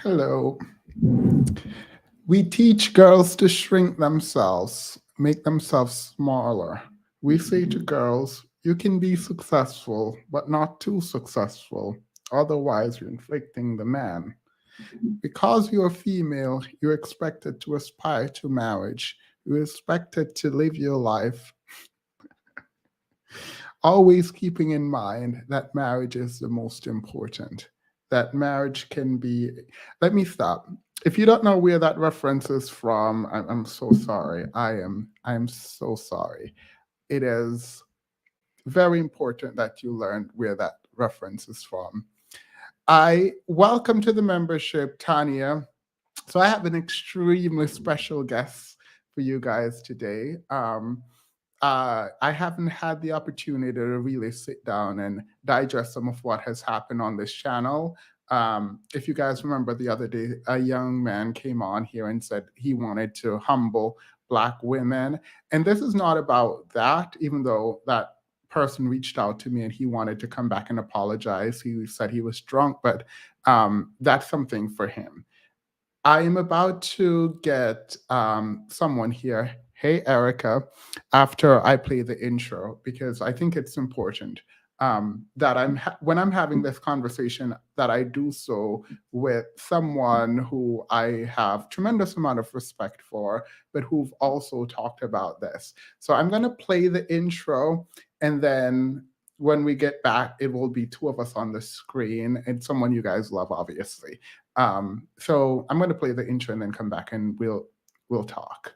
Hello. We teach girls to shrink themselves, make themselves smaller. We say to girls, you can be successful, but not too successful. Otherwise, you're inflicting the man. Because you're female, you're expected to aspire to marriage. You're expected to live your life, always keeping in mind that marriage is the most important. That marriage can be. Let me stop. If you don't know where that reference is from, I'm so sorry. I'm so sorry. It is very important that you learn where that reference is from. I welcome to the membership, Tanya. So I have an extremely special guest for you guys today. I haven't had the opportunity to really sit down and digest some of what has happened on this channel. If you guys remember the other day, a young man came on here and said he wanted to humble Black women. And this is not about that, even though that person reached out to me and he wanted to come back and apologize. He said he was drunk, but that's something for him. I am about to get someone here. Hey, Erica, after I play the intro, because I think it's important that when I'm having this conversation, that I do so with someone who I have tremendous amount of respect for, but who've also talked about this. So I'm going to play the intro, and then when we get back, it will be two of us on the screen and someone you guys love, obviously. So I'm going to play the intro and then come back and we'll talk.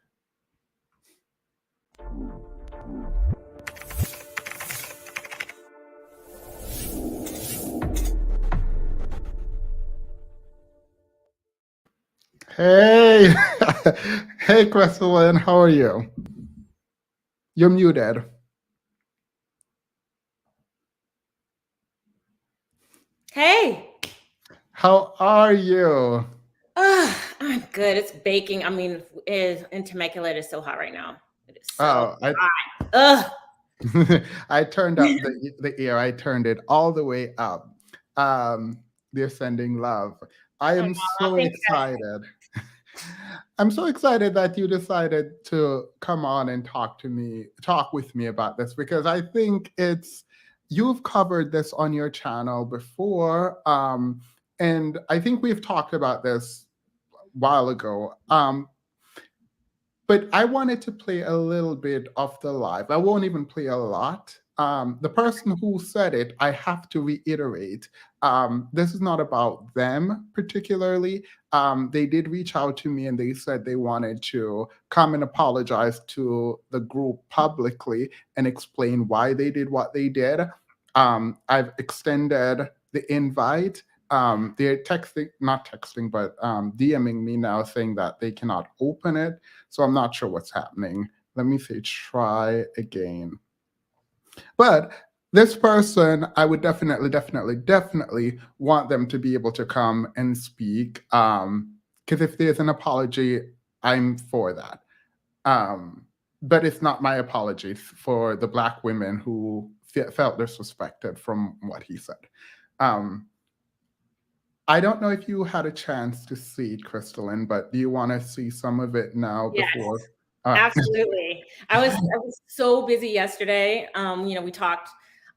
Hey, hey, Crystalline, how are you? You're muted. Hey. How are you? I'm good. It's baking. I mean, in Temecula, it is so hot right now. It is so hot. I turned up the air. I turned it all the way up. They're sending love. I am so excited. I'm so excited that you decided to come on and talk with me about this, because I think you've covered this on your channel before. And I think we've talked about this a while ago. But I wanted to play a little bit of the live. I won't even play a lot. The person who said it, I have to reiterate, this is not about them particularly. They did reach out to me and they said they wanted to come and apologize to the group publicly and explain why they did what they did. I've extended the invite. They're not texting, but DMing me now saying that they cannot open it. So I'm not sure what's happening. Let me say try again. But this person, I would definitely want them to be able to come and speak. Because if there's an apology, I'm for that. But it's not my apology for the Black women who felt disrespected from what he said. I don't know if you had a chance to see it, Crystalline, but do you want to see some of it now before? Yes, absolutely. I was so busy yesterday. We talked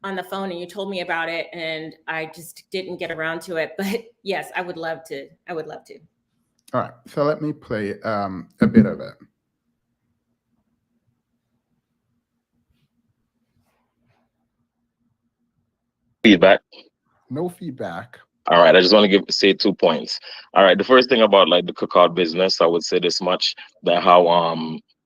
on the phone and you told me about it and I just didn't get around to it. But yes, I would love to. All right. So let me play a bit of it. Feedback? No feedback. All right, I just want to say 2 points. All right, the first thing about like the cookout business, I would say this much, that how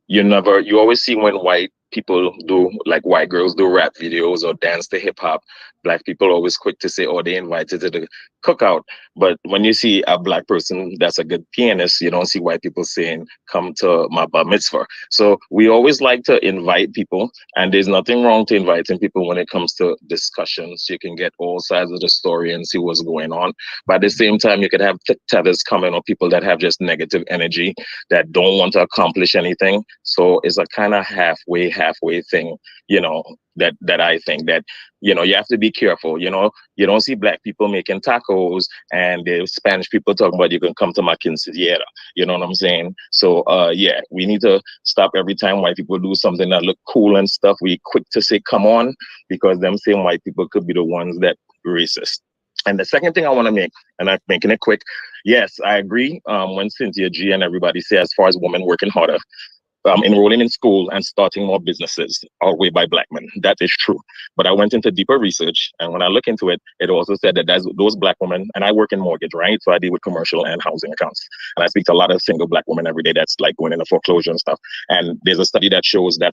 you always see when white people do, like white girls do rap videos or dance to hip hop, Black people are always quick to say, oh, they invited to the cookout. But when you see a Black person that's a good pianist, you don't see white people saying, come to my bar mitzvah. So we always like to invite people, and there's nothing wrong to inviting people when it comes to discussions. You can get all sides of the story and see what's going on. But at the same time, you could have tethers coming, or people that have just negative energy that don't want to accomplish anything. So it's a kind of halfway thing. that I think that, you have to be careful. You don't see Black people making tacos and the Spanish people talking about you can come to my quinceañera. You know what I'm saying? So yeah, we need to stop every time white people do something that look cool and stuff. We quick to say come on, because them same white people could be the ones that racist. And the second thing I want to make, and I'm making it quick, yes, I agree when Cynthia G and everybody say as far as women working harder, enrolling in school and starting more businesses outweighed by Black men. That is true. But I went into deeper research, and when I look into it, it also said that those Black women, and I work in mortgage, right? So I deal with commercial and housing accounts. And I speak to a lot of single Black women every day that's like going into foreclosure and stuff. And there's a study that shows that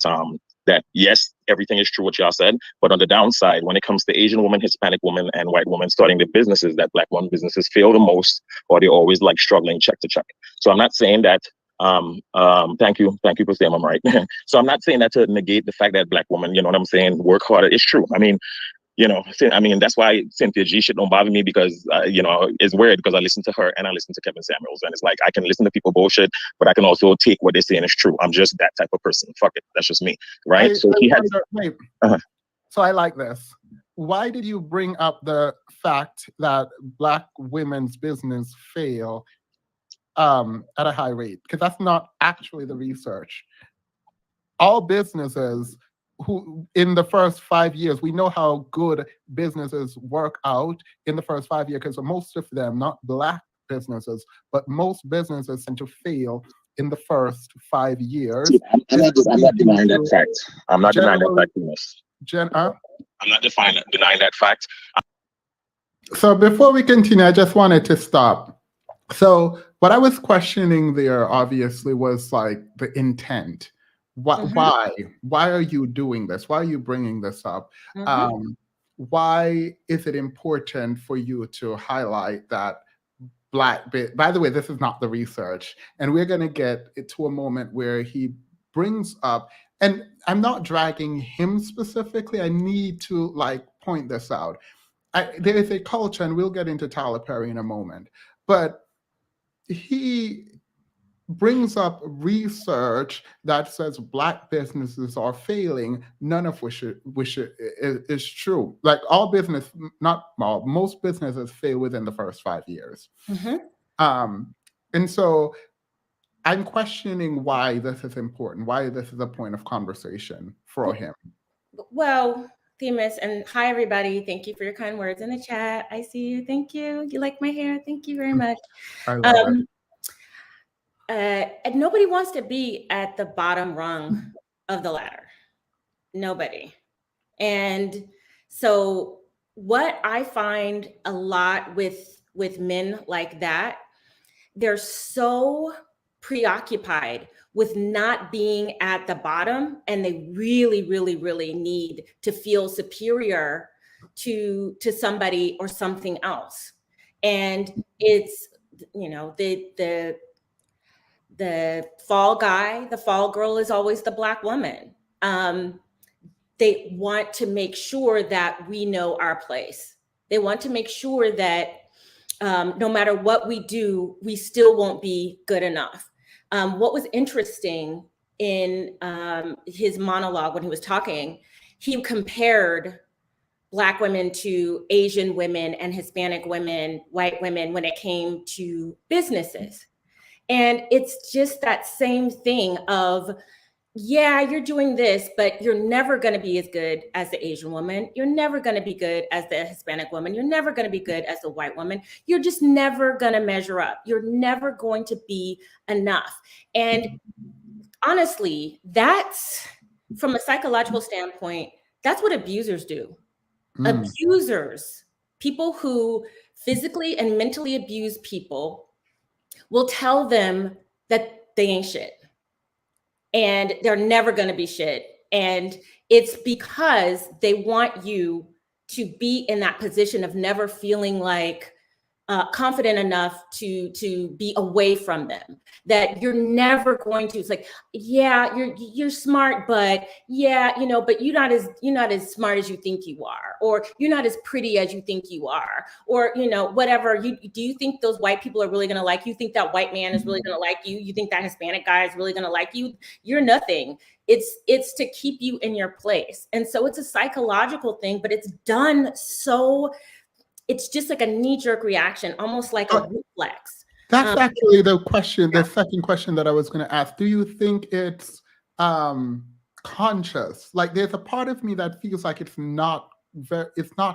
that yes, everything is true what y'all said, but on the downside, when it comes to Asian women, Hispanic women, and white women starting the businesses, that Black women businesses fail the most, or they're always like struggling check to check. So I'm not saying that thank you for saying I'm right. So I'm not saying that to negate the fact that Black women, you know what I'm saying, work harder. It's true. I mean, that's why Cynthia G shit don't bother me, because it's weird because I listen to her and I listen to Kevin Samuels, and it's like I can listen to people bullshit, but I can also take what they're saying is true. I'm just that type of person. Fuck it, that's just me, right? So I like this. Why did you bring up the fact that Black women's business fail at a high rate? Because that's not actually the research. All businesses who in the first 5 years, we know how good businesses work out in the first 5 years, because most of them, not Black businesses, but most businesses tend to fail in the first 5 years. I'm not denying that fact. I'm not denying that fact. I'm not denying that fact. So before we continue, I just wanted to stop. So what I was questioning there, obviously, was like the intent. Why are you doing this? Why are you bringing this up? Why is it important for you to highlight that by the way, this is not the research, and we're going to get to a moment where he brings up, and I'm not dragging him specifically. I need to like point this out. There is a culture, and we'll get into Tyler Perry in a moment, but he brings up research that says Black businesses are failing, none of which is true. Like most businesses fail within the first 5 years. And so I'm questioning why this is important, why this is a point of conversation for him. Well, Themis, and hi everybody. Thank you for your kind words in the chat. I see you. Thank you. You like my hair. Thank you very much. I love it. And nobody wants to be at the bottom rung of the ladder. Nobody. And so what I find a lot with men like that, they're so preoccupied with not being at the bottom, and they really, really, really need to feel superior to somebody or something else. And it's, the fall guy, the fall girl is always the Black woman. They want to make sure that we know our place. They want to make sure that no matter what we do, we still won't be good enough. What was interesting in his monologue when he was talking, he compared Black women to Asian women and Hispanic women, white women, when it came to businesses. And it's just that same thing of, yeah, you're doing this, but you're never going to be as good as the Asian woman. You're never going to be good as the Hispanic woman. You're never going to be good as the white woman. You're just never going to measure up. You're never going to be enough. And honestly, that's, from a psychological standpoint, that's what abusers do. Abusers, people who physically and mentally abuse people, will tell them that they ain't shit and they're never going to be shit. And it's because they want you to be in that position of never feeling like confident enough to be away from them, that you're never going to, it's like, yeah, you're smart, but yeah, but you're not as smart as you think you are, or you're not as pretty as you think you are, or whatever. Do you think those white people are really going to like you? Think that white man is really going to like you? You think that Hispanic guy is really going to like you? You're nothing. It's to keep you in your place. And so it's a psychological thing, but it's done so, it's just like a knee-jerk reaction, almost like a reflex. That's actually the question, the second question that I was going to ask. Do you think it's conscious? Like, there's a part of me that feels like it's not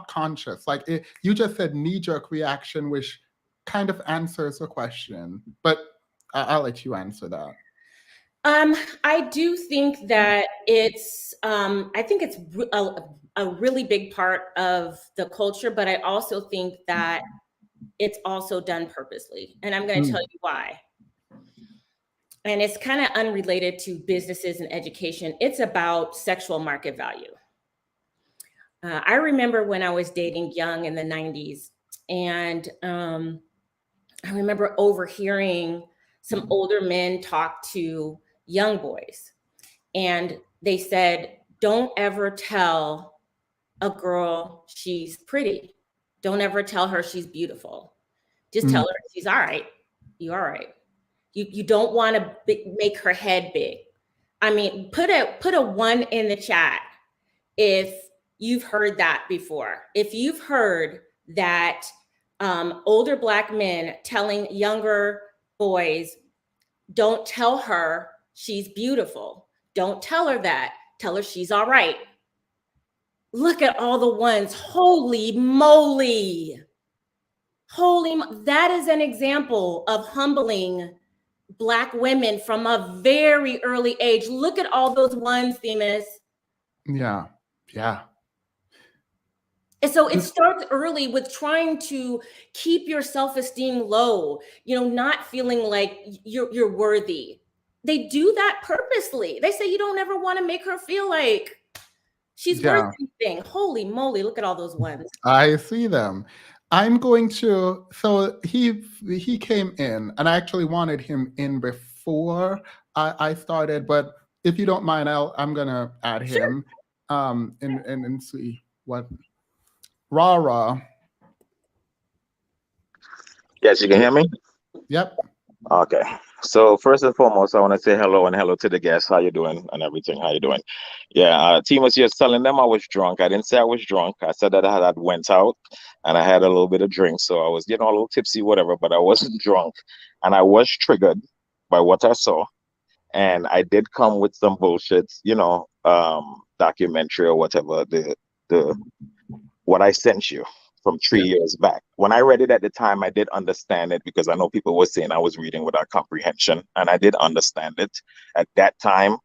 conscious. Like, you just said knee-jerk reaction, which kind of answers the question, but I'll let you answer that. I do think that it's, I think it's a really big part of the culture, but I also think that it's also done purposely. And I'm going to tell you why. And it's kind of unrelated to businesses and education. It's about sexual market value. I remember when I was dating young in the 90s, and I remember overhearing some older men talk to young boys, and they said, don't ever tell a girl she's pretty. Don't ever tell her she's beautiful. Just tell her she's all right. You all right. You don't want to make her head big. I mean, put a 1 in the chat if you've heard that before. If you've heard that older Black men telling younger boys, don't tell her she's beautiful. Don't tell her that. Tell her she's all right. Look at all the ones. Holy moly. That is an example of humbling Black women from a very early age. Look at all those ones, Themis. Yeah. And so it starts early with trying to keep your self-esteem low, not feeling like you're worthy. They do that purposely. They say you don't ever want to make her feel like she's worth anything. Holy moly, look at all those ones. I see them. I'm going to, so he came in, and I actually wanted him in before I started, but if you don't mind, I'm gonna add him and see what. Rara. Yes, you can hear me? Yep. Okay. So first and foremost, I want to say hello and hello to the guests. How you doing and everything? How you doing? Yeah, team was just telling them I was drunk. I didn't say I was drunk. I said that I had went out and I had a little bit of drink. So I was getting a little tipsy, whatever, but I wasn't drunk. And I was triggered by what I saw. And I did come with some bullshit, documentary or whatever, the what I sent you from 3 years back. When I read it at the time, I did understand it because I know people were saying I was reading without comprehension, and I did understand it at that time,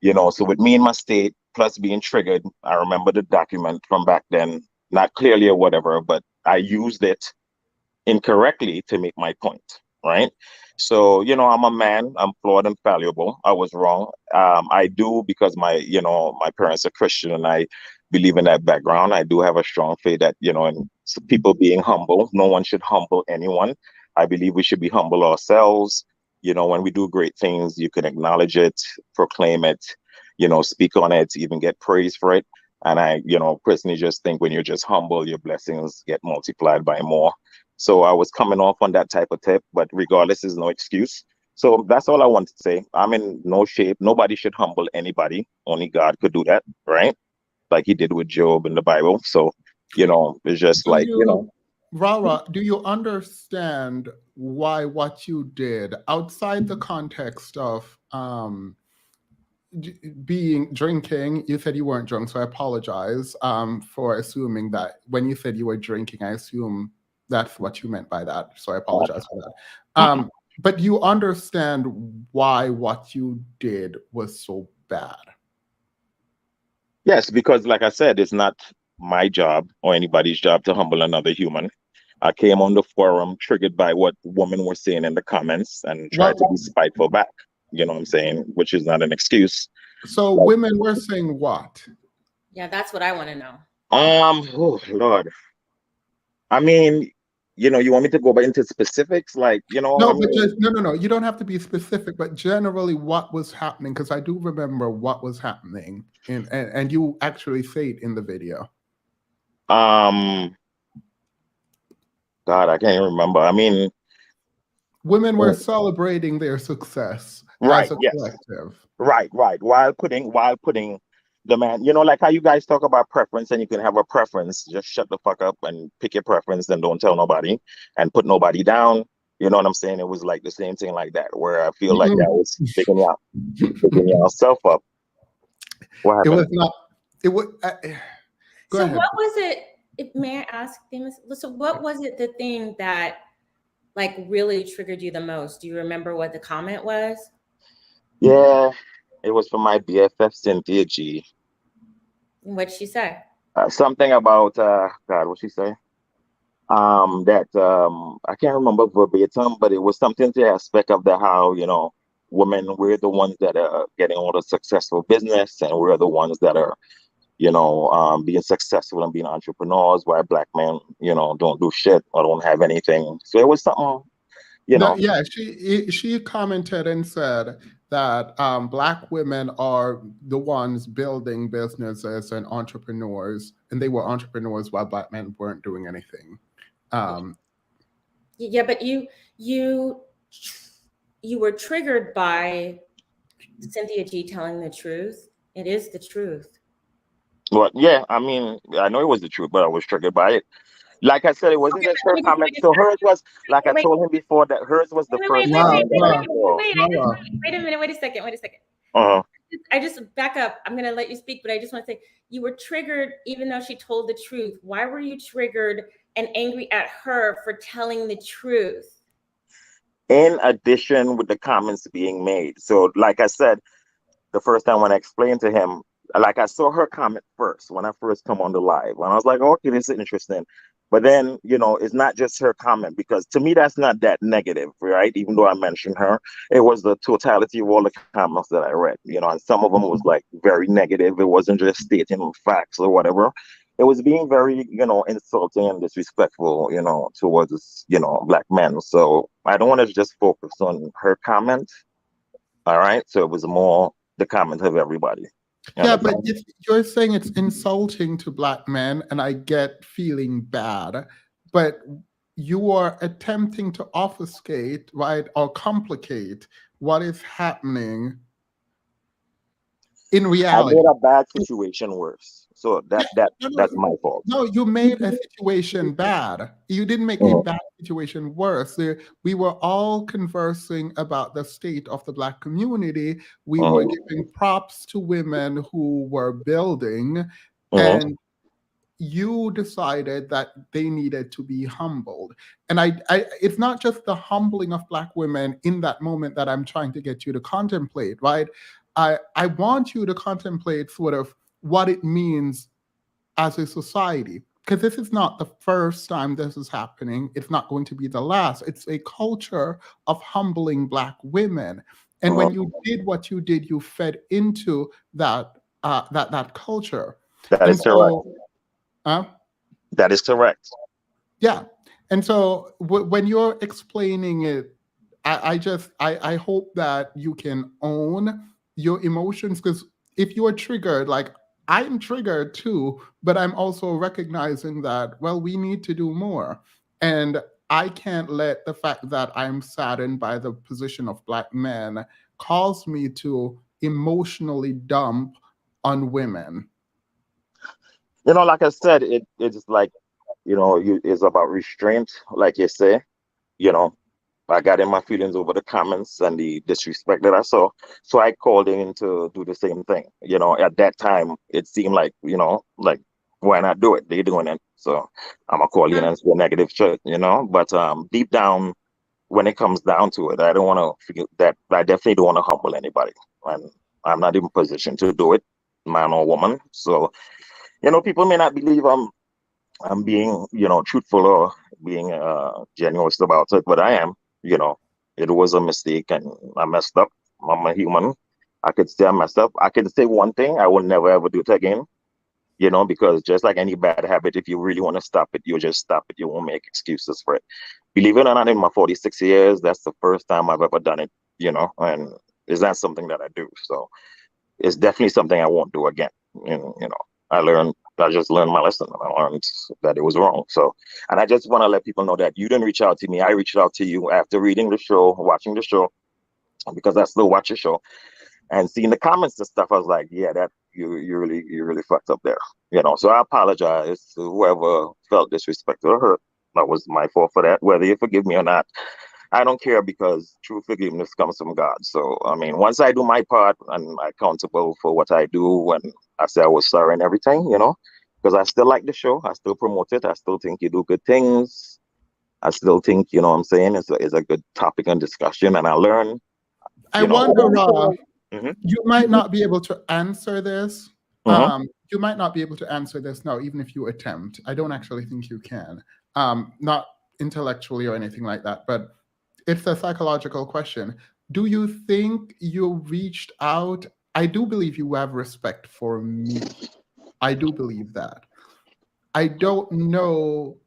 so with me in my state, plus being triggered, I remember the document from back then, not clearly or whatever, but I used it incorrectly to make my point, right? So, I'm a man, I'm flawed and fallible. I was wrong. I do, because my parents are Christian and I believe in that background. I do have a strong faith that, and people being humble, no one should humble anyone. I believe we should be humble ourselves. When we do great things, you can acknowledge it, proclaim it, speak on it, even get praise for it. And I, personally just think when you're just humble, your blessings get multiplied by more. So I was coming off on that type of tip, but regardless is no excuse. So that's all I want to say. I'm in no shape. Nobody should humble anybody. Only God could do that, right? Like he did with Job in the Bible. So, it's just like, Rara, do you understand why what you did outside the context of drinking? You said you weren't drunk, so I apologize for assuming that when you said you were drinking, I assume that's what you meant by that. So I apologize for that. But you understand why what you did was so bad? Yes, because like I said, it's not my job or anybody's job to humble another human. I came on the forum triggered by what women were saying in the comments and tried to be spiteful back. You know what I'm saying? Which is not an excuse. So women were saying what? Yeah, that's what I want to know. Oh Lord. I mean, you want me to go into specifics, like, I No, but mean, no. You don't have to be specific, but generally what was happening, because I do remember what was happening, and you actually say it in the video. God, I can't even remember. I mean, Women were celebrating their success right, as a yes, collective. right, while putting the man, like how you guys talk about preference, and you can have a preference, just shut the fuck up and pick your preference and don't tell nobody and put nobody down. You know what I'm saying? It was like the same thing like that, where I feel like that was picking yourself up. What It was happened? not. It was. Go So ahead. what was it? May I ask, Demas? So what was it? The thing that like really triggered you the most? Do you remember what the comment was? Yeah, it was from my BFF Cynthia G. What'd she say? Something about God, what she say? That I can't remember verbatim, but it was something to the aspect of the how, women, we're the ones that are getting all the successful business, and we're the ones that are, being successful and being entrepreneurs, while black men, don't do shit or don't have anything. So it was something, No, yeah, she commented and said that Black women are the ones building businesses and entrepreneurs, and they were entrepreneurs while Black men weren't doing anything. Yeah, but you were triggered by Cynthia G telling the truth. It is the truth. Well, yeah, I mean, I know it was the truth, but I was triggered by it. Like I said, it wasn't Okay, just her comment. So hers was, like I told him before, that hers was the first comment that I saw. Wait a minute. Wait a second. Uh-huh. I just back up. I'm going to let you speak, but I just want to say you were triggered even though she told the truth. Why were you triggered and angry at her for telling the truth? In addition with the comments being made. So like I said, the first time when I explained to him, like I saw her comment first when I first come on the live, and I was like, okay, this is interesting. But then, it's not just her comment, because to me, that's not that negative, right? Even though I mentioned her, it was the totality of all the comments that I read, and some of them was like very negative. It wasn't just stating facts or whatever. It was being very, insulting and disrespectful, towards, black men. So I don't want to just focus on her comment. All right. So it was more the comment of everybody. Yeah, but you're saying it's insulting to Black men, and I get feeling bad, but you are attempting to obfuscate, right, or complicate what is happening in I reality. made a bad situation worse. So that's my fault. No, you made a situation bad. You didn't make a bad situation worse. We were all conversing about the state of the Black community. We were giving props to women who were building, and you decided that they needed to be humbled. And I it's not just the humbling of Black women in that moment that I'm trying to get you to contemplate, right? I want you to contemplate sort of what it means as a society, because this is not the first time this is happening. It's not going to be the last. It's a culture of humbling Black women. And when you did what you did, you fed into that culture. That is correct. That is correct. Yeah. And so when you're explaining it, I hope that you can own your emotions, because if you are triggered, like I'm triggered too, but I'm also recognizing that, well, we need to do more. And I can't let the fact that I'm saddened by the position of Black men cause me to emotionally dump on women. Like I said, it's like, it's about restraint, like you say. I got in my feelings over the comments and the disrespect that I saw. So I called in to do the same thing. At that time, it seemed like, like, why not do it? They're doing it. So I'm going to call in and say negative shit, But deep down, when it comes down to it, I don't want to forget that I definitely don't want to humble anybody. And I'm not even positioned to do it, man or woman. So, people may not believe I'm being, truthful or being genuine about it, but I am. It was a mistake and I messed up. I'm a human. I could say I messed up. I can say one thing: I will never ever do it again. because just like any bad habit, if you really want to stop it, you'll just stop it. You won't make excuses for it. Believe it or not, in my 46 years, that's the first time I've ever done it, and it's not something that I do. So it's definitely something I won't do again. I just learned my lesson, and I learned that it was wrong. So, and I just want to let people know that you didn't reach out to me. I reached out to you after reading the show, watching the show, because I still watch the show, and seeing the comments and stuff. I was like, yeah, that you really fucked up there. So I apologize to whoever felt disrespected or hurt. That was my fault for that. Whether you forgive me or not, I don't care, because true forgiveness comes from God. So, I mean, once I do my part and I'm accountable for what I do, and I say I was sorry and everything, because I still like the show. I still promote it. I still think you do good things. I still think, what I'm saying, it's a good topic and discussion, and I learn. I wonder, Mhm. you might not be able to answer this. Mhm. You might not be able to answer this now, even if you attempt. I don't actually think you can. Not intellectually or anything like that, but it's a psychological question. Do you think you reached out? I do believe you have respect for me. I do believe that. I don't know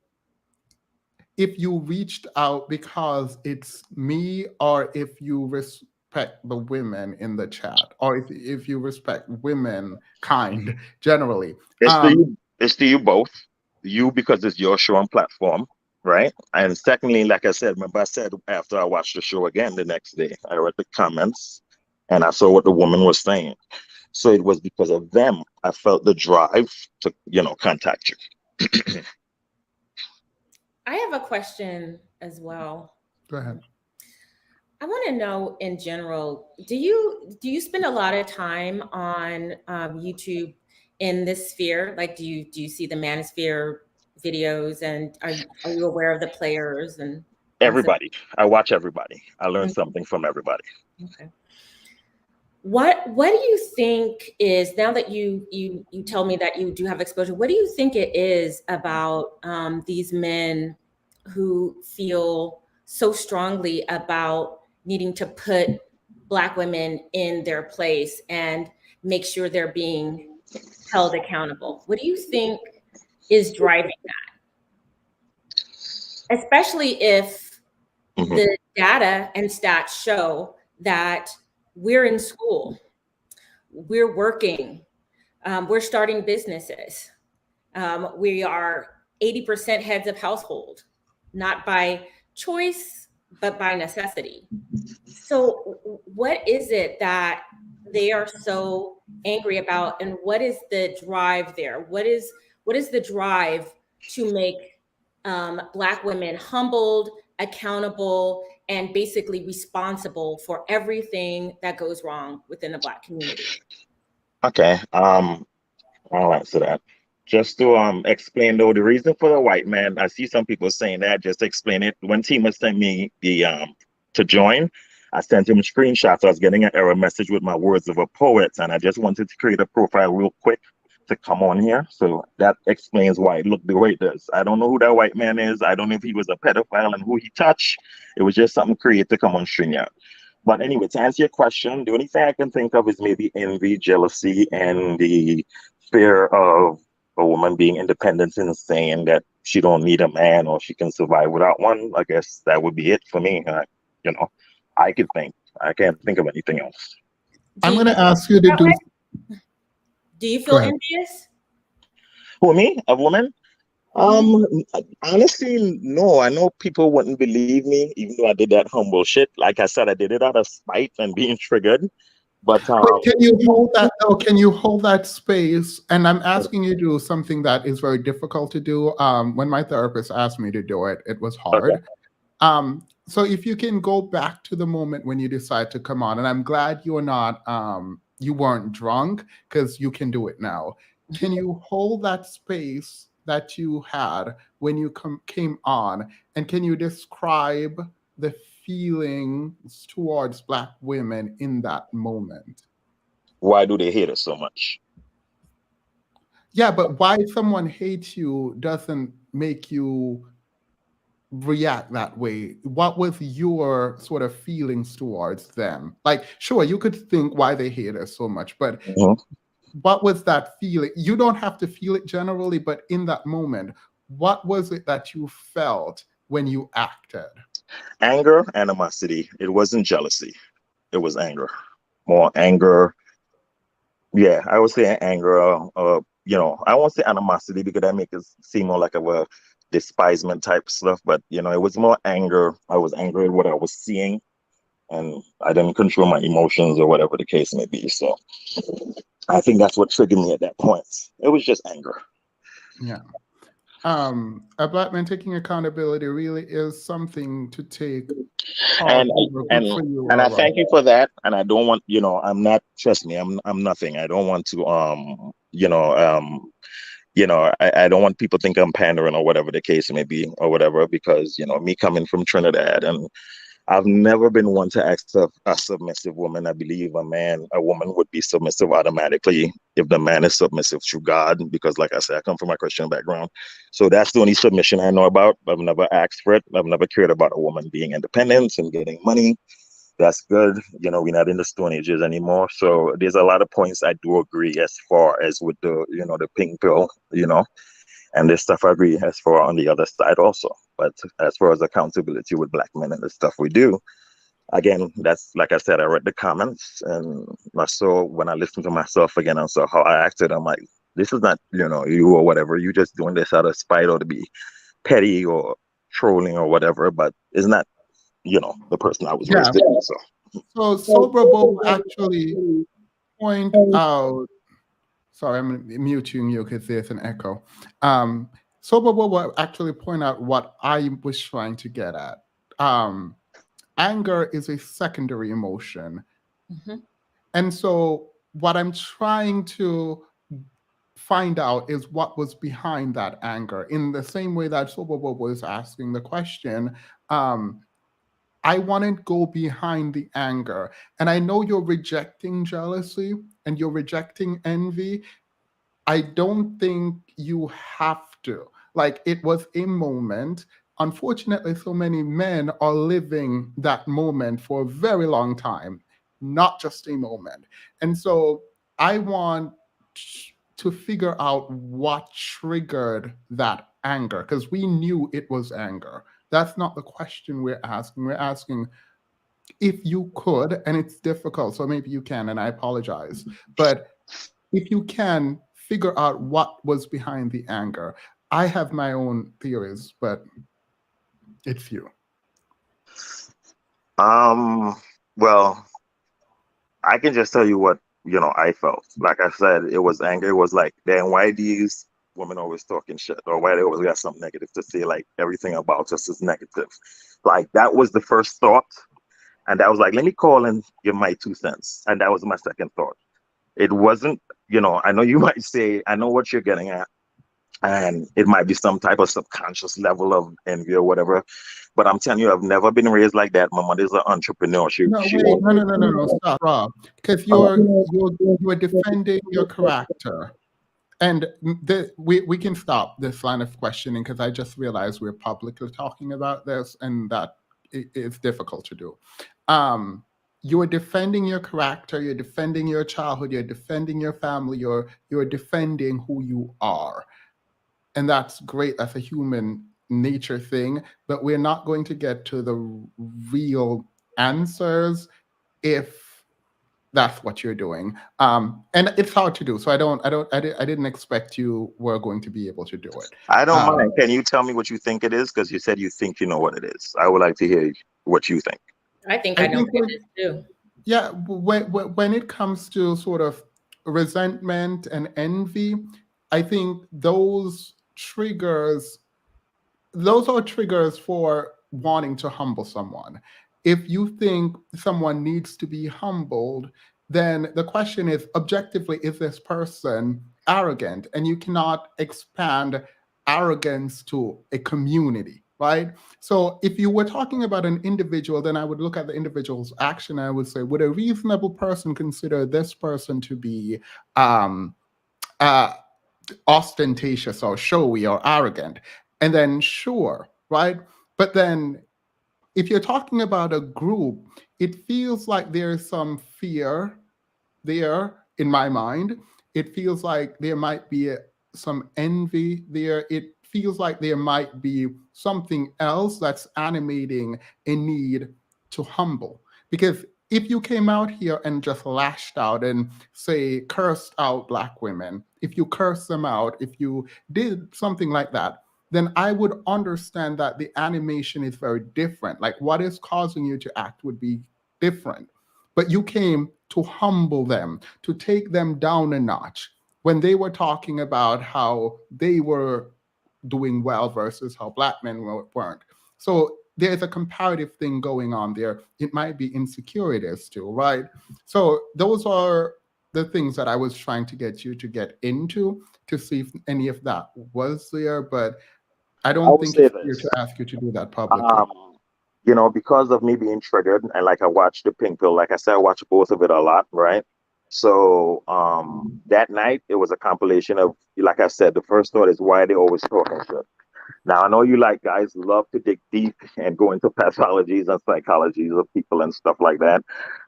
if you reached out because it's me, or if you respect the women in the chat, or if you respect women kind generally. It's to you both. You, because it's your show and platform, right? And secondly, like I said, remember I said after I watched the show again the next day, I read the comments and I saw what the woman was saying. So it was because of them I felt the drive to, contact you. I have a question as well. Go ahead. I want to know, in general, do you spend a lot of time on YouTube in this sphere? Like, do you see the Manosphere videos, and are you aware of the players and Everybody. I watch everybody. I learn Mhm. something from everybody. Okay. What do you think is, now that you tell me that you do have exposure, what do you think it is about these men who feel so strongly about needing to put Black women in their place and make sure they're being held accountable? What do you think is driving that? Especially if Mhm. the data and stats show that we're in school, we're working, we're starting businesses. We are 80% heads of household, not by choice, but by necessity. So what is it that they are so angry about, and what is the drive there? What is the drive to make Black women humbled, accountable, and basically responsible for everything that goes wrong within the Black community? Okay. I'll answer that. Just to explain though, the reason for the white man, I see some people saying that, just to explain it. When Tima sent me the to join, I sent him screenshots. I was getting an error message with my words of a poet, and I just wanted to create a profile real quick to come on here. So that explains why it looked the way it does. I don't know who that white man is. I don't know if he was a pedophile and who he touched. It was just something created to come on StreamYard. But anyway, to answer your question, the only thing I can think of is maybe envy, jealousy, and the fear of a woman being independent and saying that she don't need a man or she can survive without one. I guess that would be it for me. I could think. I can't think of anything else. I'm going to ask you to do. Do you Go feel ahead. envious? Who, me? A woman? Honestly, no. I know people wouldn't believe me, even though I did that humble shit. Like I said, I did it out of spite and being triggered. But can you hold that? Oh, can you hold that space? And I'm asking you to do something that is very difficult to do. When my therapist asked me to do it, it was hard. Okay. So if you can go back to the moment when you decide to come on, and I'm glad you're not, you weren't drunk, because you can do it now. Can you hold that space that you had when you came on, and can you describe the feelings towards Black women in that moment? Why do they hate us so much? Yeah, but why someone hates you doesn't make you react that way. What was your sort of feelings towards them? Like, sure, you could think why they hate us so much, but Mhm. what was that feeling? You don't have to feel it generally, but in that moment, what was it that you felt when you acted? Anger, animosity. It wasn't jealousy. It was anger. More anger. Yeah, I would say anger. I won't say animosity because that makes it seem more like of a despisement type stuff. But it was more anger. I was angry at what I was seeing, and I didn't control my emotions or whatever the case may be. So I think that's what triggered me at that point. It was just anger. Yeah. A black man taking accountability really is something to take all and over. Good and for you, and all I right. thank you for that. And I don't want, I'm not. Trust me, I'm nothing. I don't want to I don't want people to think I'm pandering or whatever the case may be or whatever, because me coming from Trinidad, and I've never been one to ask a submissive woman. I believe a woman would be submissive automatically if the man is submissive to God, because like I said, I come from a Christian background. So that's the only submission I know about. I've never asked for it. I've never cared about a woman being independent and getting money. That's good. We're not in the Stone Ages anymore. So there's a lot of points I do agree as far as with the pink pill, and this stuff I agree as far on the other side also. But as far as accountability with black men and the stuff we do, again, that's like I said, I read the comments and I saw, when I listened to myself again and saw how I acted, I'm like, this is not, you or whatever. You just doing this out of spite or to be petty or trolling or whatever, but it's not, the person I was Yeah. raised with. So So Sober Bob actually point out. Sorry, I'm muting you because there's an echo. Sober Bob will actually point out what I was trying to get at. Anger is a secondary emotion. Mm-hmm. And so what I'm trying to find out is what was behind that anger. In the same way that Sober Bob was asking the question, I want to go behind the anger. And I know you're rejecting jealousy and you're rejecting envy. I don't think you have to. Like, it was a moment. Unfortunately, so many men are living that moment for a very long time, not just a moment. And so I want to figure out what triggered that anger, because we knew it was anger. That's not the question we're asking. We're asking if you could, and it's difficult, so maybe you can, and I apologize. But if you can figure out what was behind the anger. I have my own theories, but it's you. well, I can just tell you what, I felt. Like I said, it was anger. It was like, then why these women always talking shit, or why they always got something negative to say, like everything about us is negative. Like that was the first thought. And I was like, let me call and give my 2 cents. And that was my second thought. It wasn't, I know you might say, I know what you're getting at. And it might be some type of subconscious level of envy or whatever. But I'm telling you, I've never been raised like that. My mother's an entrepreneur. No, wait, no, stop, Rob, because you're defending your character, and we can stop this line of questioning because I just realized we're publicly talking about this, and that it's difficult to do. You're defending your character, you're defending your childhood, you're defending your family, you're defending who you are. And that's great. That's a human nature thing, but we're not going to get to the real answers if that's what you're doing. And it's hard to do. So I didn't expect you were going to be able to do it. I don't mind. Can you tell me what you think it is? Because you said you think you know what it is. I would like to hear what you think. I think I know what it is too. Yeah, when it comes to sort of resentment and envy, I think those are triggers for wanting to humble someone. If you think someone needs to be humbled, then the question is, objectively, is this person arrogant? And you cannot expand arrogance to a community, right? So if you were talking about an individual, then I would look at the individual's action. And I would say, would a reasonable person consider this person to be ostentatious or showy or arrogant? And then sure, right? But then if you're talking about a group, it feels like there's some fear there in my mind. it feels like there might be some envy there. It feels like there might be something else that's animating a need to humble. Because if you came out here and just lashed out and say cursed out black women, if you curse them out, if you did something like that, then I would understand that the animation is very different. Like what is causing you to act would be different. But you came to humble them, to take them down a notch when they were talking about how they were doing well versus how black men weren't. So there's a comparative thing going on there. It might be insecurities too, right? So those are the things that I was trying to get you to get into to see if any of that was there, but I I don't will think say it's fair this. to ask you to do that publicly. Um, because of me being triggered and like I watched the Pink Pill, like I said, I watched both of it a lot, right? So that night it was a compilation of, like I said, the first thought is why they always talking shit. Now I know you like guys love to dig deep and go into pathologies and psychologies of people and stuff like that.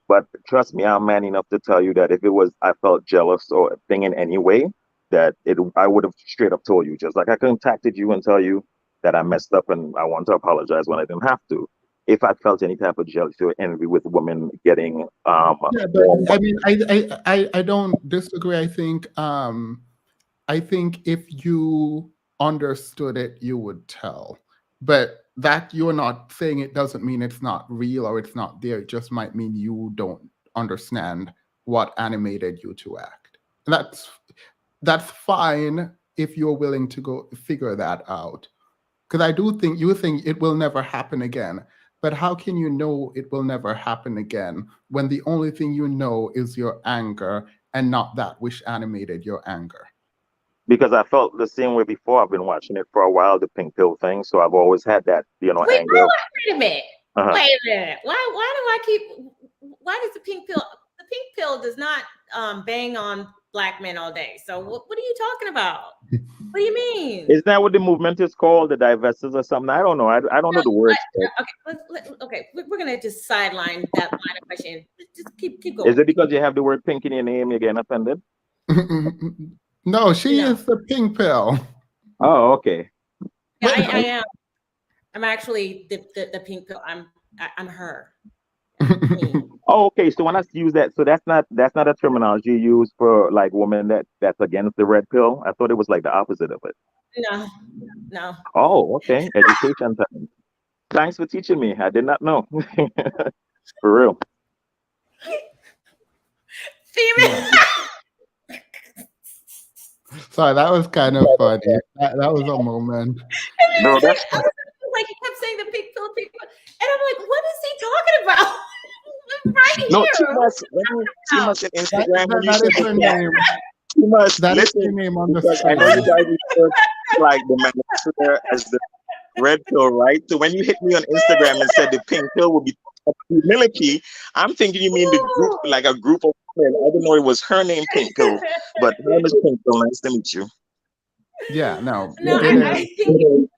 But trust me, I'm man enough to tell you that if it was I felt jealous or a thing in any way, that it I would have straight up told you. Just like I contacted you and tell you that I messed up and I want to apologize when I didn't have to. If I felt any type of jealousy or envy with women getting Yeah, but warm, I mean, I don't disagree. I think if you understood it, you would tell. But that you're not saying it doesn't mean it's not real or it's not there. It just might mean you don't understand what animated you to act. That's fine if you're willing to go figure that out. Because I do think you think it will never happen again. But how can you know it will never happen again when the only thing you know is your anger and not that which animated your anger? because I felt the same way before. I've been watching it for a while, the Pink Pill thing. So I've always had that, Wait, anger. wait a minute. Uh-huh. Wait a minute. Why do I keep? Why does the pink pill? The pink pill does not bang on black men all day. So what are you talking about? What do you mean? Isn't that what the movement is called? The divestors or something? I don't know. I don't know the words. Okay, we're gonna just sideline that line of questioning. Just keep Is going. it because you have the word pink in your name, you're getting offended? No, she No, is the pink pill. Oh, okay. yeah, I Wait, am. I'm actually the pink pill. I'm her. Me. Oh, okay. So when I use that, so that's not a terminology used for like women that's against the red pill. I thought it was like the opposite of it. No, no. Oh, okay. Education time. Thanks for teaching me. I did not know. For real. Female. yeah. Sorry, that was kind of funny. That was a moment. No, that's I was like, he kept saying the pink pill, and I'm like, what is he talking about? Right no here. too much. Too much on Instagram when you That said is her the name. too much. That is her Listen, name on the because I know you screen. guys refer to like the manufacturer as the red pill, right? So when you hit me on Instagram and said the pink pill will be humility, I'm thinking you mean the group, like a group of women. I didn't know it was her name, Pink Pill, but her name is Pink Pill. Nice to meet you. Yeah, no, No, it is. I think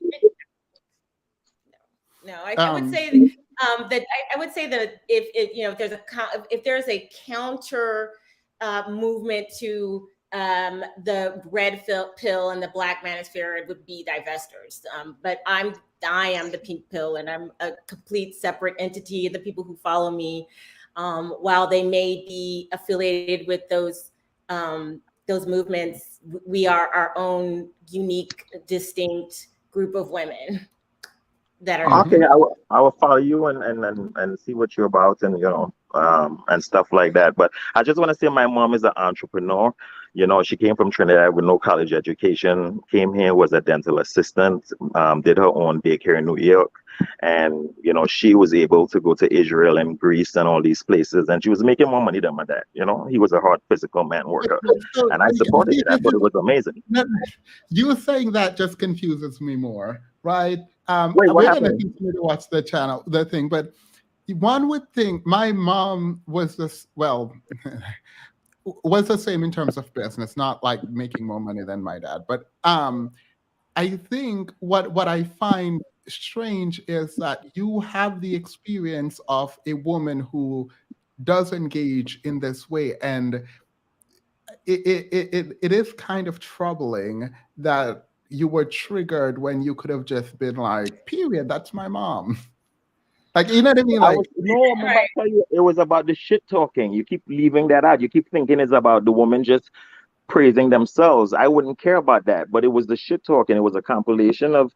no. I would say that I would say that if there's if there's a counter movement to the red pill and the black manosphere, it would be divestors. But I am the pink pill, and I'm a complete separate entity. The people who follow me, while they may be affiliated with those movements, we are our own unique, distinct group of women that are Okay, Mhm. different. I will follow you and see what you're about and and stuff like that. But I just want to say my mom is an entrepreneur. She came from Trinidad with no college education, came here, was a dental assistant, did her own daycare in New York. And she was able to go to Israel and Greece and all these places, and she was making more money than my dad. He was a hard physical man worker, So, and I supported it. I thought it was amazing. you saying that just confuses me more, right? Wait, what We're gonna happened? continue to watch the thing, but one would think my mom was this well was the same in terms of business, not like making more money than my dad, but I think what I find strange is that you have the experience of a woman who does engage in this way, and it is kind of troubling that you were triggered when you could have just been like, period, that's my mom. Like, you know what I mean? I Like, was no, I'm about to tell you, it was about the shit talking. You keep leaving that out. You keep thinking it's about the woman just praising themselves. I wouldn't care about that, but it was the shit talking. It was a compilation of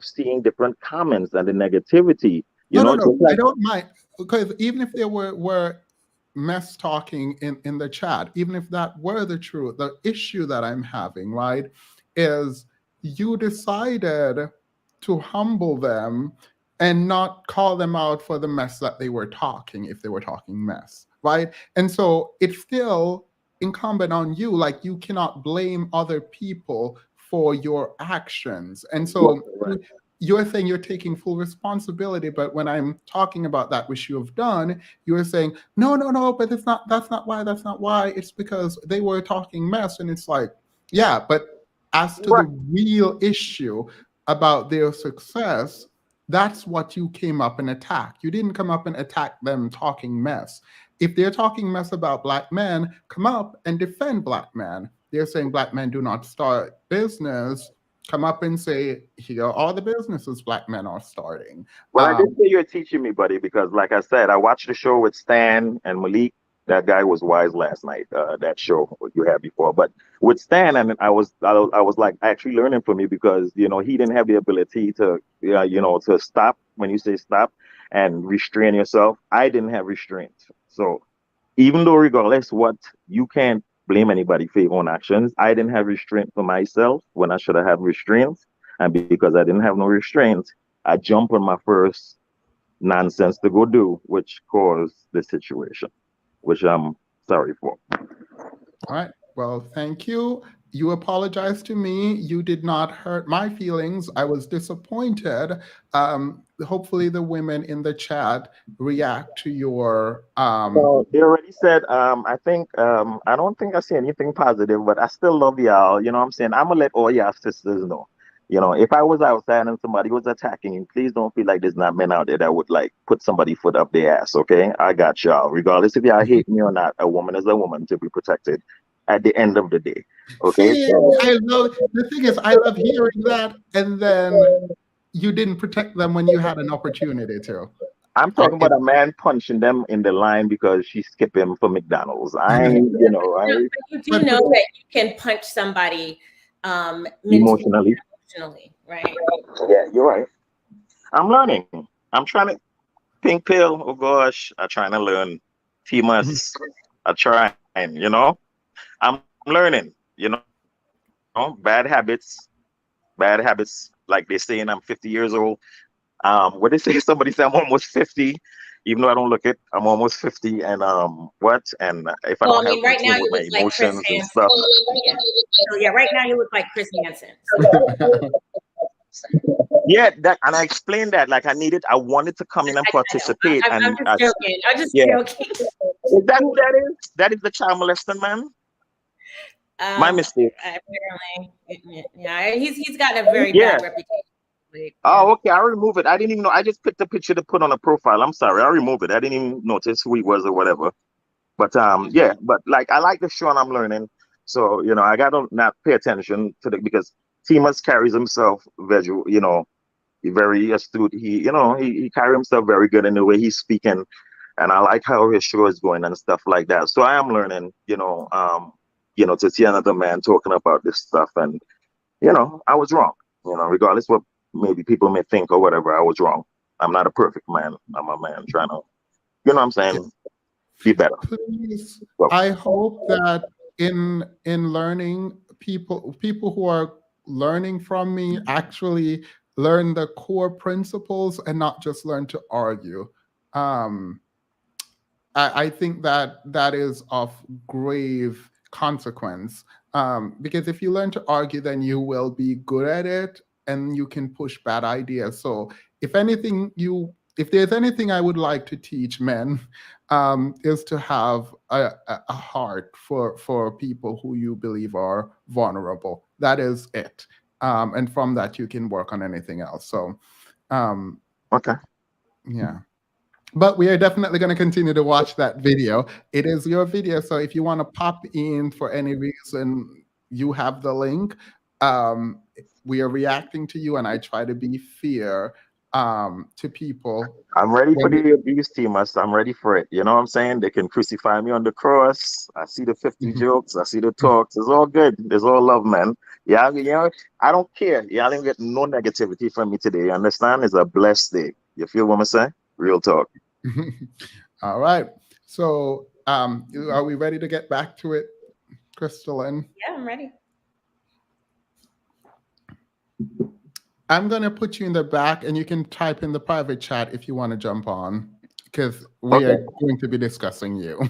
seeing different comments and the negativity. You no, no, know, no, just I like don't mind. Because even if there were mess talking in the chat, even if that were the truth, the issue that I'm having, right, is you decided to humble them and not call them out for the mess that they were talking, if they were talking mess, right? And so it's still incumbent on you. Like, you cannot blame other people for your actions. And so right. you're saying you're taking full responsibility, but when I'm talking about that which you have done, you're saying, no, no, no, but that's not why, that's not why. It's because they were talking mess. And it's like, yeah, but as to the Right. real issue about their success, that's what you came up and attacked. You didn't come up and attack them talking mess. If they're talking mess about Black men, come up and defend Black men. They're saying Black men do not start business. Come up and say, here are all the businesses Black men are starting. Well, I did say you're teaching me, buddy, because like I said, I watched the show with Stan and Malik. That guy was wise last night. That show what you had before, but with Stan, and I was like actually learning from you because he didn't have the ability to to stop when you say stop and restrain yourself. I didn't have restraint, so even though regardless what, you can't blame anybody for your own actions. I didn't have restraint for myself when I should have had restraint, and because I didn't have no restraint, I jumped on my first nonsense to go do, which caused the situation, which I'm sorry for. All right. Well, thank you. You apologized to me. You did not hurt my feelings. I was disappointed. Hopefully, the women in the chat react to your. So they already said, I think, I don't think I see anything positive, but I still love y'all. You know what I'm saying? I'm gonna let all y'all sisters know. If I was outside and somebody was attacking you, please don't feel like there's not men out there that would like put somebody foot up their ass. Okay, I got y'all. Regardless if y'all hate me or not, a woman is a woman to be protected. At the end of the day, okay. See, So I love the thing is, I love hearing that, and then you didn't protect them when you had an opportunity to. I'm I, talking it, about a man punching them in the line because she skipped him for McDonald's. I ain't, No, I but you do but know that you can punch somebody mentally, emotionally. emotionally, right? Yeah, you're right. I'm learning. I'm trying to pink pill. Oh gosh, I'm trying to learn. T-Mus. I'm trying. I'm learning. Bad habits. Bad habits. Like they saying I'm 50 years old. What they say? Somebody say I'm almost 50. Even though I don't look it, I'm almost 50. And what? And if I Well, don't I have mean, right now control with you my look like Chris emotions and Hansen. stuff. Yeah. So yeah, right now you look like Chris Hansen. So Yeah, that and I explained that like I wanted to come in and I know. participate I'm and just joking. I'm just yeah. joking. Is that who that is? That is the child molesting man? My mistake. Apparently, yeah, he's got a very Yeah. bad reputation. Yeah. Oh, okay. I remove it. I didn't even know. I just picked a picture to put on a profile. I'm sorry. I remove it. I didn't even notice who he was or whatever. But yeah. But like, I like the show and I'm learning. So I gotta not pay attention to the because Timus carries himself visual. He very astute. He carry himself very good in the way he's speaking, and I like how his show is going and stuff like that. So I am learning. To see another man talking about this stuff, and I was wrong. Regardless what maybe people may think or whatever, I was wrong. I'm not a perfect man. I'm a man trying to, what I'm saying, be better. please, So, I hope that in learning, people who are learning from me actually learn the core principles and not just learn to argue. Um, I think that that is of grave consequence, because if you learn to argue, then you will be good at it and you can push bad ideas. So, if there's anything I would like to teach men, is to have a heart for people who you believe are vulnerable. That is it. And from that, you can work on anything else. So, um, okay. yeah. But we are definitely going to continue to watch that video. It is your video, so if you want to pop in for any reason, you have the link. Um, we are reacting to you, and I try to be fair to people. I'm ready for When we, the abuse team. I'm ready for it. You know what I'm saying? They can crucify me on the cross. I see the 50 jokes. I see the talks. It's all good. It's all love, man. Yeah, you know, I don't care. Y'all didn't get no negativity from me today. You understand? It's a blessed day. You feel what I'm saying? Real talk. all right. So, are we ready to get back to it, Crystalline? Yeah, I'm ready. I'm going to put you in the back, and you can type in the private chat if you want to jump on, because we Okay. are going to be discussing you.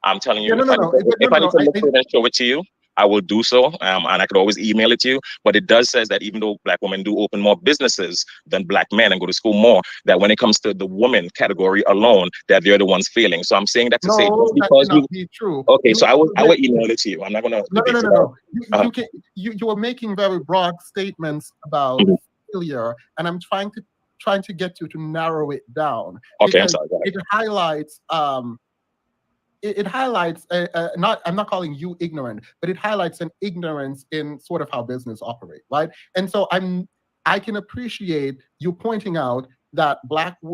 I'm telling you, Yeah, no, if I no, need to, if no, I no, need to no. look for it and show it to you, I will do so. And I could always email it to you. But it does says that even though Black women do open more businesses than Black men and go to school more, that when it comes to the woman category alone, that they're the ones failing. So I'm saying that to say No, just that because cannot be true. okay, so I will But- email it to you. I'm not gonna no, debate no, no, it no, out. no. You are making very broad statements about failure, and I'm trying to get you to narrow it down, Okay, I'm because sorry. Go ahead. it highlights it highlights not, I'm not calling you ignorant, but it highlights an ignorance in sort of how business operate, right? And so I can appreciate you pointing out that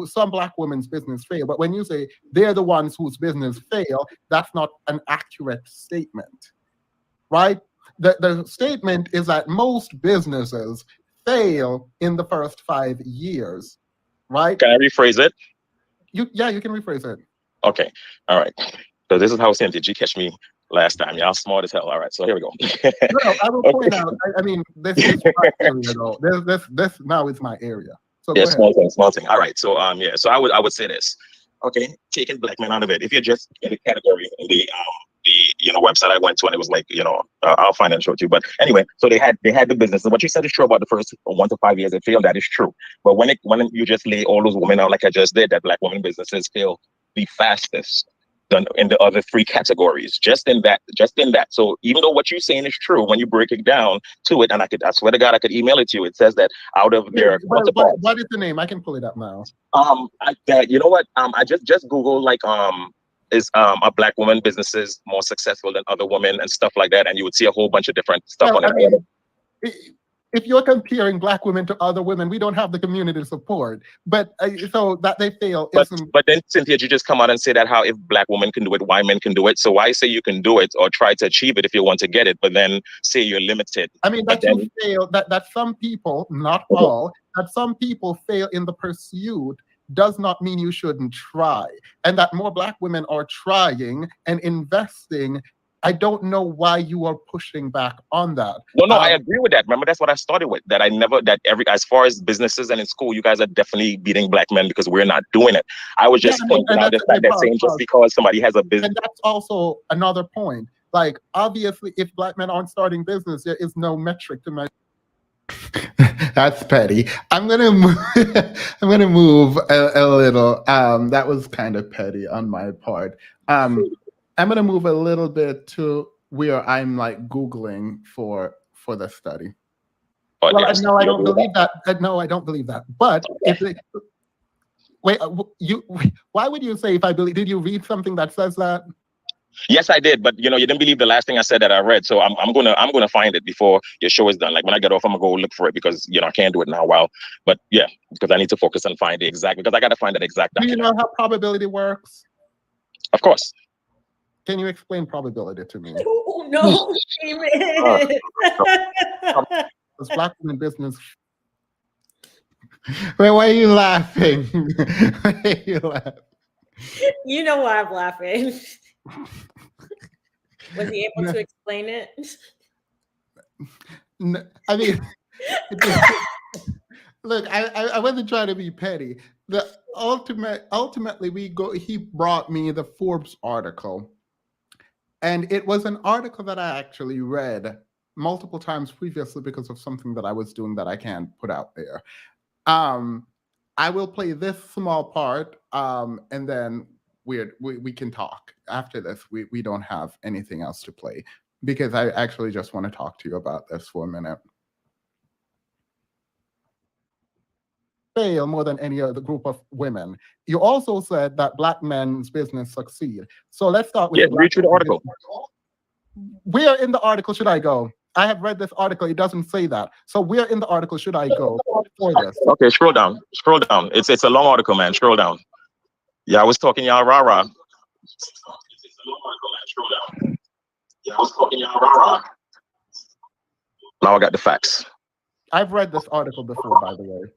some Black women's business fail, but when you say they're the ones whose business fail, that's not an accurate statement, right? The statement is that most businesses fail in the first 5 years, right? Can I rephrase it? You can rephrase it. Okay, all right. So this is how Cynthia G catch me last time. Y'all smart as hell. All right, so here we go. No, I will point out. I mean, this is my area, though. This now is my area. So Yeah, go ahead. small thing. All right. So yeah. So I would say this. Okay, taking Black men out of it. If you're just in the category in the website I went to, and it was like I'll find it and show it to you. But anyway, so they had the business. And what you said is true about the first 1 to 5 years it failed. That is true. But when you just lay all those women out like I just did, that Black women businesses fail the fastest than in the other 3 categories. Just in that. So even though what you're saying is true, when you break it down to it, and I swear to God, I could email it to you. It says that out of their counterparts. What is the name? I can pull it up now. You know what? I just Google like is a Black woman businesses more successful than other women and stuff like that, and you would see a whole bunch of different stuff on it. I mean, if you're comparing Black women to other women, we don't have the community support. But so that they fail isn't. But then Cynthia, you just come out and say that how if Black women can do it, why men can do it. So why say you can do it or try to achieve it if you want to get it, but then say you're limited? I mean, that you fail. That some people, not all, that some people fail in the pursuit does not mean you shouldn't try. And that more Black women are trying and investing. I don't know why you are pushing back on that. No, I agree with that. Remember, that's what I started with. As far as businesses and in school, you guys are definitely beating Black men because we're not doing it. I was just pointing out the fact that saying just because somebody has a business. And that's also another point. Like, obviously, if Black men aren't starting business, there is no metric to measure. That's petty. I'm gonna move. I'm gonna move a little. That was kind of petty on my part. I'm going to move a little bit to where I'm like Googling for the study. Well, I don't believe that. No, I don't believe that. But why would you say if I believe? Did you read something that says that? Yes, I did, but you didn't believe the last thing I said that I read. So I'm gonna find it before your show is done. Like when I get off, I'm gonna go look for it because I can't do it now. But yeah, because I need to focus and find the exact, because I gotta find that exact document. Do you know how probability works? Of course. Can you explain probability to me? Oh, no, It's Black women business. Wait, why are you laughing? Why are you laughing? You know why I'm laughing. Was he able to explain it? No, I mean, look, I wasn't trying to be petty. Ultimately, he brought me the Forbes article. And it was an article that I actually read multiple times previously because of something that I was doing that I can't put out there. I will play this small part, and then we can talk. After this, we don't have anything else to play because I actually just want to talk to you about this for a minute. fail more than any other group of women. You also said that Black men's business succeed. So let's start with Yeah, the Black read through the women's article. business. Where in the article should I go? I have read this article. It doesn't say that. So where in the article should I go for this? Okay, scroll down. Scroll down. It's a long article, man. Scroll down. Yeah, I was talking y'all rah rah. Now I got the facts. I've read this article before, by the way.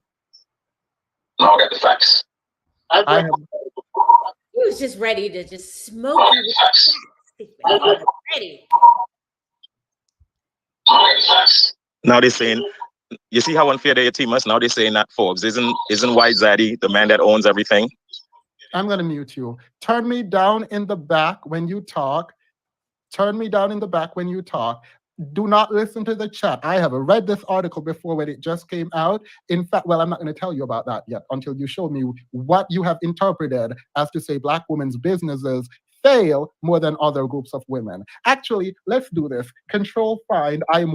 Now I got the facts. I have. He was just ready to just smoke you with the facts. He was ready. Now they're saying, you see how unfair they are, Timus? Now they're saying that Forbes isn't White Zaddy the man that owns everything. I'm gonna mute you. Turn me down in the back when you talk. Turn me down in the back when you talk. Do not listen to the chat. I have read this article before when it just came out. In fact, well, I'm not going to tell you about that yet until you show me what you have interpreted as to say Black women's businesses fail more than other groups of women. Actually, let's do this. Control find. I'm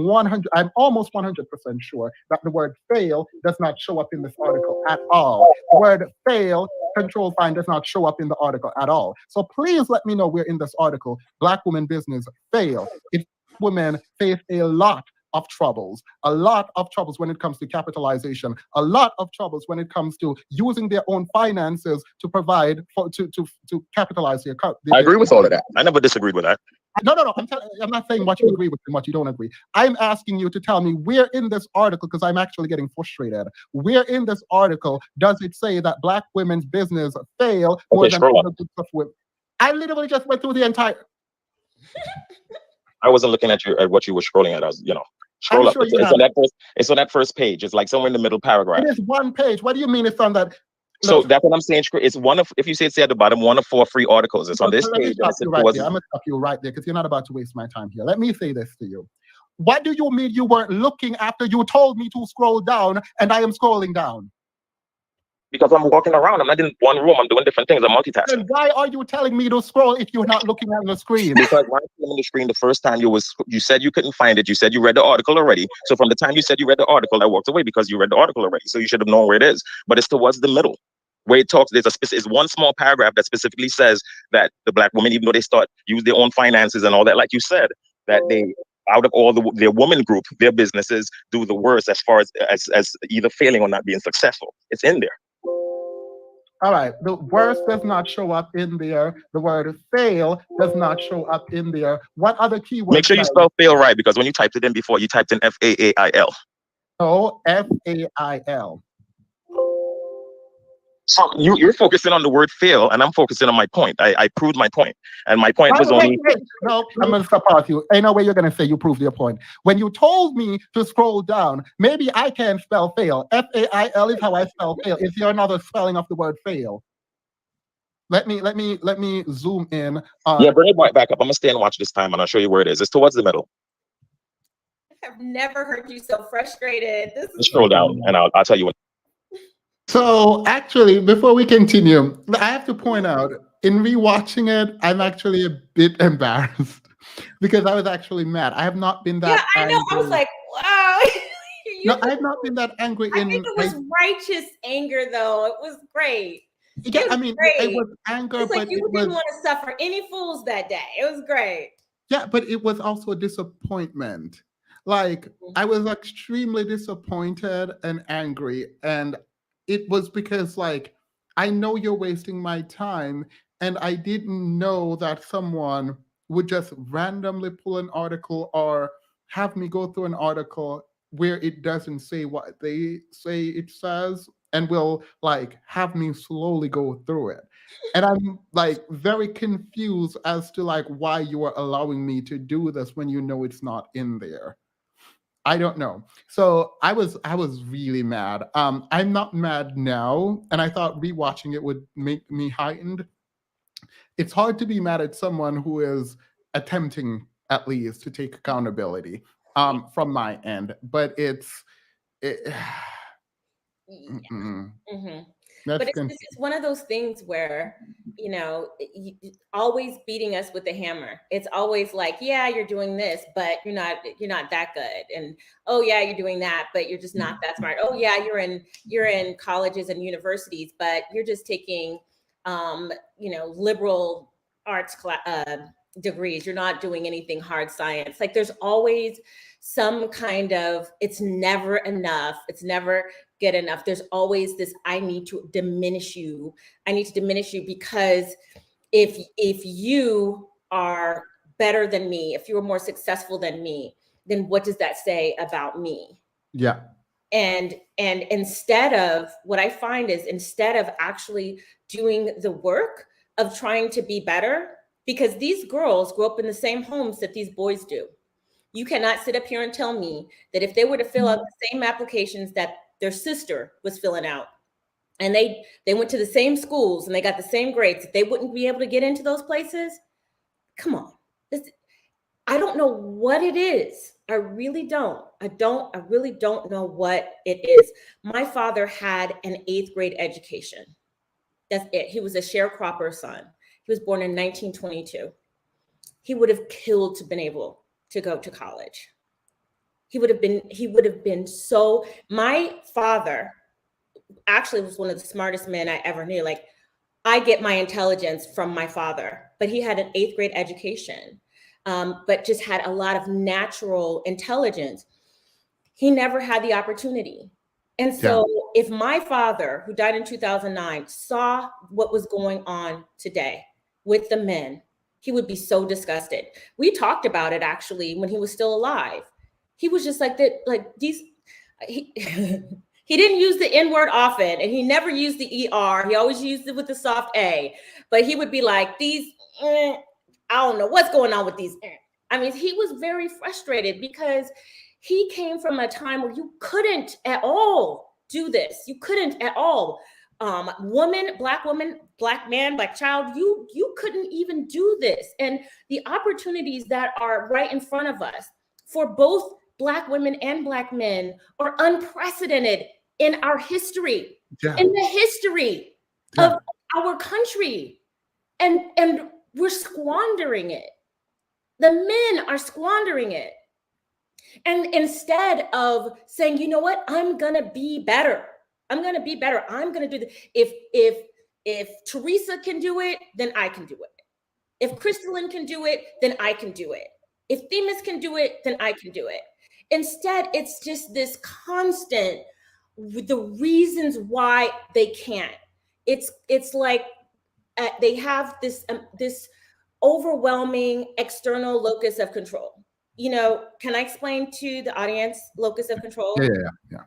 almost 100% sure that the word fail does not show up in this article at all. The word fail, control find, does not show up in the article at all. So please let me know where in this article Black women business fail. If women face a lot of troubles when it comes to capitalization, a lot of troubles when it comes to using their own finances to provide for to capitalize their. I agree with all of that. I never disagreed with that. No. I'm not saying what you agree with and what you don't agree. I'm asking you to tell me where in this article, because I'm actually getting frustrated. Where in this article does it say that Black women's business fail more than other groups of women? I literally just went through the entire. I wasn't looking at what you were scrolling at. I was, scroll up. Sure it's on that first page. It's like somewhere in the middle paragraph. It is one page. What do you mean it's on that? So that's what I'm saying. It's one of, if you say it's at the bottom, one of 4 free articles. It's on this page. I'm going to stop you right there because you're not about to waste my time here. Let me say this to you. What do you mean you weren't looking after you told me to scroll down and I am scrolling down? Because I'm walking around. I'm not in one room. I'm doing different things. I'm multitasking. Then why are you telling me to scroll if you're not looking at the screen? Because when I came on the screen the first time, you said you couldn't find it. You said you read the article already. So from the time you said you read the article, I walked away because you read the article already. So you should have known where it is. But it's towards the middle, where it talks. It's one small paragraph that specifically says that the Black women, even though they use their own finances and all that, like you said, that they, out of all their woman group, their businesses do the worst as far as either failing or not being successful. It's in there. All right, the worst does not show up in there. The word fail does not show up in there. What other keywords? Make sure you spell fail right, because when you typed it in before, you typed in F-A-A-I-L. Oh, F-A-I-L. So you're focusing on the word fail, and I'm focusing on my point. I proved my point, and my point was only. No, I'm going to stop you. Ain't no way you're going to say you proved your point. When you told me to scroll down, maybe I can't spell fail. F-A-I-L is how I spell fail. Is there another spelling of the word fail? Let me zoom in. Yeah, bring it back up. I'm gonna stay and watch this time, and I'll show you where it is. It's towards the middle. I've never heard you so frustrated. Scroll down, and I'll tell you when. So actually, before we continue, I have to point out, in rewatching it, I'm actually a bit embarrassed because I was actually mad. I have not been that angry. I was like, wow. No, I have not been that angry. I think it was righteous anger, though. It was great. Yeah, I mean, it was anger, it's like but you didn't want to suffer any fools that day. It was great. Yeah, but it was also disappointment. Like, I was extremely disappointed and angry, and it was because, like, I know you're wasting my time, and I didn't know that someone would just randomly pull an article or have me go through an article where it doesn't say what they say it says, and will, like, have me slowly go through it. And I'm, like, very confused as to, like, why you are allowing me to do this when you know it's not in there. I don't know. So I was really mad. I'm not mad now, and I thought rewatching it would make me heightened. It's hard to be mad at someone who is attempting, at least, to take accountability from my end, but Mm-mm. hmm That's But it's one of those things where, always beating us with the hammer. It's always like, yeah, you're doing this, but you're not that good. And oh yeah, you're doing that, but you're just not that smart. Oh yeah, you're in colleges and universities, but you're just taking, liberal arts degrees. You're not doing anything hard science. Like there's always some kind of, it's never enough. It's never get enough. There's always this, I need to diminish you. I need to diminish you because if you are better than me, if you're more successful than me, then what does that say about me? yeah. And instead of, what I find is, instead of actually doing the work of trying to be better, because these girls grow up in the same homes that these boys do. You cannot sit up here and tell me that if they were to fill out the same applications that their sister was filling out, and they went to the same schools and they got the same grades, they wouldn't be able to get into those places. Come on. I don't know what it is. I really don't. I really don't know what it is. My father had an 8th grade education. That's it. He was a sharecropper son. He was born in 1922. He would have killed to been able to go to college. He would have been so, my father actually was one of the smartest men I ever knew. Like, I get my intelligence from my father, but he had an 8th grade education, but just had a lot of natural intelligence. He never had the opportunity. And so if my father, who died in 2009, saw what was going on today with the men, he would be so disgusted. We talked about it actually when he was still alive. He was just like that, like these, he, he didn't use the N word often, and he never used the ER. He always used it with the soft A, but he would be like, these, I don't know what's going on with these. I mean, he was very frustrated because he came from a time where you couldn't at all do this. You couldn't at all. Woman, black man, black child, you couldn't even do this. And the opportunities that are right in front of us for both Black women and Black men are unprecedented in our history, in the history of our country. And we're squandering it. The men are squandering it. And instead of saying, you know what, I'm gonna be better. I'm gonna be better. I'm gonna do this. If Teresa can do it, then I can do it. If Crystalline can do it, then I can do it. If Themis can do it, then I can do it. Instead, it's just this constant, the reasons why they can't. It's like they have this overwhelming external locus of control. Can I explain to the audience locus of control? Yeah.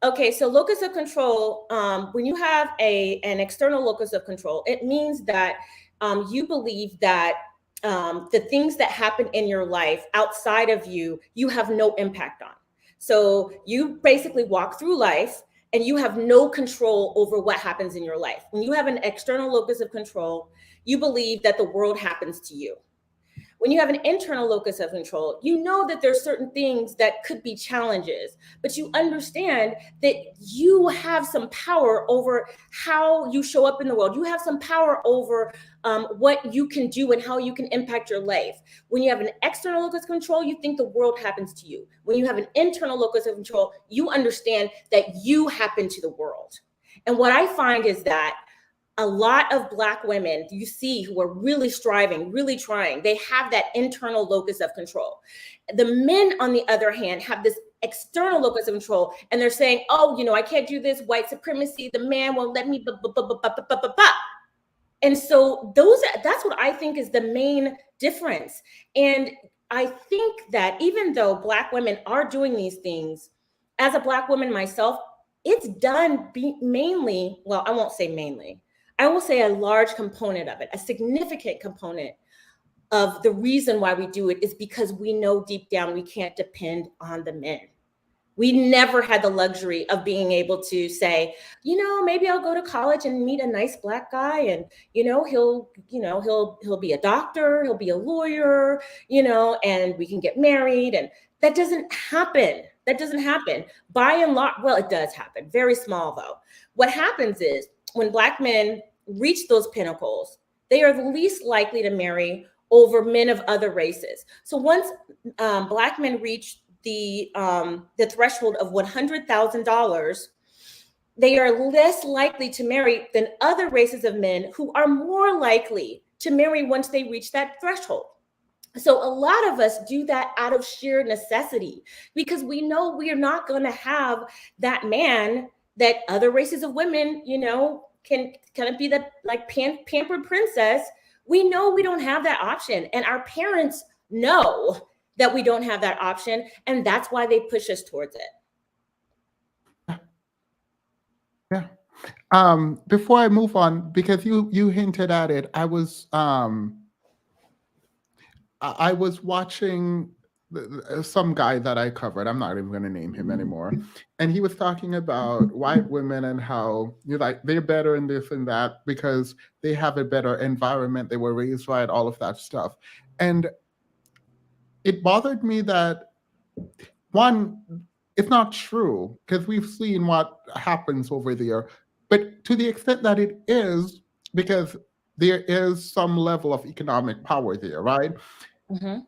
Okay, so locus of control, when you have an external locus of control, it means that you believe that the things that happen in your life outside of you, you have no impact on. So you basically walk through life and you have no control over what happens in your life. When you have an external locus of control, you believe that the world happens to you. When you have an internal locus of control, you know that there's certain things that could be challenges, but you understand that you have some power over how you show up in the world. You have some power over what you can do and how you can impact your life. When you have an external locus of control, you think the world happens to you. When you have an internal locus of control, you understand that you happen to the world. And what I find is that a lot of Black women you see who are really striving, really trying, they have that internal locus of control. The men, on the other hand, have this external locus of control, and they're saying, oh, I can't do this, white supremacy, the man won't let me, and so that's what I think is the main difference. And I think that even though Black women are doing these things, as a Black woman myself, it's done mainly, well, I won't say mainly, I will say a large component of it, a significant component of the reason why we do it is because we know deep down we can't depend on the men. We never had the luxury of being able to say, maybe I'll go to college and meet a nice Black guy, and he'll be a doctor, he'll be a lawyer, and we can get married. And that doesn't happen. That doesn't happen. By and large, well, it does happen. Very small, though. What happens is when Black men reach those pinnacles, they are the least likely to marry over men of other races. So once Black men reach the threshold of $100,000, they are less likely to marry than other races of men who are more likely to marry once they reach that threshold. So a lot of us do that out of sheer necessity because we know we are not going to have that man that other races of women, can kind of be the like pampered princess. We know we don't have that option, and our parents know that we don't have that option, and that's why they push us towards it. Yeah. Before I move on, because you hinted at it, I was watching some guy that I covered. I'm not even going to name him anymore. And he was talking about white women and how they're better in this and that because they have a better environment. They were raised right, all of that stuff. And it bothered me that, one, it's not true because we've seen what happens over there. But to the extent that it is, because there is some level of economic power there, right? Mm-hmm.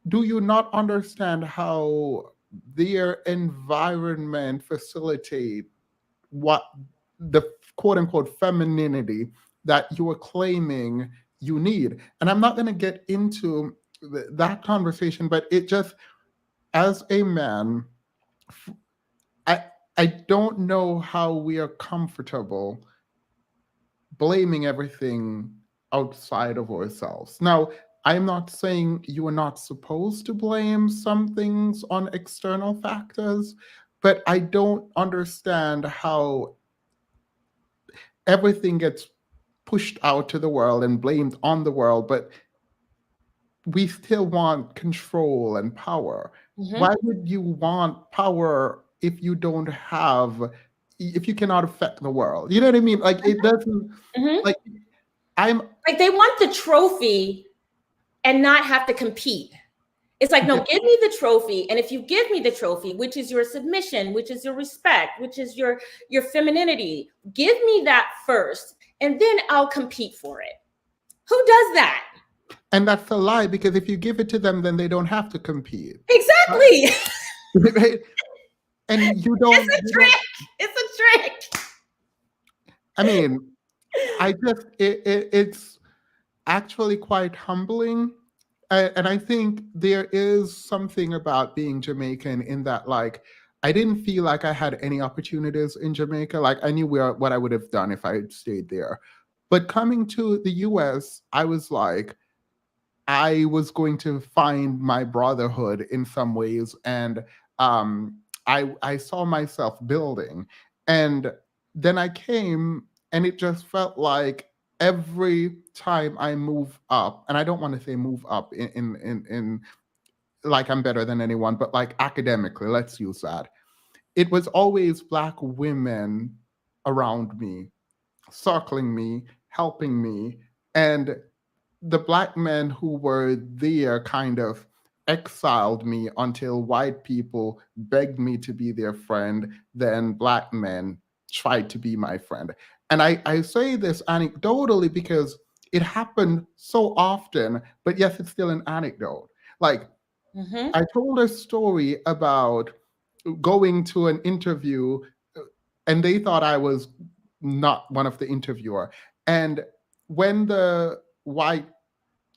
Do you not understand how their environment facilitate what the quote unquote femininity that you are claiming you need? And I'm not going to get into that conversation, but it just, as a man, I don't know how we are comfortable blaming everything outside of ourselves. Now, I'm not saying you are not supposed to blame some things on external factors, but I don't understand how everything gets pushed out to the world and blamed on the world, but we still want control and power. Mm-hmm. Why would you want power if you cannot affect the world? You know what I mean? Like, it doesn't, Mm-hmm. like, like they want the trophy and not have to compete. It's like, no, give me the trophy. And if you give me the trophy, which is your submission, which is your respect, which is your femininity, give me that first, and then I'll compete for it. Who does that? And that's a lie, because if you give it to them, then they don't have to compete. Exactly. Right? And you don't. It's a trick. It's a trick. I mean, it's actually quite humbling. And I think there is something about being Jamaican in that, like, I didn't feel like I had any opportunities in Jamaica. Like, I knew what I would have done if I had stayed there. But coming to the US, I was like, I was going to find my brotherhood in some ways. And I saw myself building. And then I came, and it just felt like every time I move up, and I don't want to say move up in like I'm better than anyone, but like academically, let's use that. It was always Black women around me, circling me, helping me. And the Black men who were there kind of exiled me until white people begged me to be their friend. Then Black men tried to be my friend. And I say this anecdotally because it happened so often, but yes, it's still an anecdote. Like, I told a story about going to an interview, and they thought I was not one of the interviewer. And when the white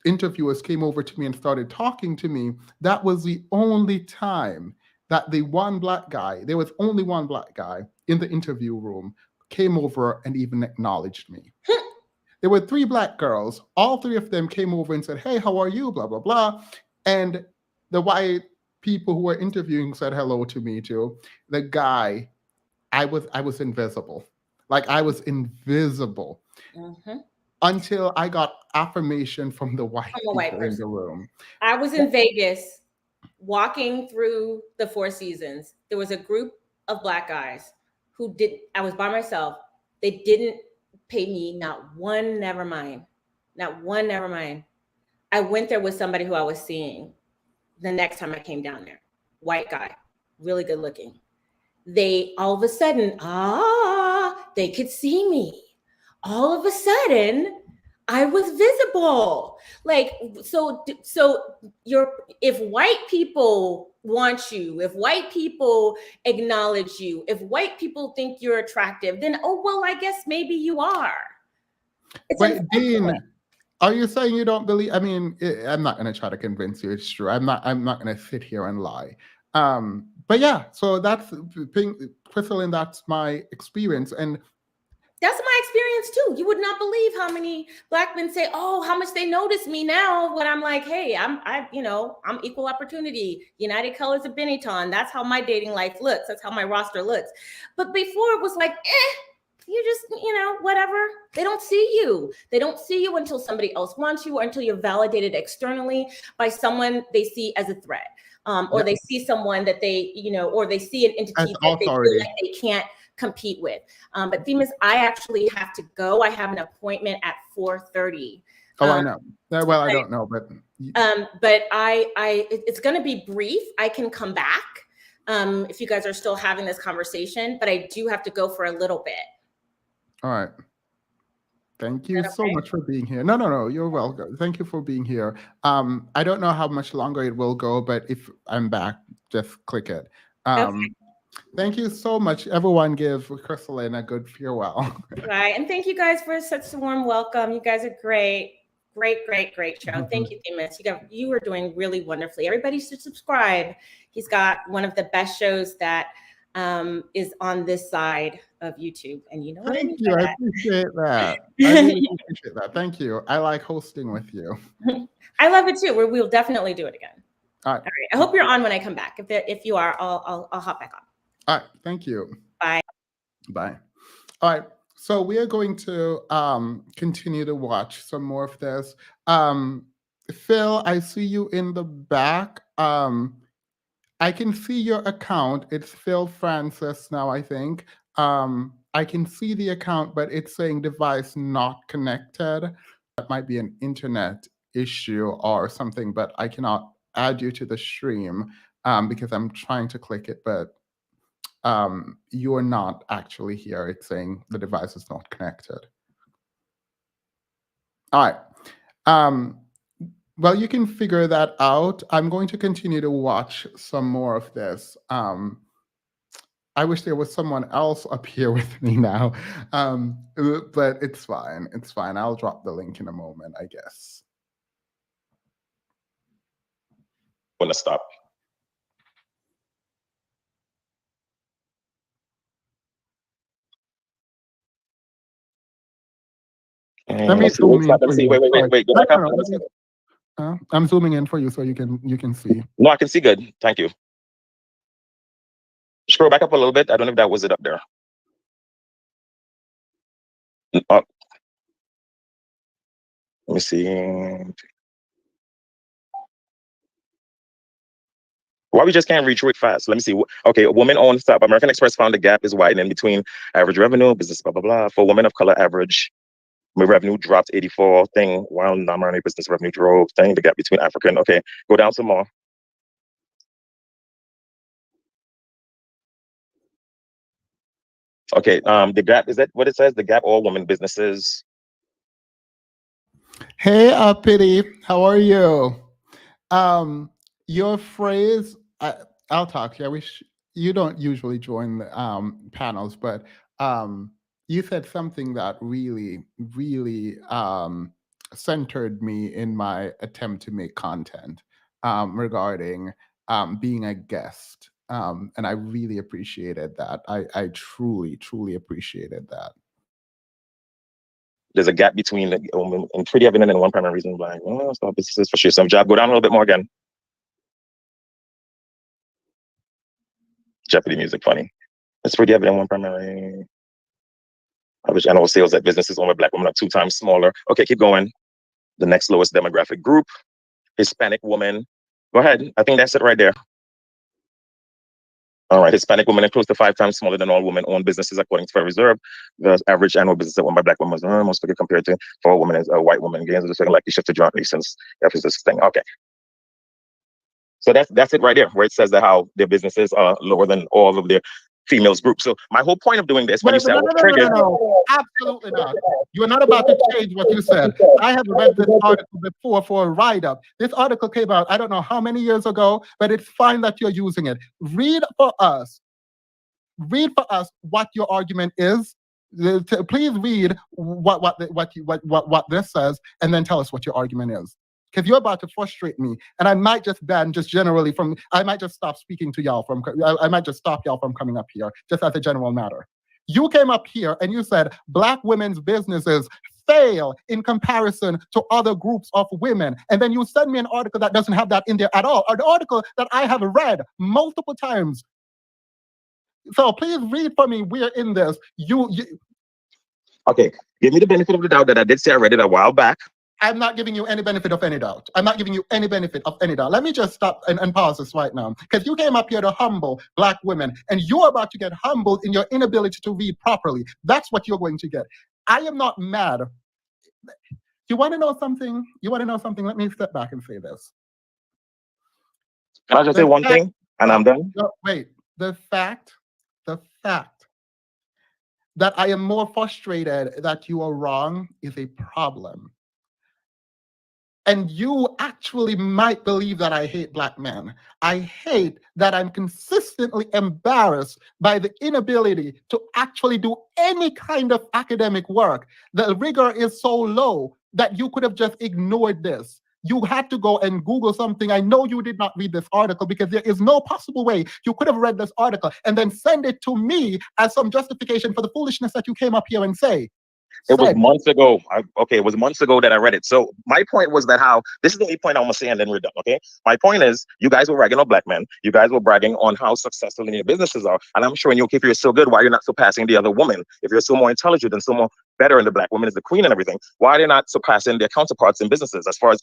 interviewers came over to me and started talking to me, that was the only time that there was only one Black guy in the interview room, came over and even acknowledged me. There were 3 Black girls. All 3 of them came over and said, "Hey, how are you?" Blah, blah, blah. And the white people who were interviewing said hello to me too. The guy, I was invisible. Like, I was invisible. Until I got affirmation from the white people in the room. I was in Vegas walking through the Four Seasons. There was a group of Black guys I was by myself. They didn't pay me not one never mind. Not one never mind. I went there with somebody who I was seeing the next time I came down there. White guy. really good looking. They all of a sudden, they could see me. All of a sudden, I was visible. Like, so if white people want you, if white people acknowledge you, if white people think you're attractive, then, oh, well, I guess maybe you are. It's Wait, unfortunate. Dean, are you saying you don't believe? I mean, I'm not going to try to convince you it's true. I'm not going to sit here and lie. But yeah, so that's Crystal, and that's my experience. And that's my experience too. You would not believe how many Black men say, "Oh, how much they notice me now." When I'm like, "Hey, I'm equal opportunity, United Colors of Benetton." That's how my dating life looks. That's how my roster looks. But before it was like, you just, whatever. They don't see you. They don't see you until somebody else wants you, or until you're validated externally by someone they see as a threat, or they see someone that they, or they see an entity that they feel like they can't compete with. But Themis, I actually have to go. I have an appointment at 4:30. I know. Well, I don't know, but it's going to be brief. I can come back if you guys are still having this conversation, but I do have to go for a little bit. All right. Thank you so much for being here. No, you're welcome. Thank you for being here. I don't know how much longer it will go, but if I'm back, just click it. Okay. Thank you so much. Everyone give Crystalline a good farewell. Right. And thank you guys for such a warm welcome. You guys are great. Great show. Thank you, Themis. You are doing really wonderfully. Everybody should subscribe. He's got one of the best shows that is on this side of YouTube. And you know what I mean? Thank you. I appreciate that. I really appreciate that. Thank you. I like hosting with you. I love it too. We'll definitely do it again. All right. I hope you're on when I come back. If you are, I'll hop back on. All right. Thank you. Bye. Bye. All right. So we are going to continue to watch some more of this. Phil, I see you in the back. I can see your account. It's Phil Francis now, I think. I can see the account, but it's saying device not connected. That might be an internet issue or something, but I cannot add you to the stream because I'm trying to click it, but you're not actually here. It's saying the device is not connected. All right. Well, you can figure that out. I'm going to continue to watch some more of this. I wish there was someone else up here with me now, but it's fine. It's fine. I'll drop the link in a moment, I guess. Want to stop? Let me zoom in for you. Wait. Go back up. I'm zooming in for you so you can see. No, I can see good. Thank you. Scroll back up a little bit. I don't know if that was it up there. Up. Let me see. Why we just can't reach it fast? Let me see. Okay, a woman on top. American Express found the gap is widening between average revenue, business, blah, blah, blah. For women of color, average revenue dropped 84 thing, while non-minority business revenue drove thing. The gap between African. Okay, go down some more. Okay, the gap, is that what it says? The gap, all women businesses. Hey, Pity, how are you? Your phrase, I'll talk here. You don't usually join the panels, but you said something that really, really centered me in my attempt to make content regarding being a guest. And I really appreciated that. I truly, truly appreciated that. There's a gap between and pretty evident and one primary reason why stop businesses for sure. Some job. Go down a little bit more again. Jeopardy music, funny. It's pretty evident one primary. Average annual sales at businesses owned by Black women are 2 times smaller. Okay, keep going. The next lowest demographic group, Hispanic woman. Go ahead. I think that's it right there. All right, Hispanic women are close to 5 times smaller than all women-owned businesses, according to Federal Reserve. The average annual business owned by Black women was most bigger compared to for a woman as a white woman. Gains are just likely shifted jointly since that was this thing. Okay. So that's it right there, where it says that how their businesses are lower than all of their females group. So my whole point of doing this, when you Wait, say I no, was no, no, no, no, triggered, no. Absolutely not. You are not about to change what you said. I have read this article before for a write-up. This article came out, I don't know how many years ago, but it's fine that you're using it. Read for us what your argument is. Please read what this says, and then tell us what your argument is. Because you're about to frustrate me, and I might just ban just generally from. I might just stop speaking to y'all from. I might just stop y'all from coming up here, just as a general matter. You came up here and you said Black women's businesses fail in comparison to other groups of women. And then you send me an article that doesn't have that in there at all, or the article that I have read multiple times. So please read for me. We're in this. okay, give me the benefit of the doubt that I did say I read it a while back. I'm not giving you any benefit of any doubt. I'm not giving you any benefit of any doubt. Let me just stop and pause this right now. Because you came up here to humble Black women, and you're about to get humbled in your inability to read properly. That's what you're going to get. I am not mad. You want to know something? Let me step back and say this. Can I just say one thing, and I'm done? Wait, the fact that I am more frustrated that you are wrong is a problem. And you actually might believe that I hate Black men. I hate that I'm consistently embarrassed by the inability to actually do any kind of academic work. The rigor is so low that you could have just ignored this. You had to go and Google something. I know you did not read this article, because there is no possible way you could have read this article and then send it to me as some justification for the foolishness that you came up here and say. It was months ago. It was months ago that I read it. So my point was that this is the only point I'm gonna say, and then we're done. Okay. My point is, you guys were bragging on Black men. You guys were bragging on how successful in your businesses are, and I'm showing you, okay, if you're so good, why you're not surpassing the other women? If you're so more intelligent and so more better, and the Black woman is the queen and everything, why are they not surpassing their counterparts in businesses as far as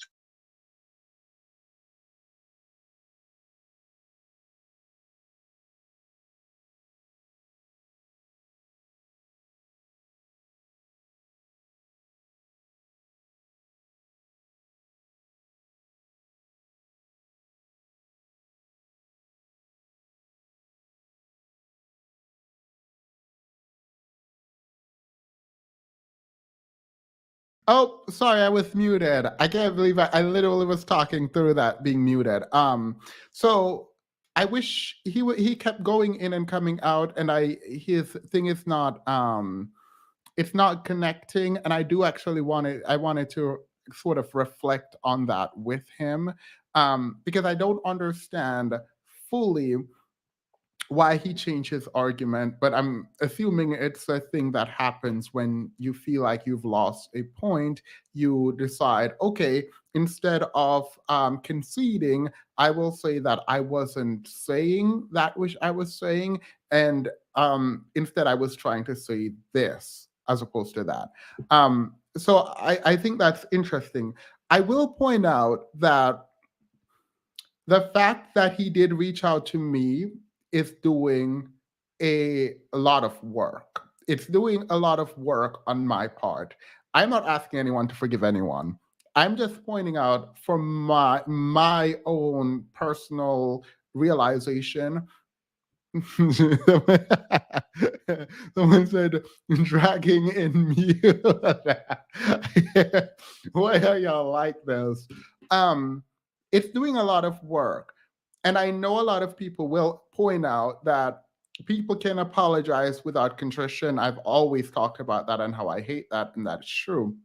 Oh, sorry, I was muted. I can't believe I literally was talking through that being muted. So I wish he kept going in and coming out, and his thing is not it's not connecting, and I do actually wanted to sort of reflect on that with him, because I don't understand fully why he changed his argument, but I'm assuming it's a thing that happens when you feel like you've lost a point. You decide, okay, instead of conceding, I will say that I wasn't saying that which I was saying, and instead I was trying to say this as opposed to that. So I think that's interesting. I will point out that the fact that he did reach out to me is doing a lot of work. It's doing a lot of work on my part. I'm not asking anyone to forgive anyone. I'm just pointing out from my own personal realization. Someone said dragging in mute. Why are y'all like this? It's doing a lot of work. And I know a lot of people will point out that people can apologize without contrition. I've always talked about that and how I hate that, and that's true.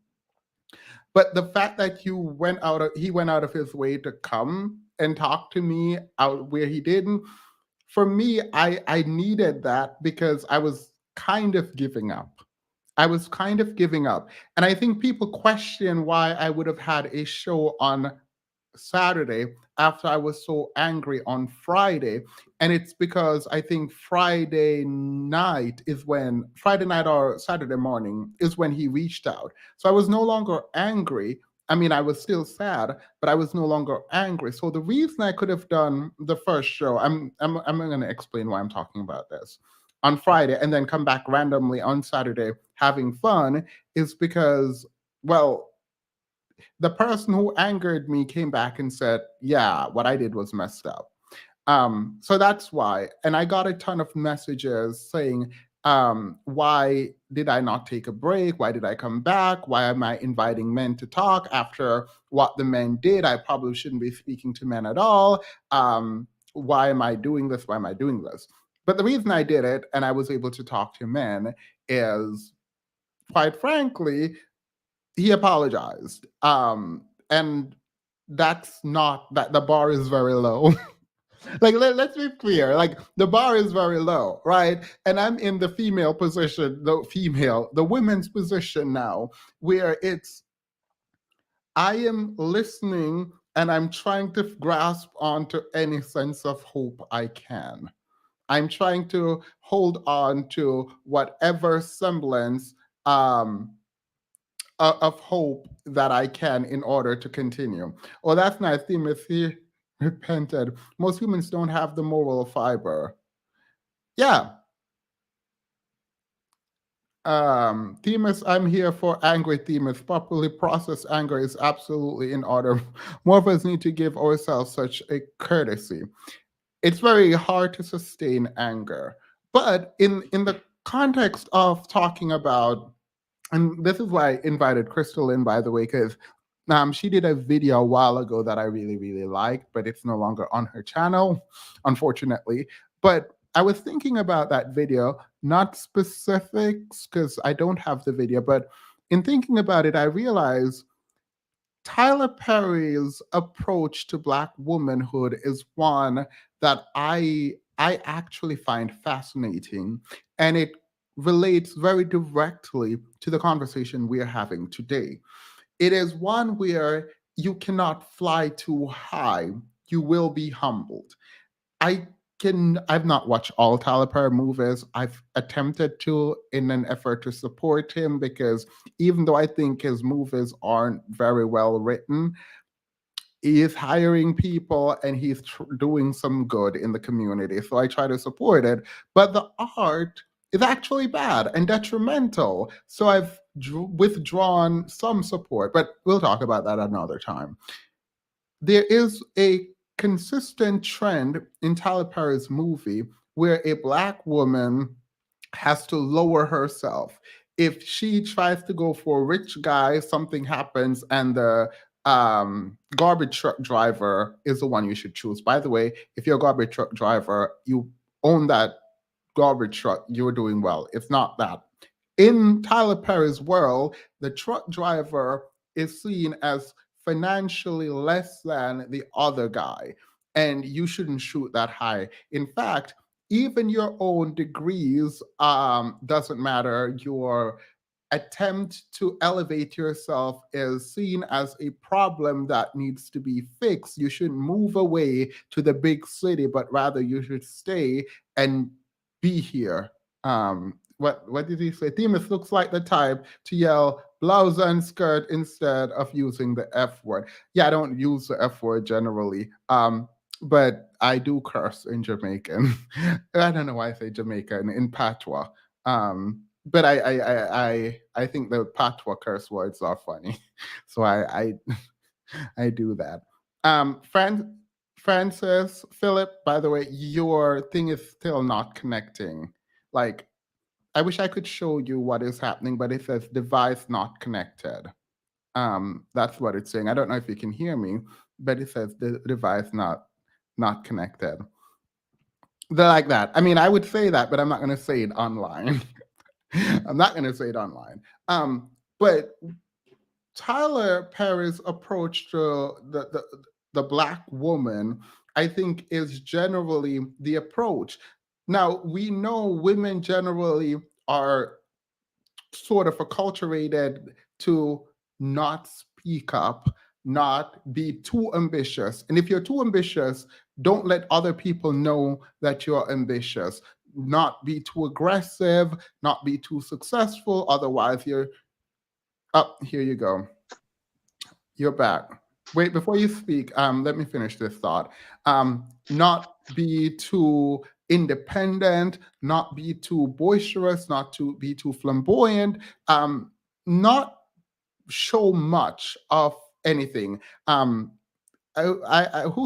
But the fact that he went out of his way to come and talk to me out where he didn't, for me, I needed that because I was kind of giving up. And I think people question why I would have had a show on Saturday after I was so angry on Friday. And it's because I think Friday night or Saturday morning is when he reached out. So I was no longer angry. I mean, I was still sad, but I was no longer angry. So the reason I could have done the first show, I'm going to explain why I'm talking about this, on Friday and then come back randomly on Saturday having fun, is because, well, the person who angered me came back and said, yeah, what I did was messed up. So that's why. And I got a ton of messages saying, why did I not take a break? Why did I come back? Why am I inviting men to talk after what the men did? I probably shouldn't be speaking to men at all. Why am I doing this? Why am I doing this? But the reason I did it and I was able to talk to men is, quite frankly, he apologized. And that's not that the bar is very low. Like, let's be clear, like the bar is very low, right? And I'm in the female position, the women's position now, where it's, I am listening and I'm trying to grasp onto any sense of hope I can. I'm trying to hold on to whatever semblance um, of hope that I can in order to continue. Oh, that's nice. Timothy repented. Most humans don't have the moral fiber. Yeah. Themis, I'm here for angry Themis. Properly processed anger is absolutely in order. More of us need to give ourselves such a courtesy. It's very hard to sustain anger. But in the context of talking about, and this is why I invited Crystal in, by the way, because she did a video a while ago that I really, really liked, but it's no longer on her channel, unfortunately. But I was thinking about that video, not specifics, because I don't have the video, but in thinking about it, I realized Tyler Perry's approach to Black womanhood is one that I actually find fascinating, and it relates very directly to the conversation we are having today. It is one where you cannot fly too high, you will be humbled. I I've not watched all Tyler Perry movies. I've attempted to in an effort to support him because even though I think his movies aren't very well written, he is hiring people and he's doing some good in the community. So I try to support it. But the art is actually bad and detrimental. So I've withdrawn some support, but we'll talk about that another time. There is a consistent trend in Tyler Perry's movie where a Black woman has to lower herself. If she tries to go for a rich guy, something happens, and the garbage truck driver is the one you should choose. By the way, if you're a garbage truck driver, you own that garbage truck, you're doing well. It's not that. In Tyler Perry's world, the truck driver is seen as financially less than the other guy, and you shouldn't shoot that high. In fact, even your own degrees doesn't matter. Your attempt to elevate yourself is seen as a problem that needs to be fixed. You shouldn't move away to the big city, but rather you should stay and be here. What did he say? Themis looks like the type to yell blouse and skirt instead of using the F word. Yeah, I don't use the F word generally. But I do curse in Jamaican. I don't know why I say Jamaican in patois. But I think the patois curse words are funny, so I do that. Francis Philip, by the way, your thing is still not connecting. Like, I wish I could show you what is happening, but it says device not connected. That's what it's saying. I don't know if you can hear me, but it says the device not connected. They're like that. I mean, I would say that, but I'm not going to say it online. I'm not going to say it online. But Tyler Perry's approach to the Black woman, I think, is generally the approach. Now, we know women generally are sort of acculturated to not speak up, not be too ambitious. And if you're too ambitious, don't let other people know that you're ambitious. Not be too aggressive, not be too successful. Otherwise, you're up. Here you go. You're back. Wait, before you speak, let me finish this thought. Not be too independent, not be too boisterous, not to be too flamboyant, not show much of anything. Who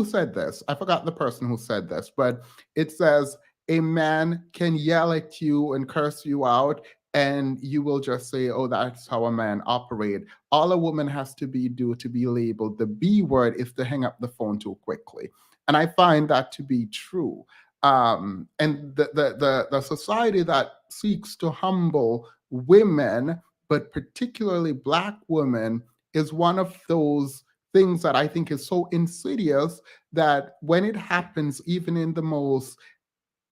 said this? I forgot the person who said this, but it says a man can yell at you and curse you out, and you will just say, "Oh, that's how a man operate." All a woman has to be do to be labeled the B word is to hang up the phone too quickly, and I find that to be true. And the society that seeks to humble women, but particularly Black women, is one of those things that I think is so insidious that when it happens, even in the most,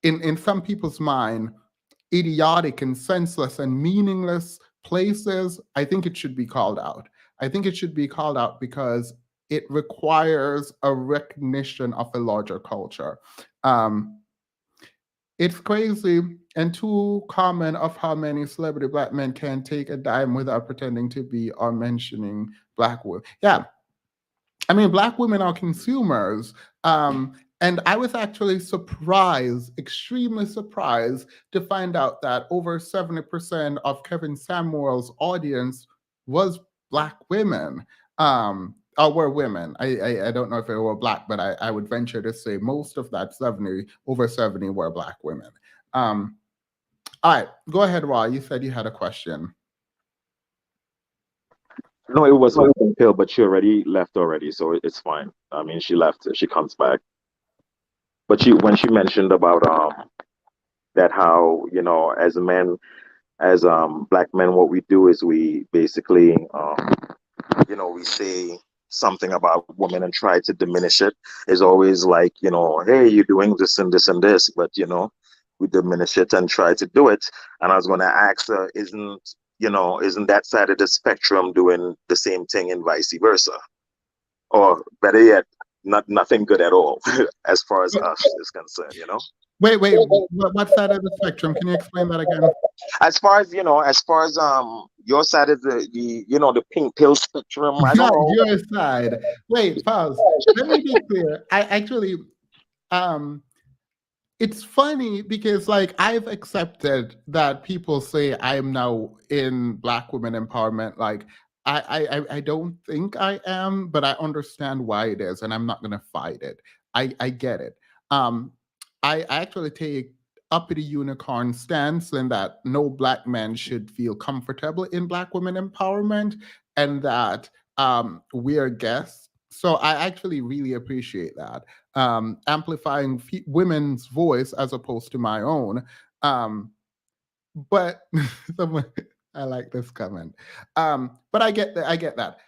in some people's mind, idiotic and senseless and meaningless places, I think it should be called out. I think it should be called out because it requires a recognition of a larger culture. Um, it's crazy and too common of how many celebrity Black men can take a dime without pretending to be or mentioning Black women. Yeah, I mean, Black women are consumers. And I was actually surprised, extremely surprised, to find out that over 70% of Kevin Samuel's audience was Black women, or were women. I don't know if they were Black, but I would venture to say most of that 70, over 70 were Black women. All right, go ahead, Raw. You said you had a question. No, it was Hill, but she already left already, so it's fine. I mean, she left. She comes back. But when she mentioned about that how, as men, as Black men, what we do is we basically we say something about women and try to diminish it. Is always like, hey, you're doing this and this and this, but we diminish it and try to do it. And I was going to ask her, isn't that side of the spectrum doing the same thing and vice versa? Or better yet, nothing good at all as far as us is concerned, Wait, what side of the spectrum? Can you explain that again? As far as your side of the pink pill spectrum, I don't know. Your side. Wait, pause. Let me be clear. I actually, it's funny because like I've accepted that people say I am now in Black women empowerment. Like I don't think I am, but I understand why it is, and I'm not gonna fight it. I get it. I actually take uppity unicorn stance in that no Black man should feel comfortable in Black women empowerment, and that we're guests. So I actually really appreciate that, amplifying women's voice as opposed to my own. But someone, I like this comment. But I get that. I get that.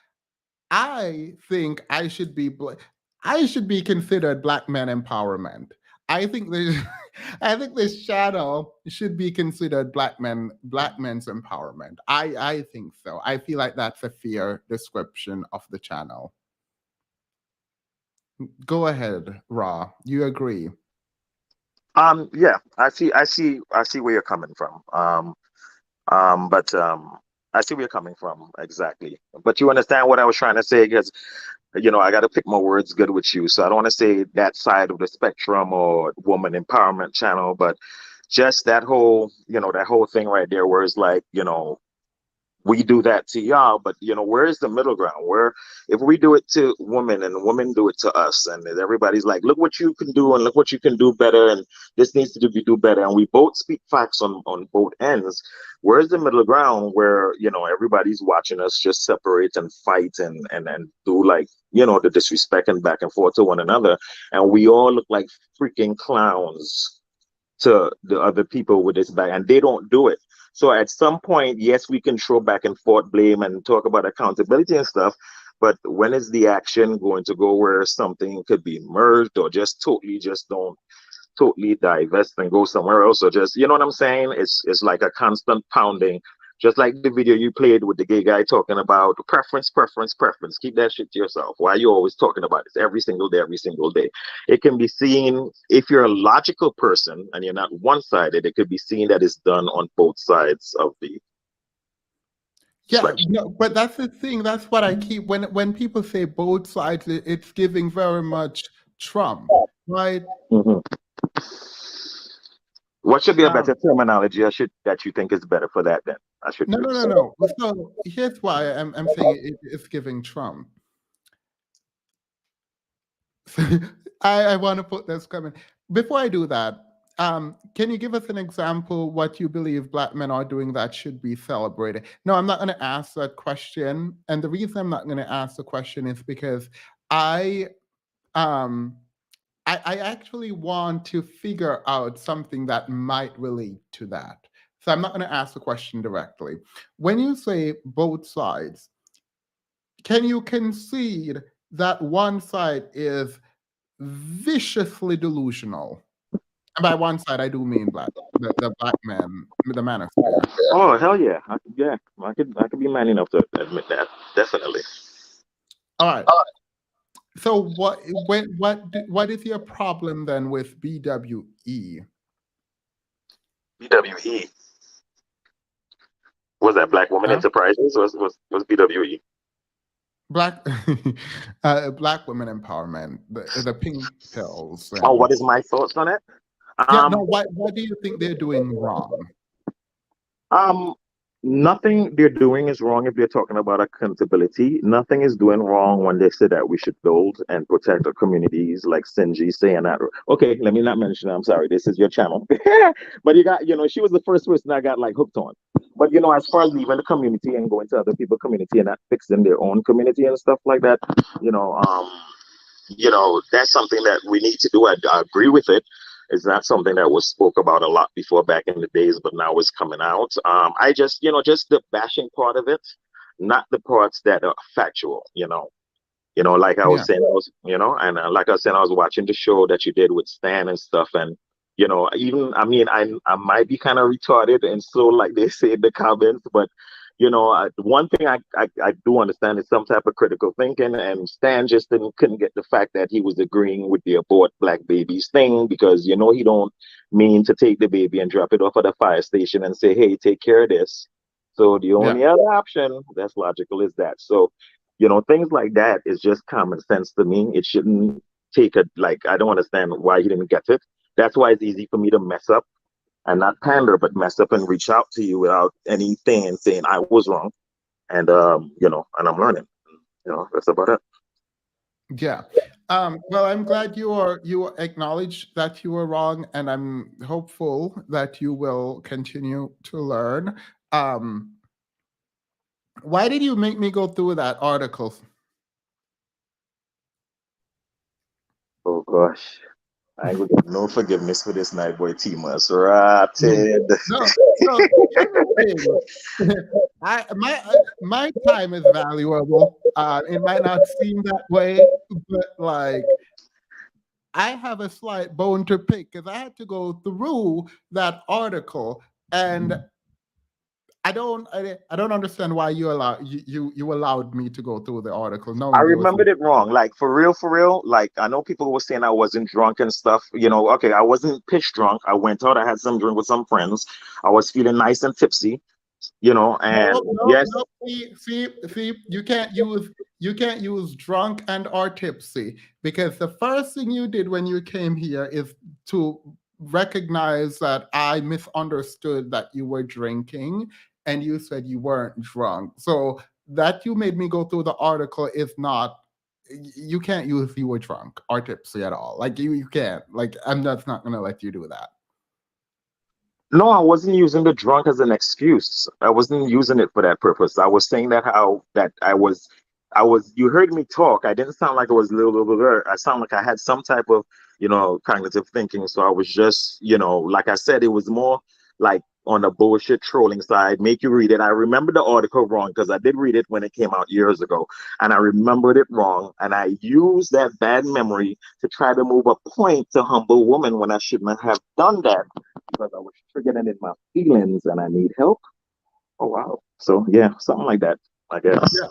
I think I should be considered Black man empowerment. I think this, I think this channel should be considered Black men's empowerment. I think so. I feel like that's a fair description of the channel. Go ahead, Raw. You agree? Yeah, I see where you're coming from. But I see where you're coming from exactly. But you understand what I was trying to say, because I got to pick my words good with you. So I don't want to say that side of the spectrum or woman empowerment channel, but just that whole thing right there, where it's like, we do that to y'all, but where is the middle ground? Where if we do it to women and women do it to us, and everybody's like, look what you can do and look what you can do better, and this needs to be do better, and we both speak facts on both ends. Where's the middle ground where everybody's watching us just separate and fight and do like the disrespect and back and forth to one another, and we all look like freaking clowns to the other people with this back, and they don't do it. So at some point, yes, we can throw back and forth blame and talk about accountability and stuff. But when is the action going to go where something could be merged or just don't totally divest and go somewhere else? Or just, you know what I'm saying? It's like a constant pounding. Just like the video you played with the gay guy talking about preference. Keep that shit to yourself. Why are you always talking about this every single day? It can be seen, if you're a logical person and you're not one-sided, it could be seen that it's done on both sides of the spectrum. No, but that's the thing. That's what I keep when people say both sides, it's giving very much Trump, right? Mm-hmm. What should be a better terminology that you think is better for that then? No. So here's why I'm saying it's giving Trump. I want to put this comment. Before I do that, can you give us an example what you believe Black men are doing that should be celebrated? No, I'm not going to ask that question. And the reason I'm not going to ask the question is because I um I actually want to figure out something that might relate to that. So I'm not going to ask the question directly. When you say both sides, can you concede that one side is viciously delusional? And by one side, I do mean black, the black man, the manosphere. Oh hell yeah, yeah, I could be man enough to admit that. Definitely. All right. So what is your problem then with BWE? BWE was that Black Women Huh? Enterprises? Was BWE? Black black women empowerment, the pink pills Oh, and what is my thoughts on it? yeah, no, Um, what do you think they're doing wrong? Um, Nothing they're doing is wrong if they're talking about accountability. Nothing is doing wrong when they say that we should build and protect our communities, like Sinji saying that. Okay, let me not mention it. I'm sorry, this is your channel. But she was the first person I got like hooked on. But as far as leaving the community and going to other people's community and not fixing their own community and stuff like that, you know, um, that's something that we need to do. I agree with it. It's not something that was spoke about a lot before back in the days, but now it's coming out. I just, just the bashing part of it, not the parts that are factual. Like I Yeah. was saying, and like I was saying, I was watching the show that you did with Stan and stuff, and even I mean, I might be kind of retarded and slow, like they say in the comments, but one thing I do understand is some type of critical thinking, and Stan just couldn't get the fact that he was agreeing with the abort black babies thing because he don't mean to take the baby and drop it off at the fire station and say, hey, take care of this. So the Yeah. only other option that's logical is that. So things like that is just common sense to me. It shouldn't take a like. I don't understand why he didn't get it. That's why it's easy for me to mess up and not pander, but mess up and reach out to you without anything and saying I was wrong. And and I'm learning. That's about it. Yeah. Well, I'm glad you acknowledge that you were wrong, and I'm hopeful that you will continue to learn. Um, why did you make me go through that article? Oh gosh. I ain't gonna get no forgiveness for this night, boy. Tima's Mm. rotted. No, so here's the thing. My time is valuable. It might not seem that way, but like I have a slight bone to pick because I had to go through that article, and I don't understand why you allowed me to go through the article I knowing there was remembered it wrong. Like for real. Like I know people were saying I wasn't drunk and stuff. Okay, I wasn't pitch drunk. I went out. I had some drink with some friends. I was feeling nice and tipsy. And yes, no. See, you can't use drunk and or tipsy because the first thing you did when you came here is to recognize that I misunderstood that you were drinking and you said you weren't drunk. So that you made me go through the article is not you can't use you were drunk or tipsy at all. Like you can't. Like I'm just not gonna let you do that. no, I wasn't using the drunk as an excuse. I wasn't using it for that purpose. I was saying that how that I was you heard me talk. I didn't sound like I was little. I sound like I had some type of, cognitive thinking. So I was just, like I said, it was more like on the bullshit trolling side, make you read it. I remember the article wrong because I did read it when it came out years ago, and I remembered it wrong. And I used that bad memory to try to move a point to humble woman when I shouldn't have done that because I was triggering in my feelings and I need help. Oh wow. So yeah, something like that, I guess. Yeah.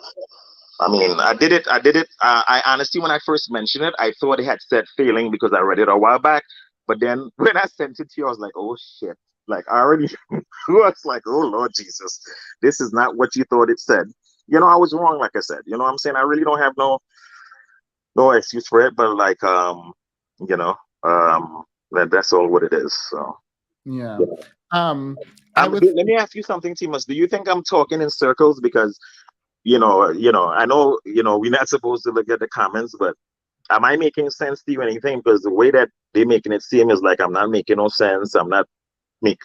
I mean, I did it. I honestly, when I first mentioned it, I thought it had said failing because I read it a while back. But then when I sent it to you, I was like, oh shit. Like I already was like, oh Lord Jesus, this is not what you thought it said. I was wrong, like I said. You know what I'm saying? I really don't have no excuse for it, but like you know, that's all what it is. So Yeah. you know. I was Let me ask you something, Timus. Do you think I'm talking in circles because I know, we're not supposed to look at the comments, but am I making sense to you anything? Because the way that they're making it seem is like I'm not making no sense. I'm not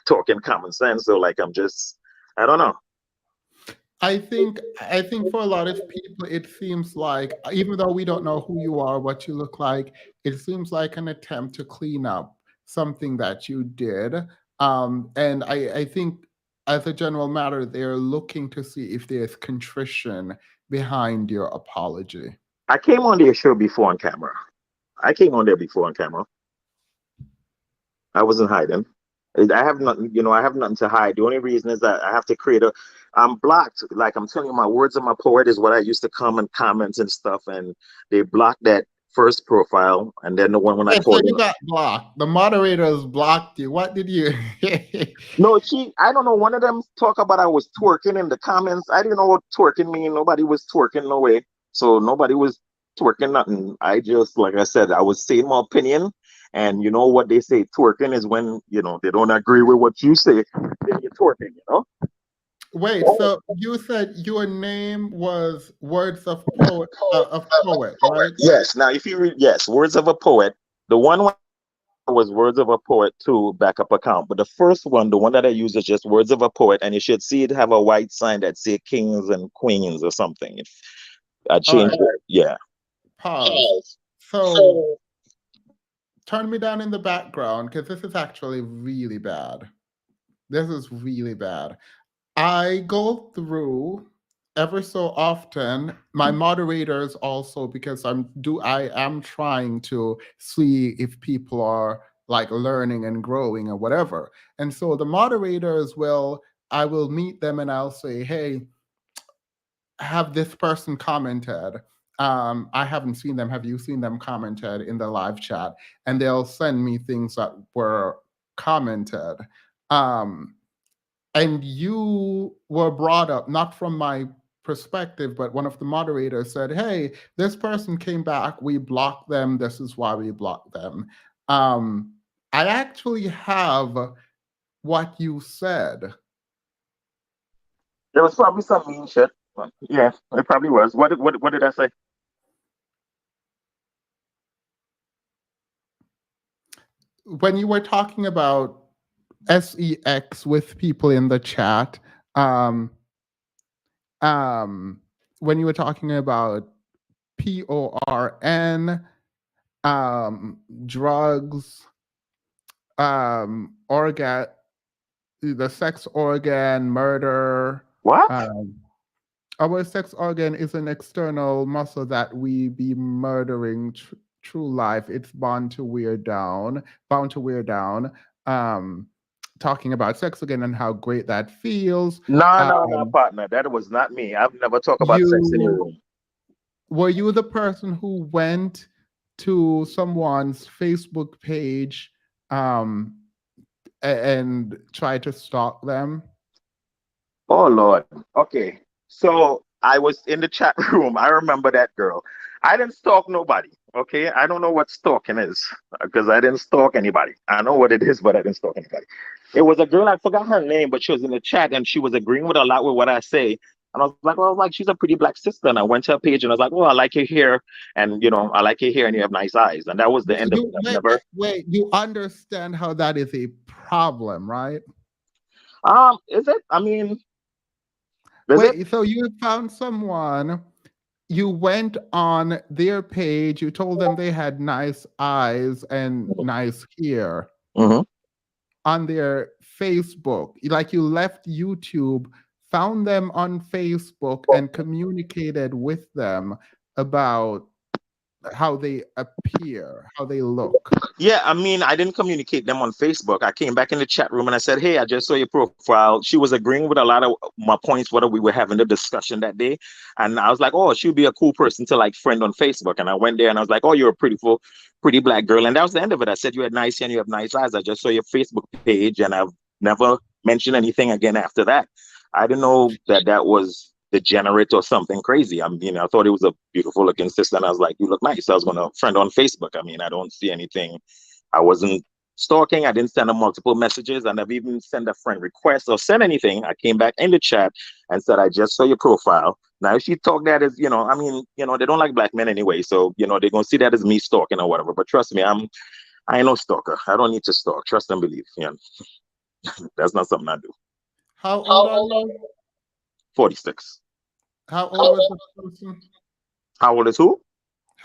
talking common sense. So like I'm just, I don't know. I think for a lot of people it seems like, even though we don't know who you are, what you look like, it seems like an attempt to clean up something that you did. And I think as a general matter, they're looking to see if there's contrition behind your apology. I came on their show before on camera. I came on there before on camera. I wasn't hiding. I have nothing, I have nothing to hide. The only reason is that I have to create a. I'm blocked. Like I'm telling you, my words of my poet is what I used to come and comments and stuff, and they blocked that first profile, and then the one when I Yeah, so called you in. got blocked. The moderators blocked you. What did you? No, I don't know. One of them talk about I was twerking in the comments. I didn't know what twerking mean. Nobody was twerking, no way. So nobody was twerking nothing. I just, like I said, I was saying my opinion. And you know what they say, twerking is when, they don't agree with what you say, then you're twerking. Wait, so you said your name was Words of Poet, right? Yes. Now, if you read, yes, Words of a Poet, the one was Words of a Poet 2 backup account. But the first one, the one that I use is just Words of a Poet, and you should see it have a white sign that say Kings and Queens or something. If I All changed right, it, yeah. pause. So turn me down in the background because this is actually really bad. This is really bad. I go through ever so often my moderators also, because I am trying to see if people are like learning and growing or whatever. And so the moderators I will meet them and I'll say, hey, have this person commented? I haven't seen them. Have you seen them commented in the live chat? And they'll send me things that were commented. Um, and you were brought up, not from my perspective, but one of the moderators said, hey, this person came back, we blocked them, this is why we blocked them. I actually have what you said. There was probably some mean shit. But yeah, it probably was. What did I say? When you were talking about sex with people in the chat, um, when you were talking about PORN, drugs, organ, the sex organ, murder. What? Our sex organ is an external muscle that we be murdering through life. It's bound to wear down. Talking about sex again and how great that feels. No, partner. That was not me. I've never talked about sex in your room. Were you the person who went to someone's Facebook page and tried to stalk them? Oh Lord. Okay. So I was in the chat room. I remember that girl. I didn't stalk nobody. Okay. I don't know what stalking is because I didn't stalk anybody. I know what it is, but I didn't stalk anybody. It was a girl, I forgot her name, but she was in the chat and she was agreeing with a lot with what I say. And I was like, she's a pretty black sister. And I went to her page and I was like, well, I like your hair. And, I like your hair and you have nice eyes. And that was the end of it. Wait, you understand how that is a problem, right? Is it? I mean, so you found someone, you went on their page, you told them they had nice eyes and nice hair on their Facebook. Like you left YouTube, found them on Facebook and communicated with them about how they appear, how they look. Yeah, I mean, I didn't communicate them on Facebook. I came back in the chat room and I said, hey, I just saw your profile. She was agreeing with a lot of my points, whether we were having the discussion that day. And I was like, oh, she'd be a cool person to like friend on Facebook. And I went there and I was like, oh, you're a pretty black girl. And that was the end of it. I said, you had nice hair and you have nice eyes. I just saw your Facebook page and I've never mentioned anything again after that. I didn't know that was degenerate or something crazy. I mean, I thought it was a beautiful looking sister and I was like, you look nice. I was going to friend on Facebook. I mean, I don't see anything. I wasn't stalking. I didn't send her multiple messages. I never even sent a friend request or send anything. I came back in the chat and said, I just saw your profile. Now, if she talk that as, I mean, they don't like black men anyway. So, they're going to see that as me stalking or whatever. But trust me, I ain't no stalker. I don't need to stalk. Trust and believe. That's not something I do. How old are you? 46. How old was the person? How old is who?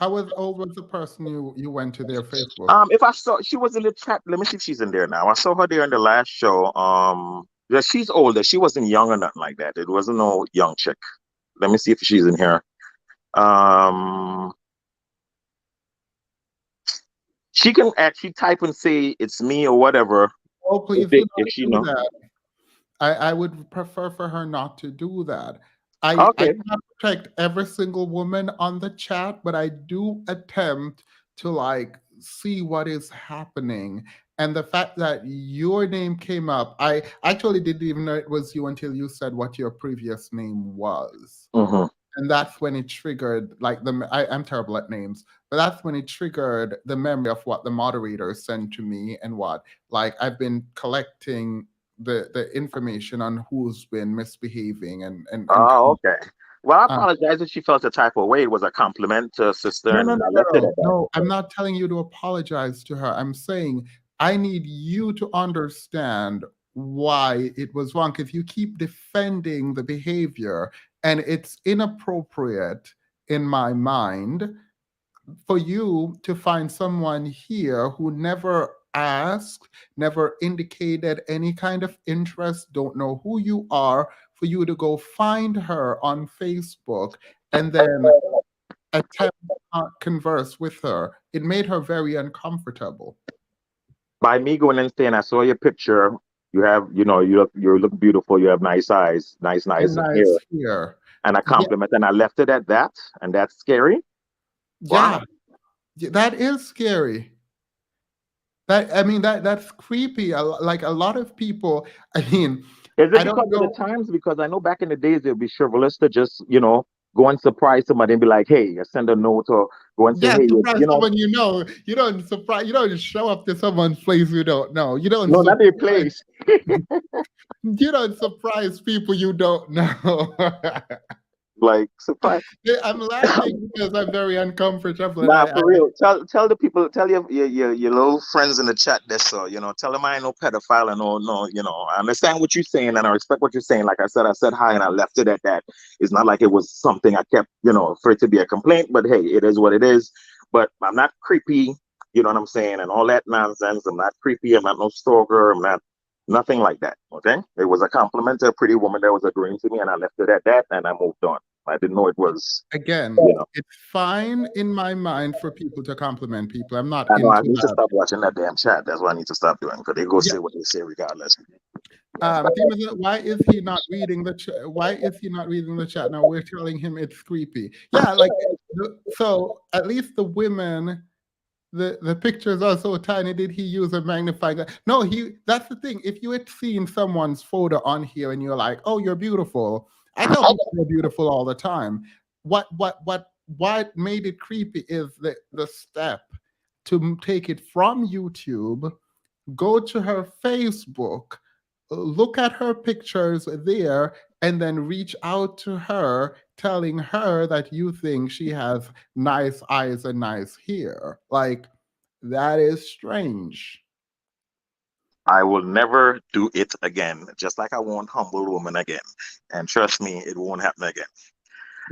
Old was the person you went to their Facebook? If I saw she was in the chat, let me see if she's in there now. I saw her there in the last show. Yeah, she's older. She wasn't young or nothing like that. It wasn't no young chick. Let me see if she's in here. She can actually type and say it's me or whatever. Oh, please if she know. that. I would prefer for her not to do that. I cannot protect every single woman on the chat, but I do attempt to like see what is happening. And the fact that your name came up, I actually didn't even know it was you until you said what your previous name was. Mm-hmm. And that's when it triggered, like I'm terrible at names, but that's when it triggered the memory of what the moderator sent to me and what, like I've been collecting the information on who's been misbehaving and okay. Well, I apologize if she felt a type of way. It was a compliment to a sister. No, I'm not telling you to apologize to her. I'm saying I need you to understand why it was wrong. If you keep defending the behavior, and it's inappropriate in my mind for you to find someone here who never asked, never indicated any kind of interest, don't know who you are, for you to go find her on Facebook and then attempt to converse with her. It made her very uncomfortable. By me going and saying, I saw your picture. You have, you look beautiful. You have nice eyes, nice hair. And a compliment. And I left it at that. And that's scary. Yeah, wow. That is scary. That's creepy. Like a lot of people, is it because of the times? Because I know back in the days, it would be chivalrous to just, go and surprise somebody and be like, hey, send a note or go and say, hey, surprise someone you know. You don't surprise, you don't just show up to someone's place you don't know. You don't not their place. You don't surprise people you don't know. Like surprise. I'm laughing because I'm very uncomfortable. Nah, for real. Tell the people, tell your little friends in the chat this, so tell them I ain't no pedophile and no, I understand what you're saying and I respect what you're saying. Like I said hi and I left it at that. It's not like it was something I kept, for it to be a complaint, but hey, it is what it is. But I'm not creepy, you know what I'm saying, and all that nonsense. I'm not creepy, I'm not no stalker, I'm not nothing like that. Okay. It was a compliment to a pretty woman that was agreeing to me and I left it at that and I moved on. I didn't know it was. Again, it's fine in my mind for people to compliment people. I'm not. I need to stop watching that damn chat. That's what I need to stop doing because they go say what they say regardless. Why is he not reading the chat? Why is he not reading the chat? Now we're telling him it's creepy. Yeah, like so. At least the women. The pictures are so tiny. Did he use a magnifying glass? No, that's the thing. If you had seen someone's photo on here and you're like, oh, you're beautiful. I tell people they're beautiful all the time. What made it creepy is the step to take it from YouTube, go to her Facebook, look at her pictures there, and then reach out to her, telling her that you think she has nice eyes and nice hair. Like, that is strange. I will never do it again, just like I won't humble woman again. And trust me, it won't happen again.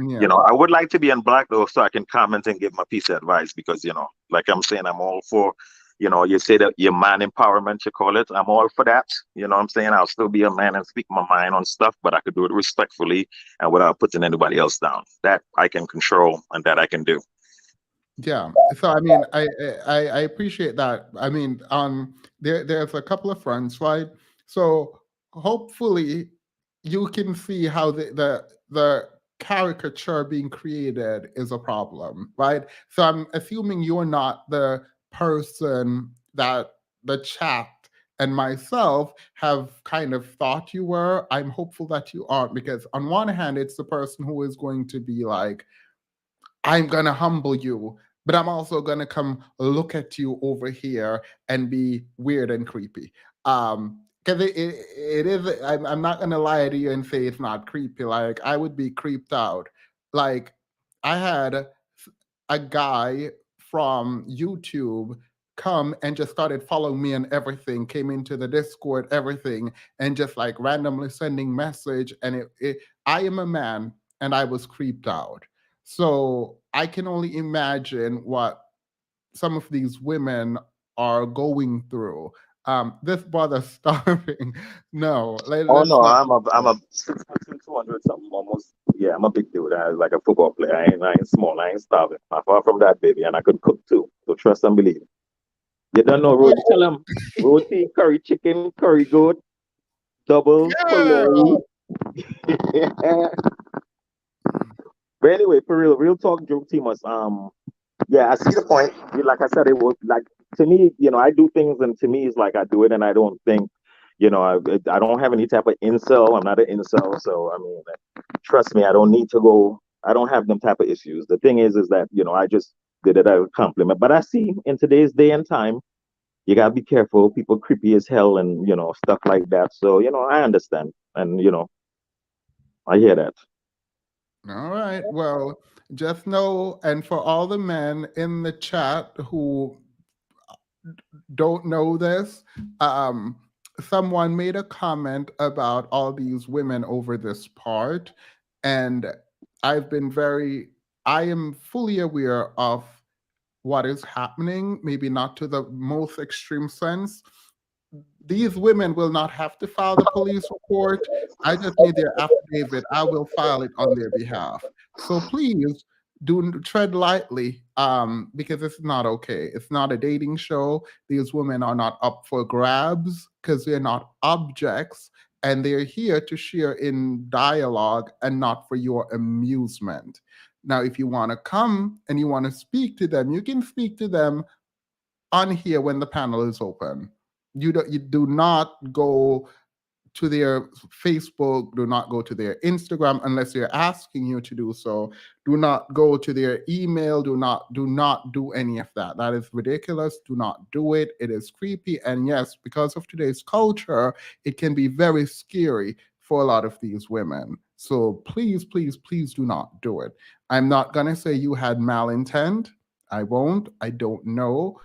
Yeah. I would like to be in black though, so I can comment and give my piece of advice because, like I'm saying, I'm all for, you say that your man empowerment, you call it. I'm all for that. You know what I'm saying? I'll still be a man and speak my mind on stuff, but I could do it respectfully and without putting anybody else down. That I can control and that I can do. Yeah. So I mean, I appreciate that. I mean, there's a couple of fronts, right? So hopefully you can see how the caricature being created is a problem, right? So I'm assuming you're not the person that the chat and myself have kind of thought you were. I'm hopeful that you aren't, because on one hand, it's the person who is going to be like, I'm going to humble you. but I'm also gonna come look at you over here and be weird and creepy. Because it is. I'm not gonna lie to you and say it's not creepy. Like I would be creeped out. Like I had a guy from YouTube come and just started following me and everything, came into the Discord, everything, and just like randomly sending message. And I am a man and I was creeped out. So I can only imagine what some of these women are going through. This brother starving. No, Oh let's no, not. I'm a 6'2", 200 something almost. Yeah, I'm a big dude. I like a football player. I ain't small. I ain't starving. I'm far from that, baby. And I could cook too. So trust and believe. You don't know, Roti. Tell them roti, curry chicken, curry goat, double Girl. filet. But anyway, for real talk, joke teamers. Yeah, I see the point. Like I said, it was like to me, I do things, and to me, it's like I do it, and I don't think, I don't have any type of incel. I'm not an incel, so I mean, trust me, I don't need to go. I don't have them type of issues. The thing is that I just did it as a compliment. But I see in today's day and time, you gotta be careful. People creepy as hell, and stuff like that. So I understand, and I hear that. All right. Well, just know, and for all the men in the chat who don't know this, um, someone made a comment about all these women over this part, and I've been I am fully aware of what is happening, maybe not to the most extreme sense. These women will not have to file the police report. I just need their affidavit. I will file it on their behalf. So please do tread lightly, because it's not okay. It's not a dating show. These women are not up for grabs because they're not objects, and they're here to share in dialogue and not for your amusement. Now, if you want to come and you want to speak to them, you can speak to them on here when the panel is open. You do not go to their Facebook, do not go to their Instagram unless they're asking you to do so. Do not go to their email. Do not do any of that. That is ridiculous. Do not do it. It is creepy. And yes, because of today's culture, it can be very scary for a lot of these women. So please, please, please do not do it. I'm not gonna say you had malintent. I won't. I don't know.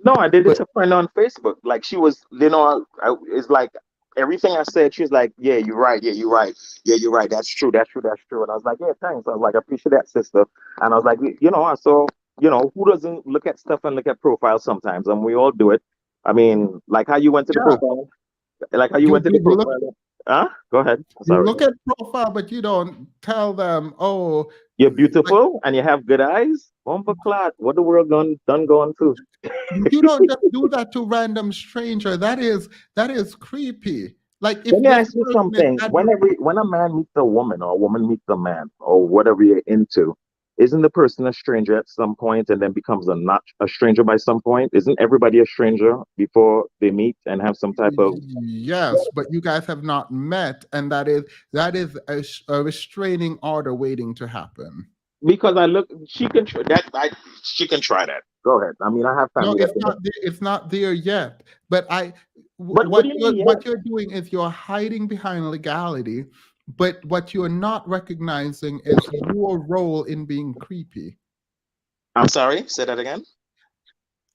No, I did it But to a friend on Facebook. Like she was, it's like everything I said. She was like, "Yeah, you're right. Yeah, you're right. Yeah, you're right. That's true. That's true. That's true." And I was like, "Yeah, thanks." I was like, "I appreciate that, sister." And I was like, I saw, who doesn't look at stuff and look at profiles sometimes, and we all do it. I mean, like how you went to the yeah, profile, like how you you went to the you look profile. Huh? Go ahead. you Sorry. look at profile, but you don't tell them, oh, You're like beautiful and you have good eyes. Bomba clot. What the world done gone to? you don't just do that to random stranger. That is creepy. Like Let if me this ask you person is something. When a man meets a woman or a woman meets a man or whatever you're into, isn't the person a stranger at some point and then becomes a not a stranger by some point? Isn't everybody a stranger before they meet and have some type of yes, but you guys have not met, and that is a restraining order waiting to happen. because I look she can try that she can try that. Go ahead. I mean I have No, family that it's not there, it's not there yet. But but what do you mean? Yeah. what you're doing is you're hiding behind legality, but what you're not recognizing is your role in being creepy. I'm sorry, say that again.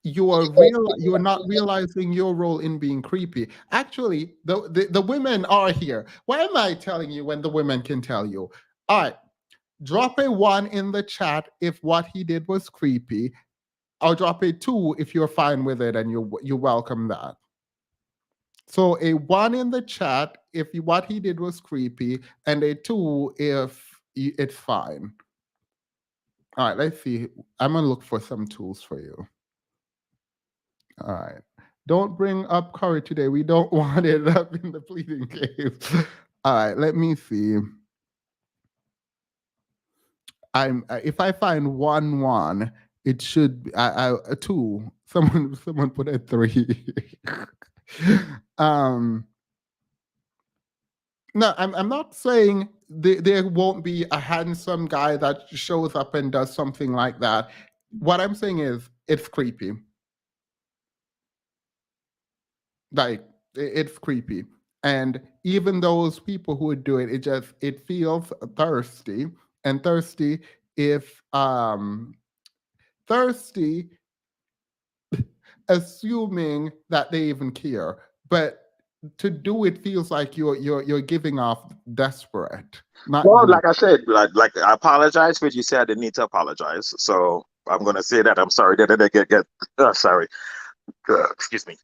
You are not realizing your role in being creepy. Actually, the women are here. Why am I telling you when the women can tell you? All right, drop a one in the chat if what he did was creepy. I'll drop a two if you're fine with it and you welcome that. So a one in the chat if what he did was creepy, and a two if it's fine. All right, let's see. I'm gonna look for some tools for you. All right. Don't bring up Curry today. We don't want it up in the pleading case. All right, let me see. If I find one, it should be a two. Someone put a three. um no, I'm not saying there won't be a handsome guy that shows up and does something like that. what I'm saying is it's creepy. Like it's creepy. And even those people who would do it, it feels thirsty. And if thirsty, assuming that they even care. But to do it feels like you're giving off desperate, not Well, good. like I said, like I apologize for what you said. I didn't need to apologize. So I'm gonna say that I'm sorry that I didn't get sorry. Excuse me.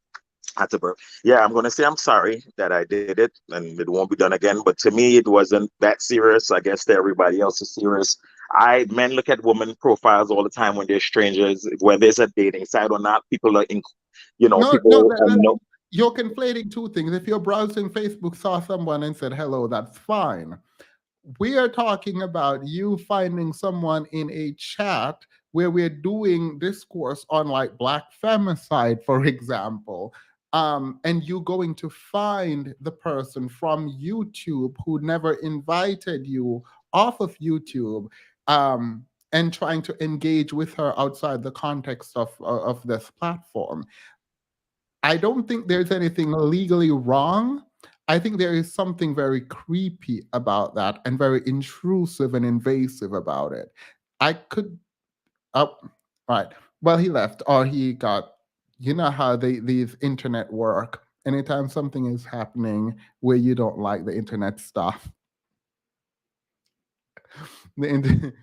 I had to burp. Yeah, I'm gonna say I'm sorry that I did it and it won't be done again. But to me, it wasn't that serious. I guess to everybody else is serious. Men look at women profiles all the time when they're strangers, whether it's a dating site or not. People are in, No, no, people know. you're conflating two things. If you're browsing Facebook, saw someone and said hello, that's fine. We are talking about you finding someone in a chat where we're doing discourse on like black femicide, for example, and you going to find the person from YouTube who never invited you off of YouTube, and trying to engage with her outside the context of this platform. I don't think there's anything legally wrong. I think there is something very creepy about that and very intrusive and invasive about it. I could up right. Well, he left or he got, you know how these internet work. Anytime something is happening where you don't like the internet stuff, the, in-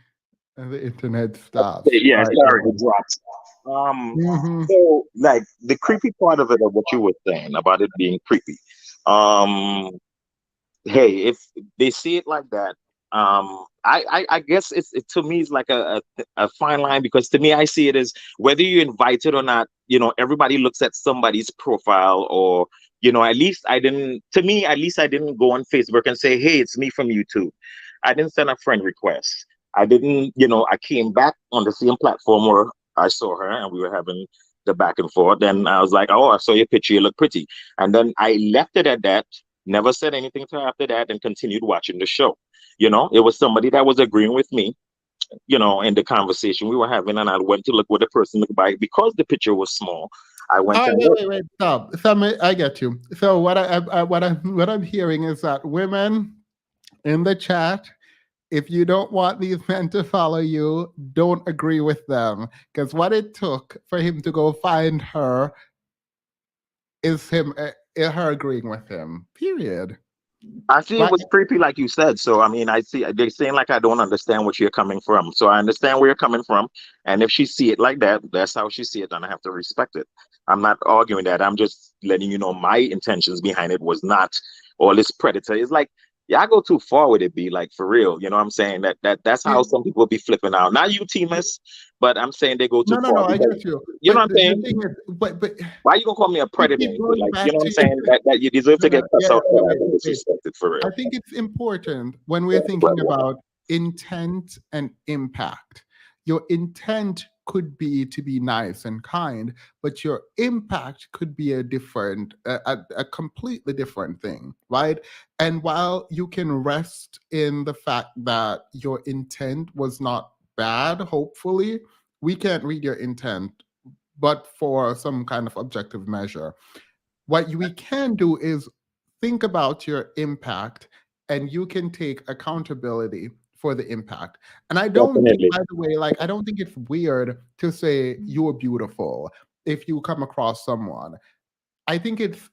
the internet stops. Yeah, Right. sorry, it dropped. Um, Mhm. so like the creepy part of it, of what you were saying about it being creepy. Um, hey, if they see it like that, I guess to me it's like a fine line, because to me I see it as whether you invite it or not. Everybody looks at somebody's profile, or at least I didn't. To me, at least I didn't go on Facebook and say, "Hey, it's me from YouTube." I didn't send a friend request. I didn't. I came back on the same platform where I saw her and we were having the back and forth. Then I was like, "Oh, I saw your picture. You look pretty." And then I left it at that. Never said anything to her after that, and continued watching the show. It was somebody that was agreeing with me, in the conversation we were having, and I went to look what the person looked like because the picture was small. I went All right, and wait, looked. wait, wait, stop. I get you. So what I'm hearing is that women in the chat, if you don't want these men to follow you, don't agree with them. Because what it took for him to go find her is her agreeing with him. Period. I see it Like, was creepy, like you said. So I mean, I see they're saying like I don't understand what you're coming from. So I understand where you're coming from, and if she see it like that, that's how she see it, and I have to respect it. I'm not arguing that. I'm just letting you know my intentions behind it was not all this predator. It's like, yeah, I go too far with it. Be like, for real. You know what I'm saying? That's how it, some people be flipping out. Not you, Timus, but I'm saying they go too no, no, far no. I because get you. you know But what I'm the saying. thing is, but Why you gonna call me a you predator? keep going Like, you back know what I'm to saying? That you deserve no, to no, get cussed yeah, out for wait, that wait, and wait. disrespected, for real. I think it's important when we're thinking about intent and impact. Your intent could be to be nice and kind, but your impact could be a completely different thing, right? And while you can rest in the fact that your intent was not bad, hopefully, we can't read your intent, but for some kind of objective measure. What we can do is think about your impact, and you can take accountability for the impact. And I don't think, Definitely. by the way, like, I don't think it's weird to say you're beautiful if you come across someone. I think it's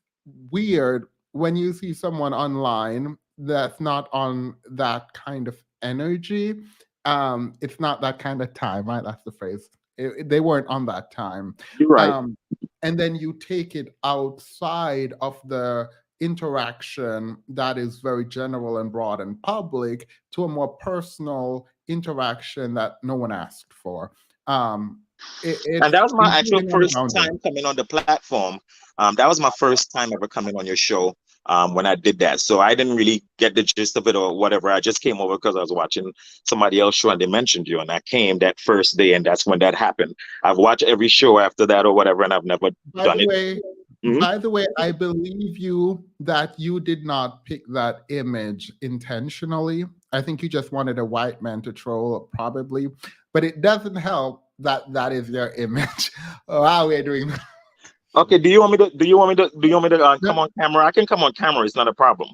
weird when you see someone online that's not on that kind of energy. It's not that kind of time, right? That's the phrase. They weren't on that time. You're right. Um, and then you take it outside of the interaction that is very general and broad and public to a more personal interaction that no one asked for. Um, And it's that was my actual intruding on first boundaries. time coming on the platform. That was my first time ever coming on your show, when I did that. So I didn't really get the gist of it or whatever. I just came over because I was watching somebody else show and they mentioned you. And I came that first day, and that's when that happened. I've watched every show after that or whatever, and I've never By done the it. way, Mhm. I believe you that you did not pick that image intentionally. I think you just wanted a white man to troll, probably. But it doesn't help that is your image. Wow, we're doing. Okay, do you want me to No, come on camera? I can come on camera. It's not a problem.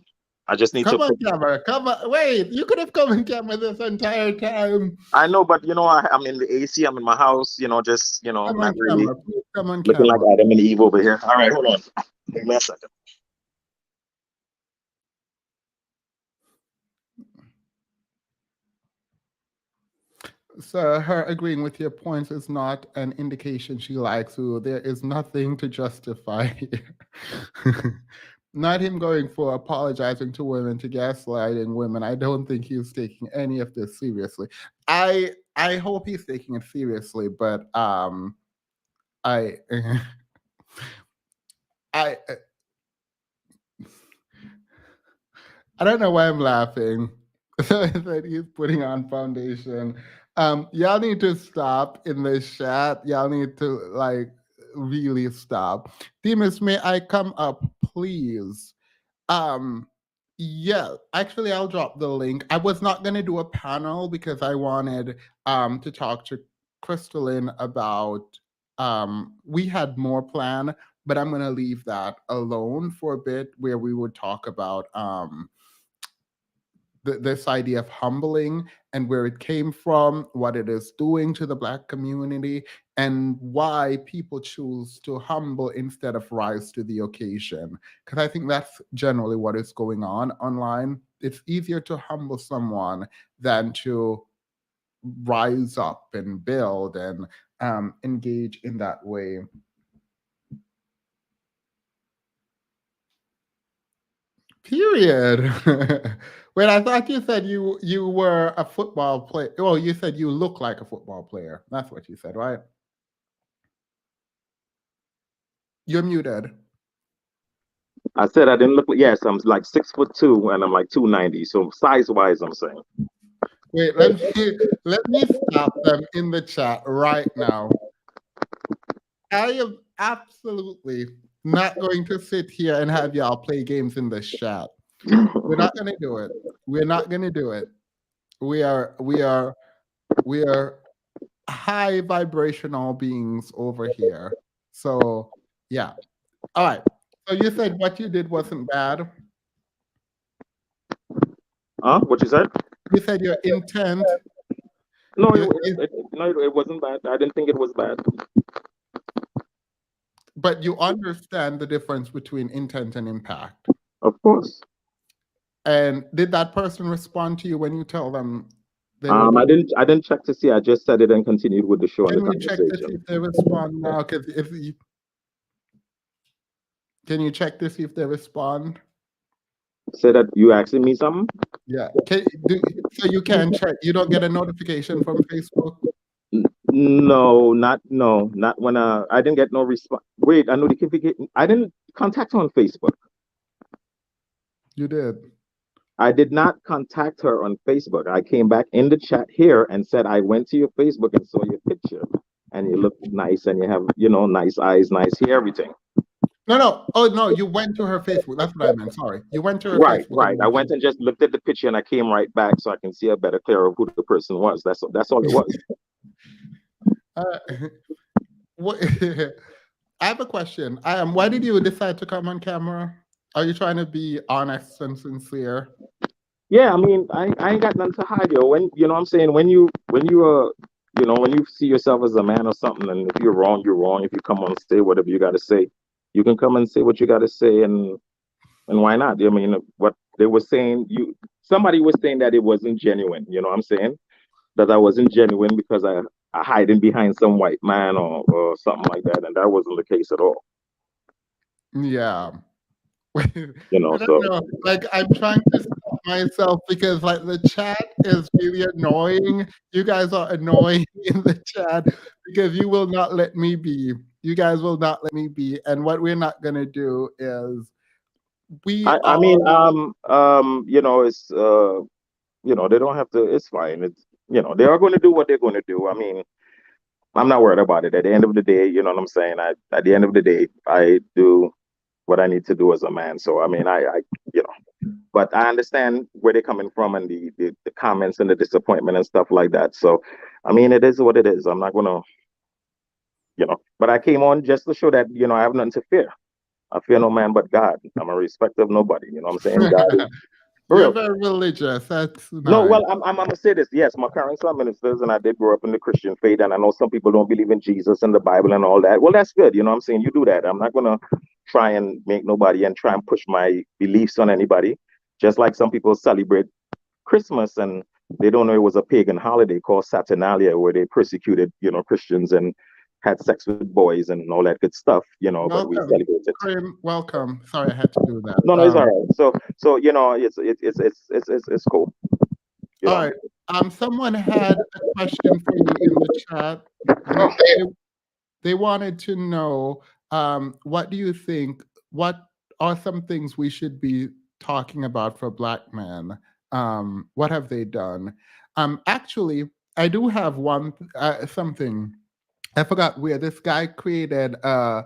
I just need to come on put. camera. Come on. Wait, you could have come on camera this entire time. I know, but I'm in the AC. I'm in my house. Just Come not on really camera. Please come on looking like camera. Adam and Eve over here. All right, hold on. Give me a second. So her agreeing with your points is not an indication she likes you. There is nothing to justify here. Not him going for apologizing to women, to gaslighting women. I don't think he's taking any of this seriously. I hope he's taking it seriously, but I I I don't know why I'm laughing. That he's putting on foundation. Y'all need to stop in the chat. Y'all need to like really stop. Demas, may I come up, please? Um, yeah, actually, I'll drop the link. I was not going to do a panel because I wanted to talk to Crystalline about we had more plan, but I'm going to leave that alone for a bit where we would talk about this idea of humbling and where it came from, what it is doing to the Black community, and why people choose to humble instead of rise to the occasion. Because I think that's generally what is going on online. It's easier to humble someone than to rise up and build and engage in that way. Period. Wait, I thought you said you were a football player. Well, you said you look like a football player. That's what you said, right? You're muted. I said I didn't look. Yes, I'm like 6'2" and I'm like 290. So size wise, I'm saying. Wait, let me stop them in the chat right now. I am absolutely not going to sit here and have y'all play games in the chat. We're not going to do it. We're not going to do it. We are high vibrational beings over here. So yeah. All right. So you said what you did wasn't bad. Huh? What you said? You said your intent. No, you- it wasn't bad. I didn't think it was bad. but you understand the difference between intent and impact. Of course. And did that person respond to you when you tell them they were I doing? didn't check to see. I just said it and continued with the show and the Can we check to see conversation. if they respond now? Because can you check to see if they respond? Say that you asking me something? Yeah. So you can check. You don't get a notification from Facebook? No, not when I didn't get no response. Wait, I notification. I didn't contact her on Facebook. You did. I did not contact her on Facebook. I came back in the chat here and said I went to your Facebook and saw your picture, and you look nice, and you have nice eyes, nice hair, everything. No. Oh no, you went to her Facebook. That's what I meant. Sorry. You went to her Right. Facebook. I went and just looked at the picture, and I came right back so I can see a better clear of who the person was. That's all it was. What, I have a question. Why did you decide to come on camera? Are you trying to be honest and sincere? Yeah, I mean, I ain't got nothing to hide, yo. When I'm saying when you when you see yourself as a man or something, and if you're wrong, you're wrong. If you come on and say whatever you got to say, you can come and say what you got to say, and why not? I mean, what they were saying, somebody was saying that it wasn't genuine. You know what I'm saying? That I wasn't genuine because I hiding behind some white man or something like that, and that wasn't the case at all. Yeah. I So don't know. Like I'm trying to stop myself because like the chat is really annoying. You guys are annoying in the chat because you will not let me be. You guys will not let me be. And what we're not gonna do is I mean, it's they don't have to. It's fine. It's they are going to do what they're going to do. I mean, I'm not worried about it. At the end of the day, you know what I'm saying. At the end of the day, I do what I need to do as a man. So I mean, I But I understand where they're coming from and the comments and the disappointment and stuff like that. So, I mean, it is what it is. I'm not gonna, but I came on just to show that, I have nothing to fear. I fear no man but God. I'm a respect of nobody. You know what I'm saying? God is for You're real. very religious. That's No, nice. well, I'm gonna say this. Yes, my parents are ministers, and I did grow up in the Christian faith. And I know some people don't believe in Jesus and the Bible and all that. Well, that's good. You know what I'm saying? You do that. I'm not gonna try and make nobody and try and push my beliefs on anybody. Just like some people celebrate Christmas and they don't know it was a pagan holiday called Saturnalia, where they persecuted, Christians and had sex with boys and all that good stuff. But we Welcome. celebrate it. Kareem, welcome. Sorry I had to do that. No, no, it's all right. So it's cool. You All know. right. Someone had a question for you in the chat. They wanted to know, what do you think? What are some things we should be talking about for Black men? What have they done? Actually, I do have something. I forgot where this guy created a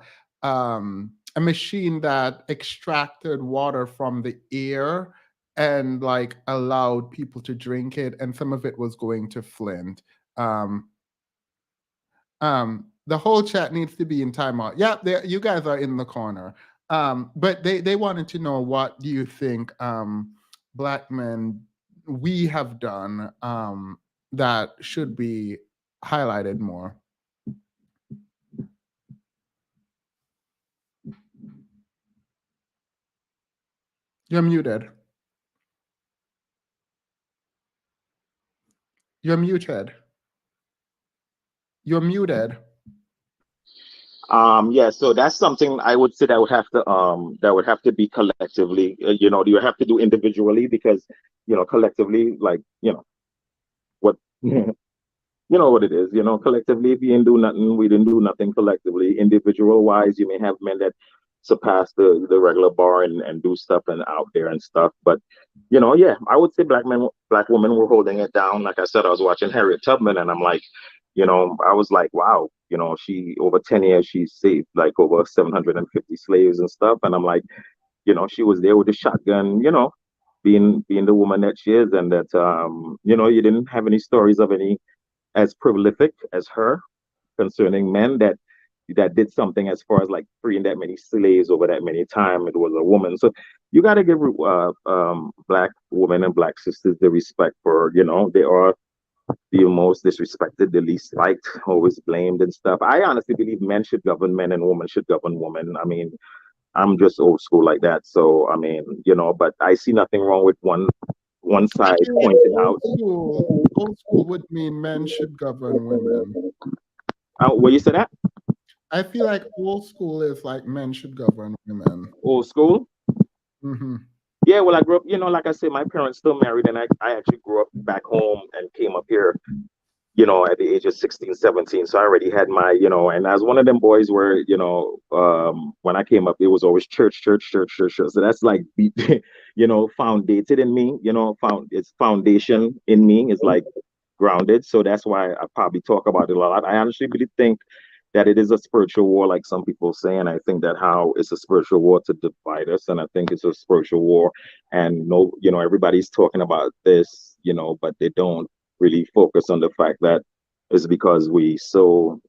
machine that extracted water from the air and like allowed people to drink it, and some of it was going to Flint. Um, the whole chat needs to be in timeout. Yeah, you guys are in the corner. But they wanted to know, what do you think, Black men, we have done, that should be highlighted more? You're muted. You're muted. You're muted. Yeah, so that's something I would say that would have to be collectively. You have to do individually because collectively, like what you know what it is. Collectively, if you didn't do nothing, we didn't do nothing collectively. Individual wise, you may have men that surpass the regular bar and do stuff and out there and stuff. But yeah, I would say black women were holding it down. Like I said, I was watching Harriet Tubman, and I'm like, I was like, wow, she over 10 years she saved like over 750 slaves and stuff, and I'm like, she was there with a shotgun, being the woman that she is, and that you didn't have any stories of any as prolific as her concerning men that did something as far as like freeing that many slaves over that many time. It was a woman. So you got to give black women and black sisters the respect for, they are the most disrespected, the least liked, always blamed and stuff. I honestly believe men should govern men and women should govern women. I mean, I'm just old school like that. So I mean, but I see nothing wrong with one side I feel like pointing out. old school would mean men should govern women. What you said that? I feel like old school is like men should govern women. Old school? Hmm. Yeah, well, I grew up, like I said, my parents still married, and I actually grew up back home and came up here, at the age of 16, 17. So I already had my, and I was one of them boys where, when I came up, it was always church, church, church, church, church. So that's like, foundated in me, it's foundation in me is like grounded. So that's why I probably talk about it a lot. I honestly really think that it is a spiritual war, like some people say, and I think that how it's a spiritual war to divide us, and I think it's a spiritual war, and no, everybody's talking about this, but they don't really focus on the fact that it's because we so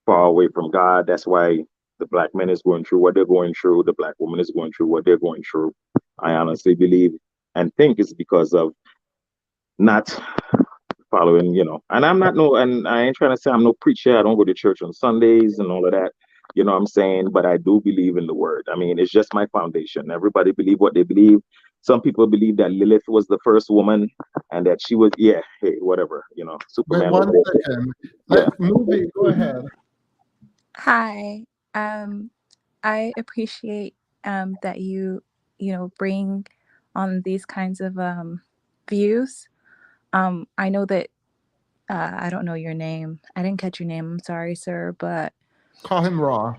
far away from God. That's why the black man is going through what they're going through, the black woman is going through what they're going through. I honestly believe and think it's because of not following, and I'm not no, and I ain't trying to say I'm no preacher. I don't go to church on Sundays and all of that. You know what I'm saying? But I do believe in the word. I mean, it's just my foundation. Everybody believe what they believe. Some people believe that Lilith was the first woman and that she was, yeah, hey, whatever, Wait Superman one was second. yeah. Movie, go ahead. Hi. I appreciate that you bring on these kinds of views. I know that I don't know your name. I didn't catch your name. I'm sorry, sir, but Call him Raw.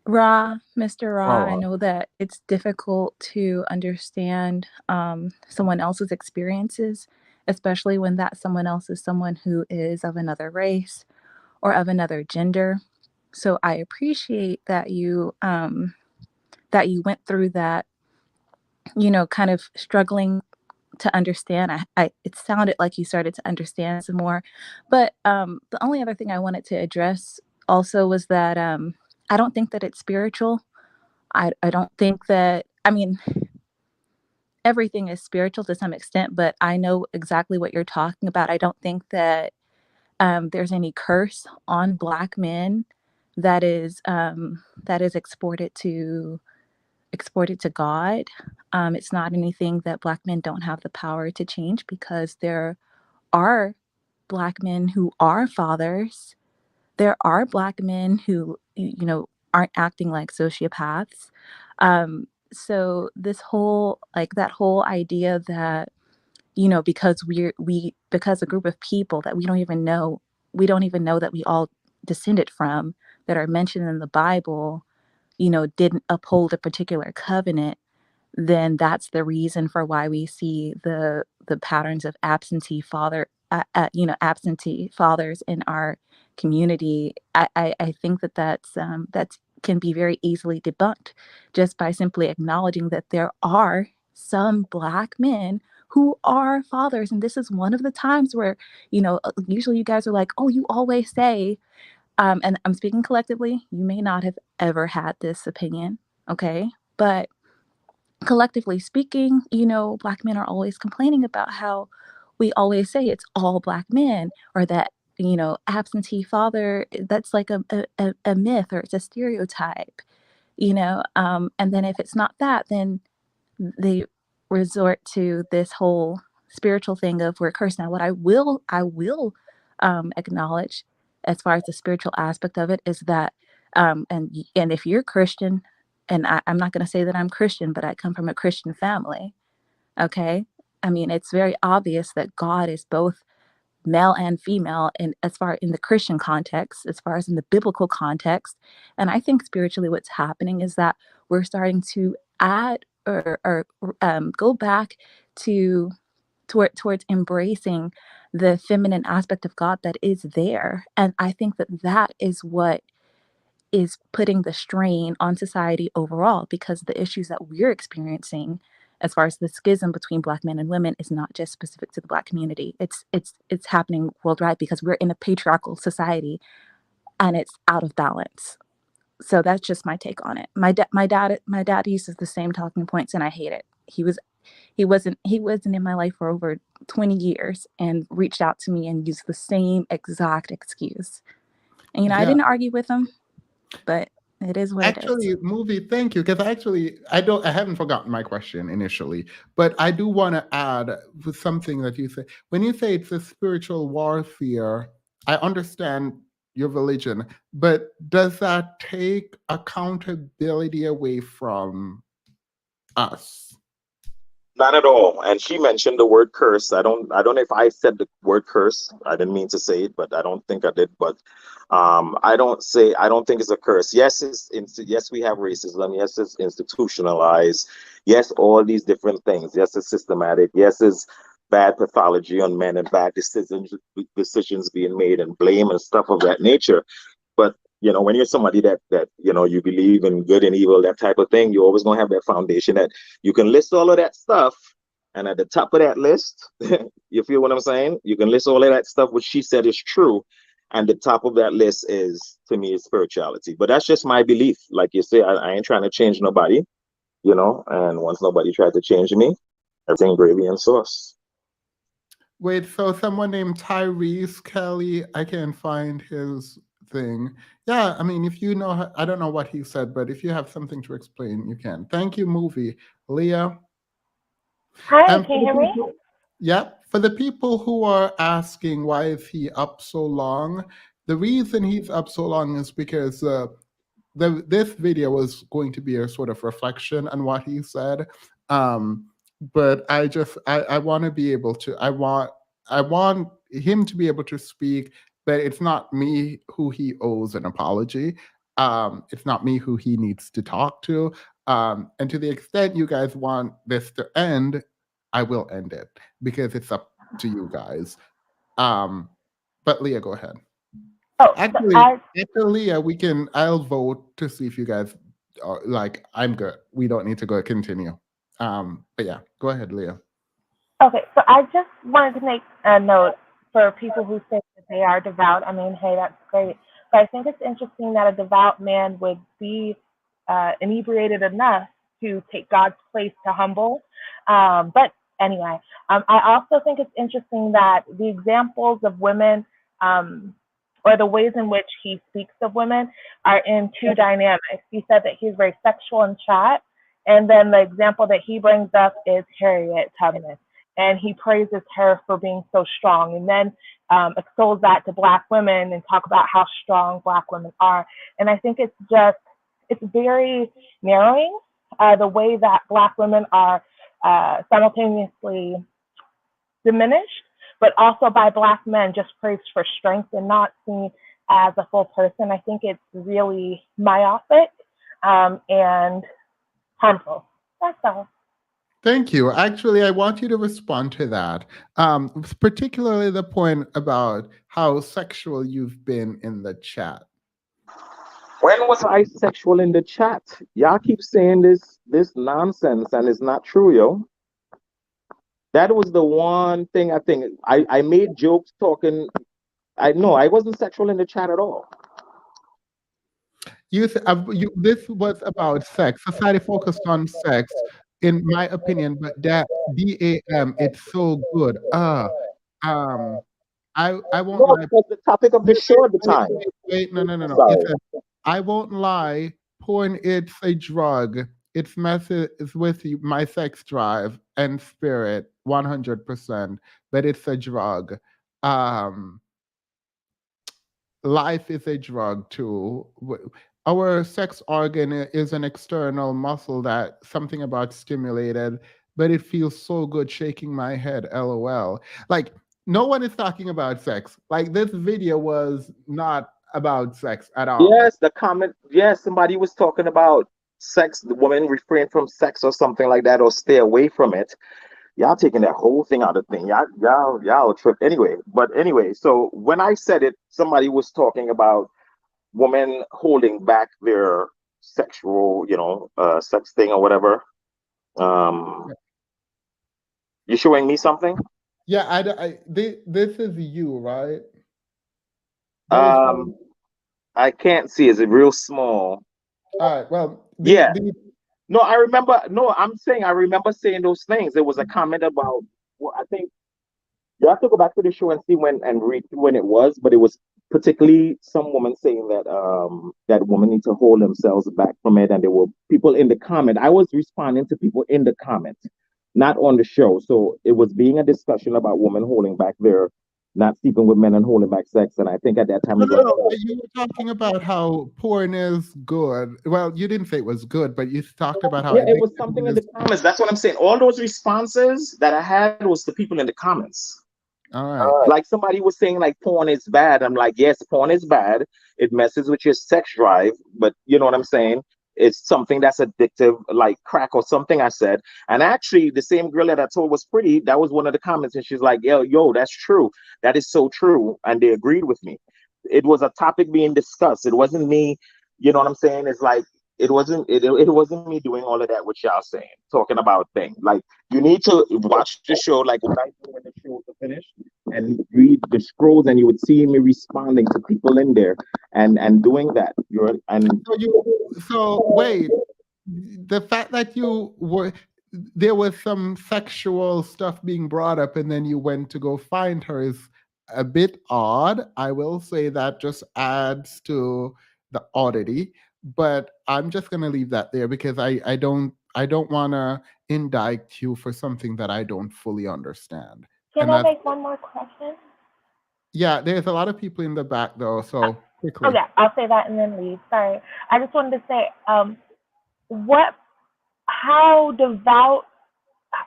Mr. Raw, I know that it's difficult to understand someone else's experiences, especially when that someone else is someone who is of another race or of another gender. So I appreciate that you went through that kind of struggling to understand. It sounded like you started to understand some more, but the only other thing I wanted to address also was that I don't think that it's spiritual. I don't think that. I mean, everything is spiritual to some extent, but I know exactly what you're talking about. I don't think that there's any curse on Black men that is exported to God. It's not anything that Black men don't have the power to change, because there are Black men who are fathers. There are Black men who, aren't acting like sociopaths. So this whole, like, that whole idea that, because because a group of people that we don't even know that we all descended from, that are mentioned in the Bible, didn't uphold a particular covenant, then that's the reason for why we see the patterns of absentee fathers in our community. I think that that can be very easily debunked just by simply acknowledging that there are some Black men who are fathers, and this is one of the times where, usually you guys are like, oh, you always say, and I'm speaking collectively, you may not have ever had this opinion, okay, but collectively speaking, Black men are always complaining about how we always say it's all Black men, or that, absentee father, that's like a myth, or it's a stereotype, and then if it's not that, then they resort to this whole spiritual thing of we're cursed. Now, what I will acknowledge as far as the spiritual aspect of it is that, and if you're Christian, and I'm not going to say that I'm Christian, but I come from a Christian family. Okay, I mean, it's very obvious that God is both male and female, and as far in the Christian context, as far as in the biblical context. And I think spiritually what's happening is that we're starting to add, or go back to towards embracing the feminine aspect of God that is there. And I think that that is what is putting the strain on society overall, because the issues that we're experiencing as far as the schism between Black men and women is not just specific to the Black community. It's happening worldwide, because we're in a patriarchal society and it's out of balance. So that's just my take on it. My dad uses the same talking points, and I hate it. He wasn't in my life for over 20 years, and reached out to me and used the same exact excuse. And I Yeah. didn't argue with him, but it is what it is. Actually, movie, thank you. Because I haven't forgotten my question initially, but I do want to add with something that you say. When you say it's a spiritual warfare, I understand your religion, but does that take accountability away from us? Not at all. And she mentioned the word curse. I don't know if I said the word curse. I didn't mean to say it, but I don't think I did. But I don't think it's a curse. Yes, yes, we have racism. Yes, it's institutionalized. Yes, all these different things. Yes, it's systematic. Yes, it's bad pathology on men and bad decisions being made and blame and stuff of that nature. But when you're somebody that you believe in good and evil, that type of thing, you're always gonna have that foundation that you can list all of that stuff, and at the top of that list, you feel what I'm saying? You can list all of that stuff which she said is true, and the top of that list is, to me, is spirituality. But that's just my belief. Like you say, I ain't trying to change nobody, and once nobody tried to change me, everything gravy and sauce. Wait, so someone named Tyrese Kelly, I can't find his thing. Yeah, I mean, if you know, I don't know what he said, but if you have something to explain, you can. Thank you, movie. Leah? Hi, And can you hear me? yeah, for the people who are asking why is he up so long, the reason he's up so long is because this video was going to be a sort of reflection on what he said. But I want to be able to, I want him to be able to speak, but it's not me who he owes an apology. It's not me who he needs to talk to. And to the extent you guys want this to end, I will end it because it's up to you guys. But Leah, go ahead. Oh, so Actually, after Leah, I'll vote to see if you guys are like, I'm good. We don't need to go continue. But yeah, go ahead, Leah. Okay, so I just wanted to make a note for people who say that they are devout. I mean, hey, that's great. But I think it's interesting that a devout man would be inebriated enough to take God's place to humble. But anyway, I also think it's interesting that the examples of women, um, or the ways in which he speaks of women, are in two dynamics. He said that he's very sexual in chat, and then the example that he brings up is Harriet Tubman, and he praises her for being so strong, and then extols that to black women and talk about how strong black women are. And I think it's very narrowing, the way that black women are simultaneously diminished, but also by black men just praised for strength and not seen as a full person. I think it's really myopic, and harmful. That's all. Thank you. Actually, I want you to respond to that, particularly the point about how sexual you've been in the chat. When was I sexual in the chat? Y'all keep saying this nonsense and it's not true, yo. That was the one thing I think I made jokes talking. I know I wasn't sexual in the chat at all. This was about sex. Society focused on sex, in my opinion, but that BAM, it's so good. Um, I won't No, lie. because the topic of the show at the time. Wait. No. It Sorry. says, I won't lie. Porn, it's a drug. It's messes with my sex drive and spirit, 100%. But it's a drug. Um, Life is a drug too. Our sex organ is an external muscle that something about stimulated, but it feels so good shaking my head. LOL. Like no one is talking about sex. Like this video was not about sex at all. Yes, the comment. Yes, somebody was talking about sex. The woman refrain from sex or something like that, or stay away from it. Y'all taking that whole thing out of the thing. Y'all trip anyway. But anyway, so when I said it, somebody was talking about women holding back their sexual, sex thing or whatever. Um, you showing me something? Yeah, this is you, right? Those Um, I can't see. Is it real small? all right. Well, Yeah. No, I remember. No, I'm saying I remember saying those things. There was a comment about. Well, I think you have to go back to the show and see when and read when it was, but it was particularly some woman saying that that women need to hold themselves back from it, and there were people in the comment. I was responding to people in the comments, not on the show. So it was being a discussion about women holding back their not sleeping with men and holding back sex. And I think at that time No, it no, was no. You were talking about how porn is good. Well, you didn't say it was good, but you talked about how yeah, it was addictive something it in is. the comments. That's what I'm saying. All those responses that I had was the people in the comments. All right. Like somebody was saying like porn is bad. I'm like, yes, porn is bad. It messes with your sex drive, but you know what I'm saying? It's something that's addictive, like crack or something, I said. And actually the same girl that I told was pretty, that was one of the comments, and she's like, yo, that's true. That is so true. And they agreed with me. It was a topic being discussed. It wasn't me, you know what I'm saying? It's like it wasn't me doing all of that what y'all saying, talking about things. Like you need to watch the show like what I do when the show is finished and read the scrolls, and you would see me responding to people in there and doing that. So wait, the fact that there was some sexual stuff being brought up and then you went to go find her is a bit odd. I will say that just adds to the oddity, but I'm just gonna leave that there because I don't wanna indict you for something that I don't fully understand. Can And I that's make one more question? yeah, there's a lot of people in the back though, so quickly. Okay, I'll say that and then leave. Sorry. I just wanted to say, what, how devout,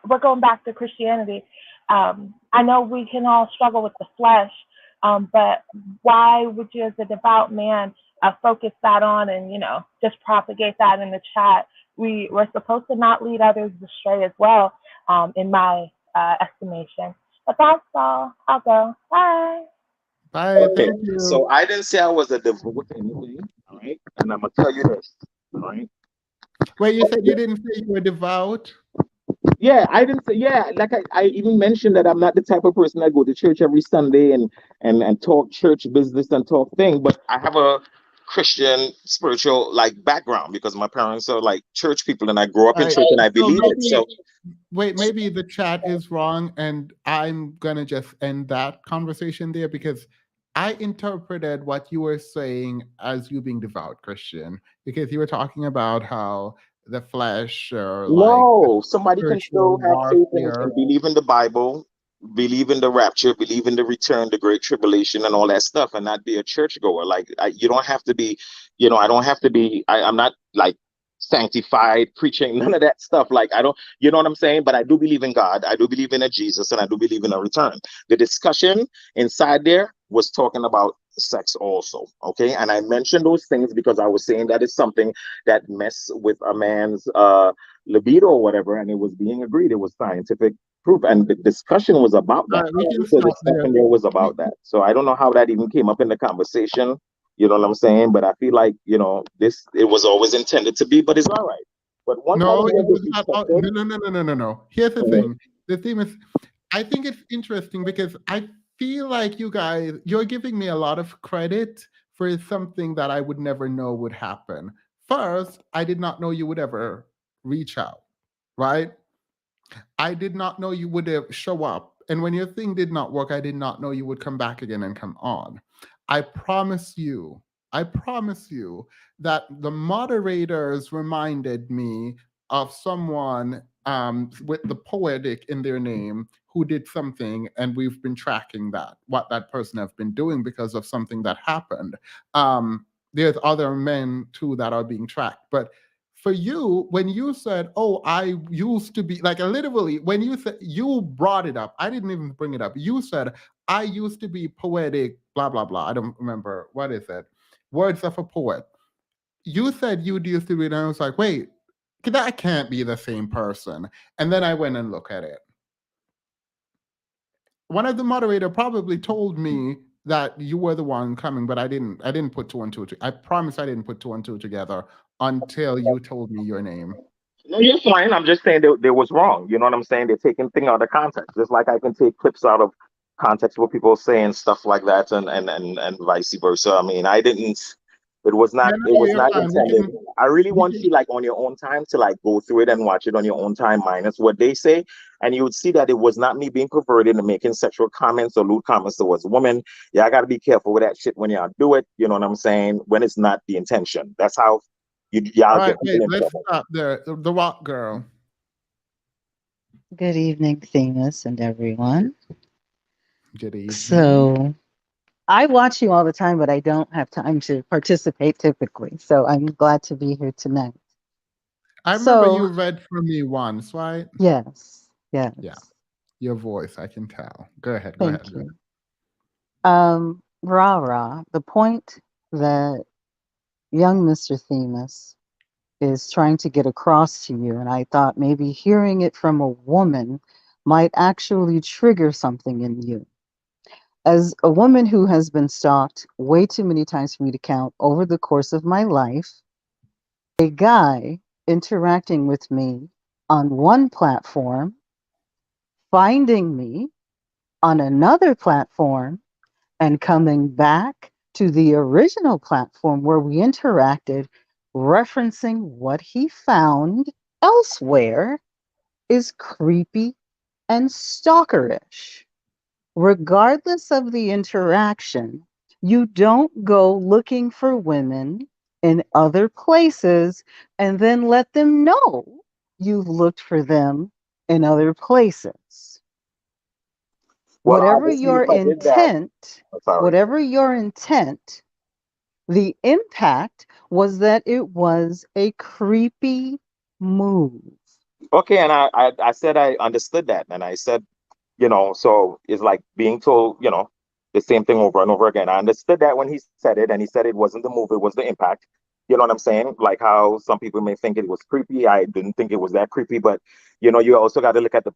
we're going back to Christianity. I know we can all struggle with the flesh, but why would you, as a devout man, focus that on and, just propagate that in the chat? We're supposed to not lead others astray as well, in my estimation. But that's all. I'll go. Bye. Bye, Okay, thank you. so I didn't say I was a devout anyway, all right? And I'm gonna tell you this, all right? Wait, you said you didn't say you were devout? Yeah, I didn't say, yeah, like I even mentioned that I'm not the type of person that go to church every Sunday and talk church business and talk thing, but I have a Christian spiritual like background because my parents are like church people and I grew up All in right. church and I So believe it. So maybe the chat is wrong, and I'm gonna just end that conversation there because I interpreted what you were saying as you being devout Christian, because you were talking about how the flesh or like the no, somebody can spiritual still have faith warfare. and believe in the Bible, believe in the rapture, believe in the return, the great tribulation, and all that stuff, and not be a churchgoer. Like you don't have to be, I don't have to be. I'm not like sanctified preaching none of that stuff. Like I don't, you know what I'm saying? But I do believe in God. I do believe in a Jesus, and I do believe in a return. The discussion inside there was talking about sex also, okay? And I mentioned those things because I was saying that is something that mess with a man's libido or whatever, and it was being agreed. It was scientific proof, and the discussion was about All that. right, we can The stop there. discussion there was about that. So I don't know how that even came up in the conversation. You know what I'm saying? But I feel like this it was always intended to be, but it's all right. But once I No, was it was not. disrespected, No, no, no, no, no, no, no. Here's the mhm. thing. The thing is, I think it's interesting because I feel like you guys, you're giving me a lot of credit for something that I would never know would happen. First, I did not know you would ever reach out, right? I did not know you would show up. And when your thing did not work, I did not know you would come back again and come on. I promise you, I promise you that the moderators reminded me of someone with the poetic in their name who did something, and we've been tracking that, what that person has been doing because of something that happened. There's other men too that are being tracked, but for you, when you said, "Oh, I used to be," like literally, when you said, you brought it up, I didn't even bring it up. You said, "I used to be poetic," blah blah blah. I don't remember what is it. Words of a poet. You said you used to be, and I was like, "Wait, that can't be the same person." And then I went and looked at it. One of the moderator probably told me that you were the one coming, but I didn't. I didn't put two and two. I promise I didn't put two and two together until you told me your name. No, you're fine. I'm just saying they was wrong. You know what I'm saying? They're taking thing out of context. Just like I can take clips out of context what people say and stuff like that and vice versa. I mean, I didn't Yeah, it no, was you're not fine. intended. I really We want can you like on your own time to like go through it and watch it on your own time minus what they say. And you would see that it was not me being perverted and making sexual comments or lewd comments towards women. Yeah, I gotta be careful with that shit when y'all do it. You know what I'm saying? When it's not the intention. That's how y'all All right, get wait, people in let's trouble. stop there. The rock girl. Good evening, Themis and everyone. Good evening. So I watch you all the time, but I don't have time to participate typically. So I'm glad to be here tonight. I remember So you read for me once, right? yes, Yeah, yes. your voice, I can tell. Go ahead, go ahead, Thank go ahead. you. The point that young Mr. Themis is trying to get across to you, and I thought maybe hearing it from a woman might actually trigger something in you. As a woman who has been stalked way too many times for me to count over the course of my life, a guy interacting with me on one platform, finding me on another platform, and coming back to the original platform where we interacted, referencing what he found elsewhere, is creepy and stalkerish. Regardless of the interaction, you don't go looking for women in other places and then let them know you've looked for them in other places. Well, Whatever obviously, if your I did that, intent, I'm sorry. whatever your intent, the impact was that it was a creepy move. Okay, and I said I understood that, and I said, so it's like being told, the same thing over and over again. I understood that when he said it, and he said it wasn't the move, it was the impact. You know what I'm saying? Like how some people may think it was creepy. I didn't think it was that creepy, but you also got to look at the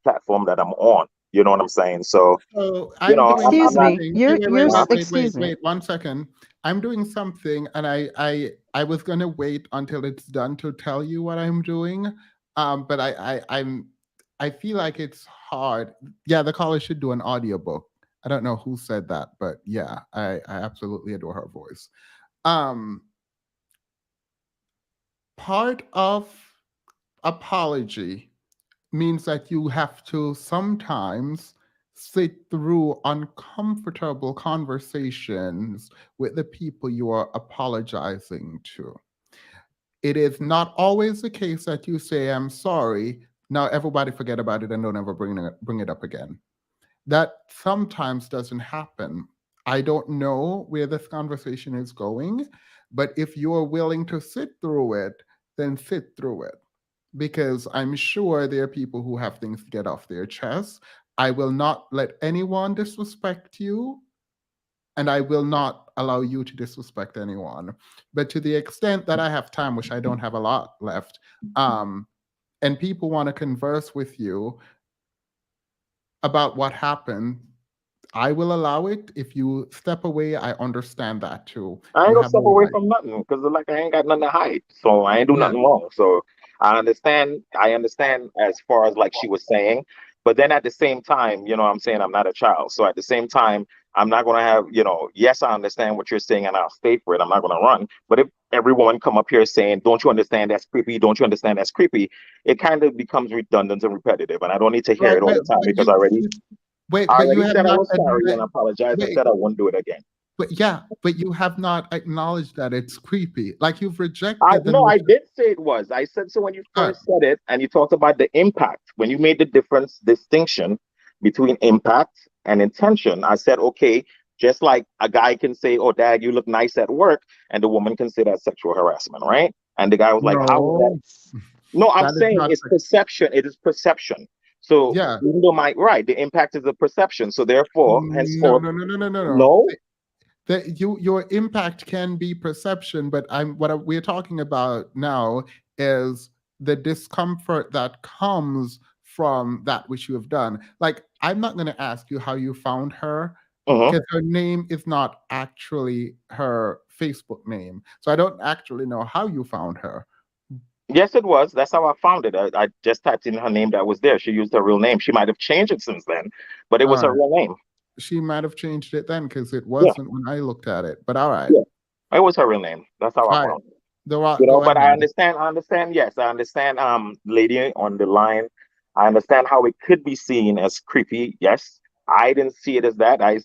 platform that I'm on. You know what I'm saying? So, So I'm doing Excuse I'm not. me, something. you're Wait, wait, you're wait, Uh, wait, wait, excuse me. wait. 1 second. I'm doing something, and I was gonna wait until it's done to tell you what I'm doing. But I feel like it's hard. Yeah, the caller should do an audiobook. I don't know who said that, but yeah, I absolutely adore her voice. Um, Part of apology means that you have to sometimes sit through uncomfortable conversations with the people you are apologizing to. It is not always the case that you say, I'm sorry, now everybody forget about it and don't ever bring it up again. That sometimes doesn't happen. I don't know where this conversation is going, but if you're willing to sit through it, then sit through it because I'm sure there are people who have things to get off their chest. I will not let anyone disrespect you, and I will not allow you to disrespect anyone. But to the extent that I have time, which I don't have a lot left, and people want to converse with you about what happened, I will allow it. If you step away, I understand that too. I ain't You gonna have step the away right. from nothing because like I ain't got nothing to hide. So I ain't do Yeah. nothing wrong. So I understand as far as like she was saying, but then at the same time, I'm saying I'm not a child. So at the same time, I'm not gonna have, yes, I understand what you're saying and I'll stay for it. I'm not gonna run. But if everyone come up here saying, don't you understand that's creepy? Don't you understand that's creepy? It kind of becomes redundant and repetitive. And I don't need to hear Right, it all the time because wait, I but you already have said I not was sorry and apologized. I wait, said I wouldn't do it again. but yeah, but you have not acknowledged that it's creepy. Like you've I rejected the no, I notion. did say it was. I said so when you Uh, first said it, and you talked about the impact. When you made the distinction between impact and intention, I said, okay, just like a guy can say, "Oh, Dad, you look nice at work," and the woman can say that's sexual harassment, right? And the guy was like, "How is that?" No. No, I'm that is saying not. it's perception. It is perception. So Yeah. even though my right, the impact is a perception. So therefore, No, henceforth, no, no, no, no, no, no. no. Your impact can be perception, but we're talking about now is the discomfort that comes from that which you have done. Like I'm not going to ask you how you found her Mhm. because her name is not actually her Facebook name, so I don't actually know how you found her. Yes, it was. That's how I found it. I just typed in her name that was there. She used her real name. She might have changed it since then, but it was All her right, real name. she might have changed it then because it Yeah, wasn't when I looked at it. But all right, yeah. It was her real name. That's how I all right, found it. The Rock, go But ahead. I understand, yes, I understand, lady on the line. I understand how it could be seen as creepy. Yes. I didn't see it as that. I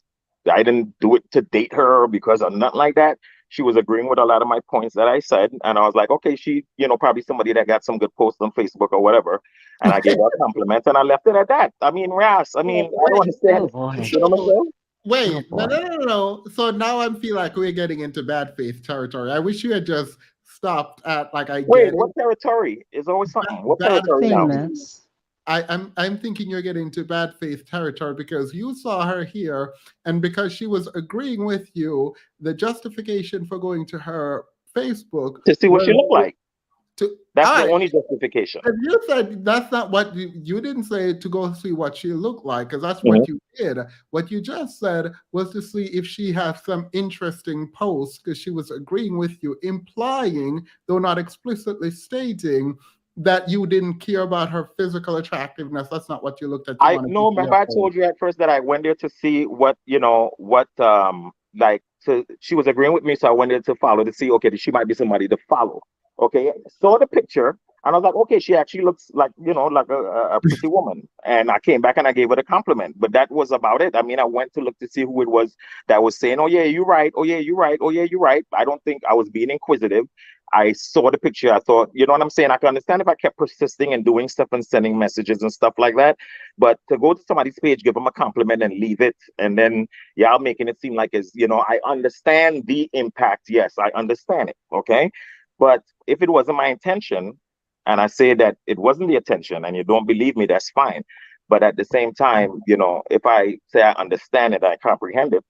didn't do it to date her because of nothing like that. She was agreeing with a lot of my points that I said. And I was like, okay, she, probably somebody that got some good posts on Facebook or whatever. And I gave her a compliment and I left it at that. I mean, Ras, I don't Wait, understand. Oh boy. You know what I'm so saying? Oh wait, no, boy. no, no, no, no. So now I feel like we're getting into bad faith territory. I wish you had just stopped at like I Wait, get it. what territory? Is always something. What Bad territory now? faith. Famous. I'm thinking you're getting into bad faith territory because you saw her here, and because she was agreeing with you, the justification for going to her Facebook To see what she was looked like. to. That's All the right, only justification. and you said that's not what you didn't say to go see what she looked like because that's Mhm. what you did. What you just said was to see if she has some interesting posts because she was agreeing with you, implying, though not explicitly stating, that you didn't care about her physical attractiveness. That's not what you looked at. You I wanted to no, see remember her I post. told you at first that I went there to see what like she was agreeing with me, so I went there to follow to see okay, she might be somebody to follow. Okay, saw the picture and I was like, okay, she actually looks like like a pretty woman. And I came back and I gave her a compliment, but that was about it. I mean, I went to look to see who it was that was saying, oh yeah, you're right, oh yeah, you're right, oh yeah, you're right. I don't think I was being inquisitive. I saw the picture. I thought, you know what I'm saying? I can understand if I kept persisting and doing stuff and sending messages and stuff like that. But to go to somebody's page, give them a compliment and leave it, and then y'all making it seem like I understand the impact. Yes, I understand it. Okay. But if it wasn't my intention, and I say that it wasn't the intention, and you don't believe me, that's fine. But at the same time, if I say I understand it, I comprehend it,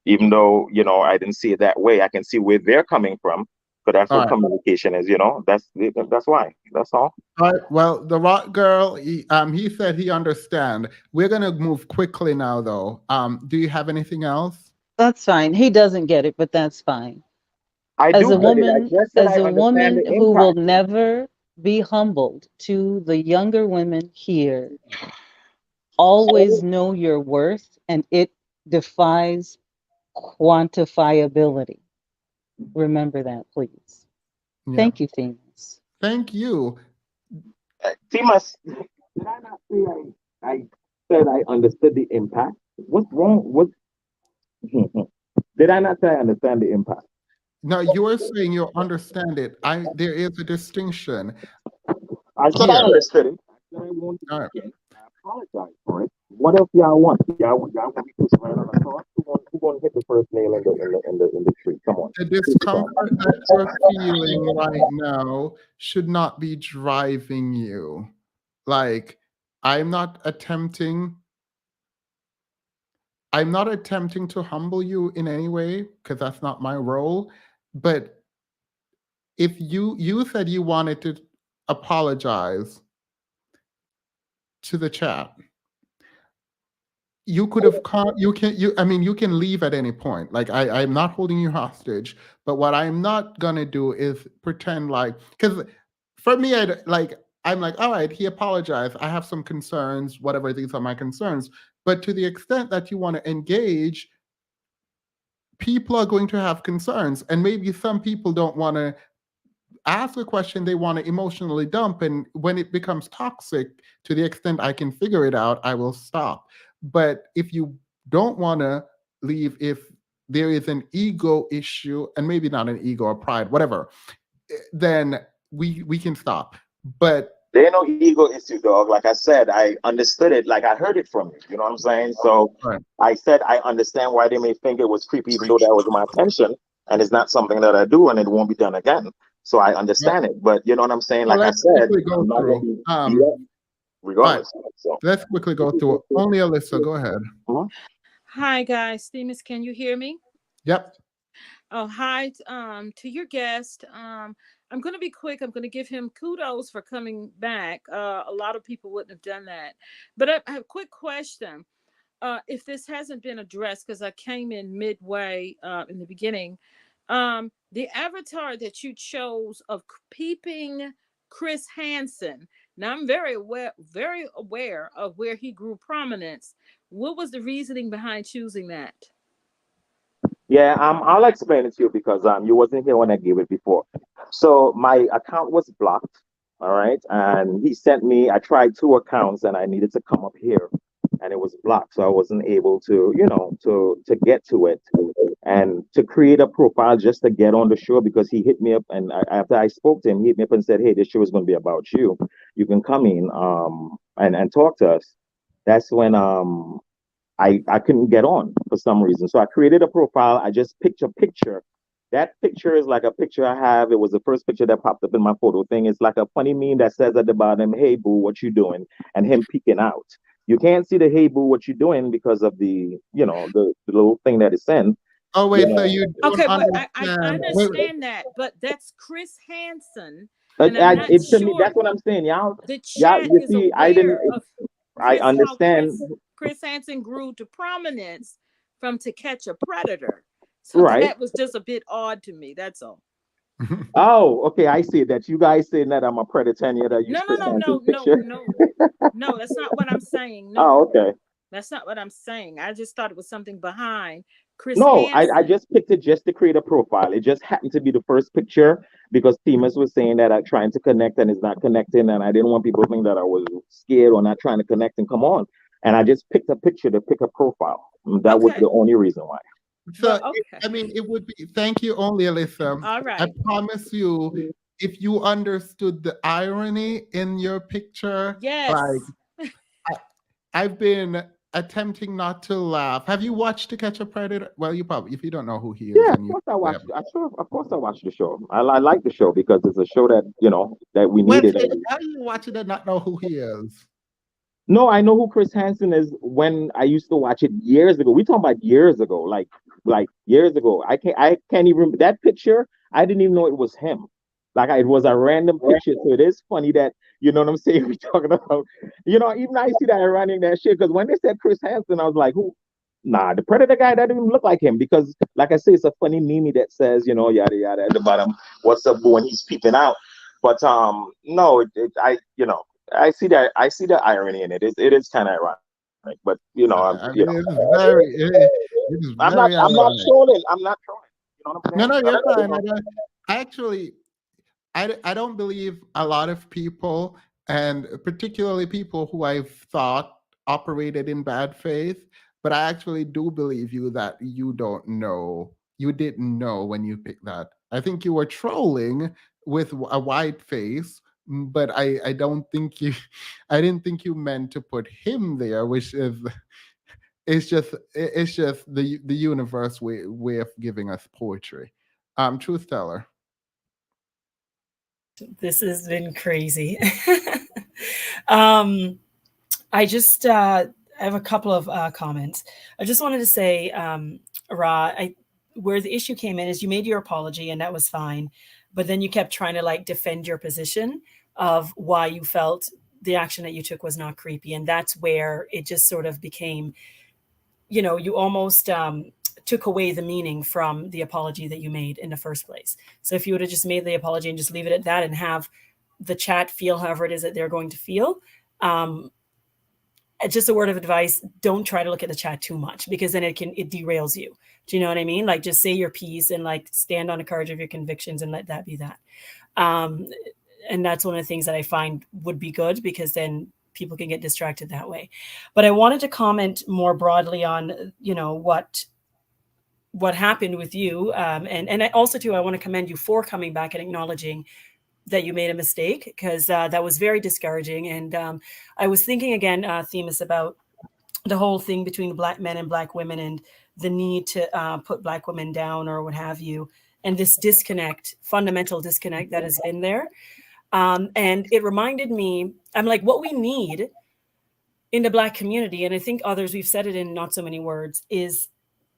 even though I didn't see it that way, I can see where they're coming from. But that's All what right. communication is. That's why. That's all. All right. Well, the rock girl, he said he understand. We're gonna move quickly now, though. Do you have anything else? That's fine. He doesn't get it, but that's fine. I As do a get it. I woman, just said as I a understand woman the who will impact. never be humbled. To the younger women here, always know your worth, and it defies quantifiability. Remember that, please. Yeah. Thank you, Themis. Thank you. Timas, did I not say I said I understood the impact? What's wrong? What did I not say I understand the impact? Now you're saying you understand it. There is a distinction I said I here. understood it. I said I won't All do right. it again. I apologize for it. What else y'all want? Y'all want me to swear on the cross? Who gonna hit the first nail in the tree? Come on. The discomfort that you're feeling right now should not be driving you. Like, I'm not attempting I'm not attempting to humble you in any way because that's not my role. But if you said you wanted to apologize to the chat, you could have come you can you I mean you can leave at any point. Like I'm not holding you hostage, but what I'm not gonna do is pretend like, because for me I'm like, all right, he apologized, I have some concerns, whatever, these are my concerns. But to the extent that you want to engage, people are going to have concerns, and maybe some people don't want to ask a question, they want to emotionally dump, and when it becomes toxic, to the extent I can figure it out, I will stop. But if you don't want to leave, if there is an ego issue, and maybe not an ego or pride, whatever, then we can stop. But There ain't no ego issue, dog. Like I said, I understood it. Like I heard it from you. You know what I'm saying? So right. I said I understand why they may think it was creepy, even though that was my intention, and it's not something that I do, and it won't be done again. So I Right. understand it. But you know what I'm saying? So Like I let's said, quickly go I'm not gonna through. be beat up All right, regardless. So let's quickly go through. Only Alyssa, go ahead. mhm. Hi guys, Themis, can you hear me? Yep. Oh, hi to your guest. I'm going to be quick. I'm going to give him kudos for coming back. A lot of people wouldn't have done that. But I have a quick question. If this hasn't been addressed, because I came in midway in the beginning, the avatar that you chose of peeping Chris Hansen. Now I'm very aware of where he grew prominence. What was the reasoning behind choosing that? Yeah, I'll explain it to you because you wasn't here when I gave it before. So my account was blocked, all right, and he sent me. I tried two accounts and I needed to come up here, and it was blocked, so I wasn't able to, to get to it and to create a profile just to get on the show because he hit me up and after I spoke to him, he hit me up and said, "Hey, this show is going to be about you. You can come in and talk to us." That's when I couldn't get on for some reason. So I created a profile. I just picked a picture. That picture is like a picture I have. It was the first picture that popped up in my photo thing. It's like a funny meme that says at the bottom, "Hey boo, what you doing?" and him peeking out. You can't see the "Hey boo, what you doing" because of the little thing that it's in. Oh You wait, so know, you don't Okay, but I understand? Wait, understand that, but that's Chris Hansen, and I'm not it to me, sure that's what I'm saying, y'all. the Yeah, chat you is see, I didn't. aware of I How understand, Chris Hansen grew to prominence from To Catch a Predator. So right? that was just a bit odd to me. That's all. Oh, okay. I see that. You guys saying that I'm a predator and that I use No, no, Chris no, Hansen's no, no, picture. no, no. That's not what I'm saying. Oh, No, okay. that's not what I'm saying. I just thought it was something behind Chris No, I Hansen. just picked it just to create a profile. It just happened to be the first picture because Themis was saying that I'm trying to connect and it's not connecting, and I didn't want people to think that I was scared or not trying to connect and come on. And I just picked a picture to pick a profile. That was Okay. the only reason why. So, Well, okay. I mean, it would be, thank you only, Alyssa. All I right. promise you, if you understood the irony in your picture, like, Yes. I, I've been attempting not to laugh. Have you watched To Catch a Predator? Well, you probably, if you don't know who he is, Yeah, of then you course I whatever. watched. Of course I watched the show. I like the show because it's a show that that we Well, needed. how do you watch it and not know who he is? No, I know who Chris Hansen is when I used to watch it years ago. We talking about years ago, like years ago. I can't even remember that picture. I didn't even know it was him. Like it was a random picture. So it is funny that you know what I'm saying. We talking about, even I see that running that shit because when they said Chris Hansen, I was like, who? Nah, the Predator guy that didn't even look like him because, like I say, it's a funny meme that says, yada yada at the bottom. What's up, boo? When he's peeping out. But no, I see that, the irony in it. It is kind of ironic, but I mean, it is very I'm not ironic. trolling. I'm not trolling. You know what I'm No, saying? no, you're fine. I actually, I don't believe a lot of people, and particularly people who I've thought operated in bad faith, but I actually do believe you that you don't know, you didn't know when you picked that. I think you were trolling with a wide face, but I don't think you, I didn't think you meant to put him there, which is, it's just the universe way of giving us poetry. Truth teller. This has been crazy. I just I have a couple of comments. I just wanted to say, Ra, where the issue came in is you made your apology and that was fine, but then you kept trying to like defend your position of why you felt the action that you took was not creepy, and that's where it just sort of became, you almost took away the meaning from the apology that you made in the first place. So if you would have just made the apology and just leave it at that and have the chat feel however it is that they're going to feel, just a word of advice, don't try to look at the chat too much, because then it derails you. Do you know what I mean? Like, just say your piece and like stand on the courage of your convictions and let that be that. And that's one of the things that I find would be good, because then people can get distracted that way. But I wanted to comment more broadly on, what happened with you. And I also too, I want to commend you for coming back and acknowledging that you made a mistake, because that was very discouraging. And I was thinking again, Themis, about the whole thing between Black men and Black women and the need to put Black women down or what have you. And this disconnect, fundamental disconnect that has been there. And it reminded me, I'm like, what we need in the Black community, and I think others, we've said it in not so many words, is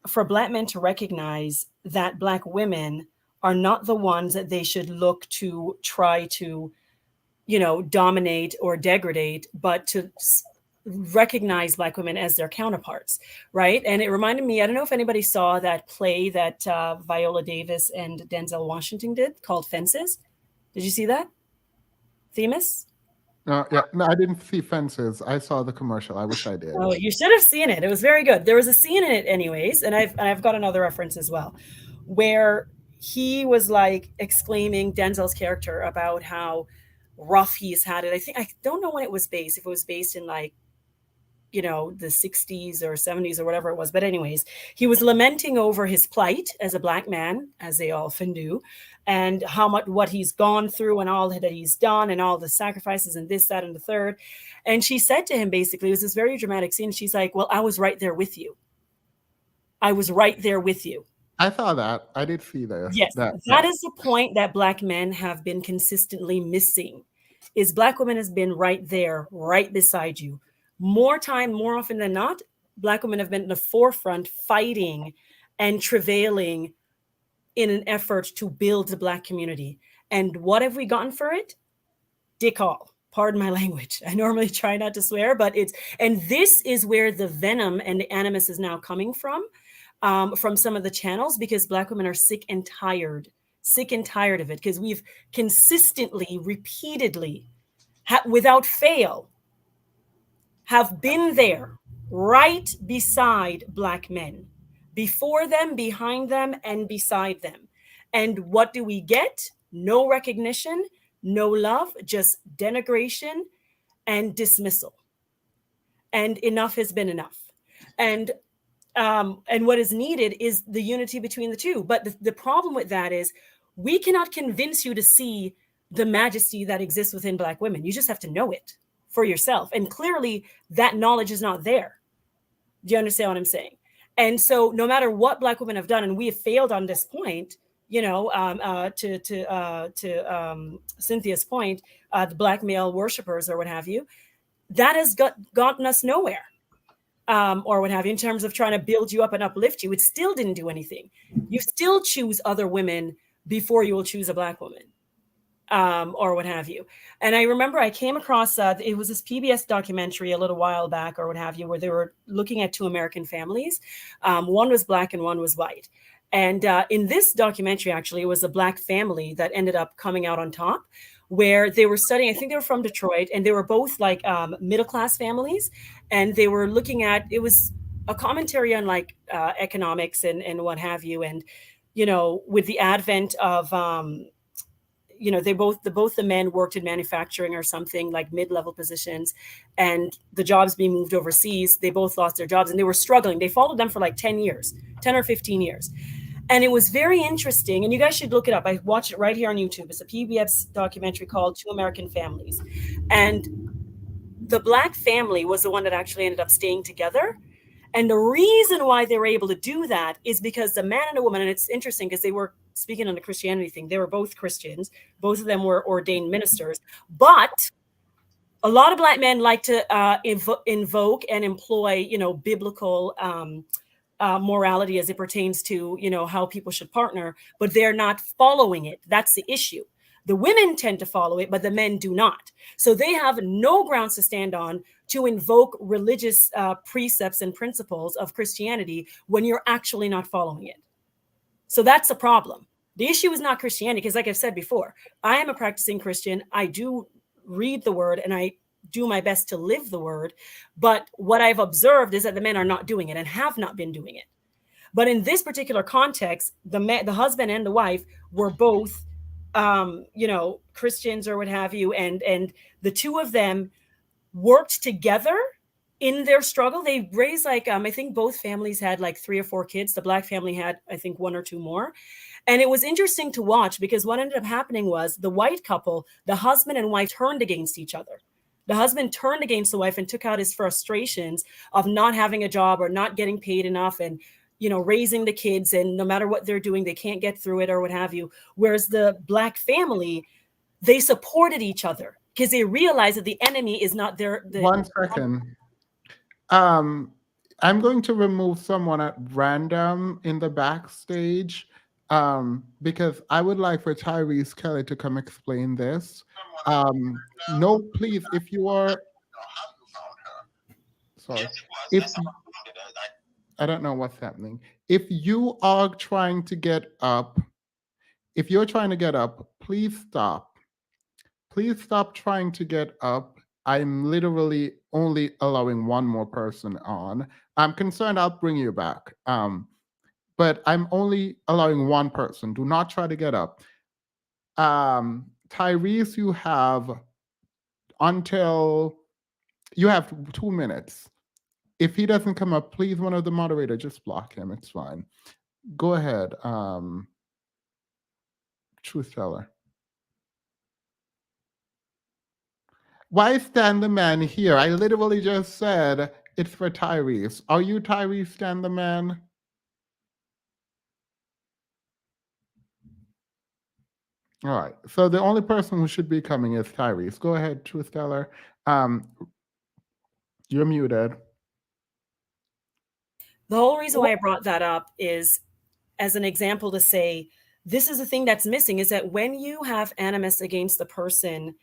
for Black men to recognize that Black women are not the ones that they should look to try to, dominate or degrade, but to recognize Black women as their counterparts, right? And it reminded me, I don't know if anybody saw that play that Viola Davis and Denzel Washington did called Fences. Did you see that, Themis? Yeah, no, I didn't see Fences. I saw the commercial. I wish I did. Oh, you should have seen it. It was very good. There was a scene in it, anyways, and I've got another reference as well, where he was like exclaiming, Denzel's character, about how rough he's had it. I don't know when it was based. If it was based in like, the 60s or 70s or whatever it was. But anyways, he was lamenting over his plight as a Black man, as they often do, and how much, what he's gone through and all that he's done and all the sacrifices and this, that, and the third. And she said to him, basically, it was this very dramatic scene. She's like, well, I was right there with you. I was right there with you. I saw that. I did see this. Yes, that is the point that Black men have been consistently missing, is Black women has been right there, right beside you. More often than not, Black women have been in the forefront fighting and travailing in an effort to build the Black community. And what have we gotten for it? Dick all. Pardon my language. I normally try not to swear, but and this is where the venom and the animus is now coming from some of the channels, because Black women are sick and tired of it, because we've consistently, repeatedly, without fail, have been there right beside Black men, before them, behind them, and beside them. And what do we get? No recognition, no love, just denigration and dismissal. And enough has been enough. And what is needed is the unity between the two. But the problem with that is we cannot convince you to see the majesty that exists within Black women. You just have to know it for yourself. And clearly that knowledge is not there. Do you understand what I'm saying? And so no matter what Black women have done, and we have failed on this point, to Cynthia's point, the Black male worshipers or what have you, that has gotten us nowhere. Or what have you, in terms of trying to build you up and uplift you. It still didn't do anything. You still choose other women before you will choose a Black woman. Or what have you. And I remember I came across, it was this PBS documentary a little while back or what have you, where they were looking at two American families. One was Black and one was white. And in this documentary, actually, it was a Black family that ended up coming out on top, where they were studying. I think they were from Detroit, and they were both like middle class families, and they were looking at, it was a commentary on like economics and what have you, and with the advent of both the men worked in manufacturing or something like mid-level positions, and the jobs being moved overseas, they both lost their jobs and they were struggling. They followed them for like 10 years, 10 or 15 years. And it was very interesting. And you guys should look it up. I watched it right here on YouTube. It's a PBS documentary called Two American Families. And the Black family was the one that actually ended up staying together. And the reason why they were able to do that is because the man and the woman, and it's interesting because they were speaking on the Christianity thing, they were both Christians. Both of them were ordained ministers. But a lot of Black men like to invoke and employ, biblical morality as it pertains to, how people should partner, but they're not following it. That's the issue. The women tend to follow it, but the men do not. So they have no grounds to stand on to invoke religious precepts and principles of Christianity when you're actually not following it. So that's a problem. The issue is not Christianity, because like I've said before, I am a practicing Christian. I do read the word and I do my best to live the word. But what I've observed is that the men are not doing it and have not been doing it. But in this particular context, the husband and the wife were both, Christians or what have you. And the two of them worked together in their struggle. They raised like, I think both families had like 3 or 4 kids. The Black family had, I think, 1 or 2 more. And it was interesting to watch because what ended up happening was the white couple, the husband and wife, turned against each other. The husband turned against the wife and took out his frustrations of not having a job or not getting paid enough and, raising the kids. And no matter what they're doing, they can't get through it or what have you. Whereas the Black family, they supported each other because they realized that the enemy is not their. 1 second. I'm going to remove someone at random in the backstage because I would like for Tyrese Kelly to come explain this. No, please, if you are, sorry, if I don't know what's happening. If you are trying to get up, if you're trying to get up, please stop. Please stop trying to get up. I'm literally only allowing 1 more person on. I'm concerned I'll bring you back. But I'm only allowing 1 person. Do not try to get up. Tyrese, you have 2 minutes. If he doesn't come up, please, one of the moderators, just block him. It's fine. Go ahead. Truth teller. Why stand the man here? I literally just said it's for Tyrese. Are you Tyrese stand the man? All right. So the only person who should be coming is Tyrese. Go ahead, truth teller. You're muted. The whole reason why I brought that up is as an example to say, this is the thing that's missing, is that when you have animus against the person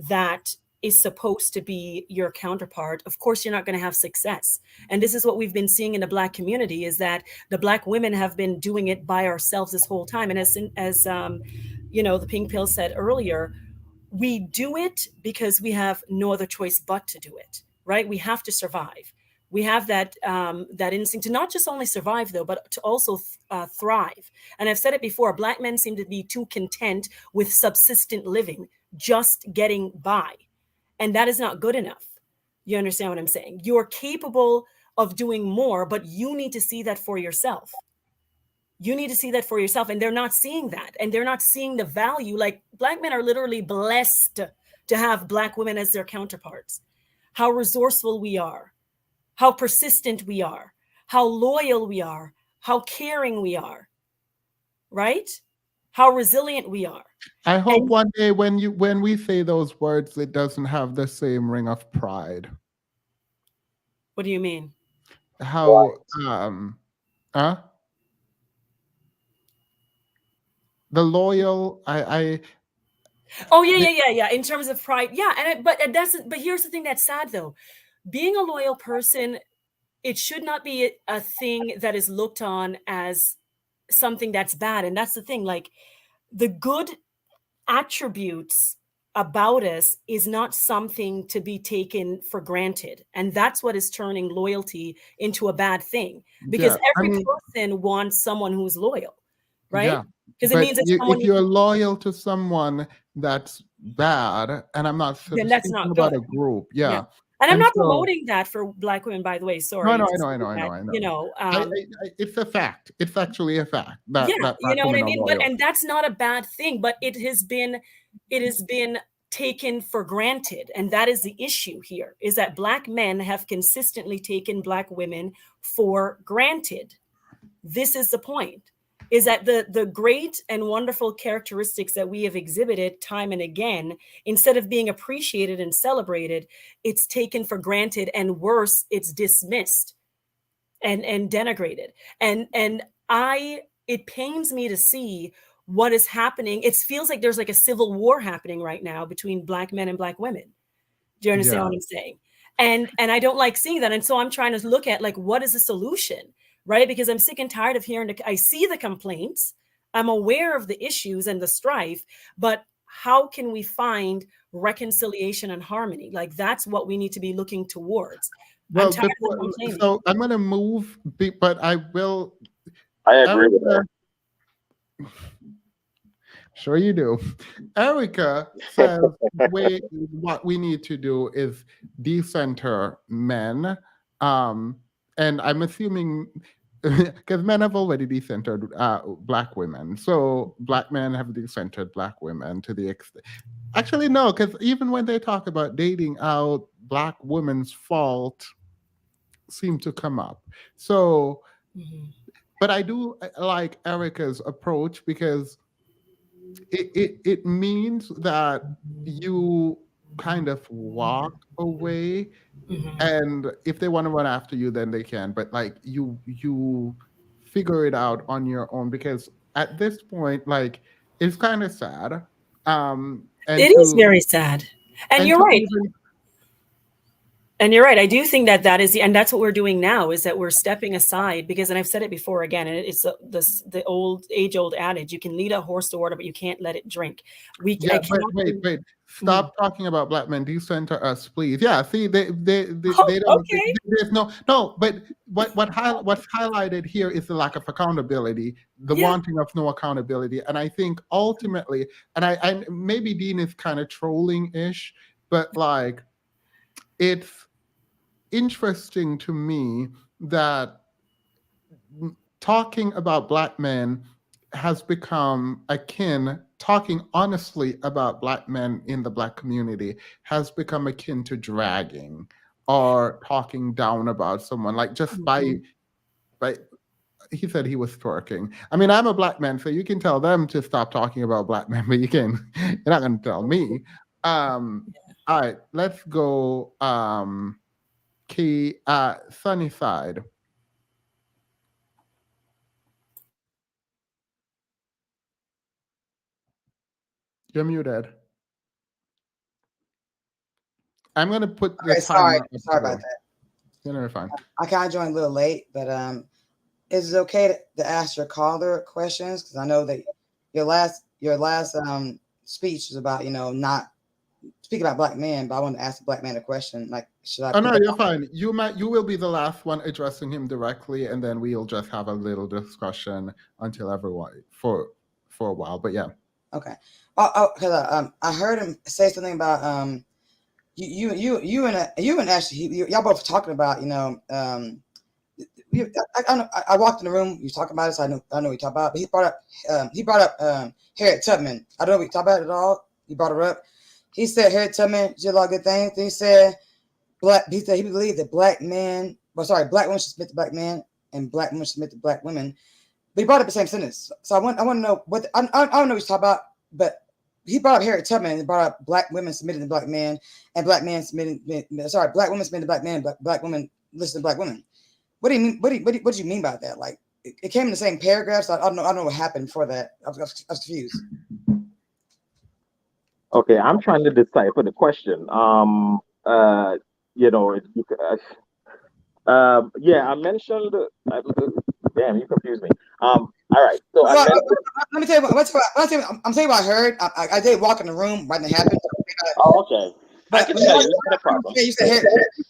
that is supposed to be your counterpart, of course, you're not going to have success. And this is what we've been seeing in the Black community, is that the Black women have been doing it by ourselves this whole time. And as the Pink Pill said earlier, we do it because we have no other choice but to do it, right? We have to survive. We have that instinct to not just only survive, though, but to also thrive. And I've said it before, Black men seem to be too content with subsistent living, just getting by. And that is not good enough. You understand what I'm saying? You're capable of doing more, but you need to see that for yourself. You need to see that for yourself. And they're not seeing that. And they're not seeing the value. Like, Black men are literally blessed to have Black women as their counterparts. How resourceful we are. How persistent we are, how loyal we are, how caring we are, right? How resilient we are. I hope one day when we say those words, it doesn't have the same ring of pride. What do you mean? How, the loyal, Oh, yeah. In terms of pride. Yeah. But here's the thing that's sad, though. Being a loyal person, it should not be a thing that is looked on as something that's bad. And that's the thing, like, the good attributes about us is not something to be taken for granted. And that's what is turning loyalty into a bad thing, because Yeah, I every mean, person wants someone who's loyal, right? yeah. Because it But means that someone, if you're loyal to someone that's bad, and I'm not then that's speaking not about good. a group, Yeah. yeah. And I'm And not so, promoting that for Black women, by the way. no, Sorry no, to I know, say I know, I know, that, I know. you know, It's a fact. It's actually a fact that yeah, you Black know what I women are mean? But loyal. and that's not a bad thing, but it has been taken for granted. And that is the issue here, is that Black men have consistently taken Black women for granted. This is the point, is that the great and wonderful characteristics that we have exhibited time and again, instead of being appreciated and celebrated, it's taken for granted, and worse, it's dismissed and denigrated. And it pains me to see what is happening. It feels like there's like a civil war happening right now between Black men and Black women. Do you understand Yeah. what I'm saying? And I don't like seeing that. And so I'm trying to look at, like, what is the solution, right? Because I'm sick and tired of hearing I see the complaints, I'm aware of the issues and the strife, but how can we find reconciliation and harmony? Like, that's what we need to be looking towards. I'm Well, tired of the complaining. so I'm going to move, but I will. I agree with that. Sure you do. Erica says what we need to do is decenter men. And I'm assuming because men have already decentered Black women. So Black men have decentered Black women to the extent. Actually, no, because even when they talk about dating out, Black women's fault seem to come up. So, but I do like Erica's approach, because it means that you kind of walk away, and if they want to run after you, then they can. But like you figure it out on your own, because at this point, like, it's kind of sad. And it is very sad. And you're right. And you're right. I do think that is and that's what we're doing now, is that we're stepping aside, because, and I've said it before again, and it's the age-old adage: you can lead a horse to water, but you can't let it drink. Wait. Stop talking about Black men. Decenter us, please. Yeah, see, they don't. Okay. There's no. But what's highlighted here is the lack of accountability, the wanting of no accountability, and I think ultimately, and I maybe Dean is kind of trolling-ish, but like, it's interesting to me that talking about Black men has become talking honestly about Black men in the Black community has become akin to dragging or talking down about someone, like just by he said he was twerking. I mean, I'm a Black man, so you can tell them to stop talking about Black men, but you're not going to tell me. All right, let's go. Sunnyside. You're muted. I'm gonna put the sorry No, about that. you're fine. I kind of joined a little late, but is it okay to ask your caller questions? Because I know that your last speech was about, not speaking about Black men, but I want to ask a Black man a question. Like, should I? Oh no, you're fine. You will be the last one addressing him directly, and then we'll just have a little discussion until everyone for a while. But yeah. Okay. Because I heard him say something about you and Ashley, y'all both talking about, I walked in the room, you talking about it, so I know what you talk about. But he brought up Harriet Tubman. I don't know what you talk about it at all. He brought her up. He said Harriet Tubman did a lot of good things. Then he said he believed that Black women should submit to Black men and Black women should submit to Black women. But he brought up the same sentence. So I want to know what I don't know what he's talking about, but he brought up Harriet Tubman and brought up Black women submitting to Black men and Black women submitting to Black men, but Black women listen to Black women. What do you mean? What do you mean by that? Like, it came in the same paragraph, so I don't know what happened before that. I was confused. Okay, I'm trying to decipher the question. I mentioned. Damn, you confused me. All right. So let me tell you what. I'm telling you what I heard. I did walk in the room when it happened. Oh, okay. I But can when tell you, it's not a problem. you said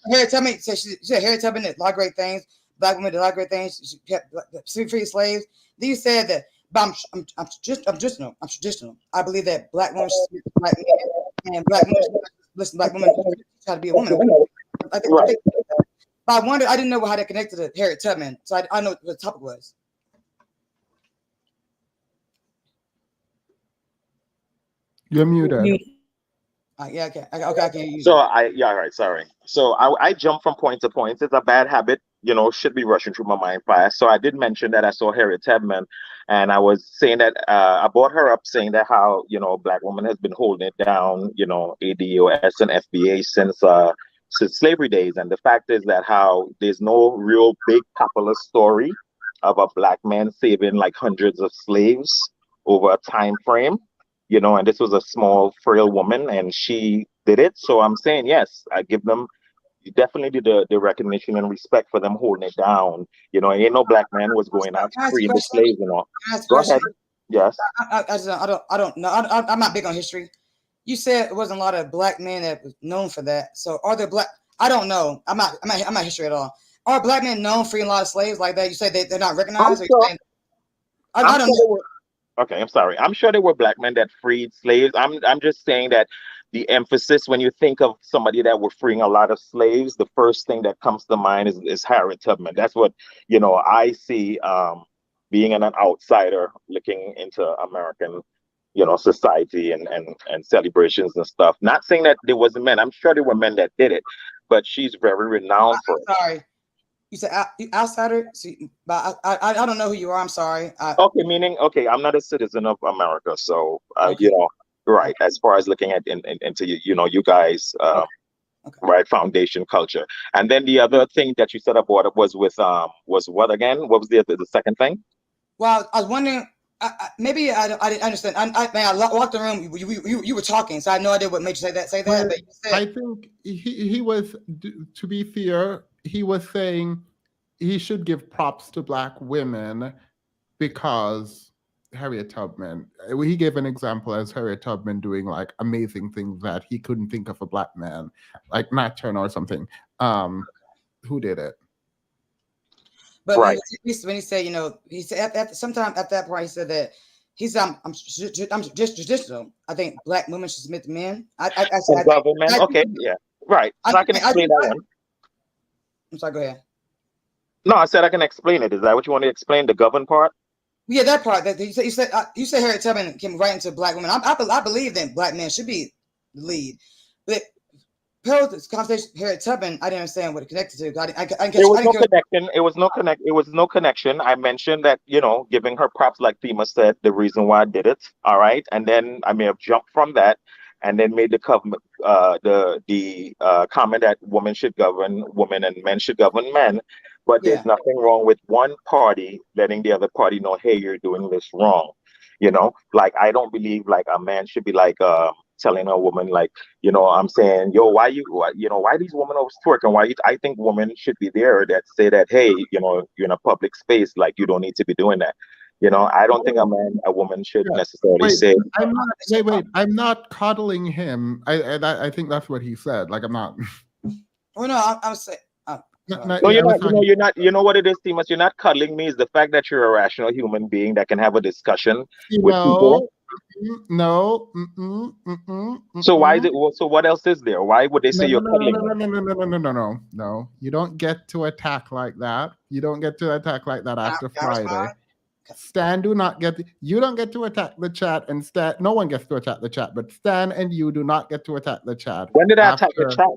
Harriet Tubman said she said Harriet Tubman did a lot of great things. Black women did a lot of great things. She kept free slaves. Then you said that, but I'm traditional. I'm traditional. I believe that black women should be black men, and black women should listen. Black women try to be a woman. I think, but I wondered. I didn't know how that connected to Harriet Tubman, so I know what the topic was. You're muted. Yeah, okay, I can use So it. all right, sorry. So I jump from point to point. It's a bad habit, should be rushing through my mind fast. So I did mention that I saw Harriet Tubman, and I was saying that I brought her up, saying that how black woman has been holding it down, ADOS and FBA since slavery days, and the fact is that how there's no real big popular story of a black man saving like hundreds of slaves over a time frame. And this was a small, frail woman, and she did it. So I'm saying, yes, I give them definitely the recognition and respect for them holding it down. Ain't no black man was going out Can I ask a freeing the question? slaves, Can I ask a Go question? ahead. Yes. I don't know. I'm not big on history. You said it wasn't a lot of black men that was known for that. So are there black? I don't know. I'm not history at all. Are black men known freeing a lot of slaves like that? You say they're not I'm recognized? Or sure. saying, I don't know. Okay, I'm sorry. I'm sure there were black men that freed slaves. I'm just saying that the emphasis when you think of somebody that were freeing a lot of slaves, the first thing that comes to mind is Harriet Tubman. That's what I see, being an outsider looking into American society and celebrations and stuff. Not saying that there wasn't men. I'm sure there were men that did it, but she's very renowned for it. Sorry. You said outsider, but I don't know who you are. I'm sorry. Okay, I'm not a citizen of America, so Okay. right. As far as looking at into you guys, Okay. right, foundation culture, and then the other thing that you said about it was with was what again? What was the second thing? Well, I was wondering. Maybe I didn't understand. I walked in the room. You were talking, so I had no idea what made you say that. Well, But you said, I think he was, to be fair, he was saying he should give props to black women because Harriet Tubman, he gave an example as Harriet Tubman doing like amazing things that he couldn't think of a black man, like Nat Turner or something, who did it. but Right. when he said, he said sometime at that point he said that he said I'm just traditional. I think black women should submit to men. The government. Okay, yeah, right. So I can explain that one. I'm sorry. Go ahead. No, I said I can explain it. Is that what you want to explain? The govern part? Yeah, that part. That you said Harriet Tubman came right into black women. I believe that black men should be the lead, but this conversation, Harriet Tubman, I didn't understand what it connected to. There was no connection. It was no connection. I mentioned that, giving her props, like Thema said, the reason why I did it. All right. And then I may have jumped from that and then made the comment that women should govern women and men should govern men. But there's nothing wrong with one party letting the other party know, hey, you're doing this wrong. Like I don't believe like a man should be like telling a woman like, I'm saying, yo, why these women always twerking? I think women should be there that say that, hey, you're in a public space, like you don't need to be doing that. I don't think a woman should necessarily say. I'm not coddling him. I think that's what he said. Like I'm not. Oh no, I'm saying. No, you're not. You're not. You know what it is, Timas? You're not cuddling me. Is the fact that you're a rational human being that can have a discussion with people. No. So why is it? So what else is there? Why would they say you're cuddling? No. You don't get to attack like that. You don't get to attack like that after Friday. Stan, you don't get to attack the chat, and Stan, no one gets to attack the chat, but Stan and you do not get to attack the chat. When did I attack the chat?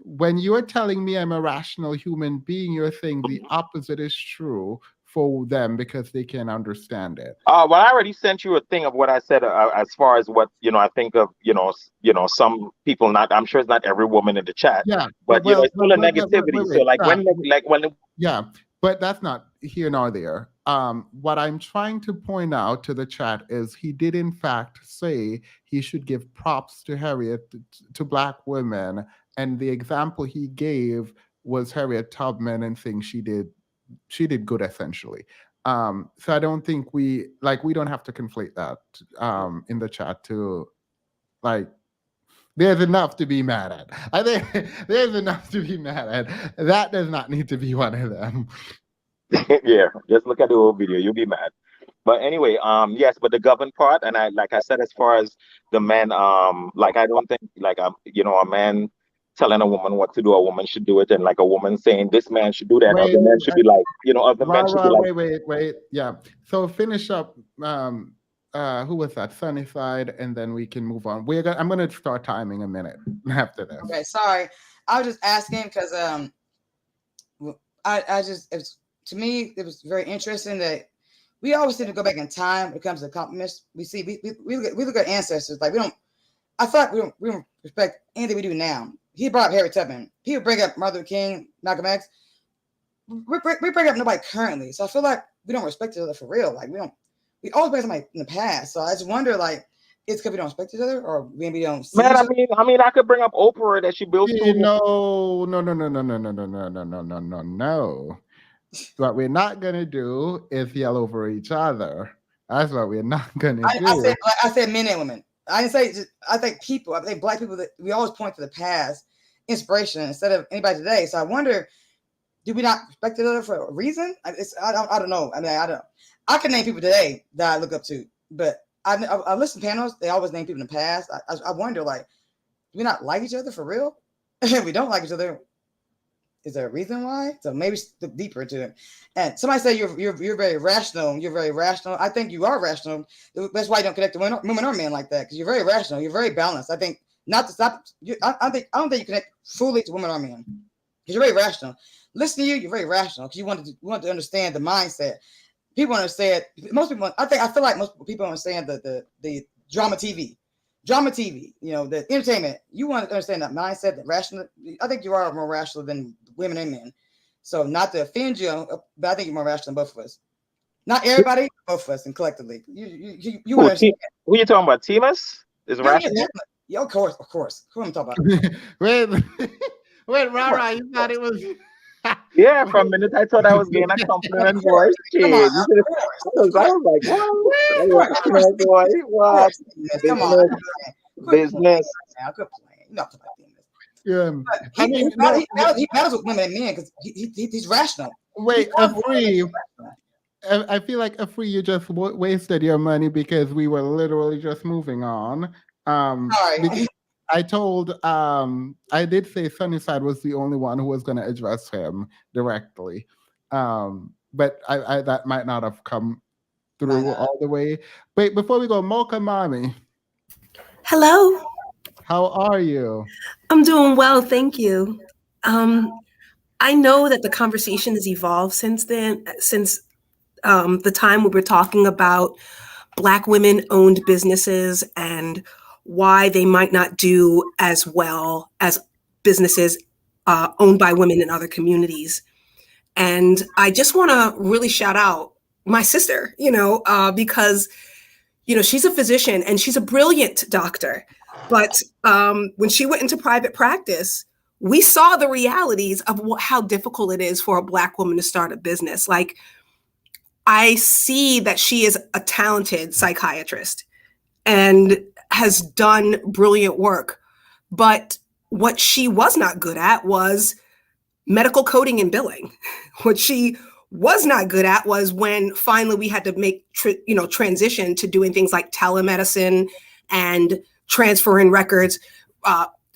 When you're telling me I'm a rational human being, you're saying the opposite is true for them because they can understand it. Well, I already sent you a thing of what I said as far as what I think of. Some people. Not, I'm sure it's not every woman in the chat. Yeah, but it's full of negativity. So when. Yeah, but that's not here nor there. What I'm trying to point out to the chat is he did in fact say he should give props to Harriet, to black women, and the example he gave was Harriet Tubman and things she did good essentially. So I don't think we don't have to conflate that in the chat to like there's enough to be mad at. I think there's enough to be mad at. That does not need to be one of them. Yeah, just look at the whole video, you'll be mad. But anyway, yes, but the govern part, and I like I said, as far as the men, like I don't think like a man telling a woman what to do, a woman should do it, and like a woman saying this man should do that, Wait, other men should be like, other men should be Rara, like, wait. Yeah. So finish up. Who was that? Sunnyside, and then we can move on. I'm gonna start timing a minute after this. Okay, sorry. I was just asking because to me it was very interesting that we always seem to go back in time when it comes to compliments. We look at ancestors like I thought we don't respect anything we do now. He brought up Harriet Tubman. He would bring up Martin Luther King, Malcolm X. We bring up nobody currently. So I feel like we don't respect each other for real. Like we always bring somebody in the past. So I just wonder, like, it's because we don't respect each other, or maybe we don't see man, each I other? mean, I could bring up Oprah that she built two. No. What we're not gonna do is yell over each other. That's what we're not gonna do. I said men and women. I didn't say I think people. I think black people, that we always point to the past inspiration instead of anybody today. So I wonder, do we not respect each other for a reason? I don't know. I mean, I can name people today that I look up to, but I listen to panels. They always name people in the past. I wonder, like, do we not like each other for real? If we don't like each other, is there a reason why? So maybe look deeper into it. And somebody say you're very rational. You're very rational. I think you are rational. That's why you don't connect to women or men like that, because you're very rational. You're very balanced. I think not to stop. I don't think you connect fully to women or men, because you're very rational. Listen to you. You're very rational because you want to understand the mindset. People understand. Most people. I feel like most people understand the drama TV. The entertainment. You want to understand that mindset, the rational. I think you are more rational than women and men. So not to offend you, but I think you're more rational than both of us. Not everybody, both of us, and collectively. You understand. Who you talking about? Timas is rational. Yeah, of course. Who am I talking about? wait, Rara, you thought it was. Yeah, for a minute I thought I was getting a compliment voice. Come on, I was like, what? Boy, what? Come on. Business. Yeah. He battles with women and men because he's rational. Wait, Afri, I feel like Afri, you just wasted your money because we were literally just moving on. Sorry. I did say Sunnyside was the only one who was going to address him directly. But I that might not have come through all the way. Wait, before we go, Mocha Mami. Hello. How are you? I'm doing well, thank you. I know that the conversation has evolved since then, since the time we were talking about Black women-owned businesses and why they might not do as well as businesses owned by women in other communities. And I just want to really shout out my sister, because, she's a physician and she's a brilliant doctor. But when she went into private practice, we saw the realities of how difficult it is for a Black woman to start a business. Like, I see that she is a talented psychiatrist and has done brilliant work. But what she was not good at was medical coding and billing. What she was not good at was when finally we had to make transition to doing things like telemedicine and transferring records,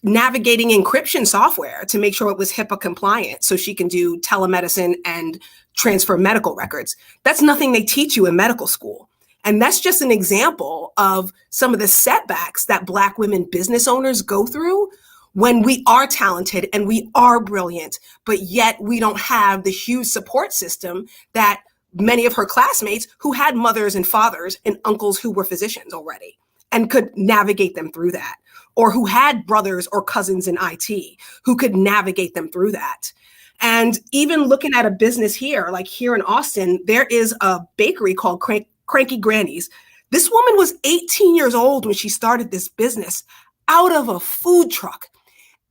navigating encryption software to make sure it was HIPAA compliant so she can do telemedicine and transfer medical records. That's nothing they teach you in medical school. And that's just an example of some of the setbacks that Black women business owners go through when we are talented and we are brilliant, but yet we don't have the huge support system that many of her classmates who had mothers and fathers and uncles who were physicians already and could navigate them through that, or who had brothers or cousins in IT who could navigate them through that. And even looking at a business here, like here in Austin, there is a bakery called Cranky Granny's. This woman was 18 years old when she started this business out of a food truck.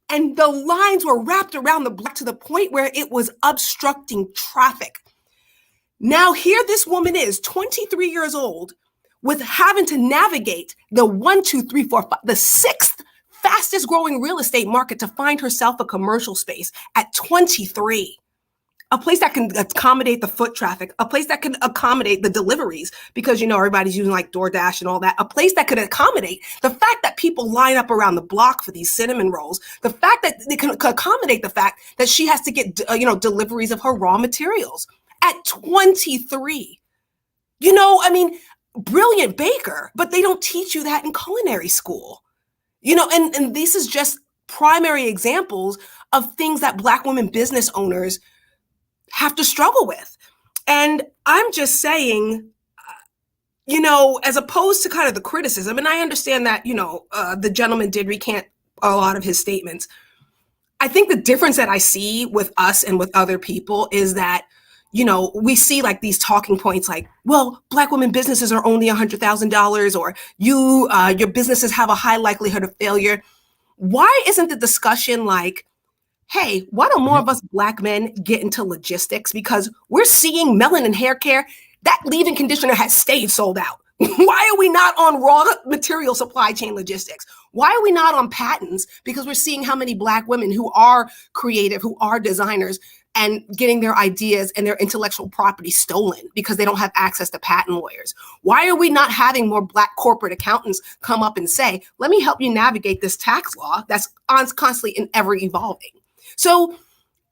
And the lines were wrapped around the block to the point where it was obstructing traffic. Now here this woman is 23 years old with having to navigate the 1, 2, 3, 4, 5, the 6th fastest growing real estate market to find herself a commercial space at 23. A place that can accommodate the foot traffic, a place that can accommodate the deliveries, because everybody's using like DoorDash and all that, a place that could accommodate the fact that people line up around the block for these cinnamon rolls, the fact that they can accommodate the fact that she has to get deliveries of her raw materials at 23. Brilliant baker, but they don't teach you that in culinary school. And this is just primary examples of things that Black women business owners have to struggle with. And I'm just saying, as opposed to kind of the criticism, and I understand that, the gentleman did recant a lot of his statements. I think the difference that I see with us and with other people is that, we see like these talking points like, well, Black women businesses are only $100,000, or your businesses have a high likelihood of failure. Why isn't the discussion like, hey, why don't more of us Black men get into logistics? Because we're seeing melanin hair care, that leave-in conditioner has stayed sold out. Why are we not on raw material supply chain logistics? Why are we not on patents? Because we're seeing how many Black women who are creative, who are designers, and getting their ideas and their intellectual property stolen because they don't have access to patent lawyers. Why are we not having more Black corporate accountants come up and say, let me help you navigate this tax law that's constantly and ever evolving? So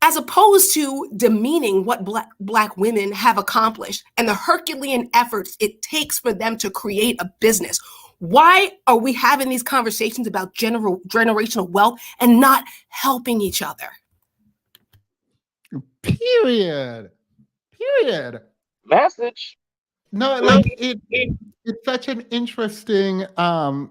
as opposed to demeaning what Black women have accomplished and the Herculean efforts it takes for them to create a business, why are we having these conversations about generational wealth and not helping each other? Period. Message. No, like it's such an interesting I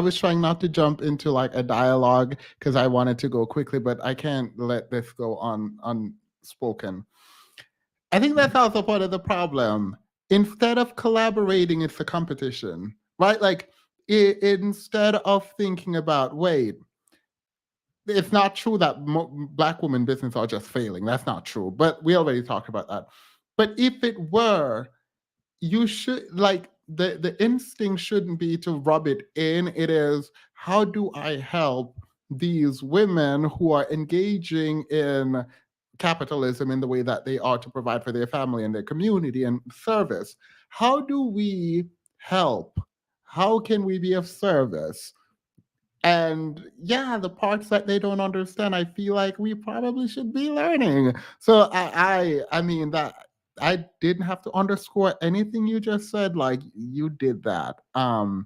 was trying not to jump into like a dialogue because I wanted to go quickly, but I can't let this go on unspoken. I think that's also part of the problem. Instead of collaborating, it's a competition, right? Like instead of thinking about, wait, it's not true that Black women business are just failing. That's not true. But we already talked about that. But if it were, you should like the instinct shouldn't be to rub it in. It is, how do I help these women who are engaging in capitalism in the way that they are to provide for their family and their community and service? How do we help? How can we be of service? And yeah, the parts that they don't understand, I feel like we probably should be learning. So I mean that I didn't have to underscore anything you just said. Like you did that. And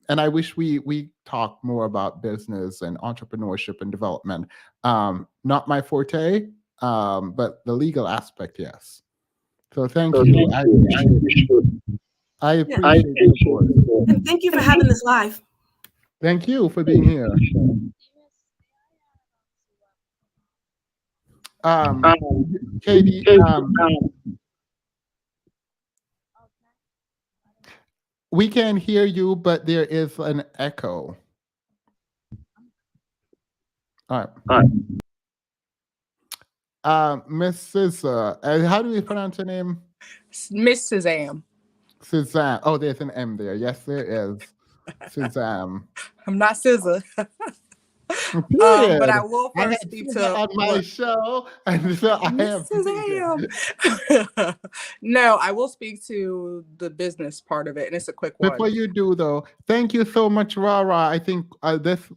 I wish we talked more about business and entrepreneurship and development. Not my forte, but the legal aspect, yes. So thank you. I appreciate the support. And thank you for having this live. Thank you for being here. Katie, we can hear you, but there is an echo. All right. Miss Scissor, how do we pronounce your name? Miss Suzanne. Suzanne. Oh, there's an M there. Yes, there is. Suzanne. I'm not Scissor. Period. But I will first speak to on my show, and so I am Suzanne. No, I will speak to the business part of it, and it's a quick one. Before you do, though, thank you so much, Rara. I think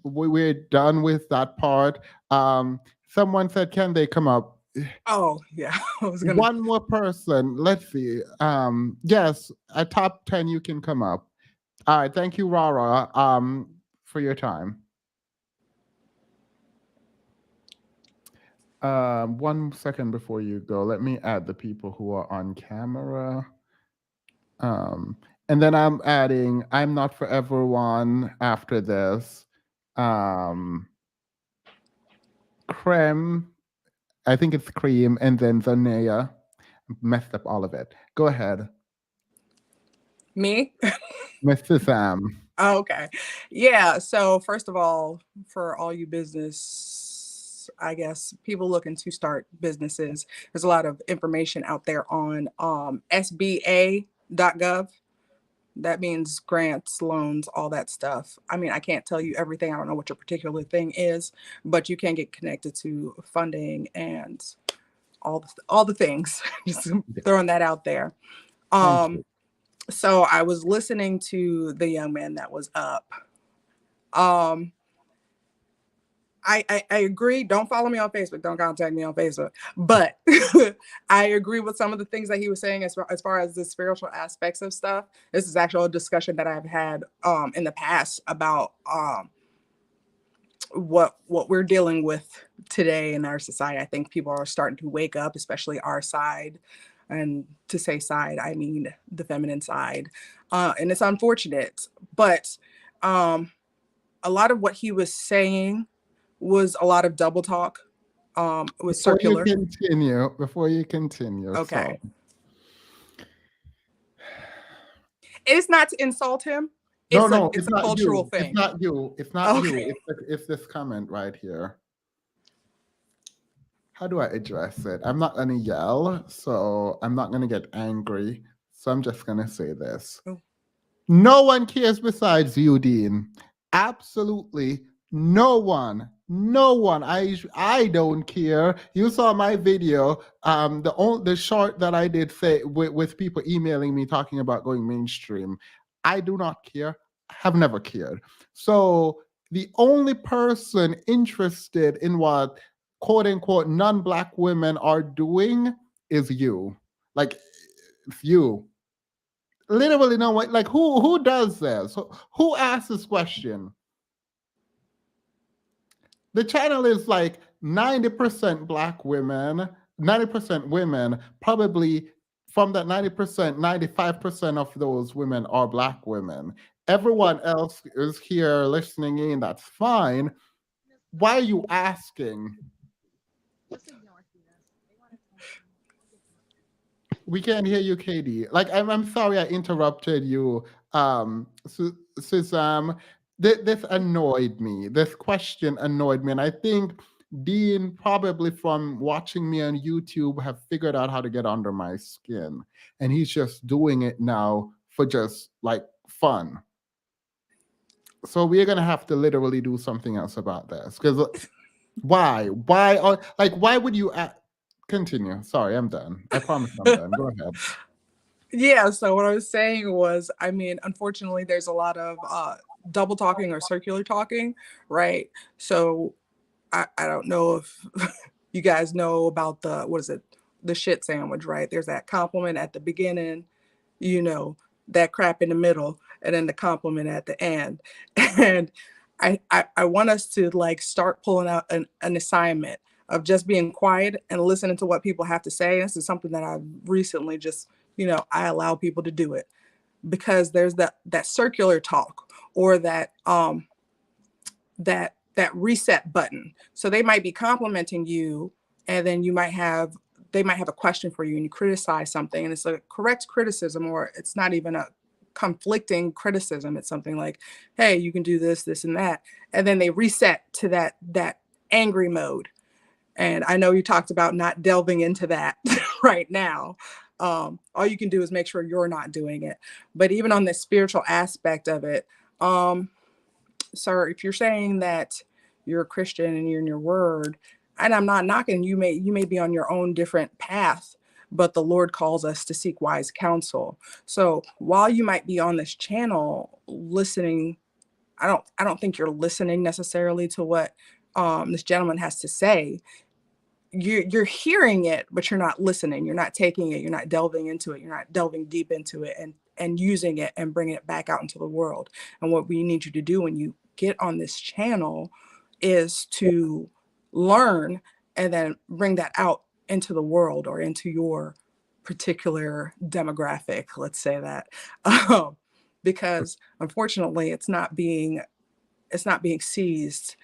we're done with that part. Someone said, "Can they come up?" Oh yeah, One more person. Let's see. Yes, a top 10. You can come up. All right. Thank you, Rara. For your time. 1 second before you go, let me add the people who are on camera. And then I'm adding I'm Not Forever one after this. Creme, I think it's Cream, and then Zanea. Messed up all of it. Go ahead. Me? Mr. Sam. Oh, okay. Yeah. So first of all, for all you business, I guess, people looking to start businesses, there's a lot of information out there on SBA.gov. That means grants, loans, all that stuff. I mean, I can't tell you everything. I don't know what your particular thing is, but you can get connected to funding and all the things. Just throwing that out there. Thank you. So I was listening to the young man that was up. I agree. Don't follow me on Facebook. Don't contact me on Facebook. But I agree with some of the things that he was saying as far as the spiritual aspects of stuff. This is actually a discussion that I've had in the past about what we're dealing with today in our society. I think people are starting to wake up, especially our side. And to say side, I mean the feminine side. And it's unfortunate. But a lot of what he was saying was a lot of double talk. It was circular. Before you continue. Okay. So. It's not to insult him. No, it's a not cultural you. thing. It's not you. It's not Okay. you. It's this comment right here. How do I address it? I'm not gonna yell, so I'm not gonna get angry. So I'm just gonna say this. Oh. No one cares besides you, Dean. Absolutely no one. No one. I don't care. You saw my video. The short that I did say with people emailing me talking about going mainstream. I do not care. Have never cared. So the only person interested in what quote unquote non-black women are doing is you. Like it's you. Literally no one, like who does this? Who asks this question? The channel is like 90% black women, 90% women. Probably from that 90%, 95% of those women are black women. Everyone else is here listening in, that's fine. Why are you asking? We can't hear you, Katie. Like, I'm sorry I interrupted you, Suzanne. This annoyed me. This question annoyed me. And I think Dean, probably from watching me on YouTube, have figured out how to get under my skin. And he's just doing it now for just like fun. So we're going to have to literally do something else about this. Because why? Why would you... Continue. Sorry, I'm done. I promise I'm done. Go ahead. Yeah, so what I was saying was, I mean, unfortunately, there's a lot of double talking or circular talking, right? So I don't know if you guys know about the shit sandwich, right? There's that compliment at the beginning, that crap in the middle, and then the compliment at the end. And I want us to like start pulling out an assignment of just being quiet and listening to what people have to say. This is something that I've recently just, I allow people to do it, because there's that circular talk or that reset button. So they might be complimenting you, and then they might have a question for you, and you criticize something, and it's a correct criticism, or it's not even a conflicting criticism. It's something like, hey, you can do this, and that. And then they reset to that angry mode. And I know you talked about not delving into that right now. All you can do is make sure you're not doing it. But even on the spiritual aspect of it, sir, if you're saying that you're a Christian and you're in your word, and I'm not knocking, you may be on your own different path, but the Lord calls us to seek wise counsel. So while you might be on this channel listening, I don't think you're listening necessarily to what this gentleman has to say. You're hearing it, but you're not listening. You're not taking it. You're not delving into it. You're not delving deep into it and using it and bringing it back out into the world. And what we need you to do when you get on this channel is to learn and then bring that out into the world or into your particular demographic, let's say that. Because unfortunately it's not being seized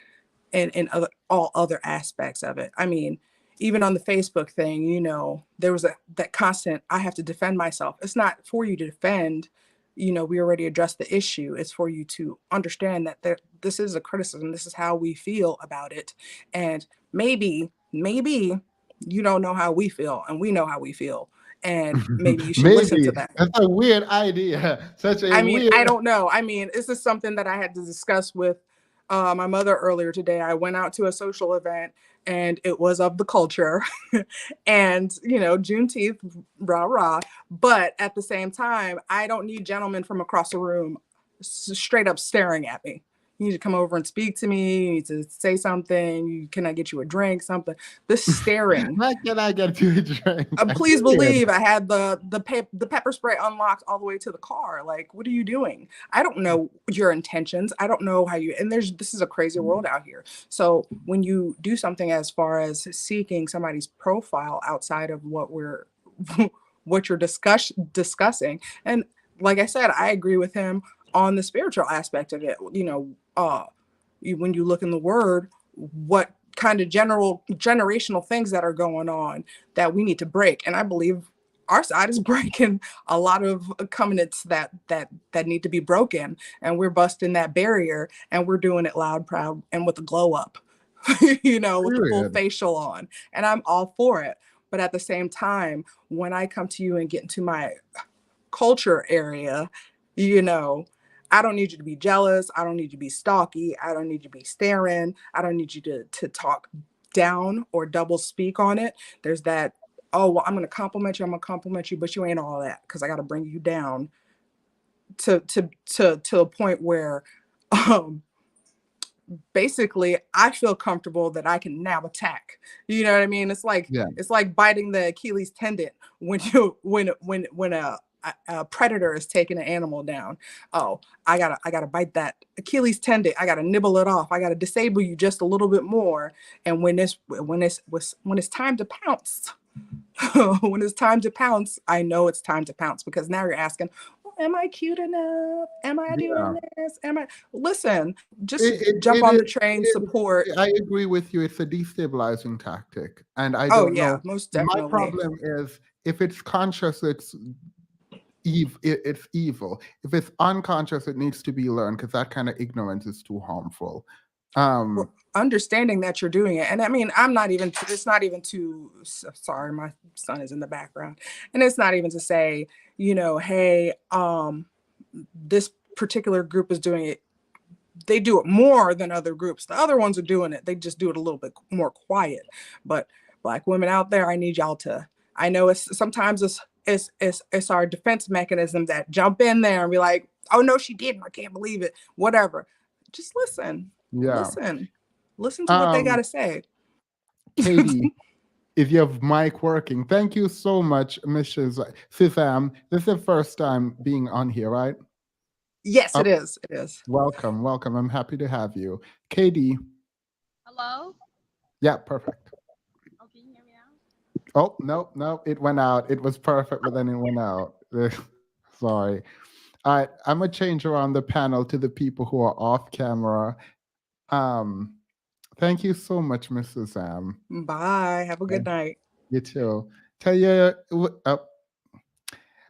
in all other aspects of it. I mean, even on the Facebook thing, there was that constant, I have to defend myself. It's not for you to defend. We already addressed the issue. It's for you to understand that this is a criticism. This is how we feel about it. And maybe you don't know how we feel, and we know how we feel. and maybe you should listen to Maybe. them. That's a weird idea. Such a I mean, weird. I don't know. I mean, this is something that I had to discuss with my mother earlier today. I went out to a social event and it was of the culture and, Juneteenth, rah, rah. But at the same time, I don't need gentlemen from across the room straight up staring at me. You need to come over and speak to me. You need to say something. Can I get you a drink? Something. This staring. Why can I get you a drink? Please believe I had the pepper spray unlocked all the way to the car. Like, what are you doing? I don't know your intentions. I don't know how you. And this is a crazy world out here. So when you do something as far as seeking somebody's profile outside of what you're discussing, and like I said, I agree with him on the spiritual aspect of it. When you look in the Word, what kind of generational things that are going on that we need to break. And I believe our side is breaking a lot of covenants that need to be broken, and we're busting that barrier, and we're doing it loud, proud, and with the glow up, with the full Period. facial on. And I'm all for it. But at the same time, when I come to you and get into my culture area, I don't need you to be jealous. I don't need you to be stalky. I don't need you to be staring. I don't need you to talk down or double speak on it. There's that, oh, well, I'm going to compliment you, but you ain't all that, because I got to bring you down to a point where basically I feel comfortable that I can now attack. You know what I mean? It's like biting the Achilles tendon when a predator is taking an animal down. Oh, I gotta bite that Achilles tendon. I gotta nibble it off. I gotta disable you just a little bit more. And when it's time to pounce, when it's time to pounce, I know it's time to pounce, because now you're asking, well, am I cute enough? Am I doing this? Listen, just jump on the train, support. I agree with you. It's a destabilizing tactic. And I Oh don't yeah, know. most My definitely. problem is, if it's conscious, it's evil. If it's unconscious, it needs to be learned, because that kind of ignorance is too harmful. Well, understanding that you're doing it. And I mean, it's not even to, sorry, my son is in the background. And it's not even to say, hey, this particular group is doing it. They do it more than other groups. The other ones are doing it. They just do it a little bit more quiet. But Black women out there, I need y'all to, I know sometimes it's our defense mechanism that jump in there and be like, oh no, she didn't. I can't believe it. Whatever. Just listen. Yeah. Listen to what they got to say. Katie, if you have mic working, thank you so much, Mrs. Sitham. This is the first time being on here, right? Yes, it is. It is. Welcome. I'm happy to have you. Katie. Hello? Yeah, perfect. Oh, can you hear me now? Oh, no, it went out. It was perfect, but then it went out. Sorry. All right, I'm going to change around the panel to the people who are off camera. Thank you so much, Mrs. Sam. Bye. Have a good night. You too. Tell you,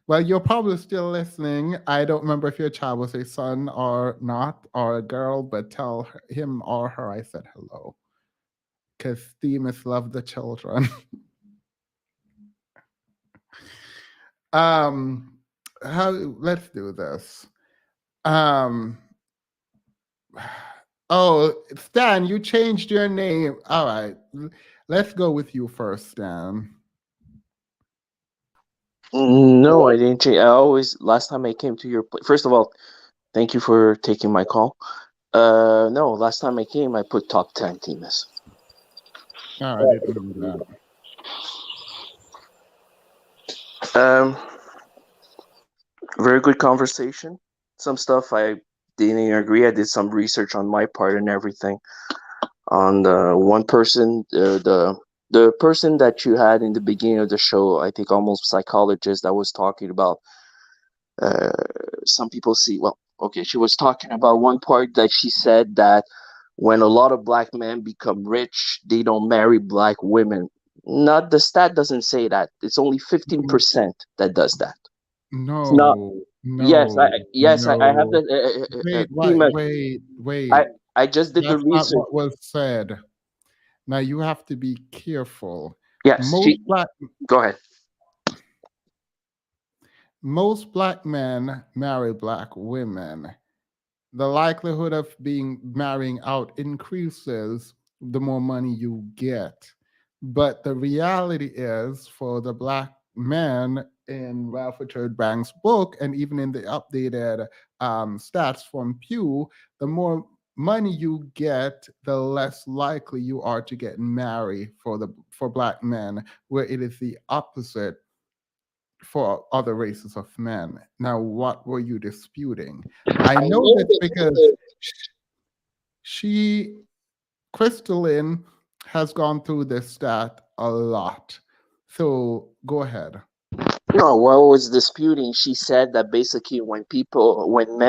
well, you're probably still listening. I don't remember if your child was a son or not, or a girl, but tell him or her I said hello. Because Themis love the children. Let's do this. Oh, Stan, you changed your name. All right. Let's go with you first, Stan. No, I didn't change. Last time I came to your place, first of all, thank you for taking my call. No, last time I came, I put top 10 Themis. Oh, I didn't know that. Very good conversation. Some stuff I didn't agree. I did some research on my part and everything. On the one person, the person that you had in the beginning of the show, I think almost psychologist, that was talking about some people see, well, okay, she was talking about one part that she said that when a lot of Black men become rich, they don't marry Black women. Not, the stat doesn't say that. It's only 15% that does that. No. Yes, I have the. Wait. I just did the research. That's not what was said. Now you have to be careful. Yes. Go ahead. most black men marry black women. The likelihood of being marrying out increases the more money you get. But the reality is, for the black men in Ralph Richard Bank's book, and even in the updated stats from Pew, the more money you get, the less likely you are to get married for black men, where it is the opposite for other races of men. Now, what were you disputing? I I know know this this because because she, Crystalline, has gone through this stat a lot. So go ahead. No, what I was disputing, she said that basically when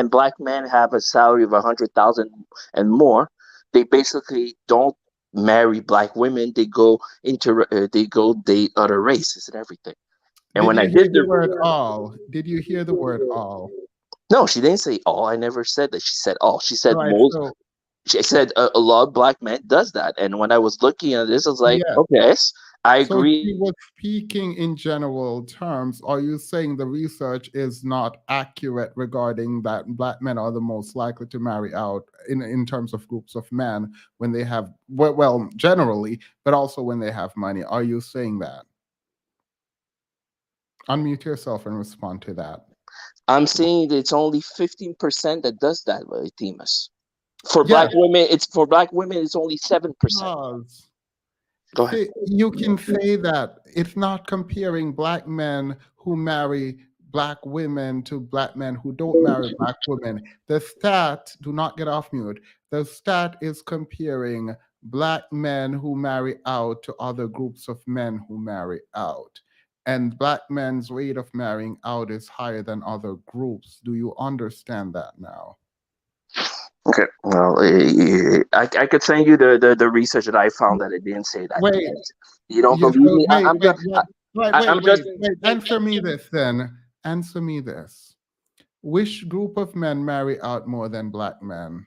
black men have a salary of 100,000 and more, they basically don't marry black women. They go date other races and everything. And Did when I you hear did the the word all? Did you hear the word all? no, she didn't say all. I never said that. She said all. She said All right. most. So, She said a lot of black men does that. And when I was looking at this, I was like, yeah. okay, yes, I So she agree. was speaking in general terms. Are you saying the research is not accurate regarding that black men are the most likely to marry out in terms of groups of men when they have, well, generally, but also when they have money? Are you saying that? Unmute yourself and respond to that. I'm saying that it's only 15% that does that, Timus. For Yes, black women, it's only 7%. because Go ahead. see, you can say that it's not comparing black men who marry black women to black men who don't marry black women. The stat, do not get off mute. The stat is comparing black men who marry out to other groups of men who marry out. And black men's rate of marrying out is higher than other groups. Do you understand that now? Okay. Well, I could send you the research that I found that it didn't say that. Wait, You don't you believe so me? wait, wait, wait, wait, I'm wait, just. wait, wait. Answer me this then. Answer me this. Which group of men marry out more than black men?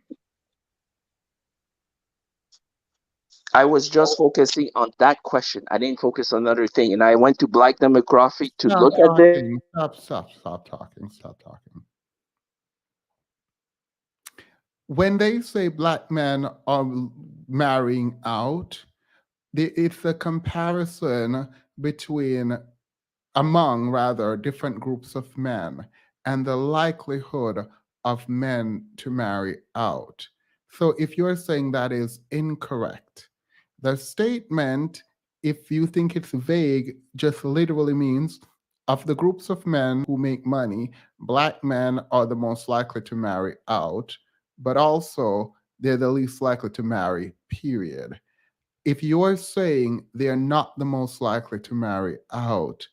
I was just focusing on that question. I didn't focus on another thing, and I went to Black Demographic to Stop look at this. talking. Stop talking. Stop talking. When they say black men are marrying out, it's a comparison between among rather different groups of men and the likelihood of men to marry out. So if you're saying that is incorrect, the statement, if you think it's vague, just literally means of the groups of men who make money, black men are the most likely to marry out, but also they're the least likely to marry, period. If you're saying they're not the most likely to marry out,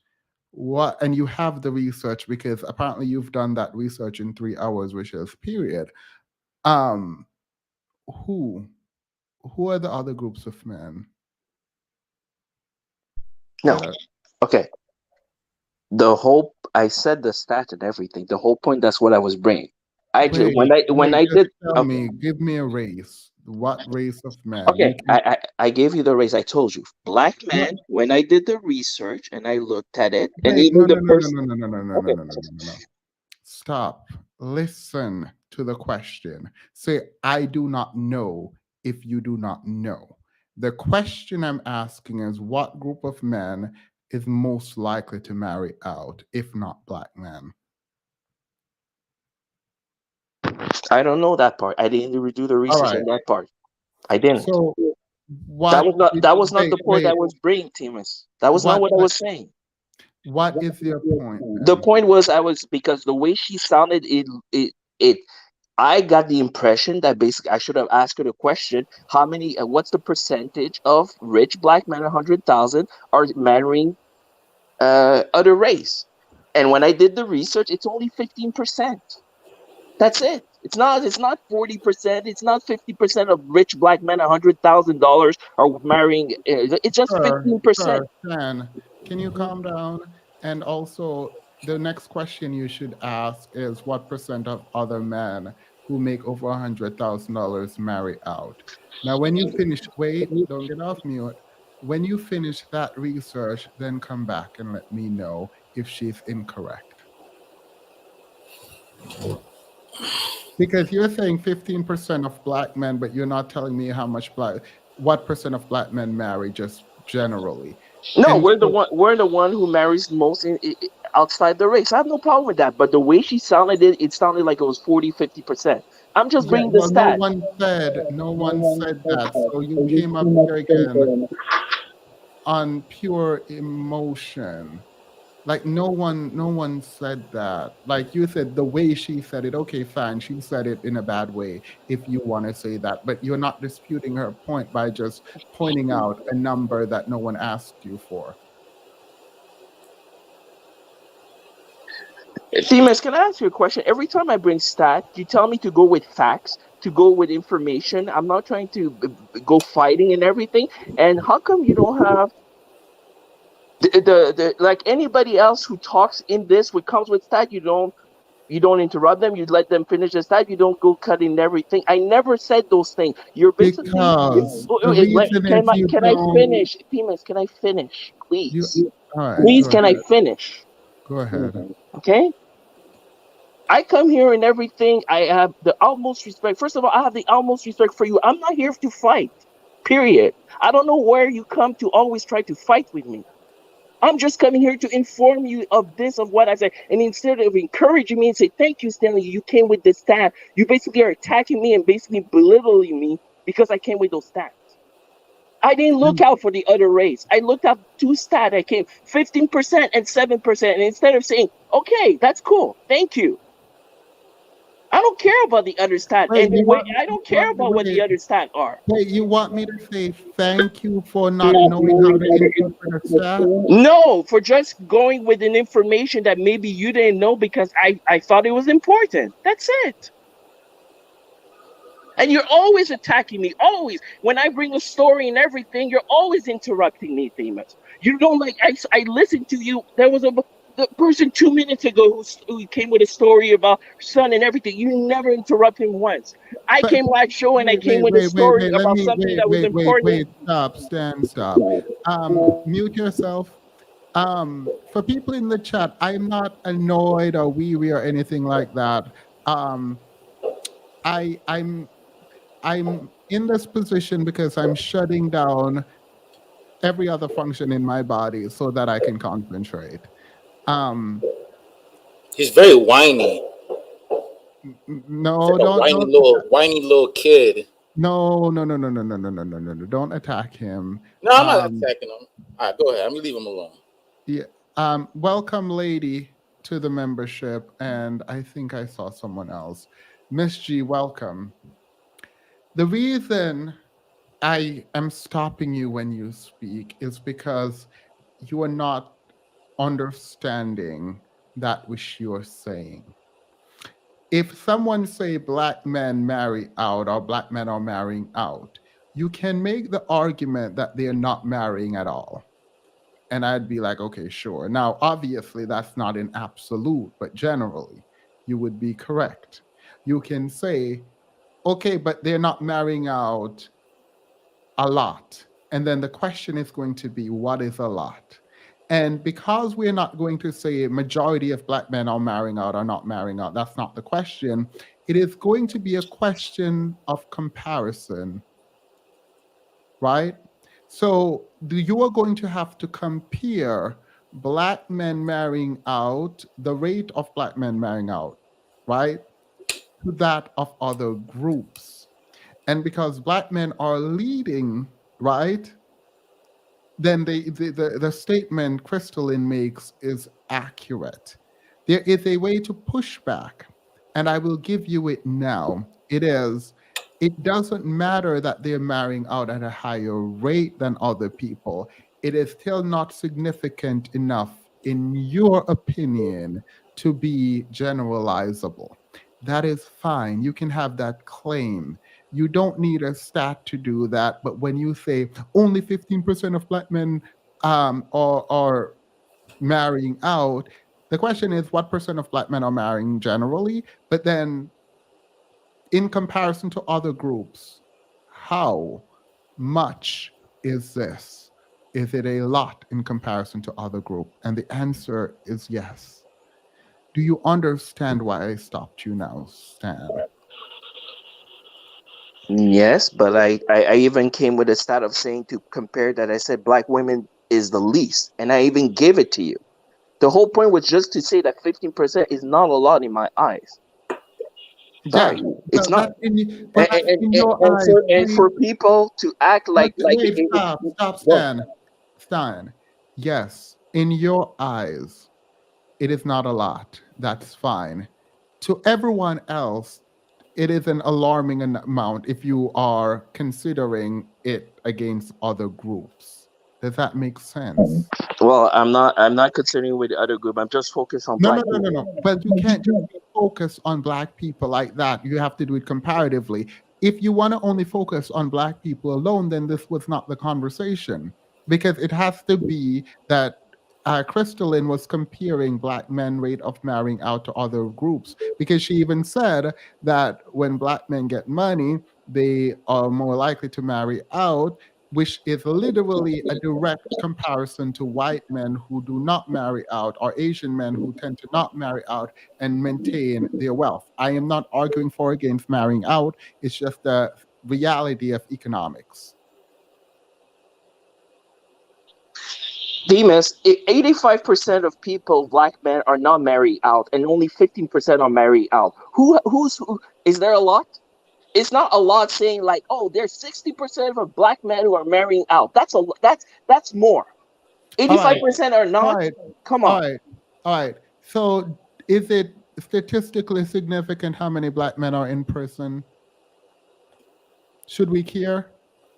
what, and you have the research because apparently you've done that research in 3 hours, which is period. Um, who who are the other groups of men No. that are Okay. I said the stat and everything. The whole point. That's what I was bringing. wait, When wait, I just did. tell Okay. me, give me a race. What race of men? Okay. You can I gave you the race. I told you. Black no, men. When I did the research and I looked at it, and wait, even no, the no, no, no, person. no, no, no, no, no, no, Okay. no, no, no, no. Stop. Listen to the question. Say, I do not know if you do not know. The question I'm asking is what group of men is most likely to marry out, if not black men? I don't know that part. I didn't do the All research right. on that part. I didn't. So what did That you was not wait, the point I wait, was bringing, Timus. That was not what what I was saying. what is your point The then? point was I was because the way she sounded, it I got the impression that basically I should have asked her the question: how many? What's the percentage of rich black men, 100,000, are marrying other race? And when I did the research, it's only 15%. That's it. It's not 40%. It's not 50% of rich black men, $100,000 are marrying. It's just Sir, 15%. Shan, can you calm down? And also, the next question you should ask is what percent of other men who make over $100,000 marry out? Now, when you finish, wait, don't get off mute. When you finish that research, then come back and let me know if she's incorrect. Because you're saying 15% of black men, but you're not telling me what percent of black men marry just generally. No, And we're the so, one. We're the one who marries most outside the race. I have no problem with that. But the way she sounded, it sounded like it was 40-50%. I'm just yeah, bringing the well, stat. no one said that. So you came up here again on pure emotion. Like no one said that. Like you said, the way she said it, okay, fine, she said it in a bad way, if you want to say that, but you're not disputing her point by just pointing out a number that no one asked you for. Themis, can I ask you a question? Every time I bring stat, you tell me to go with facts, to go with information. I'm not trying to go fighting and everything. And how come you don't have the like anybody else who talks in this, what comes with stat? You don't interrupt them. You let them finish the stat. You don't go cutting everything. I never said those things. You're basically. Because the reason is you Can I don't finish, Themis? Can I finish, you please? all right, Please, go can ahead. I finish? Go ahead. Okay. I come here and everything. I have the utmost respect. First of all, I have the utmost respect for you. I'm not here to fight. Period. I don't know where you come to always try to fight with me. I'm just coming here to inform you of this, of what I said. And instead of encouraging me and say, thank you, Stanley, you came with this stat, you basically are attacking me and basically belittling me because I came with those stats. I didn't look out for the other race. I looked at two stats. I came 15% and 7%. And instead of saying, okay, that's cool, thank you. I don't care about the other stat. Wait, And you want I don't care about what the other stat are. wait, you want me to say thank you for not knowing how to interpret a stat? No, for just going with an information that maybe you didn't know because I thought it was important. That's it. And you're always attacking me, always. When I bring a story and everything, you're always interrupting me, Themis. You don't like, I listened to you. There was the person 2 minutes ago who came with a story about her son and everything. You never interrupt him once. I But came last show and I came with a story wait. Let about me something that was important. Stop, stop. Mute yourself. For people in the chat, I'm not annoyed or weary or anything like that. Um, I'm in this position because I'm shutting down every other function in my body so that I can concentrate. Um, He's very whiny. no, He's like a whiny little kid. no. Don't attack him. No, I'm not attacking him. All right, go ahead. I'm gonna leave him alone. Yeah. Welcome, lady, to the membership, and I think I saw someone else. Miss G, welcome. The reason I am stopping you when you speak is because you are not understanding that which you're saying. If someone say black men marry out or black men are marrying out, you can make the argument that they're not marrying at all. And I'd be like, okay, sure. Now, obviously, that's not an absolute, but generally, you would be correct. You can say, okay, but they're not marrying out a lot. And then the question is going to be, what is a lot? And because we're not going to say a majority of black men are marrying out or not marrying out, that's not the question. It is going to be a question of comparison, right? So you are going to have to compare black men marrying out, the rate of black men marrying out, right, to that of other groups. And because black men are leading, right, then the statement Crystalline makes is accurate. There is a way to push back, and I will give you it now. It doesn't matter that they're marrying out at a higher rate than other people. It is still not significant enough, in your opinion, to be generalizable. That is fine. You can have that claim. You don't need a stat to do that. But when you say only 15% of black men are marrying out, the question is what percent of black men are marrying generally? But then in comparison to other groups, how much is this? Is it a lot in comparison to other group? And the answer is yes. Do you understand why I stopped you now, Stan? Yes, but I even came with a stat of saying to compare that I said black women is the least, and I even gave it to you. The whole point was just to say that 15% is not a lot in my eyes. Yeah, Sorry, it's not. but that's in your eyes. And for people to act But like wait, stop, well, Stan. Yes, in your eyes, it is not a lot. That's fine. To everyone else, it is an alarming amount if you are considering it against other groups. Does that make sense? well, I'm not considering with the other group. I'm just focused on No, black no, no, no, people. no. But you can't just be focused on black people like that. You have to do it comparatively. If you want to only focus on black people alone, then this was not the conversation because it has to be that Crystalline was comparing black men rate of marrying out to other groups because she even said that when black men get money, they are more likely to marry out, which is literally a direct comparison to white men who do not marry out or Asian men who tend to not marry out and maintain their wealth. I am not arguing for or against marrying out. It's just the reality of economics. Demas, 85% of people, black men, are not married out, and only 15% are married out. Who is there a lot? It's not a lot saying like, oh, there's 60% of black men who are marrying out. That's more. All right. 85% are All not. right. Come All on. right. All right. So is it statistically significant how many black men are in prison? Should we care?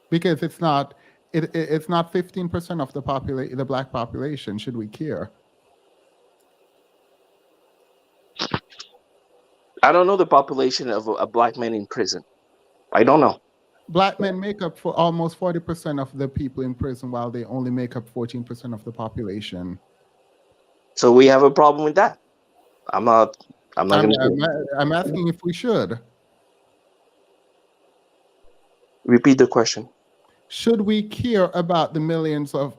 Because it's not 15% of the black population. Should we care? I don't know the population of a black man in prison. I don't know. Black men make up for almost 40% of the people in prison, while they only make up 14% of the population. So we have a problem with that. I'm not going to I'm asking if we should. repeat the question. Should we care about the millions now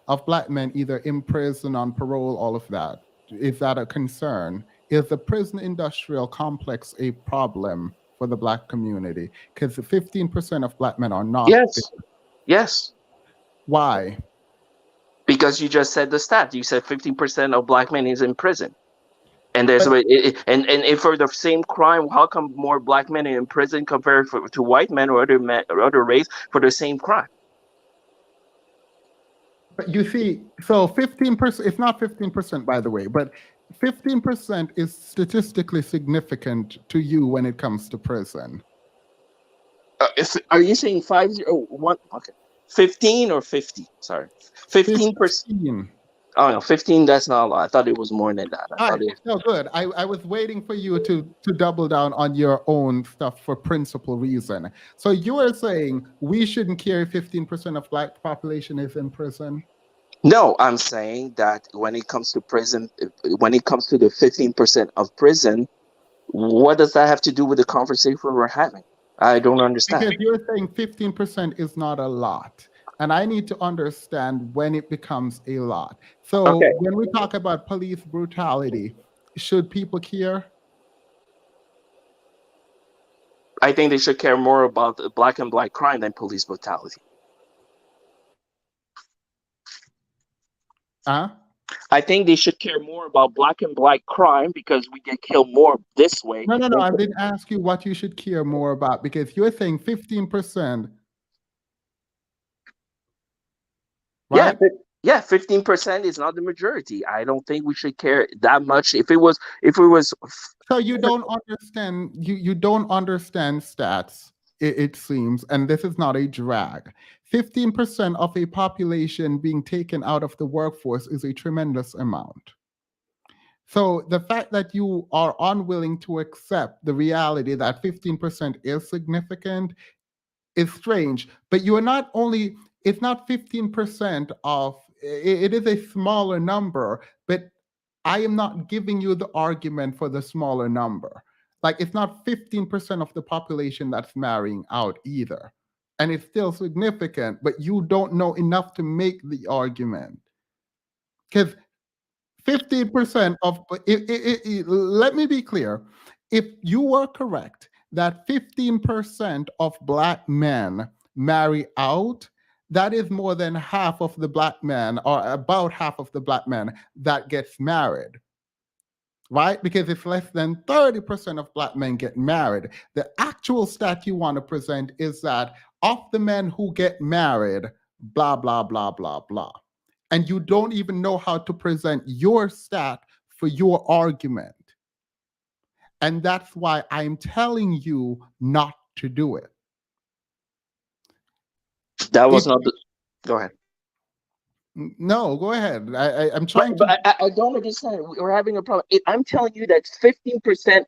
of black men either in prison, on parole, all of that? Is that a concern? Is the prison industrial complex a problem for the black community? Because 15% of black men are not. Yes. Why? Because you just said the stat. You said 15% of black men is in prison. And there's and if for the same crime, how come more black men are in prison compared to white men or other race for the same crime? But you see, so 15%, it's not 15%, by the way, but 15% is statistically significant to you when it comes to prison. Are you saying 501? Okay. 15 or 50? Sorry. 15%. 15. Oh, no, 15, that's not a lot. I thought it was more than that. All right. No, good. I was waiting for you to double down on your own stuff for principal reason. So you are saying we shouldn't care if 15% of black population is in prison? No, I'm saying that when it comes to prison, when it comes to the 15% of prison, what does that have to do with the conversation we're having? I don't understand. Because you're saying 15% is not a lot. And I need to understand when it becomes a lot. So when we talk about police brutality, should people care? I think they should care more about the black and black crime than police brutality. I think they should care more about black and black crime because we get killed more this way. No, I didn't ask you what you should care more about because you're saying 15%. Right? Yeah, 15% is not the majority. I don't think we should care that much. If it was So you don't understand you don't understand stats, it seems, and this is not a drag. 15% of a population being taken out of the workforce is a tremendous amount. So the fact that you are unwilling to accept the reality that 15% is significant is strange. But you are not only, it's not 15% of, it is a smaller number, but I am not giving you the argument for the smaller number. Like it's not 15% of the population that's marrying out either. And it's still significant, but you don't know enough to make the argument. Because 15% of, let me be clear. If you were correct that 15% of Black men marry out, that is more than half of the Black men, or about half of the Black men that gets married, right? Because if less than 30% of Black men get married, the actual stat you want to present is that of the men who get married, blah, blah, blah, blah, blah. And you don't even know how to present your stat for your argument. And that's why I'm telling you not to do it. That was not the. Go ahead. No, go ahead. I'm trying But I don't understand. We're having a problem. I'm telling you that 15%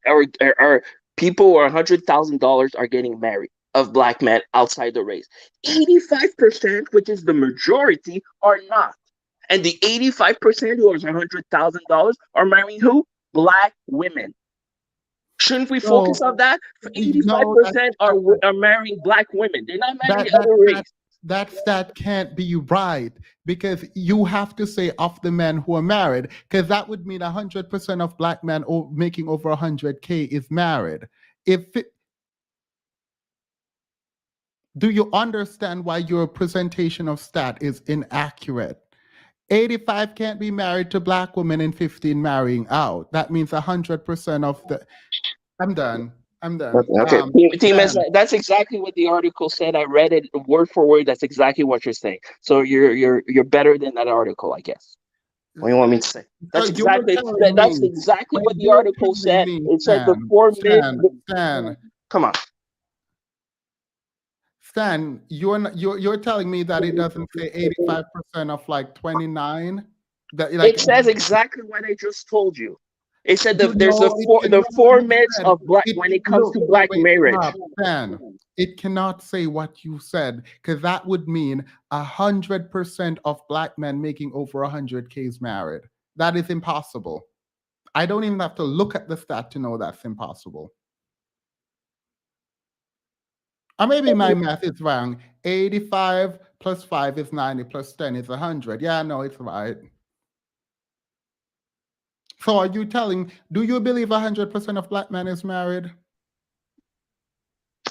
are people, or $100,000 are getting married of Black men outside the race. 85%, which is the majority, are not. And the 85% who is $100,000 are marrying who? Black women. Shouldn't we focus on that? 85% are marrying Black women. They're not marrying other race. That stat can't be right, because you have to say of the men who are married, because that would mean 100% of Black men making over 100K is married. Do you understand why your presentation of stat is inaccurate? 85 can't be married to Black women and 15 marrying out. That means 100% of the. I'm done. Okay, that's exactly what the article said. I read it word for word. That's exactly what you're saying. So you're better than that article, I guess. What do you want me to say? That's exactly what the article said. It said the four men. Come on. Stan, you're telling me that it doesn't say 85% of like 29? It says exactly what I just told you. It said there's the four myths of Black when it comes to Black marriage. Stan, it cannot say what you said, because that would mean 100% of Black men making over 100K is married. That is impossible. I don't even have to look at the stat to know that's impossible. Or maybe my math is wrong. 85 plus 5 is 90 plus 10 is 100. Yeah, no, it's right. So are you do you believe 100% of Black men is married?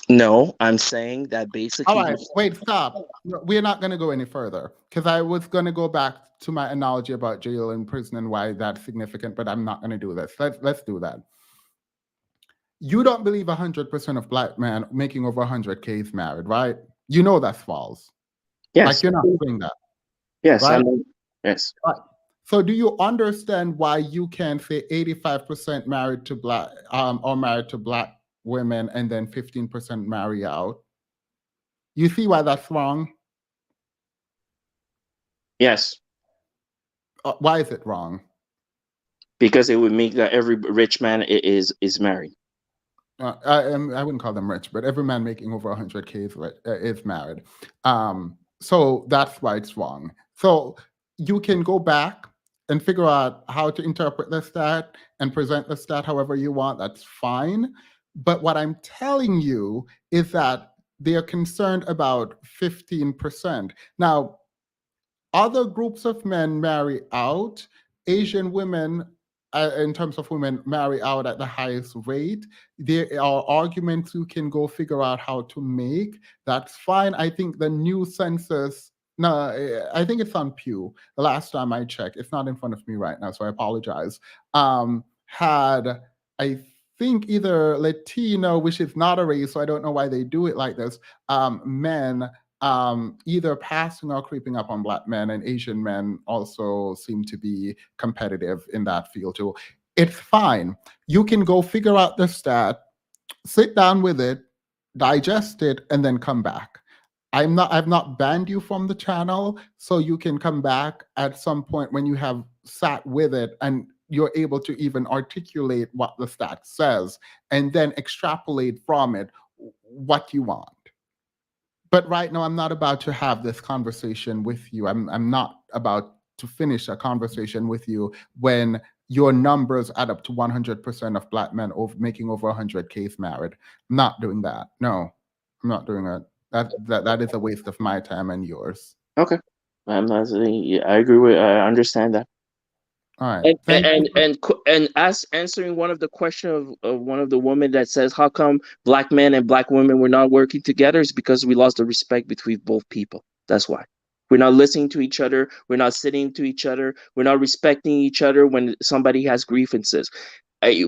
No, I'm saying that basically. All right, wait, stop. We're not going to go any further, because I was going to go back to my analogy about jail and prison and why that's significant, but I'm not going to do this. Let's do that. You don't believe 100% of Black men making over 100K is married, right? You know that's false. Yes. Like, you're not doing that. Yes, right? Yes. Right. So do you understand why you can say 85% married to Black or married to Black women and then 15% marry out? You see why that's wrong? Yes. Why is it wrong? Because it would make that every rich man is married. I wouldn't call them rich, but every man making over 100K is married. So that's why it's wrong. So you can go back and figure out how to interpret the stat and present the stat however you want. That's fine. But what I'm telling you is that they're concerned about 15%. Now, other groups of men marry out. Asian women, in terms of women, marry out at the highest rate. There are arguments you can go figure out how to make. That's fine. I think the new census, no, I think it's on Pew. The last time I checked, it's not in front of me right now, so I apologize. Had, I think, either Latino, which is not a race, so I don't know why they do it like this, men either passing or creeping up on Black men, and Asian men also seem to be competitive in that field too. It's fine. You can go figure out the stat, sit down with it, digest it, and then come back. I've not banned you from the channel, so you can come back at some point when you have sat with it and you're able to even articulate what the stat says and then extrapolate from it what you want. But right now, I'm not about to have this conversation with you. I'm not about to finish a conversation with you when your numbers add up to 100% of Black men making over 100K married. I'm not doing that. No, I'm not doing it. That is a waste of my time and yours. Okay. I'm not saying, I agree with, I understand that. All right. And as answering one of the question of one of the women that says, how come black men and black women were not working together, is because we lost the respect between both people. That's why. We're not listening to each other. We're not sitting to each other. We're not respecting each other when somebody has grievances.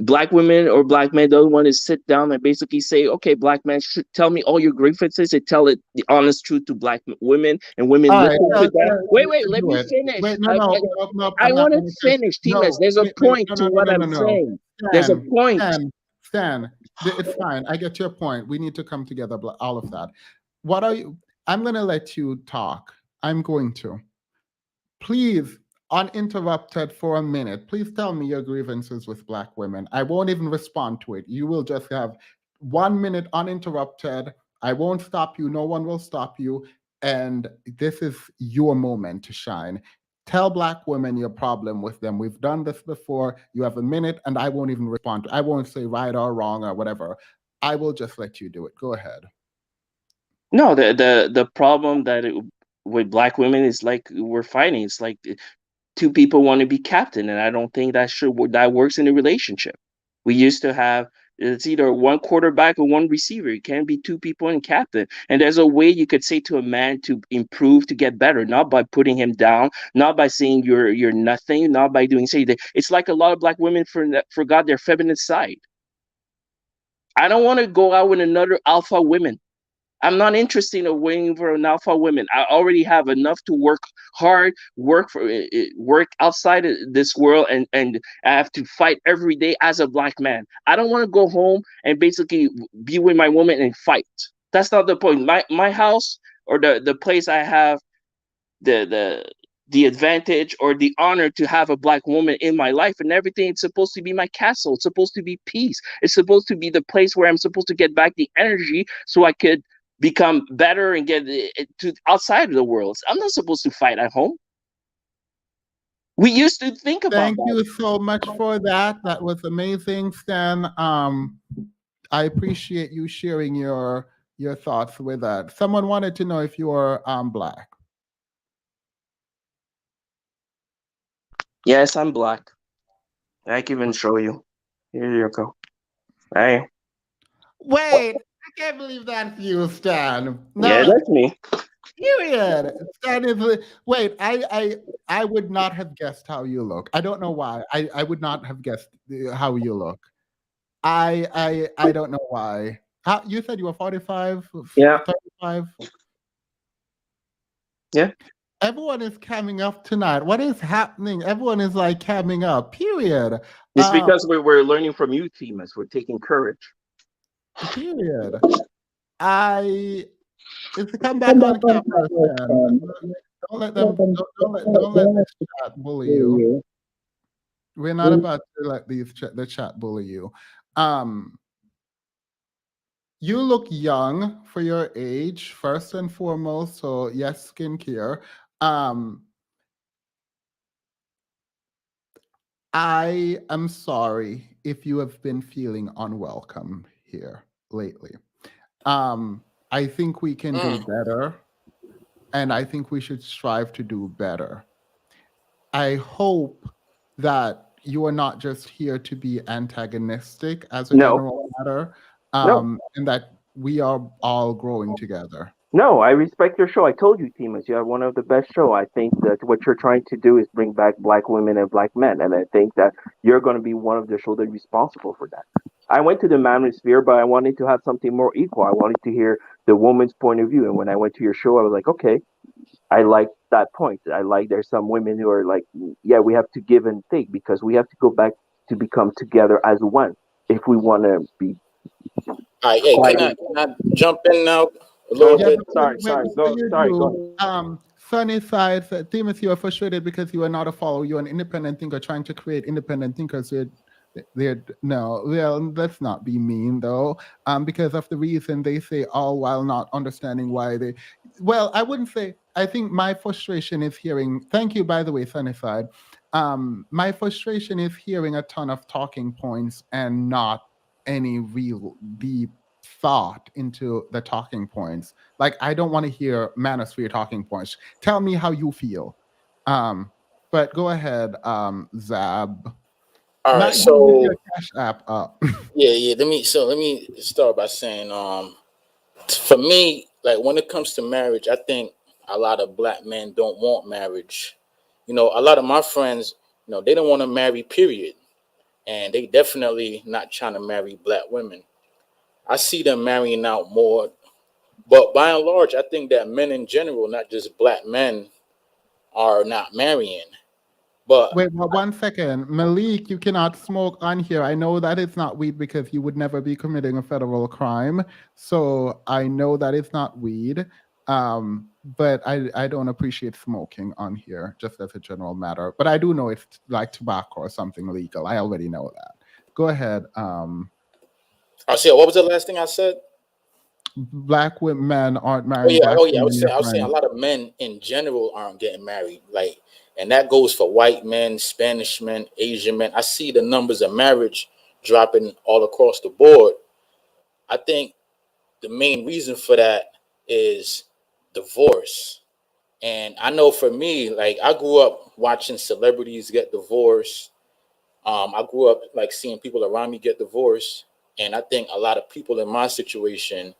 Black women or black men don't want to sit down and basically say, okay, black man, should tell me all your grievances and tell it the honest truth to black women, and women All right. listen to that. Wait, let Do me it. finish. Wait, no, I I'm not want to going to finish, Timas. There's a point to what I'm saying. There's a point. Stan, it's fine. I get your point. We need to come together, all of that. What are you? I'm going to let you talk. I'm going to. Please, uninterrupted for a minute, please tell me your grievances with black women. I won't even respond to it. You will just have 1 minute uninterrupted. I won't stop you. No one will stop you. And this is your moment to shine. Tell black women your problem with them. We've done this before. You have a minute, and I won't even respond. I won't say right or wrong or whatever. I will just let you do it. Go ahead. No, the problem with black women is like we're fighting. It's like two people want to be captain, and I don't think that works in a relationship. We used to have, it's either one quarterback or one receiver. It can't be two people in captain. And there's a way you could say to a man to improve, to get better, not by putting him down, not by saying you're nothing, not by doing say that. It's like a lot of black women forgot their feminine side. I don't want to go out with another alpha woman. I'm not interested in waiting for an alpha woman. I already have enough to work hard, work outside of this world, and I have to fight every day as a black man. I don't want to go home and basically be with my woman and fight. That's not the point. My house, or the place I have the advantage or the honor to have a black woman in my life and everything. It's supposed to be my castle. It's supposed to be peace. It's supposed to be the place where I'm supposed to get back the energy so I could become better and get to outside of the world. I'm not supposed to fight at home. We used to think about Thank that. you so much for that. That was amazing, Stan. I appreciate you sharing your thoughts with that. Someone wanted to know if you are black. Yes, I'm black. I can even show you. Here you go. Hey. Wait, I can't believe that's you, Stan. No, Yeah, that's me. period. Stan is. Wait, I would not have guessed how you look. I don't know why. I would not have guessed how you look. I don't know why. You said you were 45, Yeah. 35? Yeah. Everyone is camming up tonight. What is happening? Everyone is like camming up, period. It's because we're learning from you, Timas. We're taking courage. Period. It's to come back on camera, Stan. Don't let this chat bully you. We're not about to let the chat bully you. You look young for your age, first and foremost. So yes, skincare. I am sorry if you have been feeling unwelcome here lately. I think we can do better, and I think we should strive to do better. I hope that you are not just here to be antagonistic as a general matter, and that we are all growing together. No, I respect your show. I told you, Timas, you have one of the best show. I think that what you're trying to do is bring back black women and black men, and I think that you're going to be one of the show that responsible for that. I went to the manosphere, but I wanted to have something more equal. I wanted to hear the woman's point of view, and when I went to your show, I was like, okay, I like that point. I like there's some women who are like, yeah, we have to give and take because we have to go back to become together as one if we want to be. All right, hey, can I jump in now a little bit? Sorry. Go. Sunny Side said, Timas, you are frustrated because you are not a follower. You're an independent thinker trying to create independent thinkers. No, well, let's not be mean though. Because of the reason they say all while not understanding why they. Well, I wouldn't say. I think my frustration is hearing. Thank you, by the way, Sunnyside. My frustration is hearing a ton of talking points and not any real deep thought into the talking points. Like, I don't want to hear manosphere talking points. Tell me how you feel. But go ahead, Zab. All right, Not you with so your Cash App up. yeah. Let me start by saying, for me, like when it comes to marriage, I think a lot of black men don't want marriage. You know, a lot of my friends, they don't want to marry, period, and they definitely not trying to marry black women. I see them marrying out more, but by and large, I think that men in general, not just black men, are not marrying. But Wait, 1 second. Malik, you cannot smoke on here. I know that it's not weed because you would never be committing a federal crime. So I know that it's not weed. But I don't appreciate smoking on here, just as a general matter. But I do know it's like tobacco or something legal. I already know that. Go ahead. I see. What was the last thing I said? Black men aren't marrying black Oh yeah. women, your I was saying a friend. lot of men in general aren't getting married. Like, and that goes for white men, Spanish men, Asian men. I see the numbers of marriage dropping all across the board. I think the main reason for that is divorce. And I know for me, like I grew up watching celebrities get divorced. I grew up like seeing people around me get divorced, and I think a lot of people in my situation,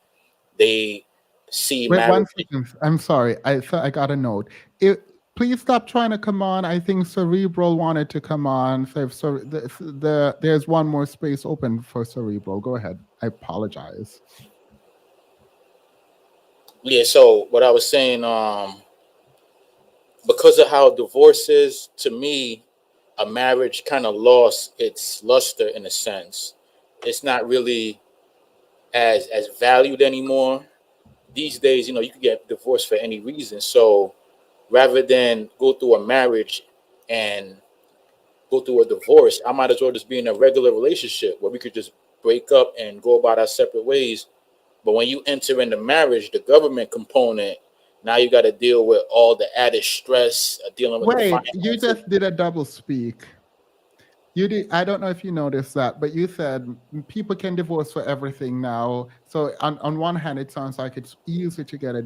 they see Wait, marriage. 1 second. I'm sorry. I got a note. Please stop trying to come on. I think Cerebral wanted to come on. So if there's one more space open for Cerebral. Go ahead. I apologize. Yeah. So what I was saying, because of how divorce is, to me, a marriage kind of lost its luster in a sense. It's not really as valued anymore these days. You can get divorced for any reason. So rather than go through a marriage and go through a divorce, I might as well just be in a regular relationship where we could just break up and go about our separate ways. But when you enter into marriage, the government component, now you got to deal with all the added stress of dealing with the Wait, you finances. just did a double speak. You did. I don't know if you noticed that, but you said people can divorce for everything now. So on one hand, it sounds like it's easy to get a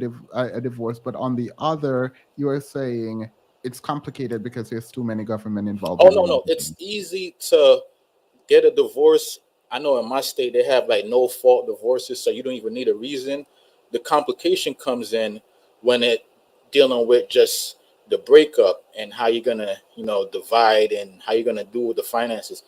divorce, but on the other, you are saying it's complicated because there's too many government Oh involvement no, and no, it's everything. easy to get a divorce. I know in my state they have like no fault divorces, so you don't even need a reason. The complication comes in when it dealing with just the breakup and how you're gonna, divide and how you're gonna do with the finances.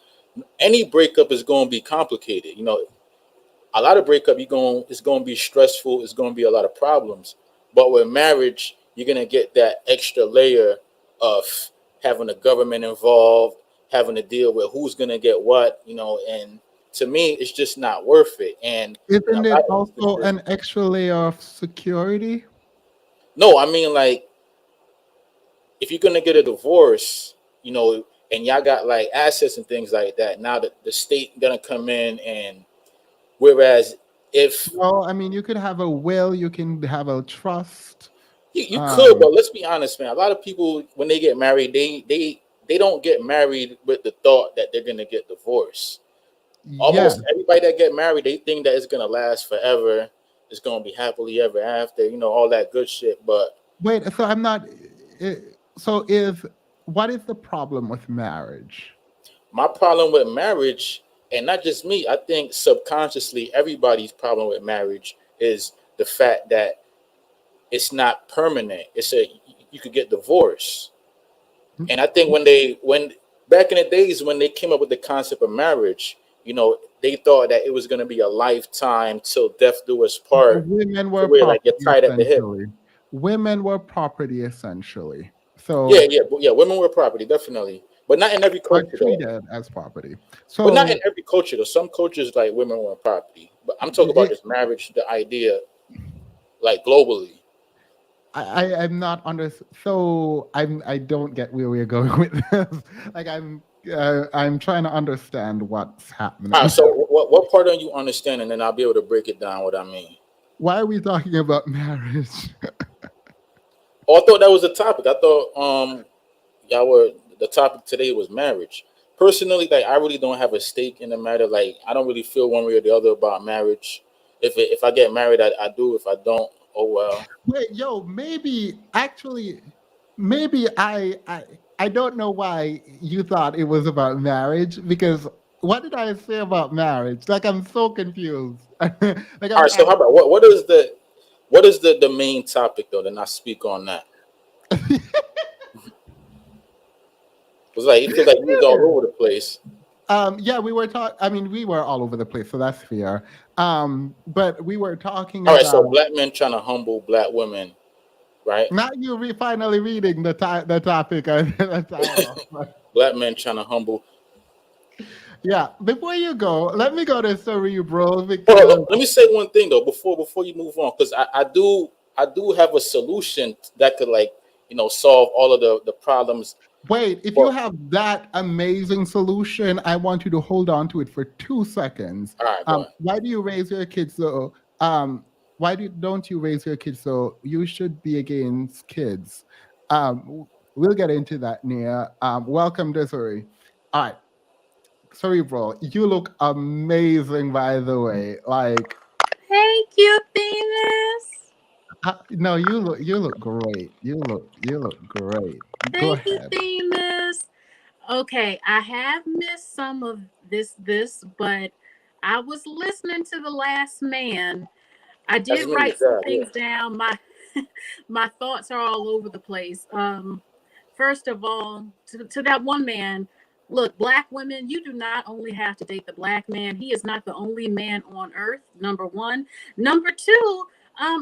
Any breakup is gonna be complicated. A lot of breakup it's gonna be stressful, it's gonna be a lot of problems. But with marriage, you're gonna get that extra layer of having the government involved, having to deal with who's gonna get what, and to me it's just not worth it. And in a Isn't it lot of also instances, an extra layer of security? no, I mean, like, if you're gonna get a divorce, and y'all got like assets and things like that, now the state gonna come in, and whereas if Well, I mean, you could have a will, you can have a trust. you could, but let's be honest, man. A lot of people when they get married, they don't get married with the thought that they're gonna get divorced. Yeah. Almost everybody that get married, they think that it's gonna last forever. It's gonna be happily ever after, all that good shit. But Wait, so I'm not. So what is the problem with marriage? my problem with marriage, and not just me, I think subconsciously everybody's problem with marriage is the fact that it's not permanent. You could get divorced. And I think when back in the days when they came up with the concept of marriage, they thought that it was going to be a lifetime till death do us part, Women to were where like you're property tied at the hip. essentially. Women were property essentially. Yeah, So yeah. Women were property, definitely, but not in every are culture though. treated as property. But not So in every culture though. Some cultures like women were property, but I'm talking about it, just marriage, the idea, like globally. I'm not under. So I don't get where we're going with this. Like I'm trying to understand what's All right. happening. So what part don't you understand, and then I'll be able to break it down what I mean. Why are we talking about marriage? Oh, I thought that was the topic. I thought the topic today was marriage. Personally, like I really don't have a stake in the matter. Like I don't really feel one way or the other about marriage. If I get married, I do. If I don't, oh well. Wait, yo, maybe actually, maybe I don't know why you thought it was about marriage, because what did I say about marriage? Like, I'm so confused. Like, All I'm right. So how about what is the main topic though? Then I speak on that. It's like it feels like we was all over the place. Yeah, we were talking. I mean, we were all over the place, so that's fair. But we were talking All right. So about, black men trying to humble black women, right? not you finally reading the topic and the title. Black men trying to humble. Yeah, before you go, let me go to cerebral Hold on, because let me say one thing though before you move on, because I do have a solution that could like solve all of the problems. wait, if you But have that amazing solution, I want you to hold on to it for 2 seconds. all right, go ahead. Why do you raise your kids so? Don't you raise your kids so? You should be against kids. We'll get into that near. Welcome, Desiree. All right, cerebral. You look amazing, by the way. Like, Thank you, Venus. no, you look great. You look great. Go Thank you, ahead. Themis. Okay, I have missed some of this, but I was listening to the last man. I That's did me, write some Dad. Yeah. things down. My my thoughts are all over the place. First of all, to that one man, look, black women, you do not only have to date the black man. He is not the only man on earth. Number one. Number two,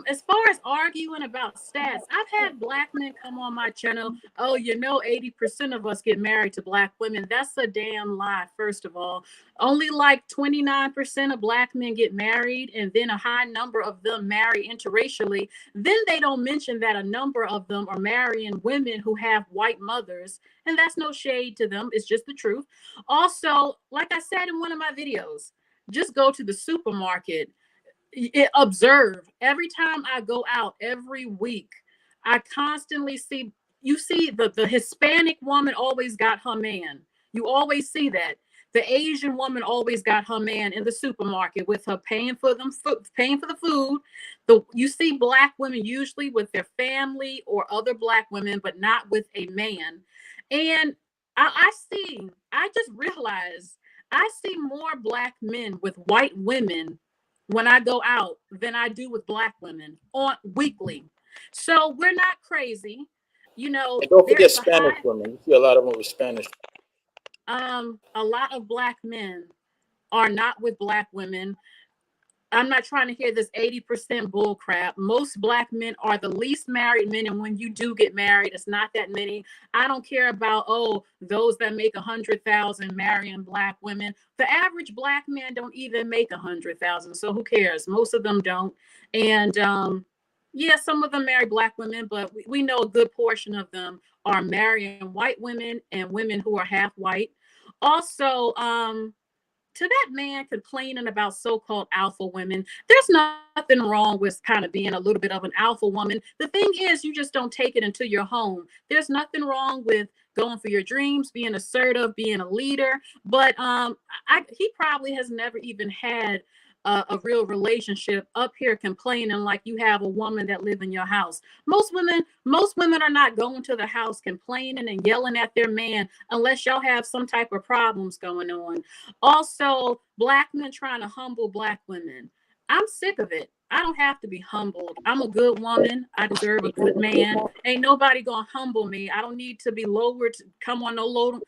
as far as arguing about stats, I've had black men come on my channel. Oh, 80% of us get married to black women. That's a damn lie, first of all. Only like 29% of black men get married, and then a high number of them marry interracially. Then they don't mention that a number of them are marrying women who have white mothers, and that's no shade to them. It's just the truth. Also, like I said in one of my videos, just go to the supermarket. Observe every time I go out every week. I constantly see you see the Hispanic woman always got her man. You always see that. The Asian woman always got her man in the supermarket with her paying for paying for the food. You see black women usually with their family or other black women, but not with a man. And I just realized I see more black men with white women when I go out than I do with black women on weekly. So we're not crazy. And don't There forget is a Spanish high women. You see a lot of them with Spanish. a lot of black men are not with black women. I'm not trying to hear this 80% bull crap. Most black men are the least married men, and when you do get married, it's not that many. I don't care about those that make 100,000 marrying black women. The average black man don't even make 100,000, so who cares? Most of them don't, and yeah, some of them marry black women, but we know a good portion of them are marrying white women and women who are half white. Also, to that man complaining about so-called alpha women, there's nothing wrong with kind of being a little bit of an alpha woman. The thing is, you just don't take it into your home. There's nothing wrong with going for your dreams, being assertive, being a leader. But he probably has never even had a real relationship up here complaining like you have a woman that live in your house. Most women are not going to the house complaining and yelling at their man unless y'all have some type of problems going on. Also, black men trying to humble black women. I'm sick of it. I don't have to be humbled. I'm a good woman. I deserve a good man. Ain't nobody gonna humble me. I don't need to be lowered to come on no lower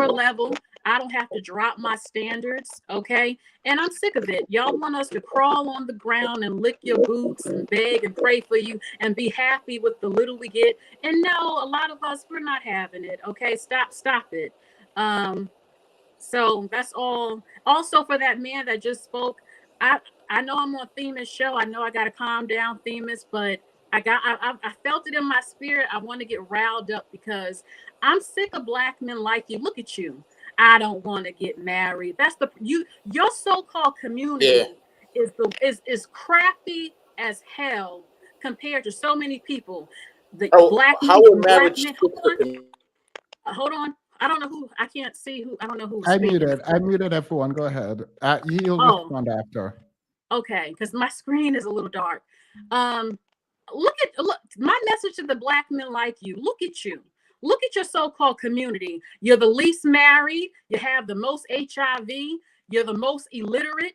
level. I don't have to drop my standards. Okay. And I'm sick of it. Y'all want us to crawl on the ground and lick your boots and beg and pray for you and be happy with the little we get. And no, a lot of us, we're not having it. Okay. Stop it. So that's all. Also, for that man that just spoke, I know I'm on Themis show. I know I got to calm down, Themis, but I felt it in my spirit. I want to get riled up because I'm sick of black men like you. Look at you. I don't want to get married. That's your so-called Yeah. community is crappy as hell compared to so many people. The black How men, would black marriage men. fix the community? Hold on. I don't know who. I can't see who. I don't know who's I speaking. muted. I muted everyone. Go ahead. He'll Oh, respond after. okay. Because my screen is a little dark. Um, look. My message to the black men like you. Look at you. Look at your so-called community. You're the least married. You have the most HIV. You're the most illiterate.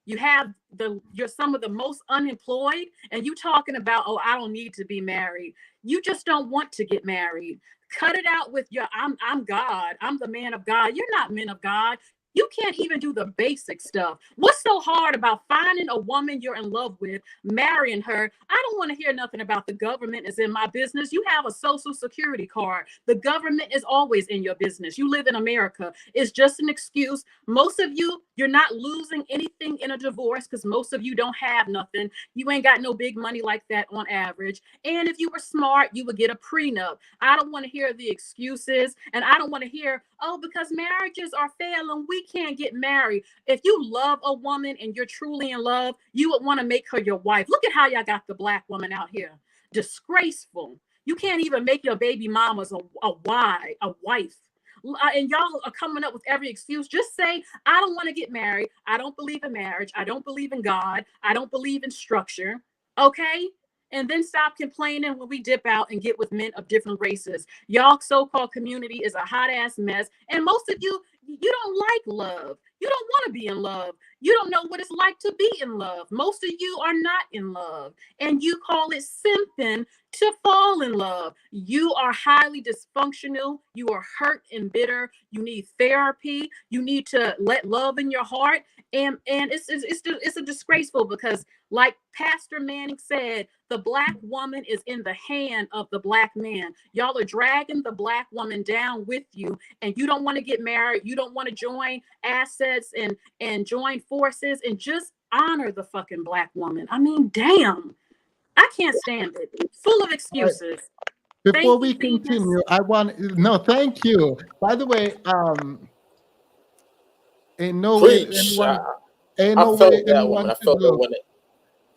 You're some of the most unemployed, and you talking about, oh, I don't need to be married. You just don't want to get married. Cut it out with your I'm God. I'm the man of God. You're not men of God. You can't even do the basic stuff. What's so hard about finding a woman you're in love with, marrying her? I don't want to hear nothing about the government is in my business. You have a social security card. The government is always in your business. You live in America. It's just an excuse. Most of you, you're not losing anything in a divorce because most of you don't have nothing. You ain't got no big money like that on average. And if you were smart, you would get a prenup. I don't want to hear the excuses. And I don't want to hear, oh, because marriages are failing, we can't get married. If you love a woman and you're truly in love, you would want to make her your wife. Look at how y'all got the black woman out here. Disgraceful. You can't even make your baby mamas a wife. And y'all are coming up with every excuse. Just say, I don't want to get married. I don't believe in marriage. I don't believe in God. I don't believe in structure. Okay? And then stop complaining when we dip out and get with men of different races. Y'all so-called community is a hot ass mess. And most of you, you don't like love. You don't want to be in love. You don't know what it's like to be in love. Most of you are not in love. And you call it simping to fall in love. You are highly dysfunctional. You are hurt and bitter. You need therapy. You need to let love in your heart. And it's a disgraceful because, like Pastor Manning said, the black woman is in the hand of the black man. Y'all are dragging the black woman down with you, and you don't want to get married. You don't want to join assets and join forces and just honor the fucking black woman. I mean, damn, I can't stand it. Full of excuses. Before we continue, thank you. By the way, in no way Preach. anyone, I felt that woman. I felt that when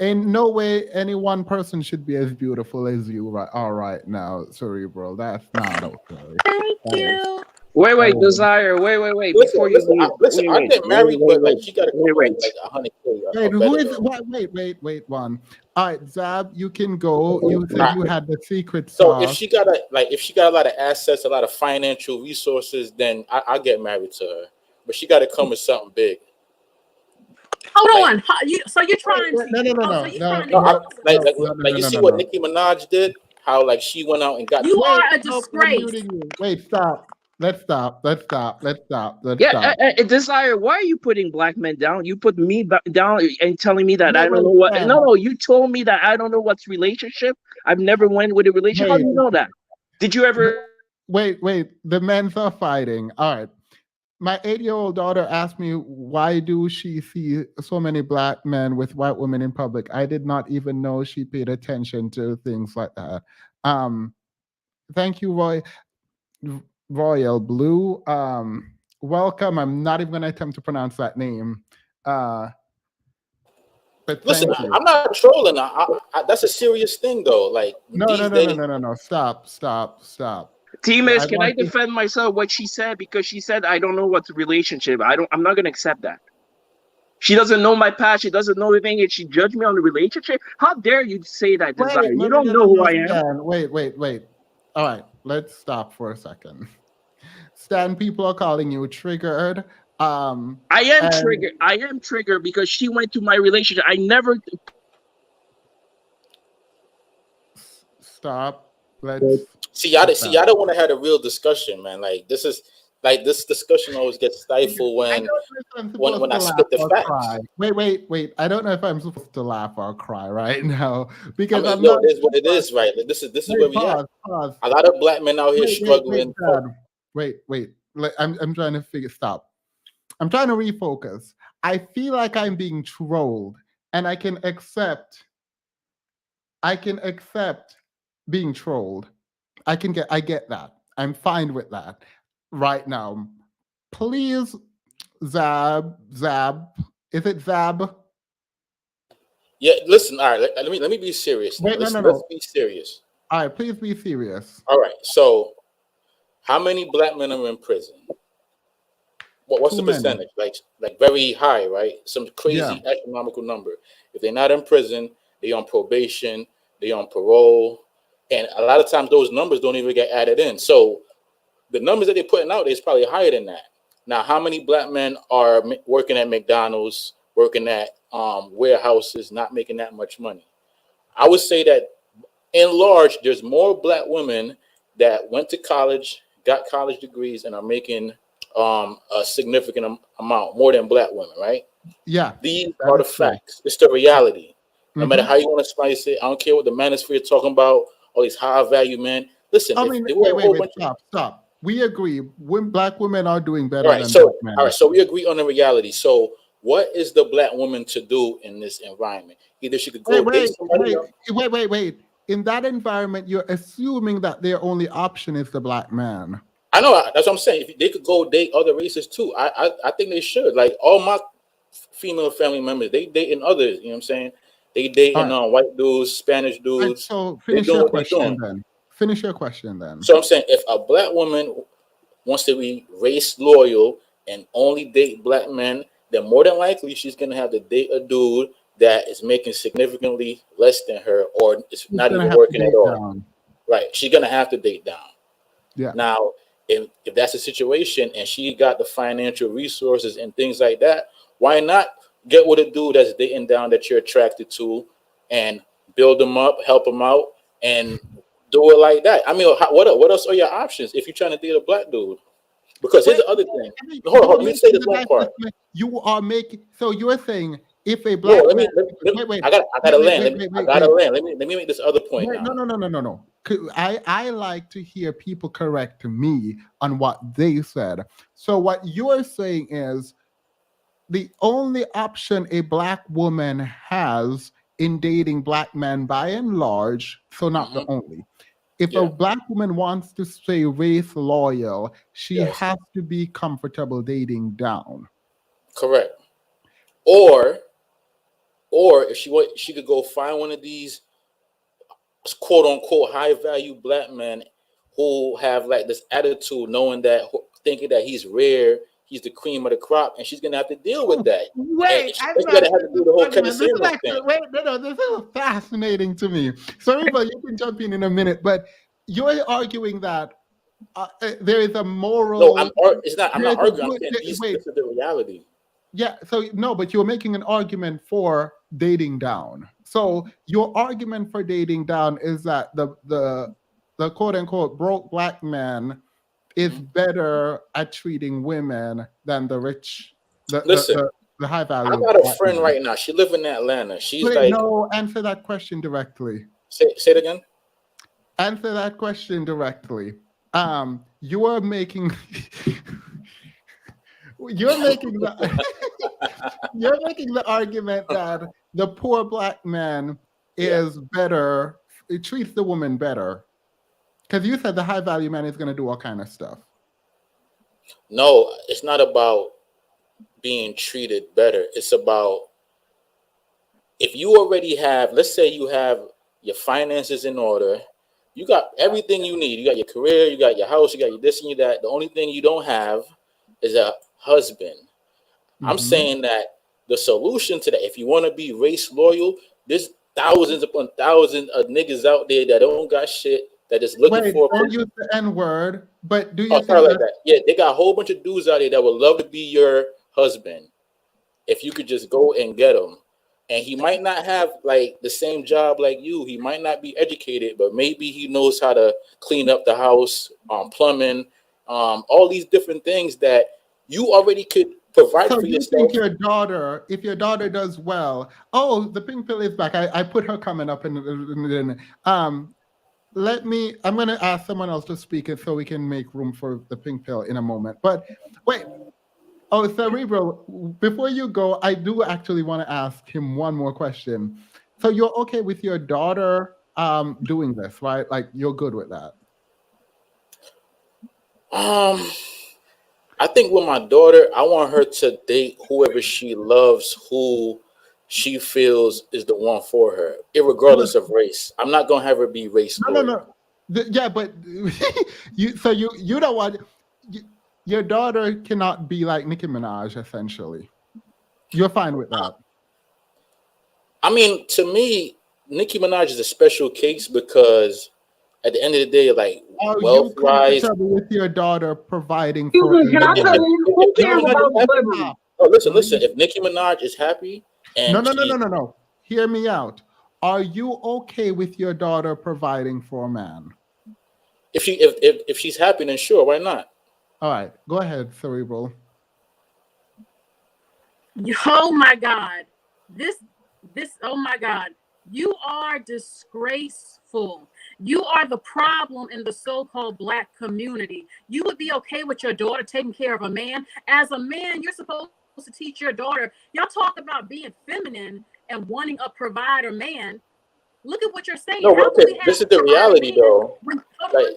in no way any one person should be as beautiful as you are right now, Cerebral. That's not okay. Thank you. Wait, Desire. Wait. Listen, Before you leave. I get married, but like she got to come Wait. like 100K. Wait, who is? Wait, one. All right, Zab, you can go. You said you had the secret So sauce. if she got a lot of assets, a lot of financial resources, then I'll get married to her. But she got to come with something big. Hold on. So you're trying to? No. You see what Nicki Minaj did? How like she went out and got. You are a disgrace. Wait, stop. Let's stop. Yeah, Desire, why are you putting black men down? You put me down and telling me that I don't know what. No, you told me that I don't know what's relationship. I've never went with a relationship. How do you know that? Did you ever? Wait. The men are fighting. All right. My 8-year-old daughter asked me, why do she see so many black men with white women in public? I did not even know she paid attention to things like that. Thank you, Royal Blue. Welcome. I'm not even going to attempt to pronounce that name. But listen, I'm not trolling. That's a serious thing, though. Like no. Stop. T-Miss, can I defend myself what she said? Because she said I don't know what's a relationship. I'm not gonna accept that. She doesn't know my past, she doesn't know anything, and she judged me on the relationship. How dare you say that, Desire? You don't know who I am. Wait. All right, let's stop for a second. Stan, people are calling you triggered. I am triggered because she went to my relationship. I never stop. Let's see. Y'all don't want to have a real discussion, man. Like this discussion always gets stifled when I spit the facts. Wait. I don't know if I'm supposed to laugh or cry right now because it is what it is, right? This is where we are. A lot of black men out here struggling. Wait. I'm trying to stop. I'm trying to refocus. I feel like I'm being trolled, and I can accept being trolled. I get that. I'm fine with that right now. Please, Zab. Is it Zab? Yeah, listen, all right, let me be serious. Wait, let's be serious. All right, please be serious. All right, so how many black men are in prison? What's the percentage? Like very high, right? Some crazy astronomical number. If they're not in prison, they're on probation, they're on parole, And a lot of times those numbers don't even get added in. So the numbers that they're putting out is probably higher than that. Now, how many black men are working at McDonald's, working at warehouses, not making that much money? I would say that in large, there's more black women that went to college, got college degrees, and are making a significant amount, more than black women, right? Yeah. These are the facts. It's the reality. No matter how you want to slice it, I don't care what the manosphere talking about, all these high value men. Listen, I if mean, there were a whole bunch stop. We agree. When black women are doing better all right, than so black men. all right, so we agree on the reality. So what is the black woman to do in this environment? Either she could go date somebody else. Wait. In that environment, you're assuming that their only option is the black man. I know, that's what I'm saying. If they could go date other races too, I think they should. Like all my female family members, they dating others. You know what I'm saying? They dating white dudes, Spanish dudes. So They finish doing your what they question doing. then. Finish your question then. So I'm saying, if a black woman wants to be race loyal and only date black men, then more than likely she's gonna have to date a dude that is making significantly less than her, or it's not even working at all. Down. Right? She's gonna have to date down. Yeah. Now, if that's the situation and she got the financial resources and things like that, why not get with a dude that's dating down that you're attracted to and build them up, help them out, and do it like that? I mean, what else are your options if you're trying to date a black dude? Because here's the other thing. Hold on, let me say this one part. You are making, so you're saying if a No, black let me. wait, I gotta land. wait, Let me make this other point now. No. I like to hear people correct me on what they said. So what you're saying is the only option a black woman has in dating black men by and large, so not the only. If a black woman wants to stay race loyal, she has to be comfortable dating down. Correct. Or if she could go find one of these quote unquote high value black men who have like this attitude, knowing that, thinking that he's rare, he's the cream of the crop, and she's gonna have to deal with that. Wait, she's gonna have to do the whole this is thing. this is fascinating to me. Sorry, but you can jump in a minute. But you're arguing that there is a moral. No, it's not. I'm not arguing. I'm saying this is the reality. Yeah. So no, but you're making an argument for dating down. So your argument for dating down is that the quote unquote broke black man is better at treating women than the rich, Listen, the high value. I got a friend right now. She lives in Atlanta. She's no, answer that question directly. Say it again. Answer that question directly. You are making you're making the argument that the poor black man is better. It treats the woman better. Because you said the high value man is going to do all kind of stuff. No, it's not about being treated better. It's about if you already have, let's say you have your finances in order, you got everything you need. You got your career, you got your house, you got your this and you that. The only thing you don't have is a husband. I'm saying that the solution to that, if you want to be race loyal, there's thousands upon thousands of niggas out there that don't got shit, that is looking for. Don't use the N-word, but do you think like that? Yeah, they got a whole bunch of dudes out there that would love to be your husband if you could just go and get him. And he might not have like the same job like you. He might not be educated, but maybe he knows how to clean up the house, plumbing, all these different things that you already could provide for yourself. So you think if your daughter does well, the pink pill is back. I put her comment up I'm going to ask someone else to speak it so we can make room for the pink pill in a moment. But wait, Cerebral, before you go, I do actually want to ask him one more question. So you're okay with your daughter doing this, right? Like you're good with that? I think with my daughter, I want her to date whoever she loves, who she feels is the one for her, irregardless of race. I'm not gonna have her be race. No. Yeah, but you don't want your daughter cannot be like Nicki Minaj. Essentially, you're fine with that. I mean, to me, Nicki Minaj is a special case because At the end of the day, like Are you wealth-wise, comfortable with your daughter providing Excuse for a me, can I if, come man? in? if, Who if Nicki No, cares let Minaj about is me happy, celebrities? stop. listen. Please. If Nicki Minaj is happy No, and no, no, no, she, no, no. Hear me out. Are you okay with your daughter providing for a man? if she's happy, then sure, why not? All right, go ahead, Cerebral. Oh my God. Oh my God. You are disgraceful. You are the problem in the so-called Black community. You would be okay with your daughter taking care of a man. As a man, you're supposed to teach your daughter. Y'all talk about being feminine and wanting a provider man. Look at what you're saying. No, but How can okay, we have this a is the provider reality, man though. when, hold Like, on,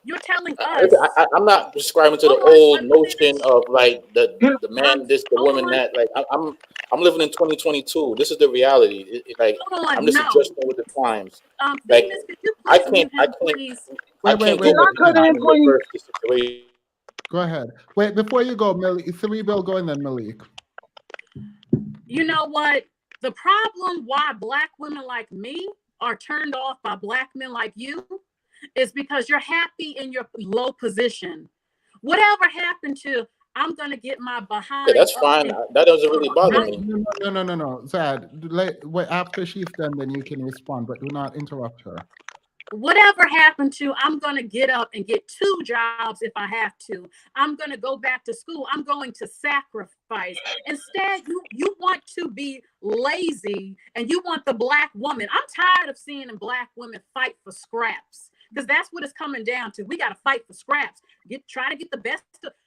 you're telling us, I'm not describing to the hold on, old let me notion finish. of like the man this, the Hold woman on, that. Like, I'm living in 2022. This is the reality. Like, hold on. I'm just No. adjusting with the times. Like, Famous, could you please mute I him, can't, please? I Wait, wait, can't wait, go Can wait. I with cut Zad, in, Nicki Minaj please? versus the situation. go ahead. Wait, before you go, Cerebral, go and then Malik. You know what? The problem why Black women like me are turned off by Black men like you is because you're happy in your low position. Whatever happened to I'm gonna get my Yeah, behind that's up fine. and That doesn't really bother No, me. no, no, no, no, no. Zad, wait, after she's done, then you can respond, but do not interrupt her. whatever happened to I'm going to get up and get 2 jobs if I have to. I'm going to go back to school. I'm going to sacrifice. Instead, you want to be lazy and you want the Black woman. I'm tired of seeing Black women fight for scraps because that's what it's coming down to. We got to fight for scraps. Try to get the best.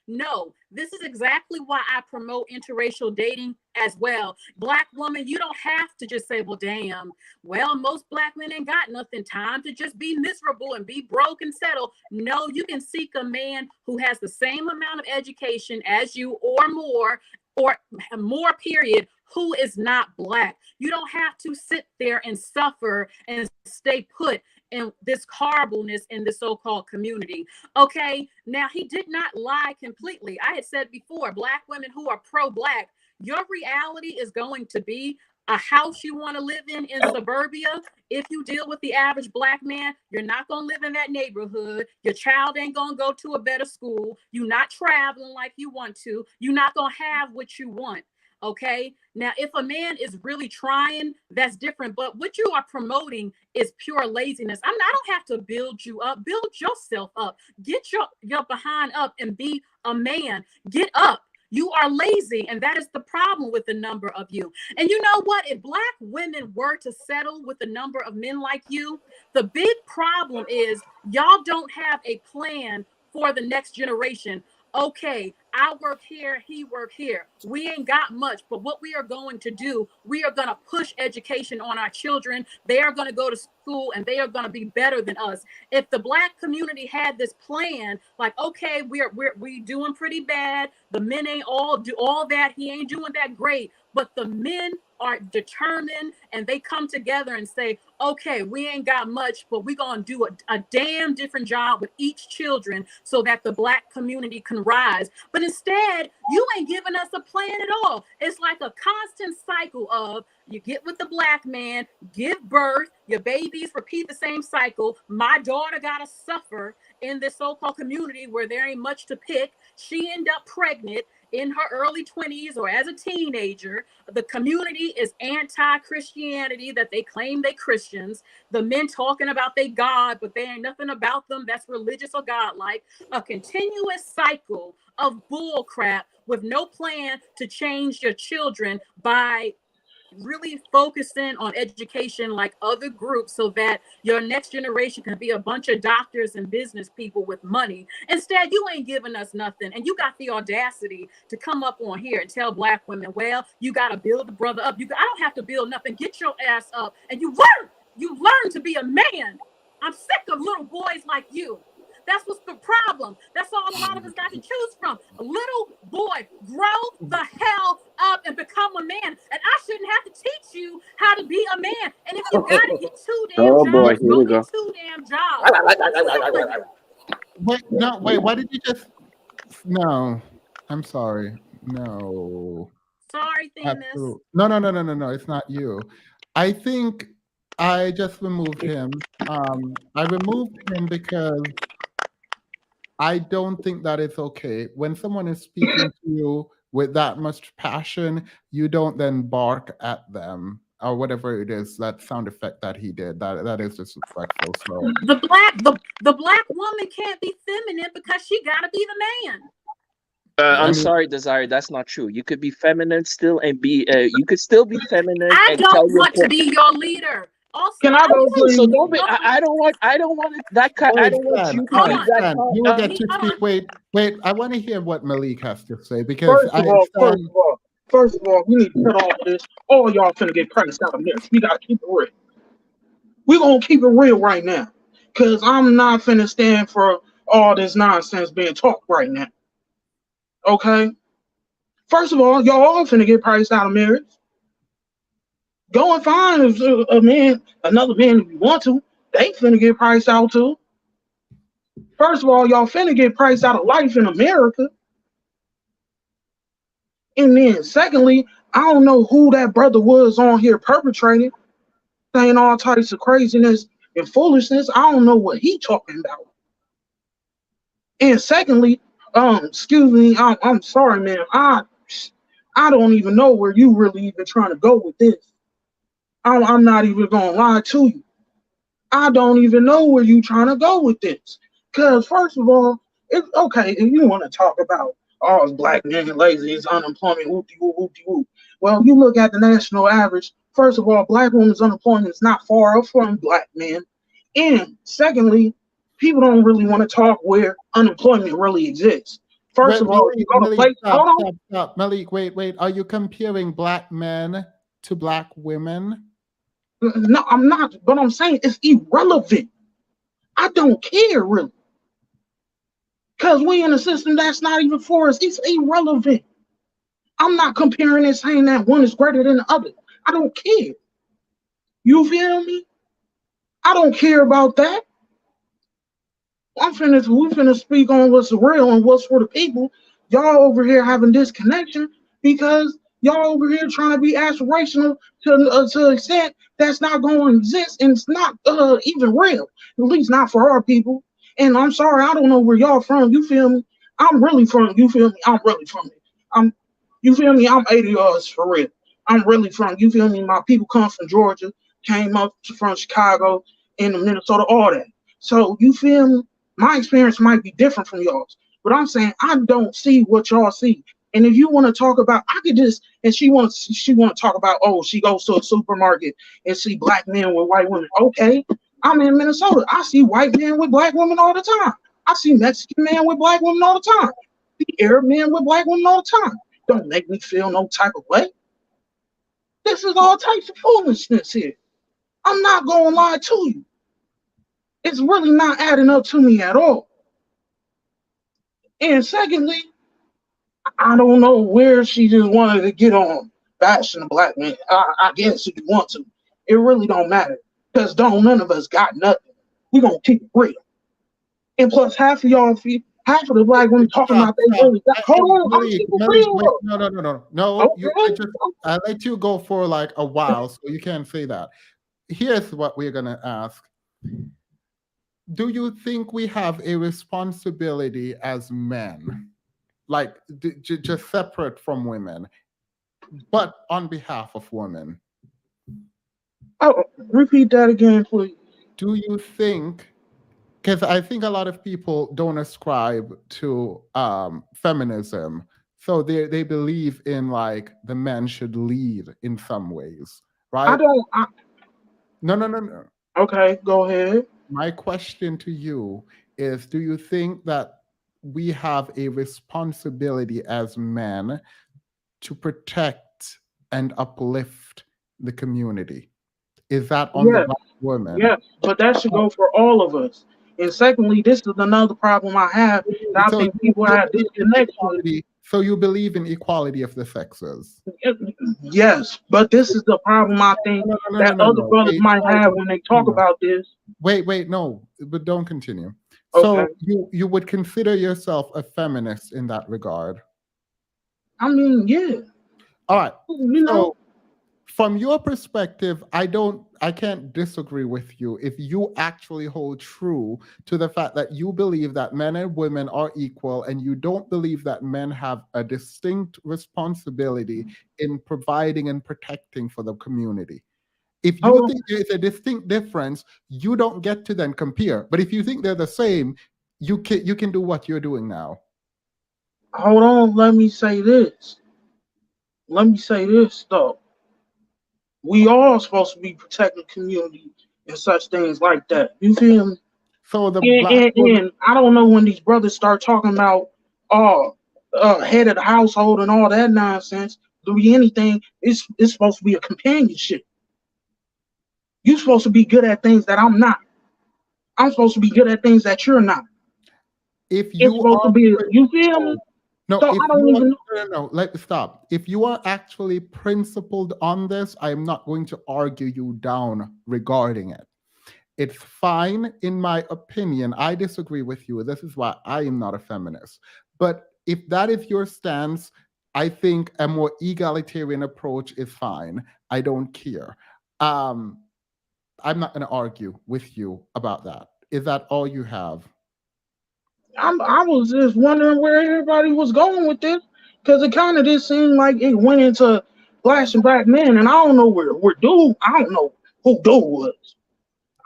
No, this is exactly why I promote interracial dating as well. Black woman, you don't have to just say, well, damn, well, most Black men ain't got nothing. Time to just be miserable and be broke and settle. No, you can seek a man who has the same amount of education as you or more, period, who is not Black. You don't have to sit there and suffer and stay put in this horribleness in the so-called community. Okay, now he did not lie completely. I had said before, Black women who are pro-Black, your reality is going to be a house you want to live in suburbia. If you deal with the average Black man, you're not going to live in that neighborhood. Your child ain't going to go to a better school. You're not traveling like you want to. You're not going to have what you want. Okay. Now, if a man is really trying, that's different. But what you are promoting is pure laziness. I don't have to build you up. Build yourself up. Get your behind up and be a man. Get up. You are lazy, and that is the problem with the number of you. And you know what? If Black women were to settle with the number of men like you, the big problem is y'all don't have a plan for the next generation. Okay, I work here, he work here. We ain't got much, but what we are going to do, we are going to push education on our children. They are going to go to school and they are going to be better than us. If the Black community had this plan, like, okay, we doing pretty bad. The men ain't all do all that. He ain't doing that great, but the men are determined and they come together and say, okay, we ain't got much, but we're going to do a damn different job with each children so that the Black community can rise. But instead, you ain't giving us a plan at all. It's like a constant cycle of you get with the Black man, give birth, your babies repeat the same cycle. My daughter got to suffer in this so-called community where there ain't much to pick. She ended up pregnant in her early 20s or as a teenager. The community is anti-Christianity, that they claim they Christians. The men talking about they God, but there ain't nothing about them that's religious or godlike. A continuous cycle of bull crap with no plan to change your children by really focusing on education like other groups so that your next generation can be a bunch of doctors and business people with money. Instead, you ain't giving us nothing. And you got the audacity to come up on here and tell Black women, well, you got to build the brother up. I don't have to build nothing. Get your ass up and you learn to be a man. I'm sick of little boys like you. That's what's the problem. That's all a lot of us got to choose from. A little boy, grow the hell up and become a man. And I shouldn't have to teach you how to be a man. And if you got to get 2 damn Oh boy, jobs, here go we get go. 2 damn jobs. I'm sick of you. Wait, no, wait, what did you just? No, I'm sorry. No, Sorry, Themis. absolutely. No, no, no, no, no, no. It's not you. I think I just removed him I removed him because I don't think that it's okay. When someone is speaking to you with that much passion, you don't then bark at them or whatever it is, that sound effect that he did. That is disrespectful. So The black woman can't be feminine because she gotta be the man. I I'm mean, sorry, Desire. That's not true. You could be feminine still and be. You could still be feminine I and tell don't your want to point. be your leader. Also, Can I go, Okay, so please? don't be. I don't want. I don't want it, that kind. I wait, don't want Sen, you to hold be Sen, on. that Sen, kind. you will get to Hold speak. on. Wait. I want to hear what Malik has to say because First of all, we need to cut all this. All y'all finna get priced out of this. We gotta keep it real. We gonna keep it real right now, cause I'm not finna stand for all this nonsense being talked right now. Okay. First of all, y'all all finna get priced out of marriage. Go and find a man, another man if you want to. They finna get priced out too. First of all, y'all finna get priced out of life in America. And then secondly, I don't know who that brother was on here perpetrating, saying all types of craziness and foolishness. I don't know what he talking about. And secondly, excuse me, I'm sorry, man. I don't even know where you really even trying to go with this. I'm not even gonna lie to you. I don't even know where you trying to go with this. Cause first of all, it's okay if you want to talk about all black men lazy, it's unemployment, whoopty whoop, whoopty whoop. Well, you look at the national average. First of all, black women's unemployment is not far off from black men. And secondly, people don't really want to talk where unemployment really exists. First wait, of all, if you go to Malik, place, hold on. stop. Malik, wait. Are you comparing black men to black women? No, I'm not. But I'm saying it's irrelevant. I don't care really. Because we in a system that's not even for us. It's irrelevant. I'm not comparing and saying that one is greater than the other. I don't care. You feel me? I don't care about that. We finna speak on what's real and what's for the people. Y'all over here having disconnection because y'all over here trying to be aspirational to an extent that's not going to exist and it's not even real. At least not for our people. And I'm sorry, I don't know where y'all from. You feel me? I'm really from. You feel me? I'm really from it. I'm. You feel me? I'm 80 years for real. I'm really from. You feel me? My people come from Georgia, came up from Chicago, and Minnesota, all that. So you feel me? My experience might be different from yours, but I'm saying I don't see what y'all see. And if you want to talk about, I could just, and she want to talk about, oh, she goes to a supermarket and see black men with white women. Okay, I'm in Minnesota. I see white men with black women all the time. I see Mexican men with black women all the time. I see Arab men with black women all the time. Don't make me feel no type of way. This is all types of foolishness here. I'm not going to lie to you. It's really not adding up to me at all. And secondly, I don't know where she just wanted to get on bashing the black man. I guess if you want to, it really don't matter because none of us got nothing. We gonna keep it real. And plus, half of the black women talking about they really got. Hold on, I'm keeping it real. Wait, no. Okay. I let you go for like a while, so you can't say that. Here's what we're gonna ask. Do you think we have a responsibility as men, like just separate from women, but on behalf of women? Oh, repeat that again, please. Do you think, because I think a lot of people don't ascribe to feminism, so they believe in like the men should lead in some ways, right? No. Okay, go ahead. My question to you is, do you think that we have a responsibility as men to protect and uplift the community? Is that on the black woman? Yes, but that should go for all of us. And secondly, this is another problem I have. I So think people have disconnection. So you believe in equality of the sexes? Yes, but this is the problem I think that other brothers might have when they talk about this. Wait, no, but don't continue. So you would consider yourself a feminist in that regard? I mean, yeah. All right. You know. From your perspective, I can't disagree with you if you actually hold true to the fact that you believe that men and women are equal and you don't believe that men have a distinct responsibility in providing and protecting for the community. If you Hold on, think there's a distinct difference, you don't get to then compare. But if you think they're the same, you can do what you're doing now. hold on. Let me say this. Let me say this though. We are supposed to be protecting community and such things like that. You feel me? So the And, black and, woman, and I don't know when these brothers start talking about head of the household and all that nonsense. To be anything, it's supposed to be a companionship. You're supposed to be good at things that I'm not. I'm supposed to be good at things that you're not. if It's you supposed to are be, you feel me? principled, no, So if I don't you are, even. no, let me stop. If you are actually principled on this, I am not going to argue you down regarding it. It's fine, in my opinion. I disagree with you. This is why I am not a feminist. But if that is your stance, I think a more egalitarian approach is fine. I don't care. Um, I'm not going to argue with you about that. Is that all you have? I was just wondering where everybody was going with this because it kind of did seem like it went into Black and Black men, and I don't know where dude. I don't know who dude was.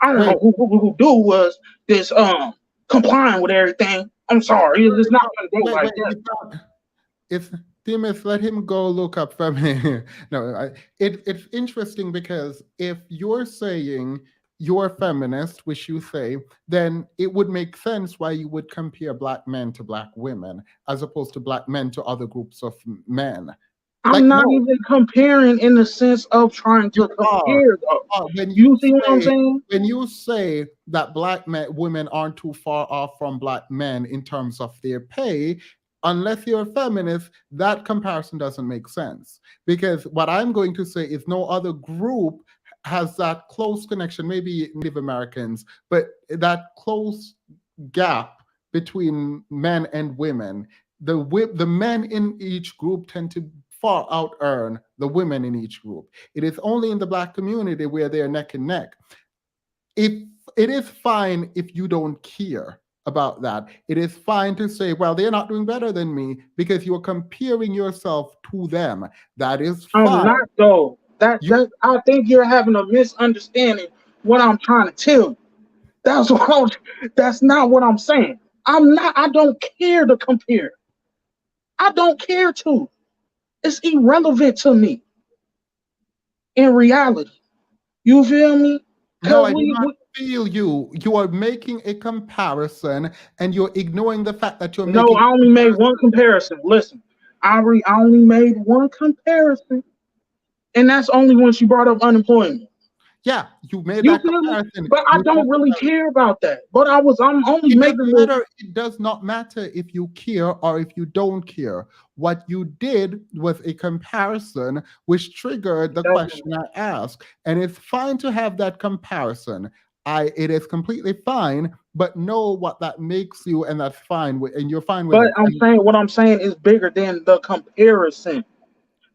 I don't Wait, know who dude was. This complying with everything. I'm sorry, it's not gonna go wait, like wait. that. If Timus, let him go look up feminine. No, it's interesting because if you're saying you're feminist, which you say, then it would make sense why you would compare black men to black women as opposed to black men to other groups of men. Like, I'm not no, even comparing in the sense of trying you to are. compare though. When You see what I'm saying? you say that black men, women aren't too far off from black men in terms of their pay, unless you're a feminist, that comparison doesn't make sense. Because what I'm going to say is no other group has that close connection, maybe Native Americans, but that close gap between men and women. The men in each group tend to far out earn the women in each group. It is only in the black community where they are neck and neck. If it is fine if you don't care about that, it is fine to say, well, they're not doing better than me because you're comparing yourself to them. That is I'm fine. not though. That I think you're having a misunderstanding what I'm trying to tell you. That's not what I'm saying. I don't care to compare. I don't care to. It's irrelevant to me in reality. You feel me? No, Because I do we, not feel you. You are making a comparison and you're ignoring the fact that you're no, making I only made one comparison. Listen, I only made one comparison, and that's only when she brought up unemployment. Yeah, you made You that feel me? comparison. But I You don't talked really about care about that. But I'm only it making doesn't this. matter. It does not matter if you care or if you don't care. What you did was a comparison which triggered the question I asked. And it's fine to have that comparison. It is completely fine, but know what that makes you, and that's fine with, and you're fine with But it. I'm saying what I'm saying is bigger than the comparison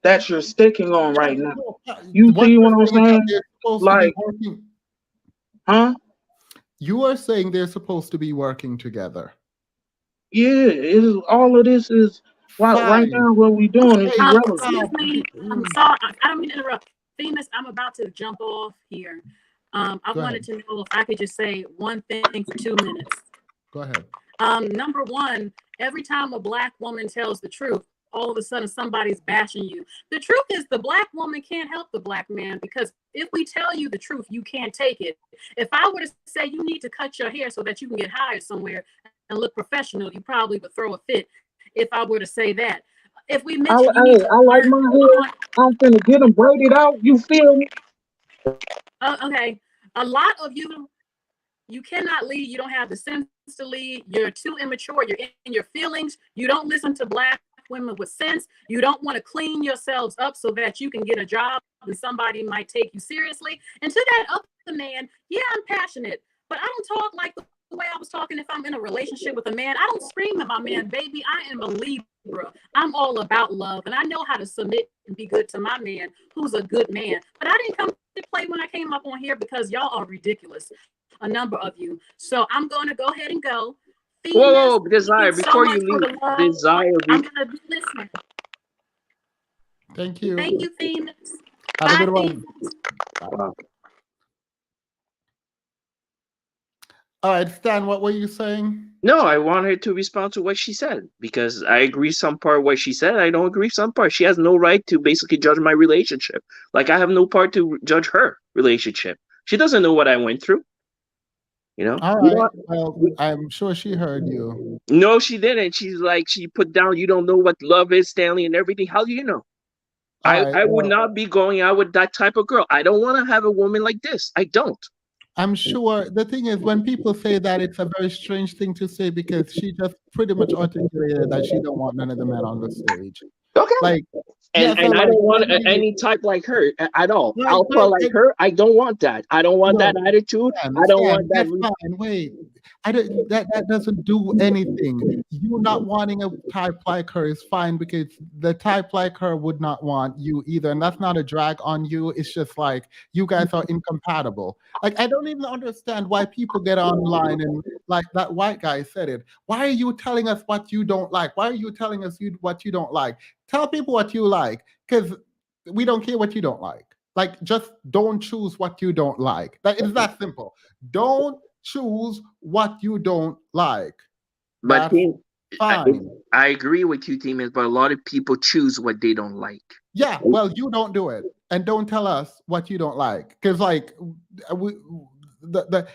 that you're sticking on right now. You What see you're what I'm saying is that saying? they're supposed to be Like, working. huh? You are saying they're supposed to be working together. Yeah, it is. All of this is right Fine. now. What we doing is Hey, irrelevant. Excuse me. I'm sorry. I don't mean to interrupt. Famous, I'm about to jump off here. I Go wanted ahead. to know if I could just say one thing for 2 minutes. Go ahead. Number one, every time a black woman tells the truth, all of a sudden somebody's bashing you. The truth is the black woman can't help the black man because if we tell you the truth, you can't take it. If I were to say you need to cut your hair so that you can get hired somewhere and look professional, you probably would throw a fit if I were to say that. If we mention you need to I like learn my to put hair. on, I'm finna get them braided out. You feel me? okay, a lot of you cannot lead. You don't have the sense to lead. You're too immature. You're in your feelings. You don't listen to black women with sense. You don't want to clean yourselves up so that you can get a job and somebody might take you seriously. And to that other man, yeah, I'm passionate, but I don't talk like the the way I was talking, if I'm in a relationship with a man, I don't scream at my man, baby. I am a Libra. I'm all about love, and I know how to submit and be good to my man, who's a good man. But I didn't come to play when I came up on here because y'all are ridiculous, a number of you. So I'm going to go ahead and go. Whoa, Phoenix, Desire, thank you so before you much for leave, the love. Desire, I'm going to be listening. Thank you. Thank you, Phoenix. Have a Bye, good one. Phoenix. wow. All right, Stan, what were you saying? No, I want her to respond to what she said because I agree some part what she said. I don't agree some part. She has no right to basically judge my relationship. Like I have no part to judge her relationship. She doesn't know what I went through. You know. All We right. don't- Well, we- I'm sure she heard you. no, she didn't. She's like she put down. You don't know what love is, Stanley, and everything. How do you know? All right. I would Well, not be going out with that type of girl. I don't want to have a woman like this. I don't. I'm sure the thing is, when people say that, it's a very strange thing to say because she just pretty much articulated that she don't want none of the men on the stage. Okay. Like, yeah, so And I like, don't want when you, any type like her at all. like, Alpha like her, I don't want that. I don't want that no, attitude. Stan, I don't want Stan, that. that's fine. Wait, I don't. That doesn't do anything. You not wanting a type like her is fine because the type like her would not want you either, and that's not a drag on you. It's just like you guys are incompatible. Like I don't even understand why people get online and like that white guy said it. Why are you telling us what you don't like? Why are you telling us what you don't like? Tell people what you like because we don't care what you don't like. Like, just don't choose what you don't like. That is that simple. Don't choose what you don't like. But That's team, fine. I agree with you, team, but a lot of people choose what they don't like. Yeah, well, you don't do it, and don't tell us what you don't like, because like we, the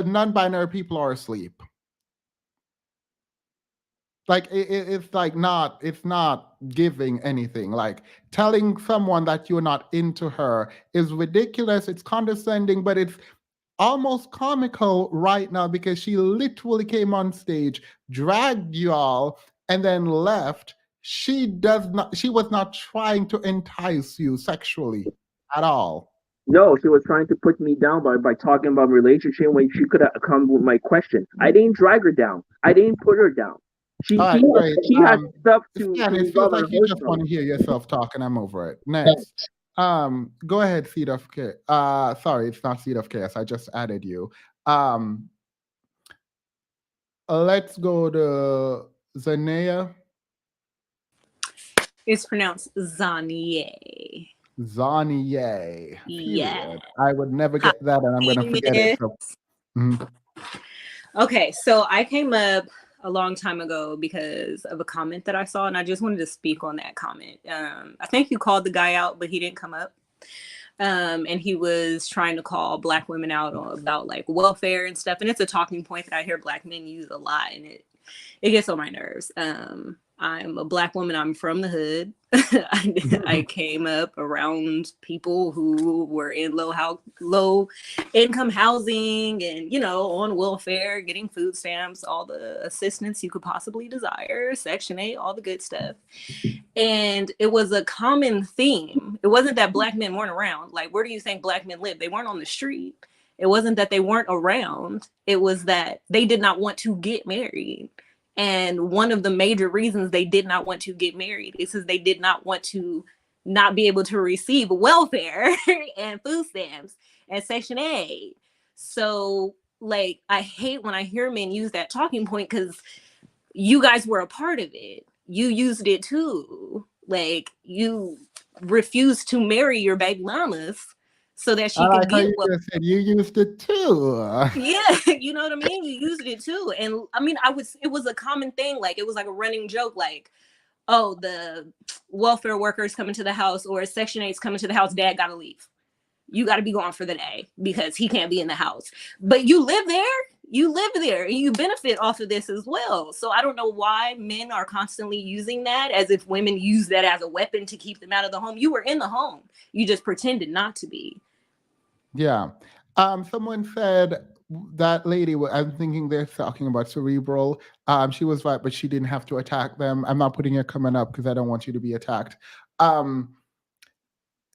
non-binary people are asleep. Like it's like not it's not giving anything. Like telling someone that you're not into her is ridiculous. It's condescending, but it's almost comical right now because she literally came on stage, dragged y'all, and then left. She was not trying to entice you sexually at all. No, she was trying to put me down by talking about relationship when she could have come with my question. I didn't drag her down. I didn't put her down. She All she, right, great. she had stuff Stan, to it feels resolve like on you her just side. want to hear yourself talk, and I'm over it. Next. Go ahead, Seed of Chaos. Sorry, it's not Seed of Chaos. I just added you. Let's go to Zanea. It's pronounced Zanier. Zanier. Yeah. Period. I would never get that, and I'm gonna forget it. So, mhm. Okay, so I came up a long time ago because of a comment that I saw, and I just wanted to speak on that comment. I think you called the guy out, but he didn't come up. And he was trying to call Black women out about like welfare and stuff, and it's a talking point that I hear Black men use a lot, and it gets on my nerves. I'm a Black woman. I'm from the hood. I came up around people who were in low income housing and, you know, on welfare, getting food stamps, all the assistance you could possibly desire, Section 8, all the good stuff. And it was a common theme. It wasn't that Black men weren't around. Like, where do you think Black men live? They weren't on the street. It wasn't that they weren't around. It was that they did not want to get married. And one of the major reasons they did not want to get married is because they did not want to not be able to receive welfare and food stamps and Section 8. So, like, I hate when I hear men use that talking point because you guys were a part of it. You used it too. Like, you refused to marry your baby mamas so that she I could like how get you what. just said you used it too. Yeah, you know what I mean? You used it too. And I mean, it was a common thing. Like, it was like a running joke, like, oh, the welfare workers coming to the house or Section 8's coming to the house, dad gotta leave. You gotta be gone for the day because he can't be in the house. But you live there and you benefit off of this as well. So I don't know why men are constantly using that as if women use that as a weapon to keep them out of the home. You were in the home. You just pretended not to be. Yeah. Someone said that lady, I'm thinking they're talking about Cerebral. She was right, but she didn't have to attack them. I'm not putting your comment up because I don't want you to be attacked.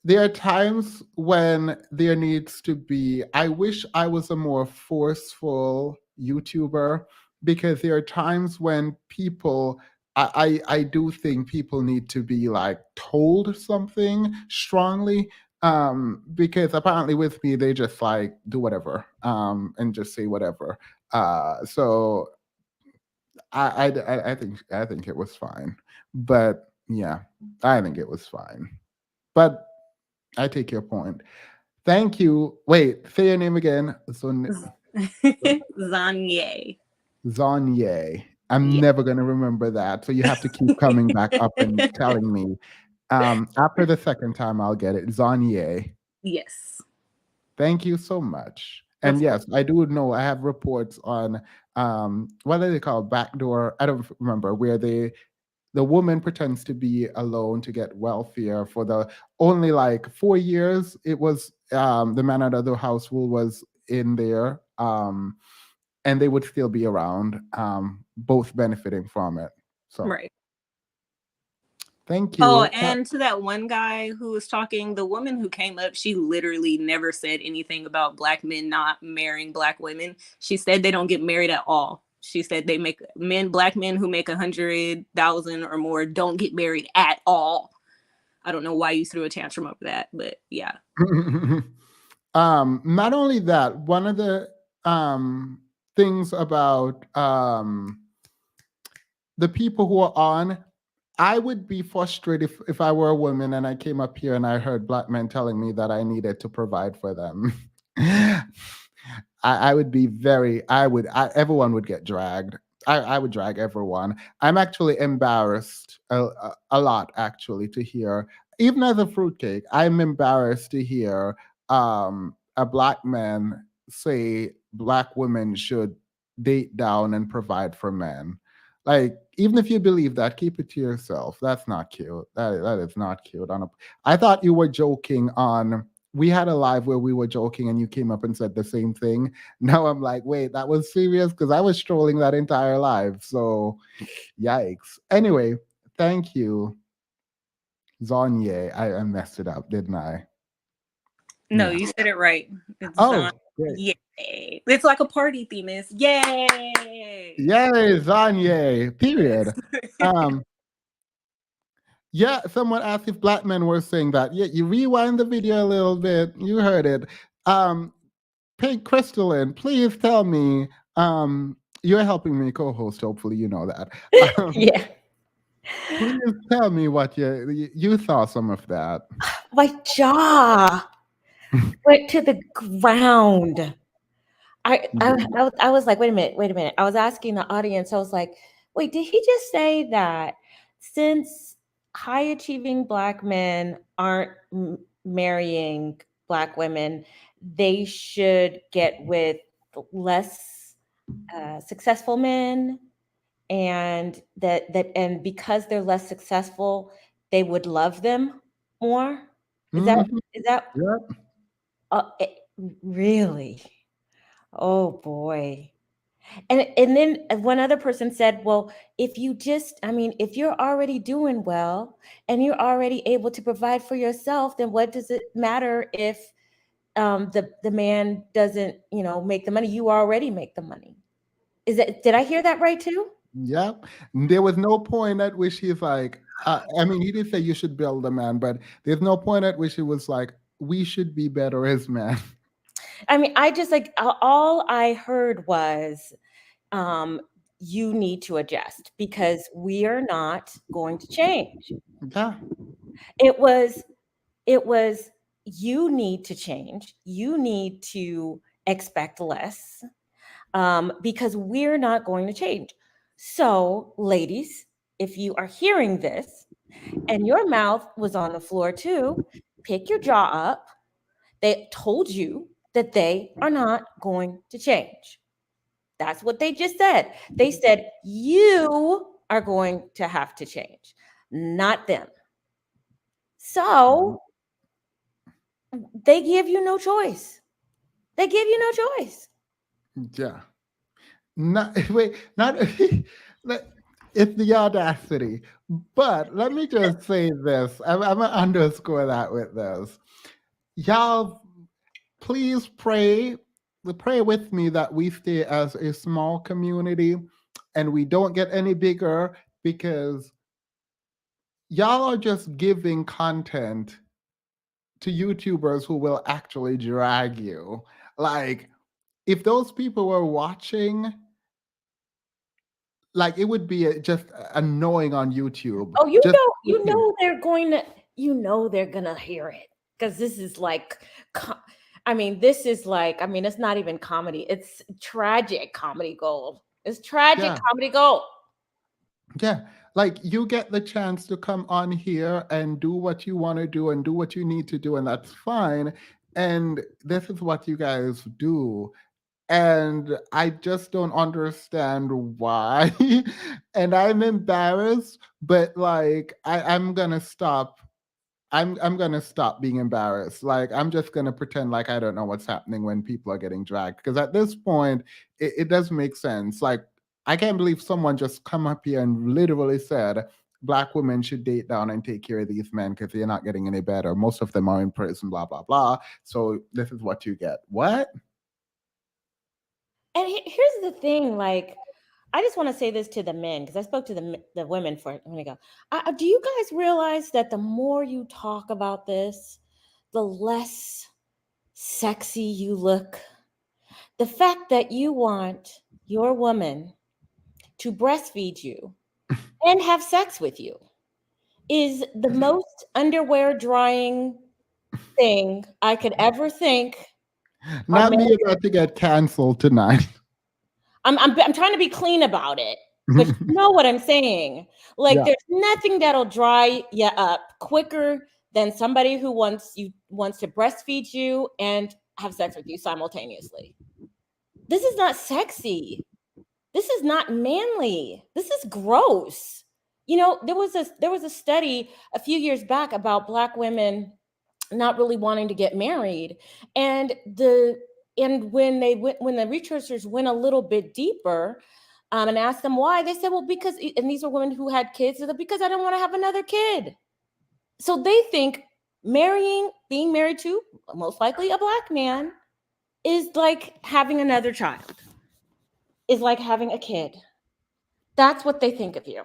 There are times when there needs to be, I wish I was a more forceful YouTuber, because there are times when people, I do think people need to be like told something strongly, because apparently with me they just like do whatever, and just say whatever. So I think it was fine, but yeah, I think it was fine. But I take your point. Thank you. Wait, say your name again. Zanye. Zonye. I'm Yeah. never gonna remember that. So you have to keep coming back up and telling me. After the second time, I'll get it. Zonye. Yes. Thank you so much. Of And course. yes, I do know I have reports on what are they called? Backdoor. I don't remember where the woman pretends to be alone to get welfare for the only like 4 years. It was the man out of the household was in there, and they would still be around, both benefiting from it. So Right. thank Oh, you. and to that one guy who was talking, the woman who came up, she literally never said anything about black men not marrying black women. She said they don't get married at all. She said they make black men who make 100,000 or more don't get married at all. I don't know why you threw a tantrum over that, but yeah. Not only that, one of the things about the people who are on, I would be frustrated if I were a woman and I came up here and I heard black men telling me that I needed to provide for them. I would be everyone would get dragged. I would drag everyone. I'm actually embarrassed a lot, actually, to hear, even as a fruitcake, I'm embarrassed to hear a black man say black women should date down and provide for men. Like, even if you believe that, keep it to yourself. That's not cute. That is not cute. I thought you were joking on. We had a live where we were joking and you came up and said the same thing. Now I'm like, wait, that was serious? Because I was trolling that entire live. So, yikes. Anyway, thank you, Zonye. I messed it up, didn't I? No, Yeah. you said it right. It's Oh, great. Yay. It's like a party theme. It's yay. Yay, Zonye. Period. Yeah, someone asked if black men were saying that. Yeah, you rewind the video a little bit. You heard it. Pink Crystalline, please tell me. You're helping me co-host. Hopefully, you know that. Yeah. Please tell me what you saw some of that. My jaw went to the ground. I was like, wait a minute. I was asking the audience, I was like, wait, did he just say that since high achieving black men aren't marrying black women, they should get with less successful men, and and because they're less successful, they would love them more? Is that Mhm. is that Yep. really? Oh boy. And then one other person said, well, if you just, I mean, if you're already doing well and you're already able to provide for yourself, then what does it matter if the man doesn't, make the money? You already make the money. Did I hear that right too? Yep. There was no point at which he's like, I mean, he did say you should build a man, but there's no point at which he was like, we should be better as men. I mean, I just like all I heard was you need to adjust because we are not going to change. Yeah. It was you need to change. You need to expect less because we're not going to change. So, ladies, if you are hearing this and your mouth was on the floor too, pick your jaw up. They told you that they are not going to change. That's what they just said. They said, you are going to have to change, not them. So they give you no choice. They give you no choice. Yeah. Not wait, not it's the audacity. But let me just say this. I'm gonna underscore that with this. Y'all, please pray pray with me that we stay as a small community and we don't get any bigger, because y'all are just giving content to YouTubers who will actually drag you. Like, if those people were watching, like, it would be just annoying on YouTube. Oh, you Just know, you looking. know they're going to, you know they're gonna hear it, because this is like, I mean, this is like, I mean, it's not even comedy; it's tragic comedy gold. It's tragic Yeah. comedy gold. Yeah, like you get the chance to come on here and do what you want to do and do what you need to do, and that's fine. And this is what you guys do. And I just don't understand why. And I'm embarrassed, but like I'm gonna stop. I'm gonna stop being embarrassed. Like I'm just gonna pretend like I don't know what's happening when people are getting dragged. Because at this point, it doesn't make sense. Like I can't believe someone just come up here and literally said black women should date down and take care of these men because they're not getting any better. Most of them are in prison, blah blah blah. So this is what you get. What? And here's the thing, like, I just want to say this to the men, because I spoke to the women for a minute ago. Do you guys realize that the more you talk about this, the less sexy you look? The fact that you want your woman to breastfeed you and have sex with you is the most underwear drying thing I could ever think. Not me about to get canceled tonight. I'm trying to be clean about it, but you know what I'm saying. Like, Yeah. there's nothing that'll dry you up quicker than somebody who wants to breastfeed you and have sex with you simultaneously. This is not sexy. This is not manly. This is gross. You know, there was a study a few years back about Black women not really wanting to get married, and when the researchers went a little bit deeper and asked them why, they said, well, because, and these are women who had kids, because I don't want to have another kid. So they think being married to most likely a Black man is like having another child, is like having a kid. That's what they think of you.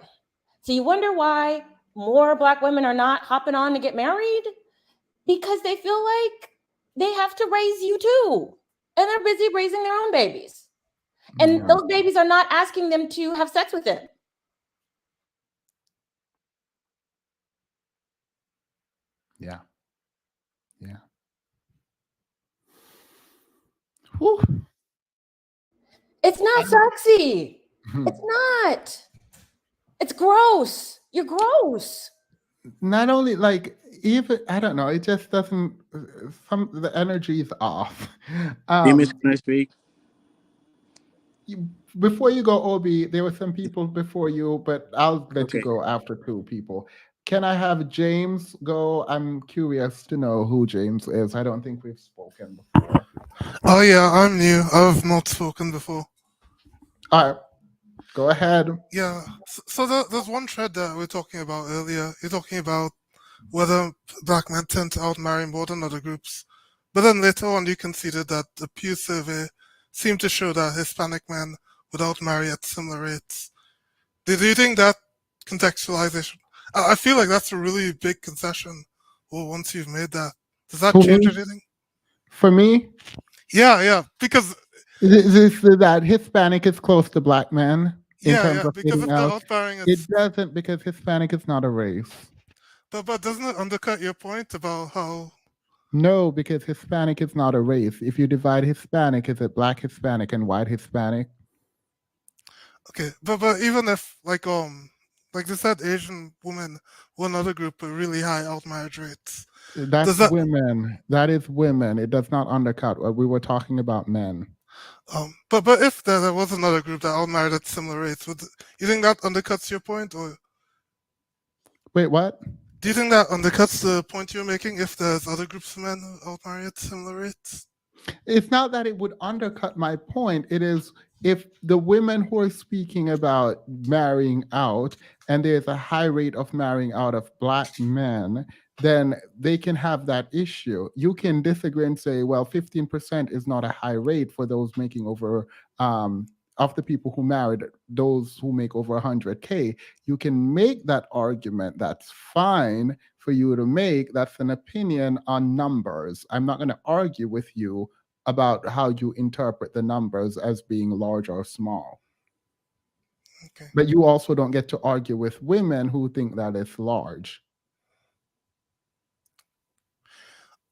So you wonder why more Black women are not hopping on to get married? Because they feel like they have to raise you too. And they're busy raising their own babies. And Yeah. those babies are not asking them to have sex with them. Yeah. Yeah. Whew. It's not sexy. It's not. It's gross. You're gross. Not only like, even I don't know, it just doesn't. The energy is off. Amos, can I speak? Before you go, Obi, there were some people before you, but I'll let you Okay. go after two people. Can I have James go? I'm curious to know who James is. I don't think we've spoken before. Oh yeah, I'm new. I've not spoken before. All right, go ahead. Yeah. So there's one thread that we were talking about earlier. You're talking about whether Black men tend to outmarry more than other groups. But then later on you conceded that the Pew survey seemed to show that Hispanic men would outmarry at similar rates. Do you think that contextualization, I feel like that's a really big concession. Well, once you've made that, does that change anything? For me? Yeah, because that Hispanic is close to Black man in terms of because getting if the out. outmarrying It doesn't, because Hispanic is not a race. But doesn't it undercut your point about how? No, because Hispanic is not a race. If you divide Hispanic, is it Black Hispanic and white Hispanic? Okay, but even if like they said, Asian women were another group with really high outmarriage rates. That's women. That is women. It does not undercut. We were talking about men. But if there was another group that outmarried at similar rates, you think that undercuts your point, or? Wait, what? Do you think that undercuts the point you're making if there's other groups of men who outmarry at similar rates? It's not that it would undercut my point. It is, if the women who are speaking about marrying out, and there's a high rate of marrying out of Black men, then they can have that issue. You can disagree and say, well, 15% is not a high rate for those making over, of the people who married, those who make over 100K. You can make that argument. That's fine for you to make. That's an opinion on numbers. I'm not going to argue with you about how you interpret the numbers as being large or small. Okay. But you also don't get to argue with women who think that it's large.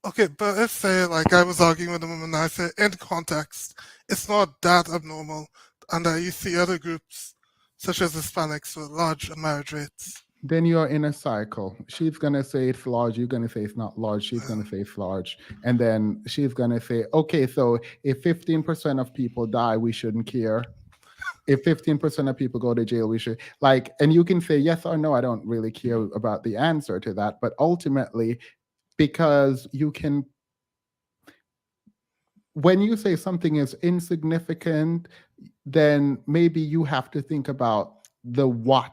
Okay, but if say like I was arguing with a woman, I say in context, it's not that abnormal, and you see other groups such as Hispanics with large marriage rates. Then you're in a cycle. She's gonna say it's large, you're gonna say it's not large, she's gonna say it's large, and then she's gonna say, okay, so if 15% of people die, we shouldn't care. If 15% of people go to jail, we should, like, and you can say yes or no, I don't really care about the answer to that, but ultimately, because you can, when you say something is insignificant, then maybe you have to think about the what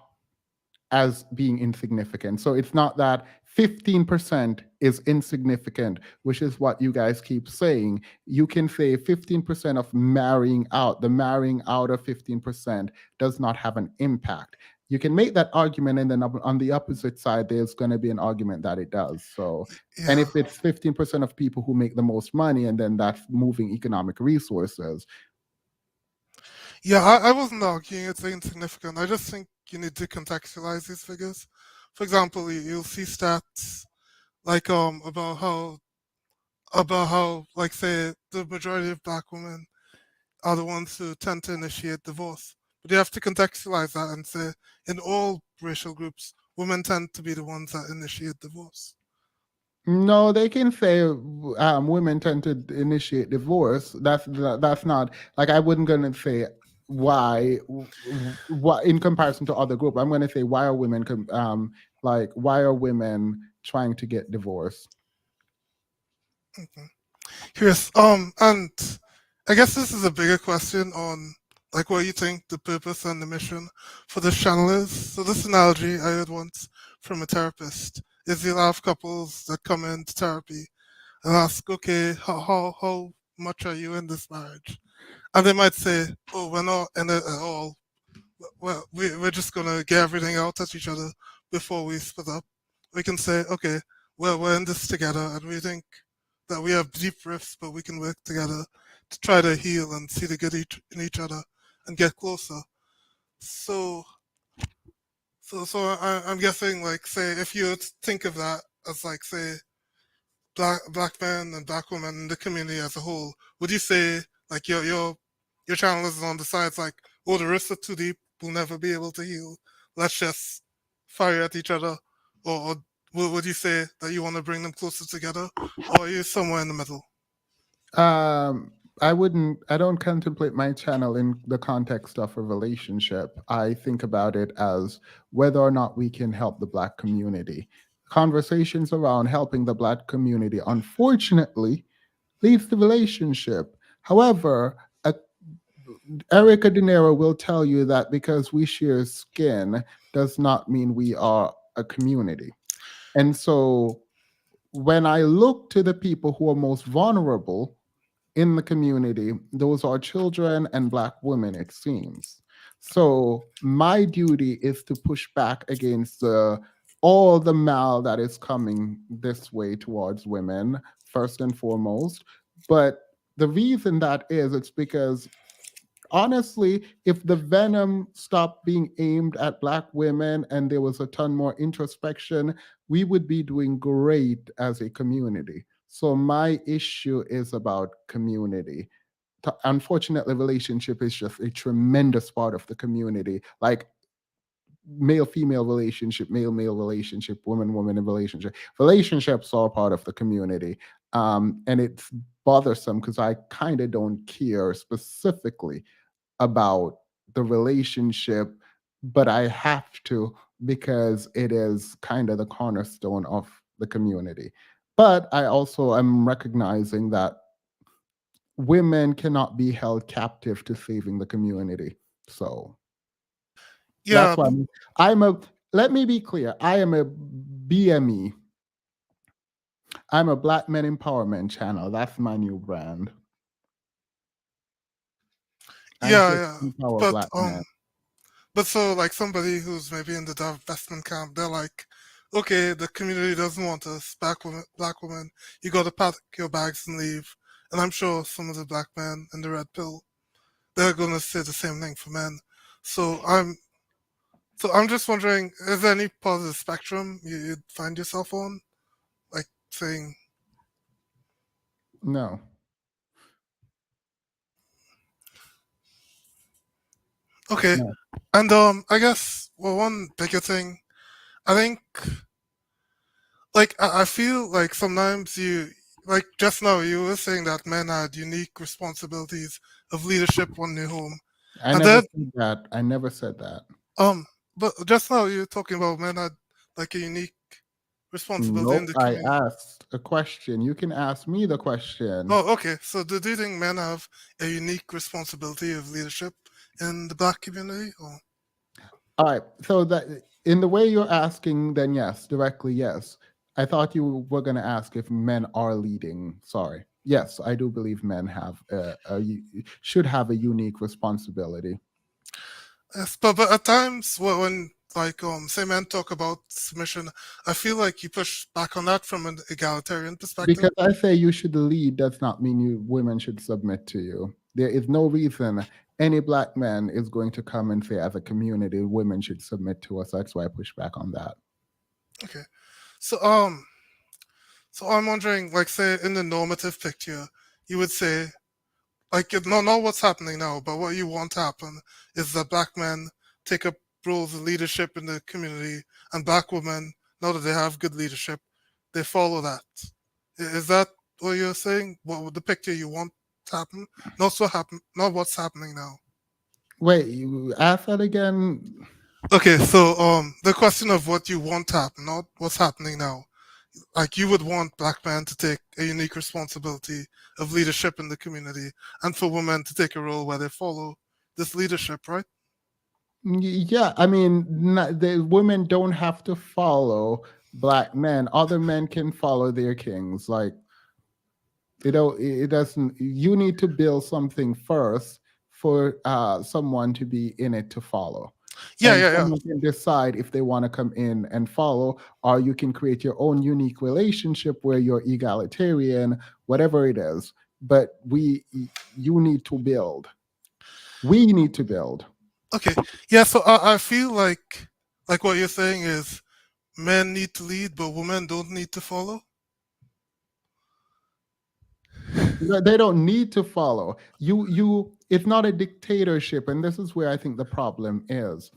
as being insignificant. So it's not that 15% is insignificant, which is what you guys keep saying. You can say 15% of marrying out, the marrying out of 15% does not have an impact. You can make that argument, and then on the opposite side, there's going to be an argument that it does. So, and Yeah. if it's 15% of people who make the most money, and then that's moving economic resources. Yeah, I wasn't arguing it's insignificant. I just think you need to contextualize these figures. For example, you'll see stats like about how like say the majority of black women are the ones who tend to initiate divorce. But you have to contextualize that and say in all racial groups, women tend to be the ones that initiate divorce. No, they can say women tend to initiate divorce. That's not, like, I wouldn't gonna say why in comparison to other group. I'm gonna say why are women like why are women trying to get divorced? Okay. Here's and I guess this is a bigger question on like what you think the purpose and the mission for this channel is. So this analogy I heard once from a therapist is you'll have couples that come into therapy and ask, okay, how much are you in this marriage? And they might say, oh, we're not in it at all. Well, we're just gonna get everything out at each other before we split up. We can say, okay, well, we're in this together, and we think that we have deep rifts, but we can work together to try to heal and see the good in each other and get closer. So I'm guessing, like, say, if you think of that as, like, say, black men and black women in the community as a whole, would you say, like, your channel is on the sides, like, oh, the rifts are too deep, we'll never be able to heal, let's just fire at each other, or would you say that you want to bring them closer together, or are you somewhere in the middle? I don't contemplate my channel in the context of a relationship. I think about it as whether or not we can help the Black community. Conversations around helping the Black community, unfortunately, leads to relationship. However, Erica De Niro will tell you that because we share skin does not mean we are a community. And so when I look to the people who are most vulnerable in the community, those are children and Black women, it seems. So my duty is to push back against all the mal that is coming this way towards women, first and foremost. But the reason that is, it's because honestly, if the venom stopped being aimed at Black women and there was a ton more introspection, we would be doing great as a community. So my issue is about community. Unfortunately, relationship is just a tremendous part of the community. Like male-female relationship, male-male relationship, woman-woman relationship. Relationships are part of the community. And it's bothersome because I kind of don't care specifically about the relationship, but I have to because it is kind of the cornerstone of the community. But I also am recognizing that women cannot be held captive to saving the community. So Yeah, that's why let me be clear. I am a BME. I'm a Black Men Empowerment channel. That's my new brand. I Yeah, just yeah. empower But Black men. but so like somebody who's maybe in the divestment camp, they're like, okay, the community doesn't want us, black women, you gotta pack your bags and leave. And I'm sure some of the black men in the red pill, they're gonna say the same thing for men. So I'm just wondering, is there any part of the spectrum you'd find yourself on? Like saying, No. okay. No. And I guess one bigger thing, I think like I feel like sometimes you like just now you were saying that men had unique responsibilities of leadership on their home. I And never then said that. I never said that. but just now you're talking about men had like a unique responsibility in Nope. the I community. asked a question. You can ask me the question. Oh, okay. So do you think men have a unique responsibility of leadership in the black community? Or? All right. So that in the way you're asking, then yes, directly yes. I thought you were going to ask if men are leading. Sorry. Yes, I do believe men have should have a unique responsibility. Yes, but at times when like say men talk about submission, I feel like you push back on that from an egalitarian perspective. Because I say you should lead does not mean women should submit to you. There is no reason any black man is going to come and say, as a community, women should submit to us. That's why I push back on that. Okay, so I'm wondering, like, say in the normative picture, you would say, like, not what's happening now, but what you want to happen is that black men take up roles of leadership in the community, and black women, now that they have good leadership, they follow that. Is that what you're saying? What the picture you want to happen? Not what's happening now. Wait, you ask that again? Okay, so the question of what you want to happen, not what's happening now. Like you would want black men to take a unique responsibility of leadership in the community, and for women to take a role where they follow this leadership, right? Yeah, I mean, the women don't have to follow black men. Other men can follow their kings. Like, it doesn't. You need to build something first for someone to be in it to follow. Yeah, And yeah, yeah. someone can decide if they want to come in and follow, or you can create your own unique relationship where you're egalitarian, whatever it is. But you need to build. We need to build. Okay, yeah. So I feel like what you're saying is men need to lead, but women don't need to follow. They don't need to follow. It's not a dictatorship, and this is where I think the problem is.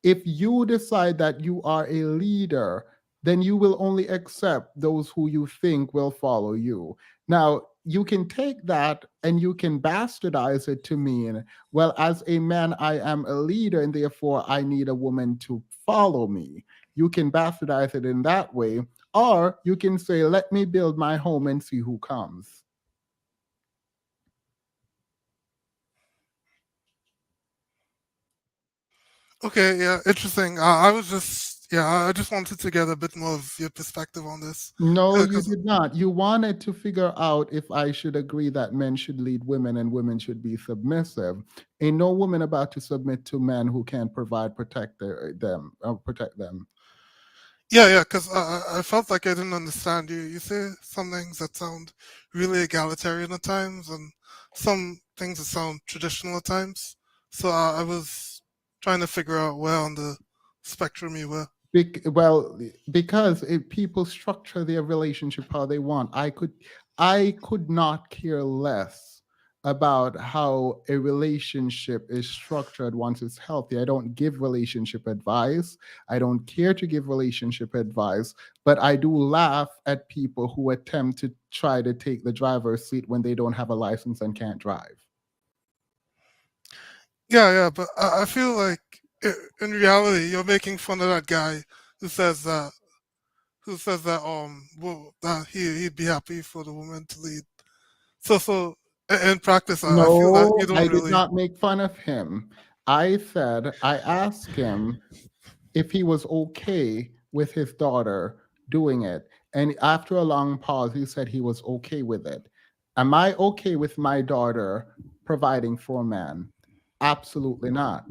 If you decide that you are a leader, then you will only accept those who you think will follow you. Now, you can take that and you can bastardize it to mean, well, as a man, I am a leader, and therefore I need a woman to follow me. You can bastardize it in that way, or you can say, let me build my home and see who comes. Okay, yeah, interesting. I just wanted to get a bit more of your perspective on this. No, you 'Cause- did not. You wanted to figure out if I should agree that men should lead women and women should be submissive. Ain't no woman about to submit to men who can't provide, protect them. Yeah, because I felt like I didn't understand you. You say some things that sound really egalitarian at times, and some things that sound traditional at times. So I was trying to figure out where on the spectrum you were. Because people structure their relationship how they want. I could not care less about how a relationship is structured once it's healthy. I don't give relationship advice. I don't care to give relationship advice, but I do laugh at people who attempt to try to take the driver's seat when they don't have a license and can't drive. Yeah, but I feel like in reality you're making fun of that guy who says that that he'd be happy for the woman to lead. So in practice, I feel that you No, don't I did really. not make fun of him. I asked him if he was okay with his daughter doing it. And after a long pause, he said he was okay with it. Am I okay with my daughter providing for a man? Absolutely not.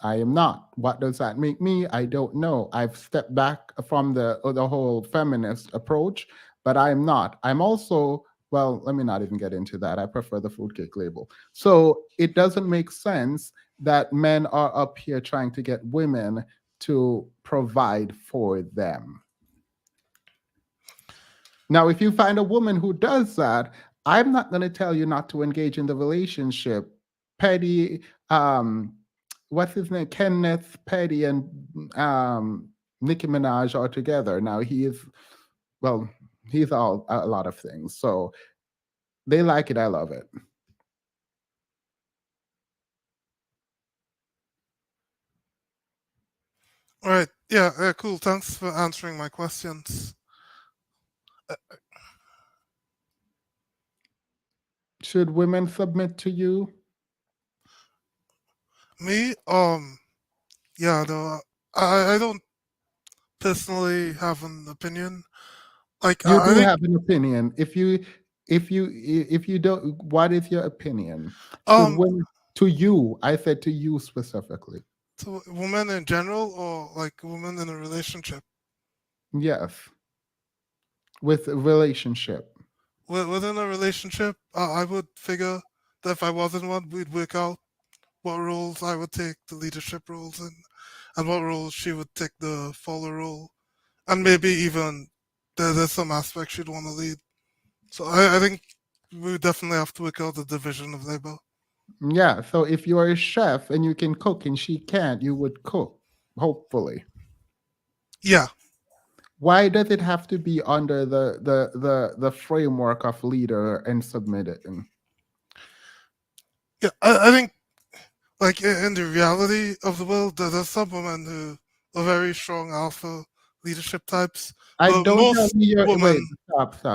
I am not. What does that make me? I don't know. I've stepped back from the whole feminist approach, but I'm not. I'm also, well, let me not even get into that. I prefer the fruitcake label. So it doesn't make sense that men are up here trying to get women to provide for them. Now, if you find a woman who does that, I'm not going to tell you not to engage in the relationship. Petty, what's his name? Kenneth Petty and Nicki Minaj are together. Now he is, well, he's all a lot of things. So they like it. I love it. All right. Yeah, cool. Thanks for answering my questions. Should women submit to you? Me? Yeah, no, I don't personally have an opinion. Like, You I do think have an opinion. If you don't, what is your opinion? Should women, to you? I said to you specifically. to women in general, or like women in a relationship. Yes. With a relationship. Within a relationship, I would figure that if I was in one, we'd work out what roles I would take the leadership roles in, and what roles she would take the follower role, and maybe even there's some aspects she'd want to lead. So I think we would definitely have to work out the division of labor. Yeah. So if you're a chef and you can cook and she can't, you would cook, hopefully. Yeah. Why does it have to be under the framework of leader and submitting? Yeah, I think, like in the reality of the world, there's some women who are very strong alpha leadership types, but Don't tell most me your women. wait.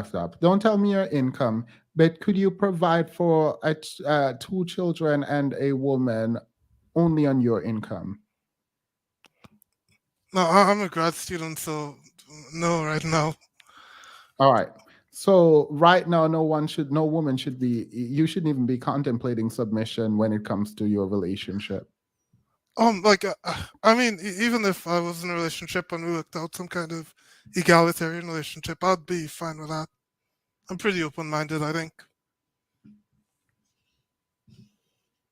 Stop. Don't tell me your income. But could you provide for two children and a woman only on your income? No, I'm a grad student, so no, right now. All right. So right now, no woman should be. You shouldn't even be contemplating submission when it comes to your relationship. Like, I mean, even if I was in a relationship and we worked out some kind of egalitarian relationship, I'd be fine with that. I'm pretty open-minded, I think.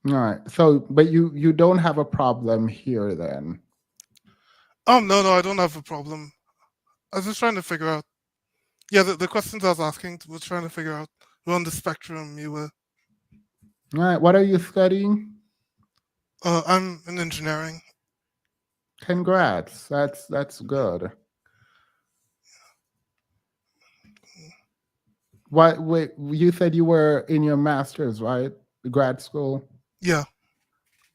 All right. So, but you don't have a problem here then? No, I don't have a problem. I was just trying to figure out. Yeah, the questions I was asking was trying to figure out where on the spectrum you were. All right. What are you studying? I'm in engineering. Congrats. That's good. What? Wait. You said you were in your master's, right? Grad school. Yeah.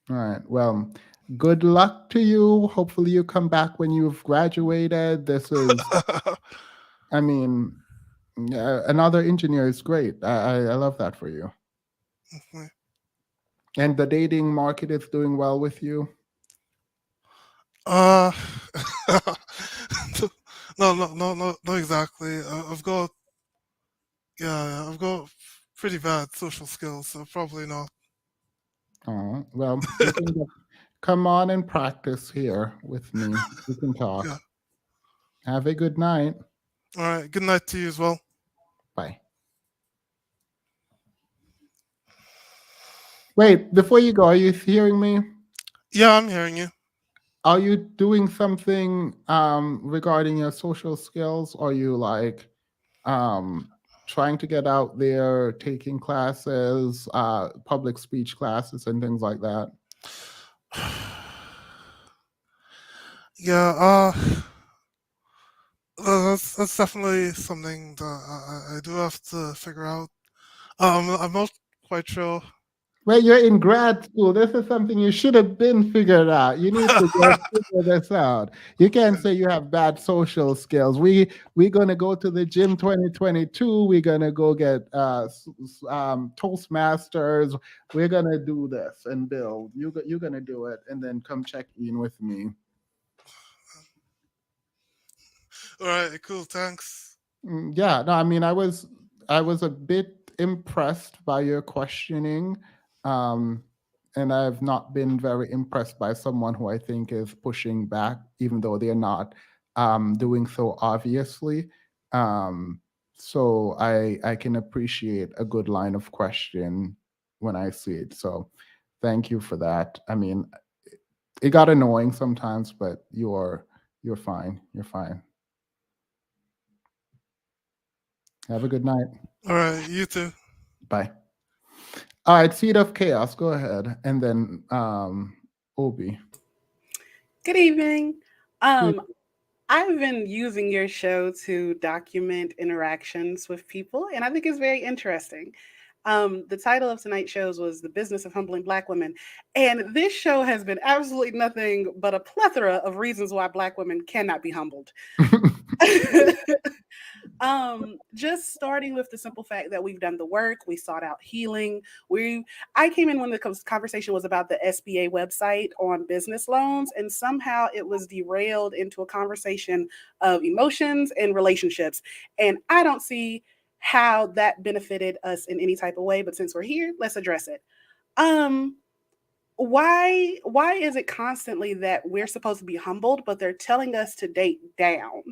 All right. Well, good luck to you. Hopefully, you come back when you've graduated. This is. I mean, another engineer is great. I love that for you. Okay. And the dating market is doing well with you? No, not exactly. I've got pretty bad social skills, so probably not. Oh, well, you can come on and practice here with me. We can talk. Yeah. Have a good night. All right. Good night to you as well. Bye. Wait, before you go, are you hearing me? Yeah, I'm hearing you. Are you doing something regarding your social skills? Are you like trying to get out there, taking classes, public speech classes, and things like that? Yeah, that's definitely something that I do have to figure out. I'm not quite sure. Well, you're in grad school. This is something you should have been figured out. You need to go figure this out. You can't say you have bad social skills. We're gonna go to the gym 2022. We're gonna go get Toastmasters. We're gonna do this and build. You're gonna do it, and then come check in with me. All right, cool. Thanks. Yeah, no, I mean, I was a bit impressed by your questioning, um, and I've not been very impressed by someone who I think is pushing back, even though they're not doing so obviously. Um, so I can appreciate a good line of question when I see it. So thank you for that. I mean, it got annoying sometimes, but you're fine. You're fine. Have a good night. All right, you too. Bye. All right, Seed of Chaos, go ahead. And then Obi. Good evening. Good. I've been using your show to document interactions with people, and I think it's very interesting. The title of tonight's shows was The Business of Humbling Black Women. And this show has been absolutely nothing but a plethora of reasons why Black women cannot be humbled. Just starting with the simple fact that we've done the work, we sought out healing. I came in when the conversation was about the SBA website on business loans, and somehow it was derailed into a conversation of emotions and relationships. And I don't see how that benefited us in any type of way, but since we're here, let's address it. Why is it constantly that we're supposed to be humbled, but they're telling us to date down?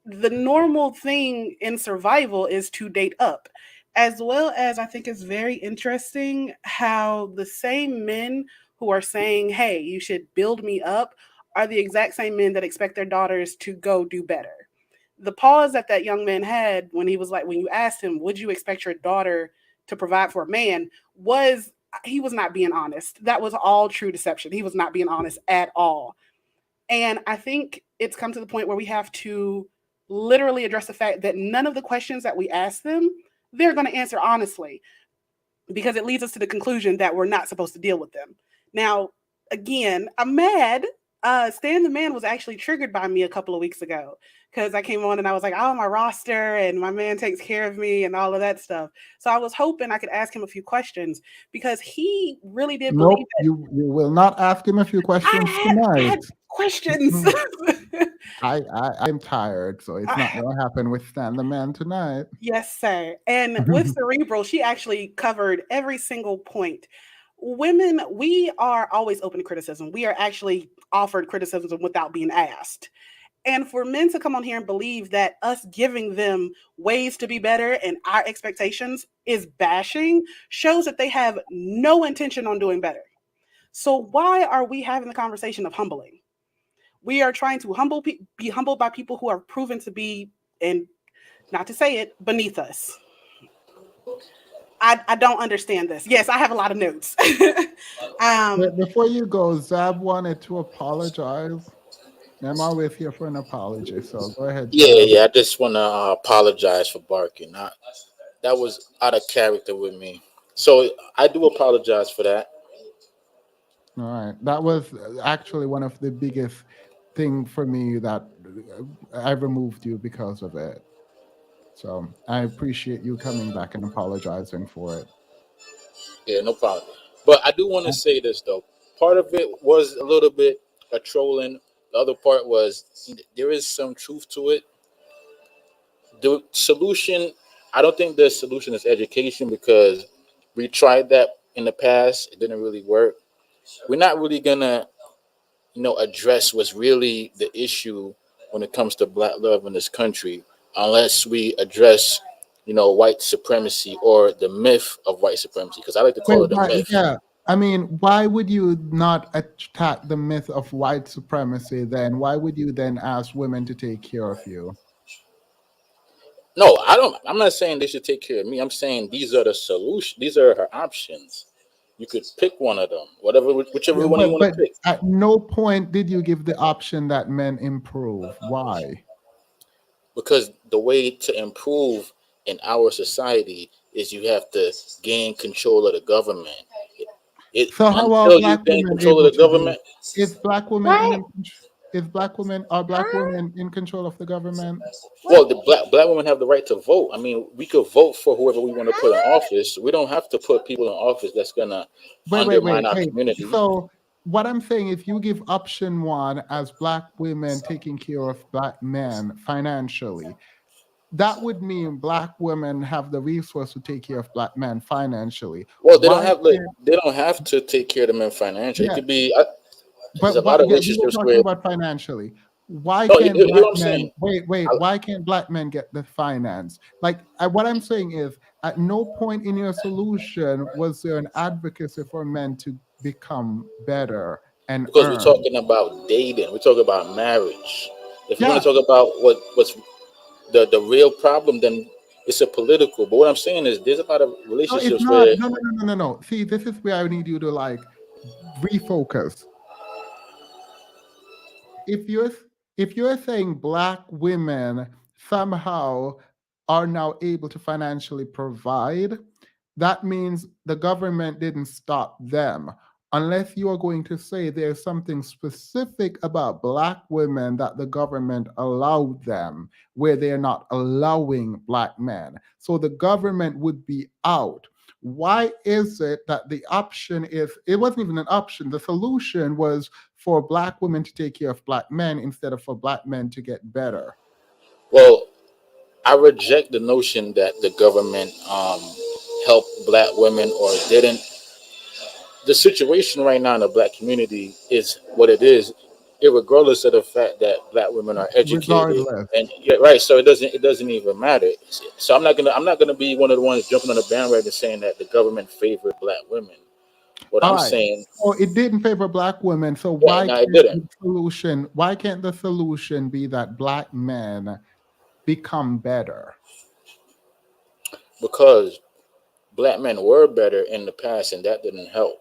The normal thing in survival is to date up, as well as I think it's very interesting how the same men who are saying, hey, you should build me up, are the exact same men that expect their daughters to go do better. The pause that young man had when he was like, when you asked him, would you expect your daughter to provide for a man, he was not being honest. That was all true deception. He was not being honest at all. And I think it's come to the point where we have to literally address the fact that none of the questions that we ask them, they're going to answer honestly, because it leads us to the conclusion that we're not supposed to deal with them. Now, again, I'm mad. Stan the Man was actually triggered by me a couple of weeks ago because I came on and I was like, oh, my roster and my man takes care of me and all of that stuff. So I was hoping I could ask him a few questions because he really did believe Nope, that. you will not ask him a few questions I tonight. had questions. I'm tired, so it's not going to happen with Stan the Man tonight. Yes, sir. And with Cerebral, she actually covered every single point. Women, we are always open to criticism. We are actually offered criticism without being asked. And for men to come on here and believe that us giving them ways to be better and our expectations is bashing shows that they have no intention on doing better. So why are we having the conversation of humbling? We are trying to be humbled by people who are proven to be, and not to say it, beneath us. I don't understand this. Yes, I have a lot of notes. Before you go, Zab wanted to apologize. I'm always here for an apology, so go ahead, Zab. Yeah. I just want to apologize for barking. That was out of character with me. So I do apologize for that. All right. That was actually one of the biggest thing for me that I removed you because of it. So I appreciate you coming back and apologizing for it. Yeah, no problem. But I do want to say this though. Part of it was a little bit a trolling. The other part was there is some truth to it. The solution, I don't think the solution is education because we tried that in the past. It didn't really work. We're not really gonna, address what's really the issue when it comes to black love in this country unless we address, white supremacy or the myth of white supremacy. Because I like to Wait, call it a myth. yeah. I mean, why would you not attack the myth of white supremacy then? Why would you then ask women to take care of you? No, I don't. I'm not saying they should take care of me. I'm saying these are the solution. These are her options. You could pick one of them, whichever Yeah, one you want but to pick. at no point did you give the option that men improve. Why? Because the way to improve in our society is you have to gain control of the government. So how are Until you black gain women control able of the to do? government, Is black women are black women in control of the government? well, the black women have the right to vote. I mean, we could vote for whoever we want to put in office. We don't have to put people in office that's gonna undermine our Wait. community. So what I'm saying, if you give option one as black women taking care of black men financially, that would mean black women have the resource to take care of black men financially. Well, Why can't, they don't have to take care of the men financially. It yeah, could be. There's a but lot why, of yeah, we were relationships talking where. about financially. Why No, can't hear black what I'm men saying. wait, why can't black men get the finance? Like what I'm saying is at no point in your solution was there an advocacy for men to become better and Because we're earn. talking about dating. We're talking about marriage. If you want Yeah. to talk about what's the real problem, then it's a political. But what I'm saying is there's a lot of No, it's relationships not. where No, no, no, no, no, no. See, this is where I need you to like refocus. If you're if you're saying black women somehow are now able to financially provide, that means the government didn't stop them. Unless you are going to say there's something specific about black women that the government allowed them, where they're not allowing black men. So the government would be out. Why is it that the option is, it wasn't even an option, the solution was for black women to take care of black men instead of for black men to get better? well, I reject the notion that the government helped black women or didn't. The situation right now in the black community is what it is, regardless of the fact that black women are educated Regardless. and yeah, right. So it doesn't even matter. So I'm not gonna be one of the ones jumping on the bandwagon saying that the government favored black women. What All I'm right. saying, So it didn't favor black women. So yeah, no, it didn't why can't the solution be that black men become better? because black men were better in the past, and that didn't help.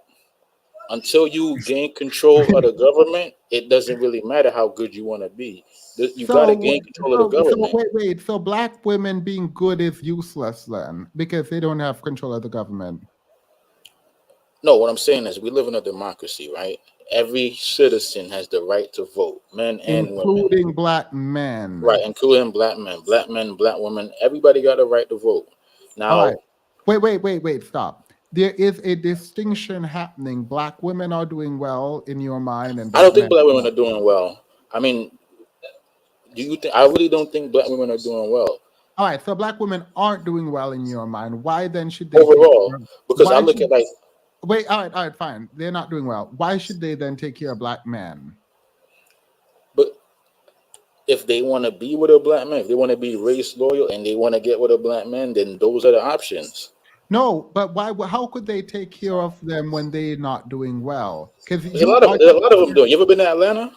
Until you gain control of the government, it doesn't really matter how good you want to be. You got to So, gain control of the so government. wait. So black women being good is useless then because they don't have control of the government. No, what I'm saying is we live in a democracy, right? Every citizen has the right to vote, men and women, Including black men. right? Including black men, black women. Everybody got a right to vote. All Now, right. Wait, stop. There is a distinction happening. Black women are doing well in your mind, and I don't black think men black are women not. are doing well. I mean, do you think? I really don't think black women are doing well All right, so black women aren't doing well in your mind. Why then should they take overall, care of, because I why look should at like, wait, all right, fine. They're not doing well. Why should they then take care of black men? but if they want to be with a black man, if they want to be race loyal and they want to get with a black man, then those are the options. No, but why how could they take care of them when they're not doing well? Because There's a lot of them doing. You ever been to Atlanta?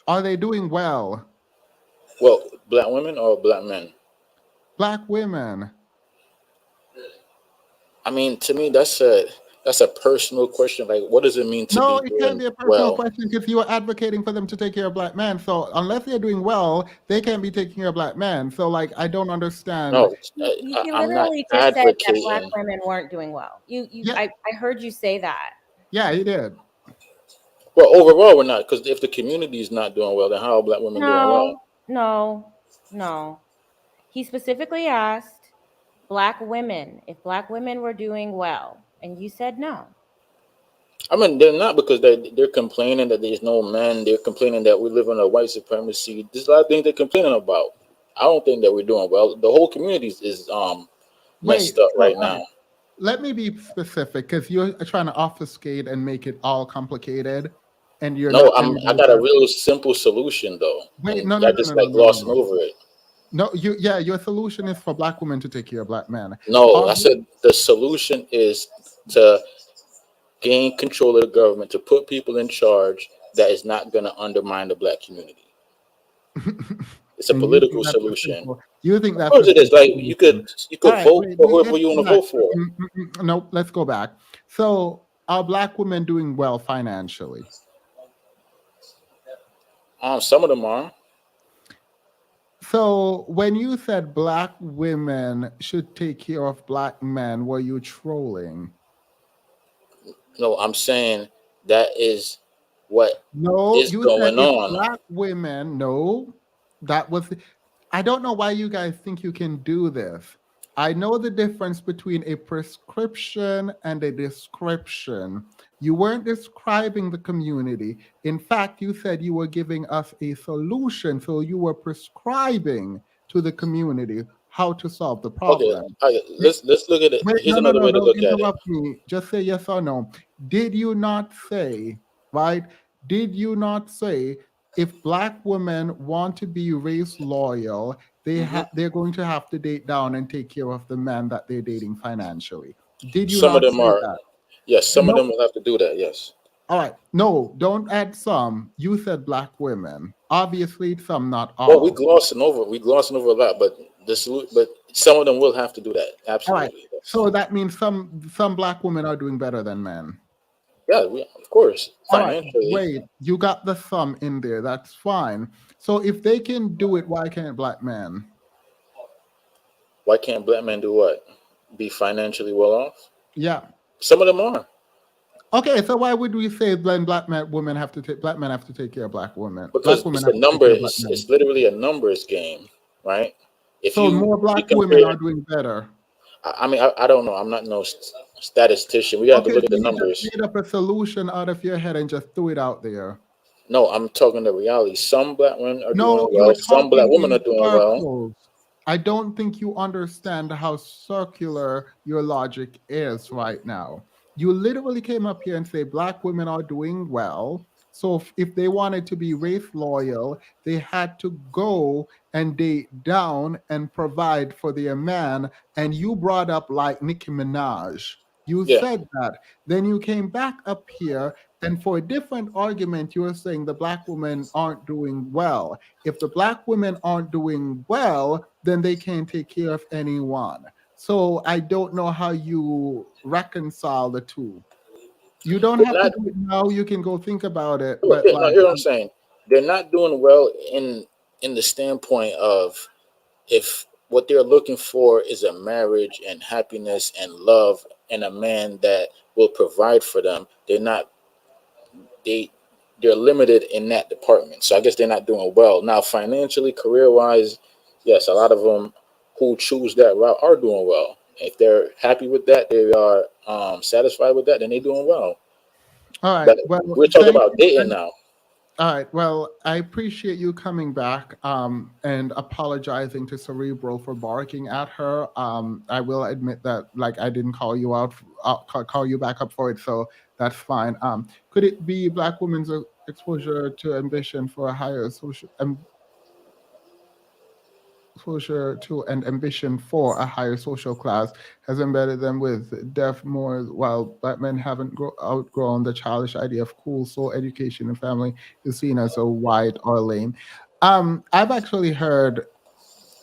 are they doing well? Well, black women or black men? Black women. I mean, to me, that's a personal question. Like, what does it mean to No, be it can't doing be a personal well? question because you are advocating for them to take care of black men. So unless they're doing well, they can't be taking care of black men. So like I don't understand. No, You I'm not literally just said that black advocating. women weren't doing well. Yeah, I heard you say that. yeah, he did. Well, overall, we're not, because if the community is not doing well, then how are black women doing well? No, no, no. He specifically asked black women if black women were doing well, and you said no. I mean, they're not because they're complaining that there's no men. They're complaining that we live in a white supremacy. There's a lot of things they're complaining about. I don't think that we're doing well. The whole community is Wait, messed up so right now. let me be specific because you're trying to obfuscate and make it all complicated, and you're No, not. And I got a real simple solution though, wait, and no, no, y'all no, no, just no, like no, no, glossing no. over it. No, your solution is for black women to take care of black men. No, Are I said the solution is to gain control of the government, to put people in charge that is not going to undermine the black community. It's a and you political think that's a solution. simple? You think Of that's course, a it is. simple Like solution? you All could right, vote wait, for let's whoever you want go to back. vote for. Nope, let's go back. So, are black women doing well financially? Some of them are. So, when you said black women should take care of black men, were you trolling? No, I'm saying that is what No, is you said going if on. black women, no, that was, I don't know why you guys think you can do this. I know the difference between a prescription and a description. You weren't describing the community. In fact, you said you were giving us a solution. So you were prescribing to the community how to solve the Okay, problem. let's look at it. Wait, Here's no, no, another no, way to don't look at it. interrupt me. Just say yes or no. Did you not say, right? Did you not say if black women want to be race loyal, they're going to have to date down and take care of the man that they're dating financially? Did you Some of not them say are, that? yes, some of No. them will have to do that. Yes. All right. No, don't add some. You said black women. Obviously, some, not Well, we all. glossing over a lot, but but some of them will have to do that. All right. Absolutely. Yes. So that means some black women are doing better than men. Yeah, of course, All right, financially. wait, you got the thumb in there. That's fine. So if they can do it, why can't black men? Why can't black men do what? Be financially well off? Yeah. Some of them are. Okay, so why would we say then women have to take black men have to take care of black women? Because Black women it's have a to take number. care of black men. It's literally a numbers game, right? If So more you black women compare, are doing better. I mean, I don't know. I'm not no statistician. We have to Okay, look so at the you just numbers. made up a solution out of your head and just threw it out there. No, I'm talking the reality. Some black women are doing No, well. you're Some black talking women in are doing well. circles. I don't think you understand how circular your logic is right now. You literally came up here and say black women are doing well. So if they wanted to be race loyal, they had to go and date down and provide for their man. And you brought up like Nicki Minaj. You Yeah. said that. Then you came back up here, and for a different argument, you were saying the black women aren't doing well. If the black women aren't doing well, then they can't take care of anyone. So I don't know how you reconcile the two. You don't They're have to not. do it now. You can go think about it. No, But like, hear what I'm saying. They're not doing well in the standpoint of if what they're looking for is a marriage and happiness and love and a man that will provide for them. They they're limited in that department. So I guess they're not doing well now financially, career wise. Yes, a lot of them who choose that route are doing well. If they're happy with that, they are satisfied with that, then they're doing well. all right. But Well, we're talking thank about you. dating now. All right. Well, I appreciate you coming back and apologizing to Cerebral for barking at her. I will admit that, like, I didn't call you out, call you back up for it, so that's fine. Could it be Black women's exposure to ambition for a higher social exposure to and ambition for a higher social class has embedded them with deaf more, while black men haven't outgrown the childish idea of cool soul education and family is seen as a white or lame. I've actually heard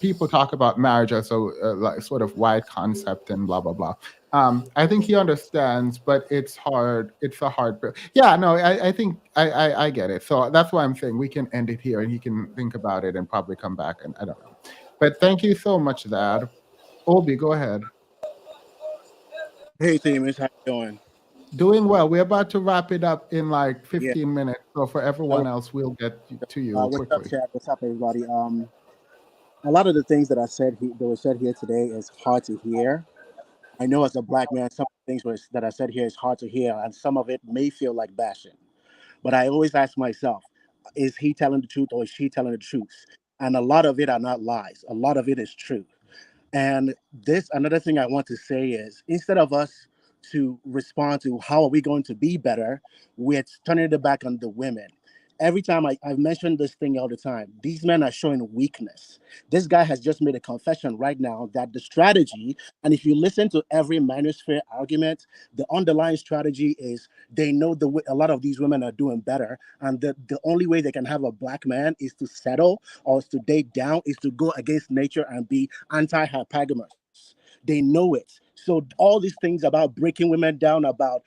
people talk about marriage as a like sort of wide concept and blah blah blah. I think he understands, but it's hard. It's a hard. Yeah, no, I think I get it. So that's why I'm saying we can end it here, and he can think about it and probably come back. And I don't know. But thank you so much, Dad. Obi, go ahead. Hey, Themis, how you doing? Doing well. We're about to wrap it up in like Yeah. 15 minutes. So for everyone else, we'll get to you What's up, quickly. Chad? What's up, everybody? A lot of the things that that were said here today is hard to hear. I know as a black man, some things that I said here is hard to hear, and some of it may feel like bashing. But I always ask myself, is he telling the truth or is she telling the truth? And a lot of it are not lies. A lot of it is true. And another thing I want to say is instead of us to respond to how are we going to be better, we're turning it back on the women. Every time I've mentioned this thing all the time, these men are showing weakness. This guy has just made a confession right now that the strategy, and if you listen to every manosphere argument, the underlying strategy is they know a lot of these women are doing better, and the only way they can have a black man is to settle or is to date down, is to go against nature and be anti-hypergamous. They know it. So all these things about breaking women down, about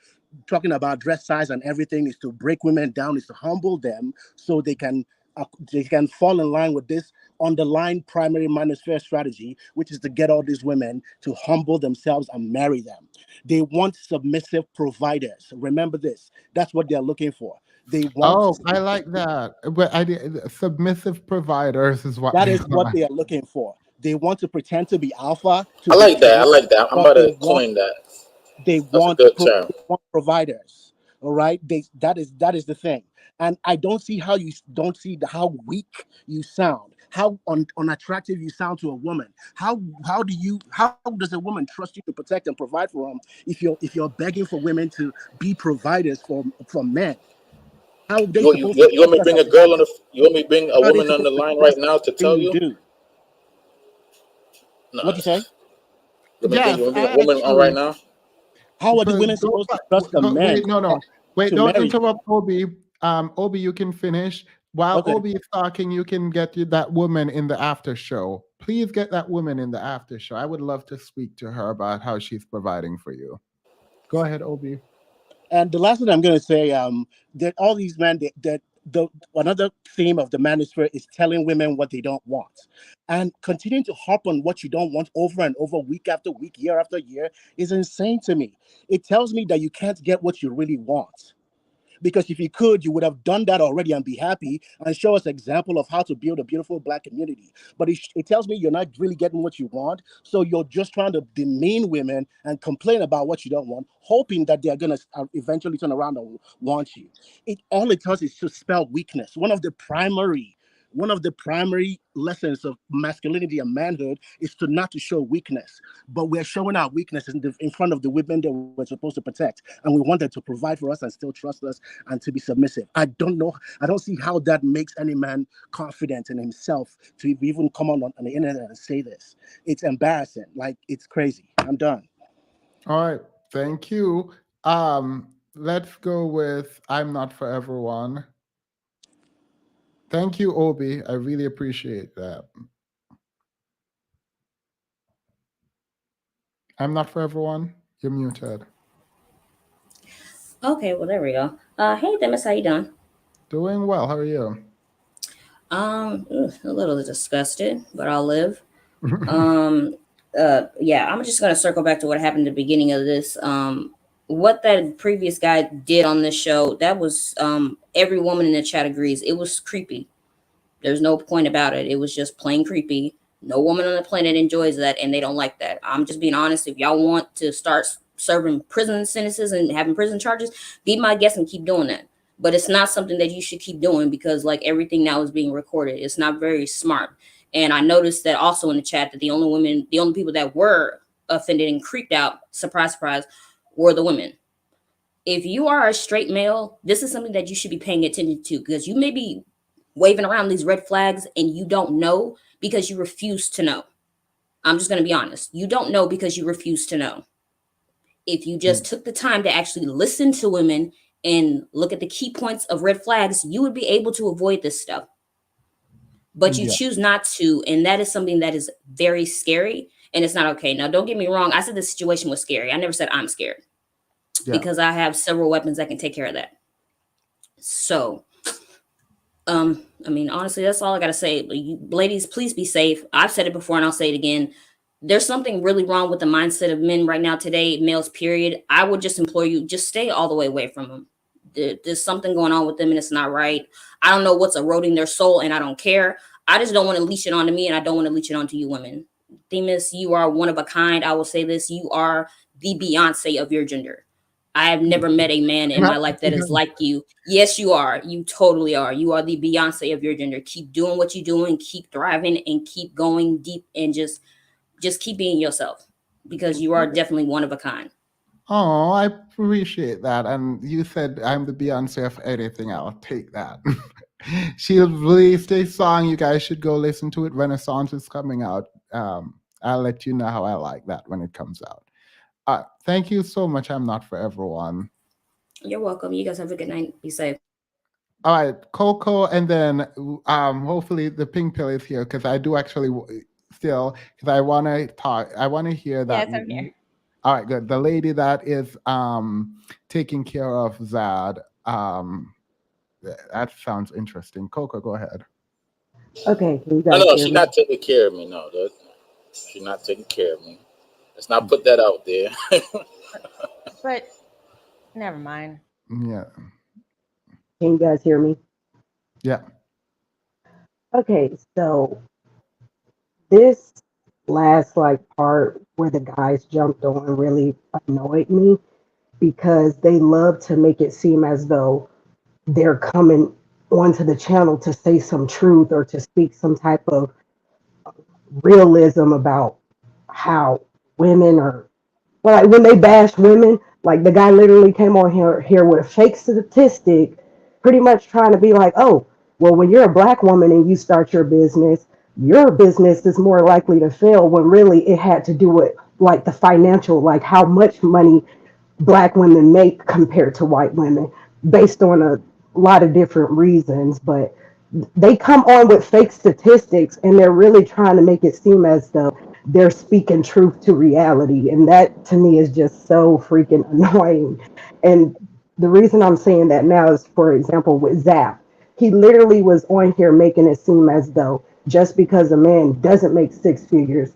talking about dress size and everything, is to break women down, is to humble them so they can fall in line with this underlying primary manosphere strategy, which is to get all these women to humble themselves and marry them. They want submissive providers. Remember this. That's what they're looking for. They want. Oh, I like that. But submissive providers is what That they is what want. they are looking for. They want to pretend to be alpha to I be like that. I king, like that. I'm but about to coin that. they That's a want good term. they want providers. All right, that is the thing, and I don't see how you don't see how weak you sound, how unattractive you sound to a woman. How does a woman trust you to protect and provide for them if you're begging for women to be providers for men? How are they supposed to You want me to trust bring us a as girl on men? the? You want me to bring a How are they woman on the supposed to line right trust now to everything tell you you? do? No. What'd you say? You Yes, want me to bring a woman on right actually. now? How are the But women supposed to trust the men wait, no. Wait, to don't marry them? interrupt Obi. Obi, you can finish. While Okay. Obi is talking, you can get you that woman in the after show. Please get that woman in the after show. I would love to speak to her about how she's providing for you. Go ahead, Obi. And the last thing I'm going to say, that all these men, that the another theme of the manosphere is telling women what they don't want, and continuing to harp on what you don't want over and over, week after week, year after year, is insane to me. It tells me that you can't get what you really want. Because if you could, you would have done that already and be happy and show us example of how to build a beautiful Black community. But it tells me you're not really getting what you want, so you're just trying to demean women and complain about what you don't want, hoping that they're gonna eventually turn around and want you. All it does is to spell weakness. One of the primary lessons of masculinity and manhood is to not to show weakness, but we're showing our weakness in front of the women that we're supposed to protect, and we want them to provide for us and still trust us and to be submissive. I don't see how that makes any man confident in himself to even come on the internet and say this. It's embarrassing. Like, it's crazy. I'm done. All right, thank you. Let's go with I'm Not For Everyone. Thank you, Obi. I really appreciate that. I'm Not For Everyone. You're muted. Okay, well there we go. Hey Demis, how you doing? Doing well. How are you? A little disgusted, but I'll live. Yeah, I'm just gonna circle back to what happened at the beginning of this. What that previous guy did on this show, that was every woman in the chat agrees. It was creepy. There's no point about it. It was just plain creepy. No woman on the planet enjoys that, and they don't like that. I'm just being honest. If y'all want to start serving prison sentences and having prison charges, be my guest and keep doing that. But it's not something that you should keep doing because, like, everything now is being recorded. It's not very smart. And I noticed that also in the chat that the only people that were offended and creeped out, surprise, surprise, were the women. If you are a straight male, this is something that you should be paying attention to because you may be waving around these red flags and you don't know because you refuse to know. I'm just going to be honest. You don't know because you refuse to know. If you just took the time to actually listen to women and look at the key points of red flags, you would be able to avoid this stuff. But you choose not to, and that is something that is very scary, and it's not okay. Now, don't get me wrong. I said the situation was scary. I never said I'm scared because I have several weapons that can take care of that. So, I mean, honestly, that's all I gotta say. You, ladies, please be safe. I've said it before and I'll say it again. There's something really wrong with the mindset of men right now today, males, period. I would just implore you, just stay all the way away from them. There's something going on with them and it's not right. I don't know what's eroding their soul and I don't care. I just don't want to leash it onto me and I don't want to leash it onto you women. Themis, you are one of a kind. I will say this. You are the Beyonce of your gender. I have never met a man in my life that is like you. Yes, you are. You totally are. You are the Beyonce of your gender. Keep doing what you're doing, keep thriving and keep going deep and just keep being yourself because you are definitely one of a kind. Oh, I appreciate that. And you said I'm the Beyonce of anything. I'll take that. She released a song. You guys should go listen to it. Renaissance is coming out. I'll let you know how I like that when it comes out. Thank you so much. I'm Not For Everyone. You're welcome. You guys have a good night. Be safe. All right, Coco, and then hopefully the pink pill is here because I do actually still because I want to talk. I want to hear that. Yes, I'm here. All right, good. The lady that is taking care of Zad. That sounds interesting. Coco, go ahead. Okay, can you No, guys no, hear she's me? not taking care of me. No, she's not taking care of me. Let's not put that out there. But never mind. Yeah. Can you guys hear me? Yeah. Okay, so this last like part where the guys jumped on really annoyed me because they love to make it seem as though they're coming onto the channel to say some truth or to speak some type of realism about how women are, well, like when they bash women, like the guy literally came on here with a fake statistic, pretty much trying to be like, oh, well, when you're a black woman and you start your business is more likely to fail, when really it had to do with like the financial, like how much money black women make compared to white women based on a lot of different reasons. But they come on with fake statistics and they're really trying to make it seem as though they're speaking truth to reality. And that to me is just so freaking annoying. And the reason I'm saying that now is, for example, with Zap. He literally was on here making it seem as though just because a man doesn't make six figures,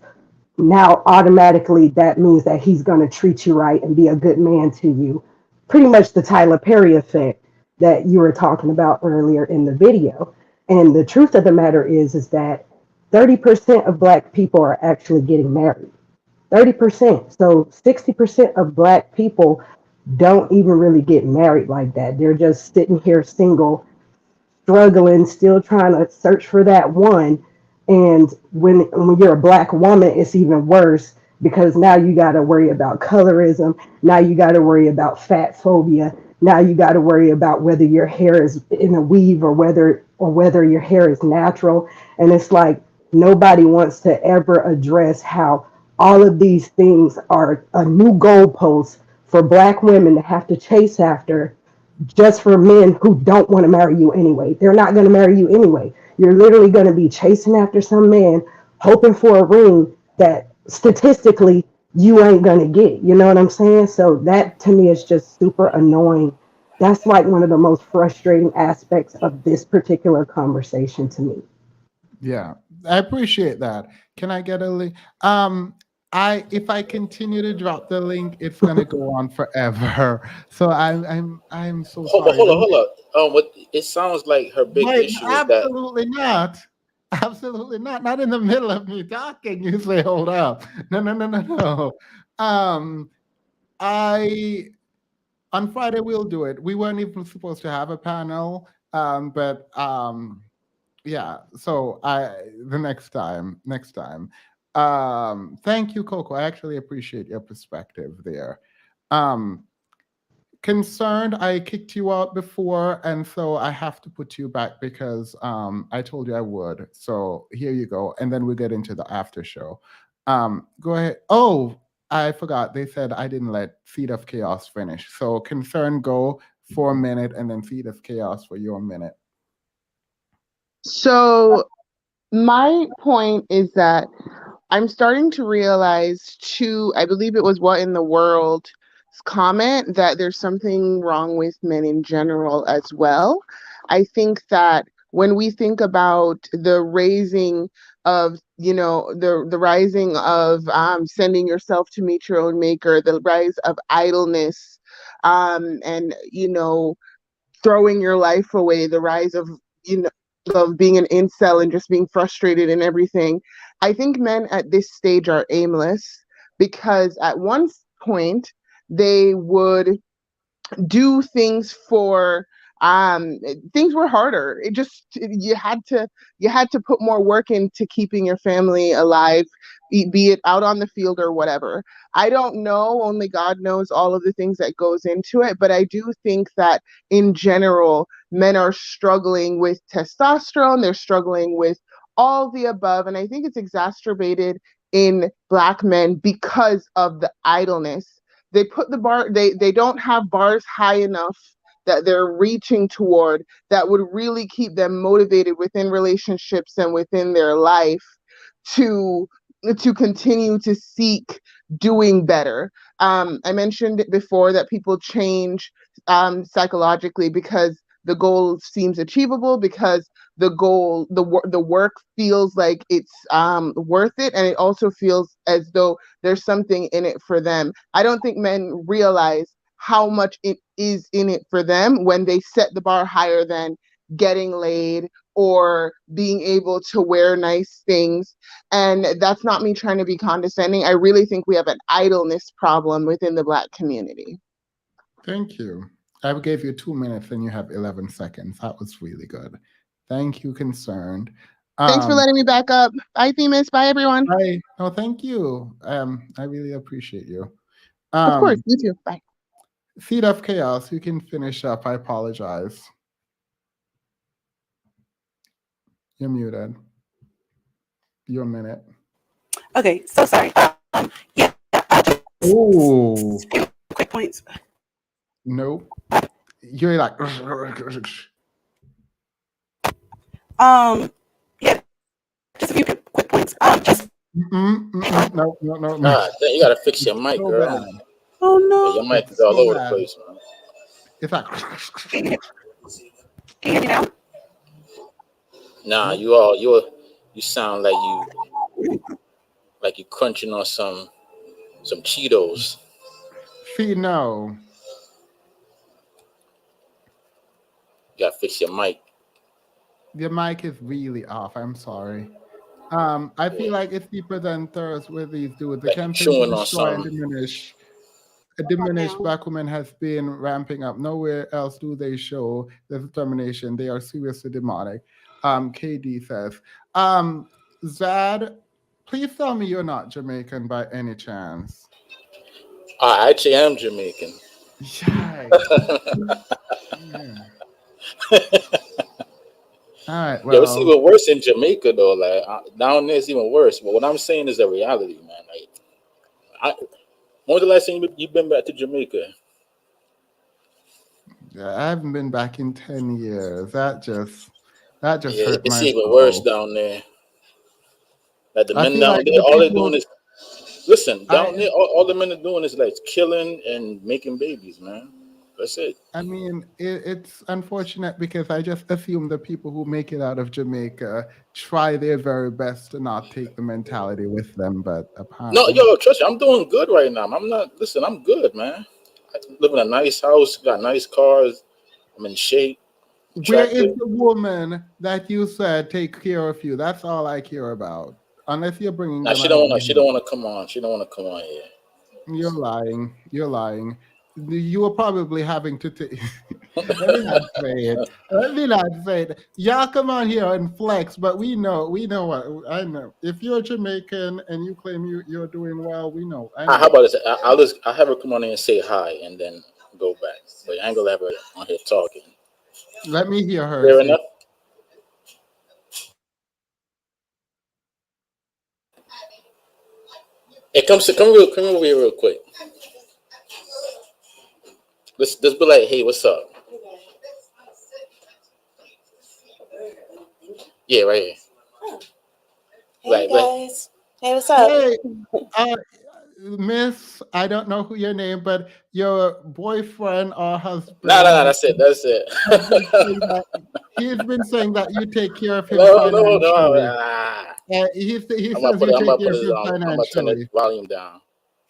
now automatically that means that he's going to treat you right and be a good man to you. Pretty much the Tyler Perry effect that you were talking about earlier in the video. And the truth of the matter is that 30% of black people are actually getting married. 30%. So 60% of black people don't even really get married like that. They're just sitting here single, struggling, still trying to search for that one. And when you're a black woman, it's even worse because now you got to worry about colorism. Now you got to worry about fat phobia. Now you got to worry about whether your hair is in a weave or whether your hair is natural. And it's like nobody wants to ever address how all of these things are a new goalpost for black women to have to chase after just for men who don't want to marry you anyway. They're not going to marry you anyway. You're literally going to be chasing after some man, hoping for a ring that statistically you ain't going to get. You know what I'm saying? So that to me is just super annoying. That's like one of the most frustrating aspects of this particular conversation to me. Yeah, I appreciate that. Can I get a link? If I continue to drop the link, it's gonna go on forever. So I'm so sorry. Hold on, hold on. What it sounds like her big Wait, issue is that absolutely not. Absolutely not. Not in the middle of me talking. You say, hold up. No, no, no, no, no. Um, I on Friday we'll do it. We weren't even supposed to have a panel, but yeah. So the next time. Thank you, Coco. I actually appreciate your perspective there. Um, Concerned, I kicked you out before, and so I have to put you back because I told you I would. So here you go, and then we get into the after show. Go ahead. Oh, I forgot. They said I didn't let Seed of Chaos finish. So Concern, go for a minute, and then Seed of Chaos for your minute. So my point is that I'm starting to realize too, I believe it was What in the World's comment, that there's something wrong with men in general as well. I think that when we think about the raising of, the rising of sending yourself to meet your own maker, the rise of idleness, and, throwing your life away, the rise of, of being an incel and just being frustrated and everything. I think men at this stage are aimless because at one point they would do things for things were harder. It just you had to put more work into keeping your family alive, be it out on the field or whatever. I don't know, only God knows all of the things that goes into it, but I do think that in general men are struggling with testosterone, they're struggling with all the above, and I think it's exacerbated in Black men because of the idleness. They put the bar, they don't have bars high enough that they're reaching toward that would really keep them motivated within relationships and within their life to continue to seek doing better. I mentioned before that people change psychologically because the goal seems achievable, because the work feels like it's worth it, and it also feels as though there's something in it for them. I don't think men realize how much it is in it for them when they set the bar higher than getting laid or being able to wear nice things. And that's not me trying to be condescending. I really think we have an idleness problem within the Black community. Thank you. I gave you 2 minutes and you have 11 seconds. That was really good. Thank you, Concerned. Thanks for letting me back up. Bye, Themis. Bye, everyone. Bye. No, thank you. I really appreciate you. Of course, you too. Bye. Seed of Chaos, you can finish up. I apologize. You're muted. Your minute. Okay, so sorry. Yeah. Oh. Quick points. Nope. You're like. Yeah. Just a few quick points. Just. No. You gotta fix your mic, so girl. bad. Oh no. Your mic is It's all so over bad. the place, man. It's like. Can you hear me now? Nah, you sound like you crunching on some Cheetos. See, no. You gotta fix your mic. Your mic is really off. I'm sorry. I feel like it's deeper than thirst with these dudes. The Like campaign chewing to on destroy and something. diminish Black women has been ramping up. Nowhere else do they show the determination. They are seriously demonic. KD says, Zad, please tell me you're not Jamaican by any chance. I actually am Jamaican. Yeah. All right. Well, it's even worse in Jamaica though. Like down there, it's even worse. But what I'm saying is the reality, man. Like, when was the last time you've been back to Jamaica? Yeah, I haven't been back in 10 years. That just hurt It's my even soul. worse down there. Like the men down there, the all they're people- doing is listen. Down there, all the men are doing is like killing and making babies, man. That's it. I mean, it's unfortunate because I just assume the people who make it out of Jamaica try their very best to not take the mentality with them, but apparently. No, trust me, I'm doing good right now. I'm good, man. I live in a nice house, got nice cars. I'm in shape. Where is Attractive. the woman that you said take care of you? That's all I care about. Unless you're bringing Nah, them. she don't want to come on. She don't want to come on here. You're lying. You're lying. You were probably having to take. Let me not say it. Y'all come on here and flex, but we know what I know. If you're Jamaican and you claim you're doing well, we know. I know. How about this? I'll have her come on in and say hi and then go back. But I ain't gonna have her on here talking. Let me hear her. Fair enough. Hey, come over here real quick. Let's be like, hey, what's up? Yeah, right here. Hey guys. Hey, what's up? Hey, Miss, I don't know who your name, but your boyfriend or husband. No, that's it. He's been saying that you take care of him No. he says you I'm take gonna care put of it him on. I'm gonna turn the financially. volume down.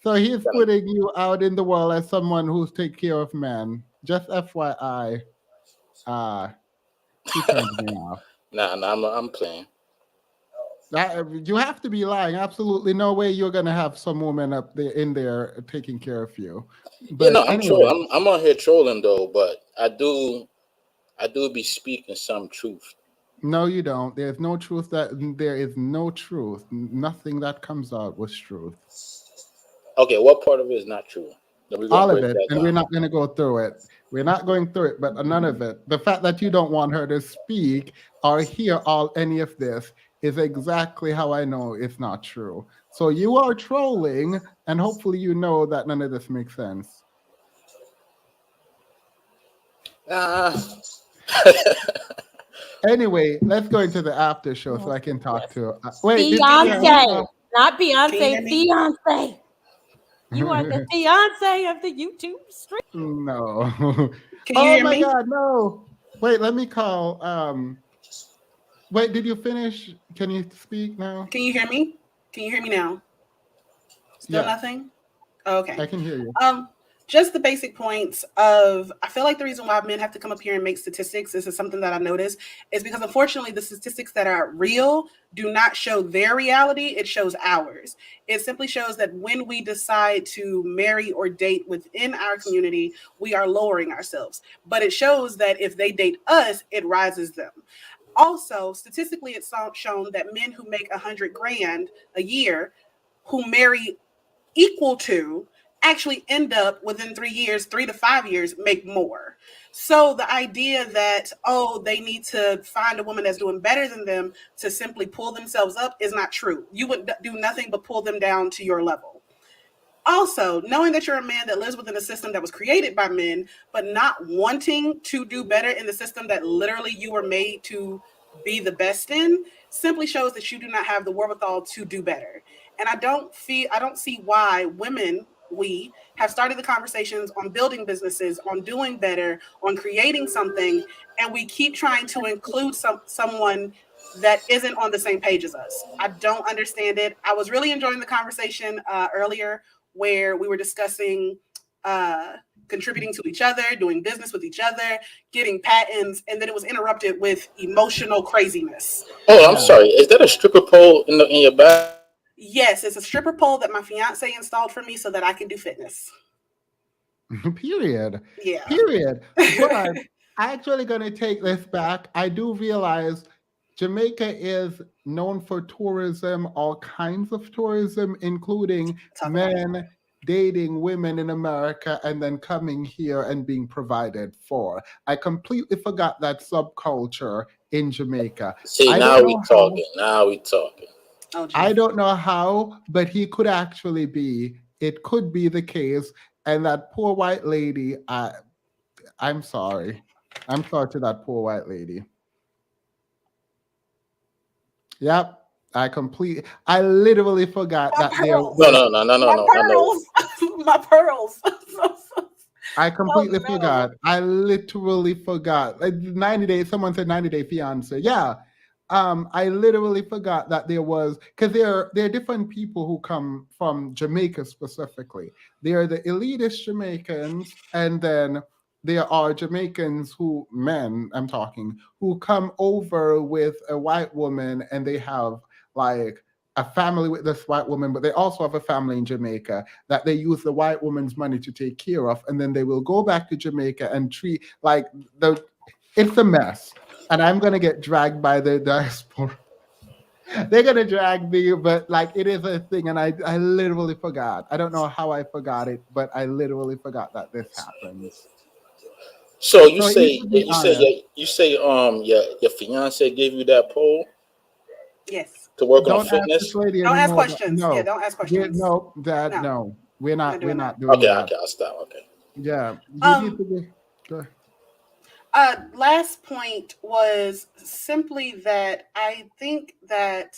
So he's putting you out in the world as someone who's take care of men. Just FYI. He turned me off. Nah, I'm playing. You have to be lying. Absolutely no way you're gonna have some woman up there in there taking care of you. But I'm on here trolling though, but I do be speaking some truth. No, you don't. There is no truth. Nothing that comes out was truth. Okay, what part of it is not true? All of it, and we're not going to go through it. We're not going through it, but none of it. The fact that you don't want her to speak or hear any of this is exactly how I know it's not true. So you are trolling, and hopefully you know that none of this makes sense. Anyway, let's go into the after show so I can talk to. Beyonce, not Beyonce. Beyonce. You are the Beyonce of the YouTube stream. No. Can you hear my me? God, no. Wait, let me call. Wait, did you finish? Can you speak now? Can you hear me? Can you hear me now? Still nothing? Oh, okay. I can hear you. just the basic points of, I feel like the reason why men have to come up here and make statistics, this is something that I noticed, is because unfortunately the statistics that are real do not show their reality, it shows ours. It simply shows that when we decide to marry or date within our community, we are lowering ourselves. But it shows that if they date us, it rises them. Also, statistically, it's shown that men who make $100,000 a year, who marry equal to, actually end up within 3 years, 3 to 5 years, make more. So the idea that, oh, they need to find a woman that's doing better than them to simply pull themselves up is not true. You would do nothing but pull them down to your level. Also, knowing that you're a man that lives within a system that was created by men, but not wanting to do better in the system that literally you were made to be the best in, simply shows that you do not have the wherewithal to do better. And I don't see why women, we have started the conversations on building businesses, on doing better, on creating something, and we keep trying to include someone that isn't on the same page as us. I don't understand it. I was really enjoying the conversation earlier where we were discussing contributing to each other, doing business with each other, getting patents, and then it was interrupted with emotional craziness. Oh, I'm sorry. Is that a stripper pole in your back? Yes, it's a stripper pole that my fiance installed for me so that I can do fitness. Period. Yeah. Period. But I'm actually going to take this back. I do realize Jamaica is known for tourism, all kinds of tourism, including men dating women in America and then coming here and being provided for. I completely forgot that subculture in Jamaica. See, now we talking. Now we talking. I don't know how, but he could actually be. It could be the case. And that poor white lady, I'm sorry. I'm sorry to that poor white lady. Yep. I literally forgot that there. No. My pearls. I completely forgot. I literally forgot. Like 90 days, someone said 90-day fiance. Yeah. I literally forgot that there was, because there are different people who come from Jamaica specifically. There are the elitist Jamaicans, and then there are Jamaicans men, I'm talking, who come over with a white woman and they have like a family with this white woman, but they also have a family in Jamaica that they use the white woman's money to take care of. And then they will go back to Jamaica and treat it's a mess. And I'm going to get dragged by the diaspora. They're going to drag me, but it is a thing. And I literally forgot. I don't know how I forgot it, but I literally forgot that this happens. So you say your fiance gave you that pole? Yes. To work on fitness? Don't ask questions. No. Yeah, don't ask questions. No. We're not doing that. Okay, I'll stop. Okay. Yeah. Go ahead. Last point was simply that I think that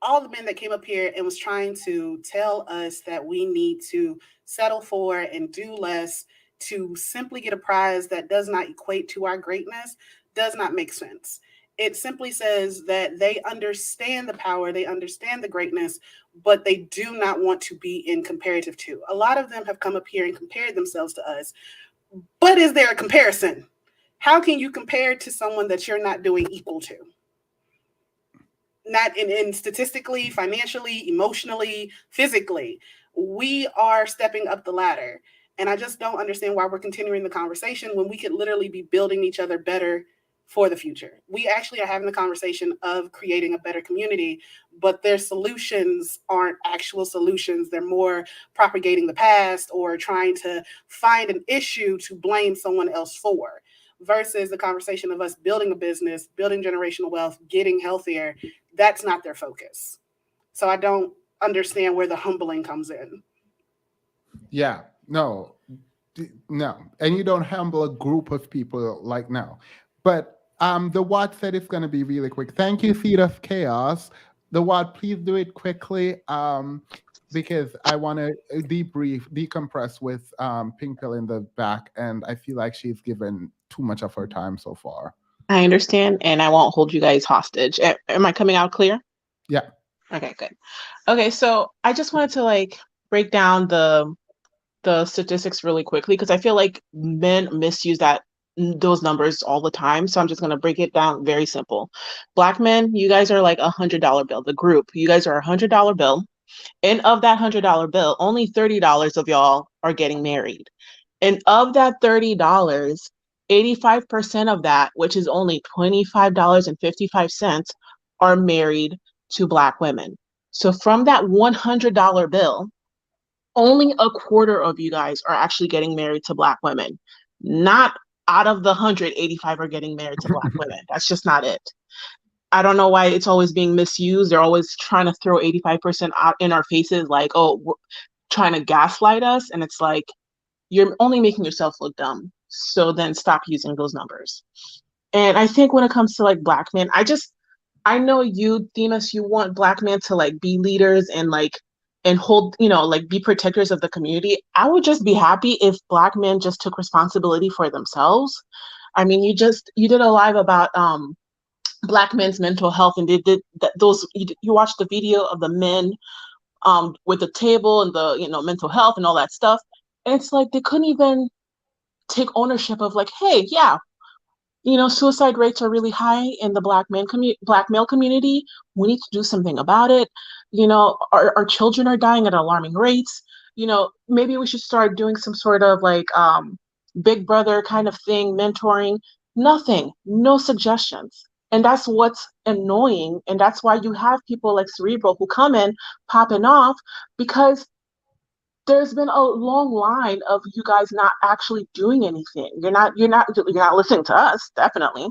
all the men that came up here and was trying to tell us that we need to settle for and do less to simply get a prize that does not equate to our greatness does not make sense. It simply says that they understand the power, they understand the greatness, but they do not want to be in comparative to. A lot of them have come up here and compared themselves to us. But is there a comparison? How can you compare to someone that you're not doing equal to? Not in statistically, financially, emotionally, physically. We are stepping up the ladder. And I just don't understand why we're continuing the conversation when we could literally be building each other better for the future. We actually are having the conversation of creating a better community, but their solutions aren't actual solutions. They're more propagating the past or trying to find an issue to blame someone else for, versus the conversation of us building a business, building generational wealth, getting healthier. That's not their focus. So I don't understand where the humbling comes in. Yeah, no. And you don't humble a group of people no. But the Watt said it's going to be really quick. Thank you, Seed of Chaos. The Watt, please do it quickly because I want to decompress with Pink Pill in the back, and I feel like she's given too much of her time so far. I understand, and I won't hold you guys hostage. Am I coming out clear? Yeah. Okay, good. Okay, so I just wanted to break down the the statistics really quickly because I feel like men misuse those numbers all the time. So I'm just gonna break it down very simple. Black men, you guys are like $100 bill. The group, you guys are $100 bill. And of that $100 bill, only $30 of y'all are getting married. And of that $30, 85% of that, which is only $25.55, are married to Black women. So from that $100 bill, only a quarter of you guys are actually getting married to Black women. Not out of the 185 are getting married to Black women. That's just not it. I don't know why it's always being misused. They're always trying to throw 85% out in our faces, like, oh, we're trying to gaslight us. And it's like, you're only making yourself look dumb. So then stop using those numbers. And I think when it comes to like Black men, I know you, Themis, you want Black men to like be leaders and hold, like be protectors of the community. I would just be happy if Black men just took responsibility for themselves. I mean, you did a live about Black men's mental health, and they did those. You watched the video of the men with the table and the mental health and all that stuff. And it's like they couldn't even take ownership of like, hey, yeah, suicide rates are really high in the Black male community. We need to do something about it. Our children are dying at alarming rates. Maybe we should start doing some sort of like Big Brother kind of thing, mentoring. Nothing, no suggestions. And that's what's annoying. And that's why you have people like Cerebral who come in popping off, because there's been a long line of you guys not actually doing anything. You're not listening to us, definitely.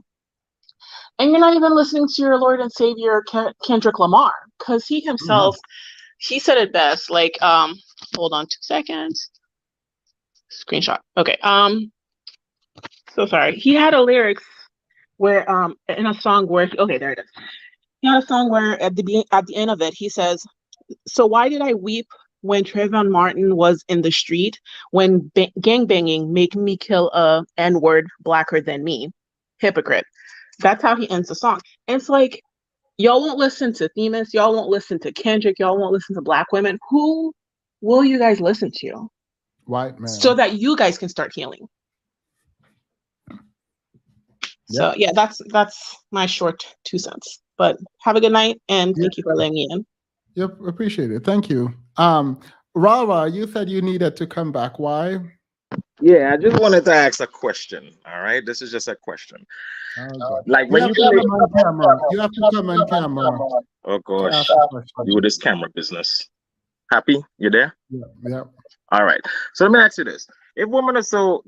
And you're not even listening to your Lord and Savior, Kendrick Lamar, because he himself, he said it best. Like, hold on 2 seconds. Screenshot. Okay. So sorry. He had a lyrics where, in a song where, okay, there it is. He had a song where at the end of it, he says, "So why did I weep when Trayvon Martin was in the street, when gangbanging make me kill a N-word blacker than me? Hypocrite." That's how he ends the song. And it's like, y'all won't listen to Themis, y'all won't listen to Kendrick, y'all won't listen to Black women. Who will you guys listen to? White man. So that you guys can start healing. So yeah, that's my short 2 cents. But have a good night, and thank you for letting me in. Yep, appreciate it. Thank you. Rara, you said you needed to come back. Why? Yeah, I just wanted to ask a question. All right, this is just a question. Like when you come on camera, you have to come on camera. Oh gosh, you with this camera business. Happy? You there? Yeah. All right. So let me ask you this: if women are so,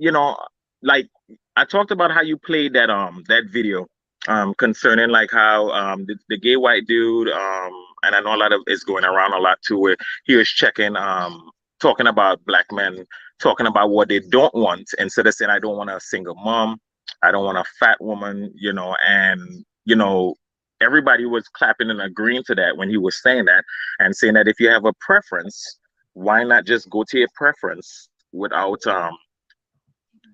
like I talked about how you played that video concerning like how the gay white dude and I know a lot of it's going around a lot too, where he was checking talking about Black men, talking about what they don't want, instead of saying I don't want a single mom, I don't want a fat woman, and everybody was clapping and agreeing to that when he was saying that, and saying that if you have a preference, why not just go to your preference without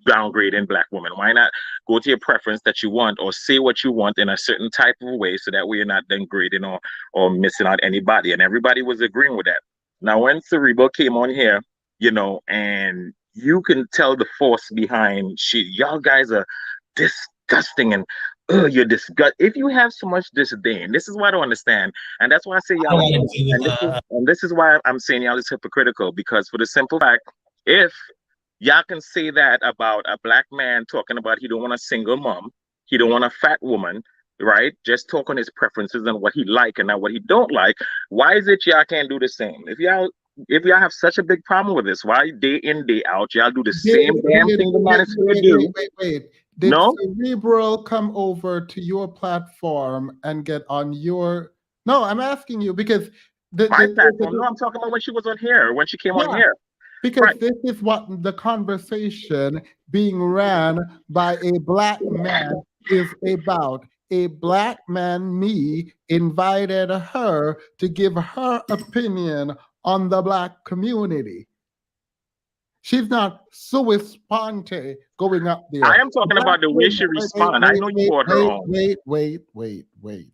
downgrading Black women? Why not go to your preference that you want, or say what you want in a certain type of way, so that way you're not degrading or missing out anybody? And everybody was agreeing with that. Now, when Cerebral came on here, and you can tell the force behind shit. Y'all guys are disgusting, and you're disgust. If you have so much disdain, this is why I don't understand, and that's why I say y'all. And this is why I'm saying y'all is hypocritical, because for the simple fact, if y'all can say that about a Black man talking about he don't want a single mom, he don't want a fat woman, right? Just talk on his preferences and what he like and not what he don't like. Why is it y'all can't do the same? If y'all have such a big problem with this, why day in, day out, y'all do the same damn thing the man is gonna do? Wait. Did Cerebral come over to your platform and get on your... No, I'm asking you because my platform. No, I'm talking about when she was on here, when she came on here. Because this is what the conversation being ran by a Black man is about. A Black man, me, invited her to give her opinion on the Black community. She's not sua sponte going up there. I am talking about the way she responded. I know you brought her on. Wait.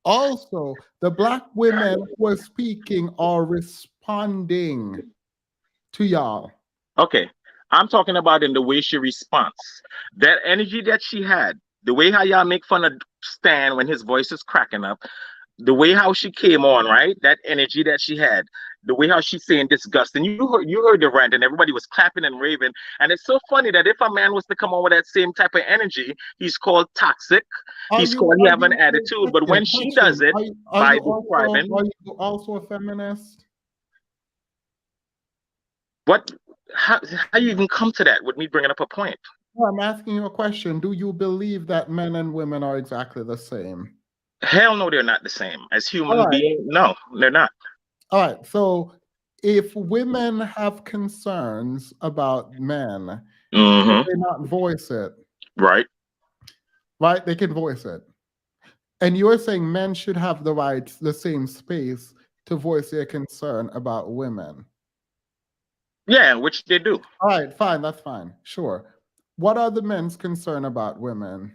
Also, the Black women who are speaking are responding. to y'all. Okay. I'm talking about in the way she responds. That energy that she had, the way how y'all make fun of Stan when his voice is cracking up, the way how she came on, right? That energy that she had, the way how she's saying disgust, and you heard the rant, and everybody was clapping and raving. And it's so funny that if a man was to come on with that same type of energy, he's called toxic. He's called he have an attitude. But when she does it by describing, are you also a feminist? what, how you even come to that with me bringing up a point? Well, I'm asking you a question. Do you believe that men and women are exactly the same? Hell no, they're not the same. As human All right. beings, no, they're not. All right. So if women have concerns about men, can they not voice it? Right. Right? They can voice it. And you're saying men should have the rights, the same space to voice their concern about women. Yeah, which they do. All right, fine, that's fine. Sure. What are the men's concern about women?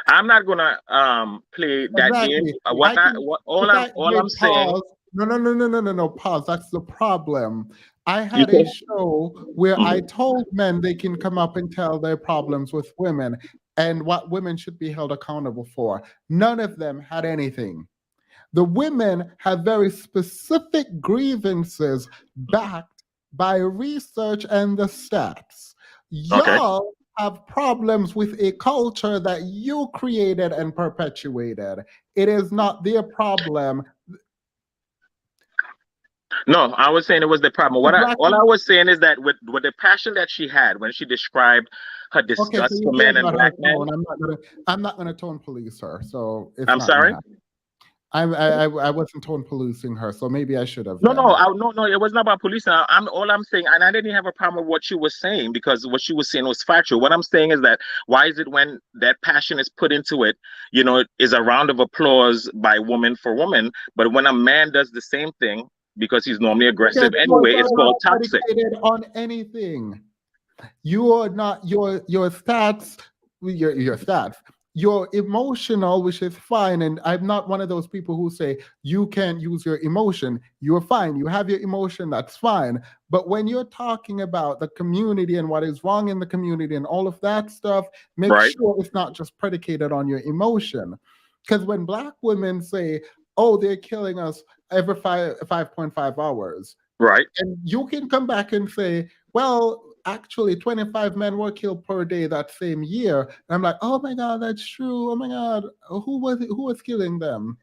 I'm not gonna play that game. Exactly. All I'm saying. Pause. No, pause. That's the problem. I had a show where I told men they can come up and tell their problems with women and what women should be held accountable for. None of them had anything. The women have very specific grievances backed by research and the stats. Y'all have problems with a culture that you created and perpetuated. It is not their problem. No, I was saying it was the problem. All I was saying is that with the passion that she had when she described her disgust for men and black men. I'm not gonna tone police her. So it's I'm sorry. I wasn't tone policing her, so maybe I should have. No, it was not about policing. All I'm saying, and I didn't have a problem with what she was saying because what she was saying was factual. What I'm saying is that why is it when that passion is put into it, is a round of applause by woman for woman, but when a man does the same thing because he's normally aggressive anyway, it's called toxic. On anything, you are not your stats, your stats. You're emotional, which is fine. And I'm not one of those people who say you can't use your emotion. You're fine. You have your emotion. That's fine. But when you're talking about the community and what is wrong in the community and all of that stuff, make sure it's not just predicated on your emotion. Because when Black women say, oh, they're killing us every 5.5 hours. Right. And you can come back and say, well, actually 25 men were killed per day that same year. And I'm like, oh my God, that's true. Oh my God, who was killing them?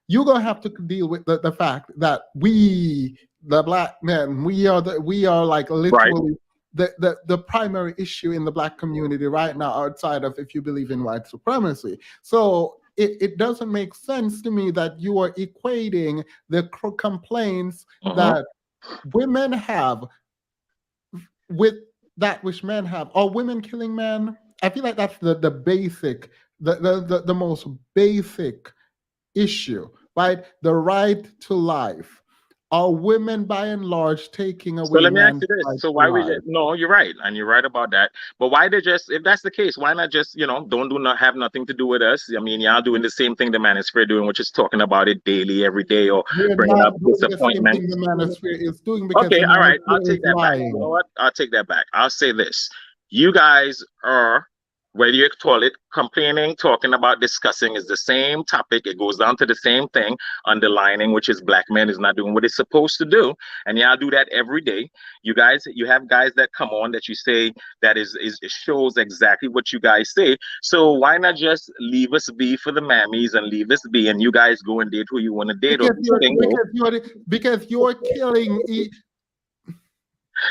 You're gonna have to deal with the fact that we, the Black men, we are like literally the primary issue in the Black community right now, outside of if you believe in white supremacy. So it doesn't make sense to me that you are equating the complaints that women have with that which men have, or women killing men. I feel like that's the basic, the most basic issue, right? The right to life. Are women by and large taking away? So let me ask you this. So why no, you're right. And you're right about that. But why they just, if that's the case, why not just, have nothing to do with us? I mean, y'all doing the same thing the manosphere doing, which is talking about it daily, every day, or bringing up disappointment. The manosphere is doing because okay, all right. I'll take that back. You know what? I'll take that back. I'll say this. You guys are, whether you call it complaining, talking about, discussing, is the same topic. It goes down to the same thing, underlining, which is Black men is not doing what it's supposed to do. And y'all do that every day. You have guys that come on that you say that it shows exactly what you guys say. So why not just leave us be for the mammies and leave us be, and you guys go and date who you want to date? Because you're killing.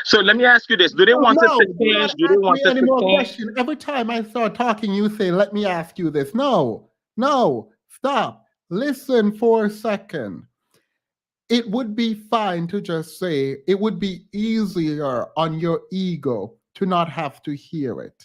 So let me ask you this: do they want us to change? Do they want us to change? Every time I start talking, you say, "Let me ask you this." No, stop. Listen for a second. It would be fine to just say, it would be easier on your ego to not have to hear it.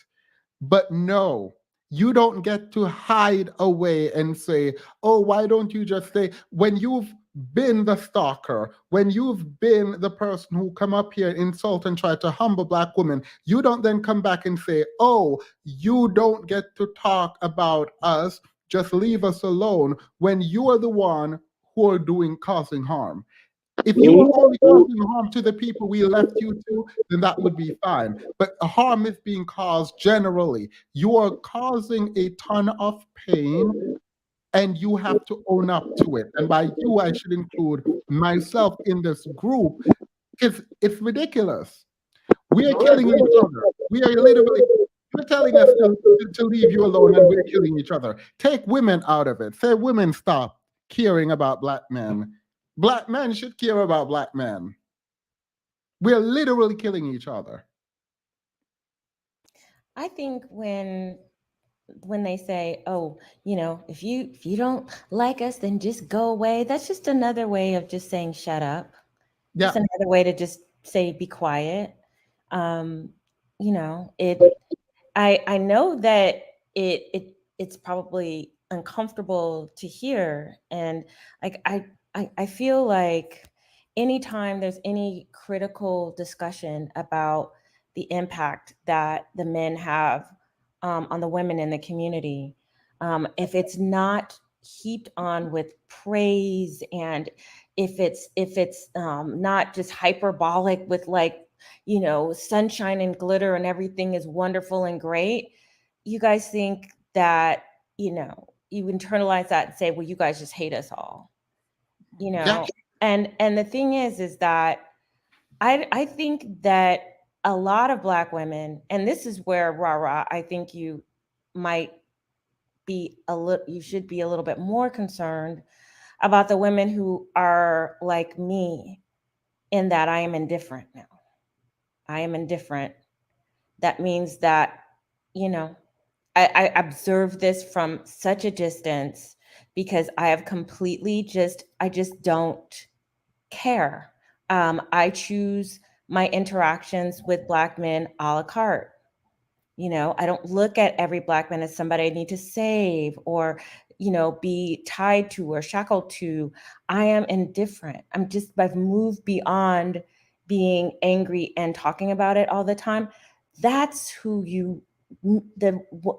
But no, you don't get to hide away and say, oh, why don't you just say, when you've been the stalker, when you've been the person who come up here, insult and try to humble Black women, you don't then come back and say, oh, you don't get to talk about us, just leave us alone, when you are the one who are causing harm. If you are only causing harm to the people we left you to, then that would be fine. But harm is being caused generally. You are causing a ton of pain, and you have to own up to it. And by you, I should include myself in this group, because it's ridiculous. We are killing each other. We are literally, you're telling us to leave you alone, and we're killing each other. Take women out of it. Say women stop caring about black men. Black men should care about black men. We're literally killing each other. I think when they say, "Oh, if you don't like us, then just go away," that's just another way of just saying shut up. Yeah. Just another way to just say be quiet. I know that it's probably uncomfortable to hear, and like I feel like anytime there's any critical discussion about the impact that the men have on the women in the community, if it's not heaped on with praise, and if it's not just hyperbolic with sunshine and glitter and everything is wonderful and great, you guys think that you internalize that and say, well, you guys just hate us all. Yeah. And the thing is that I think that a lot of Black women, and this is where I think you might be you should be a little bit more concerned about the women who are like me, in that I am indifferent now. I am indifferent. That means that, I observe this from such a distance, because I have completely I just don't care. I choose my interactions with Black men a la carte. I don't look at every Black man as somebody I need to save or, be tied to or shackled to. I am indifferent. I've moved beyond being angry and talking about it all the time. That's who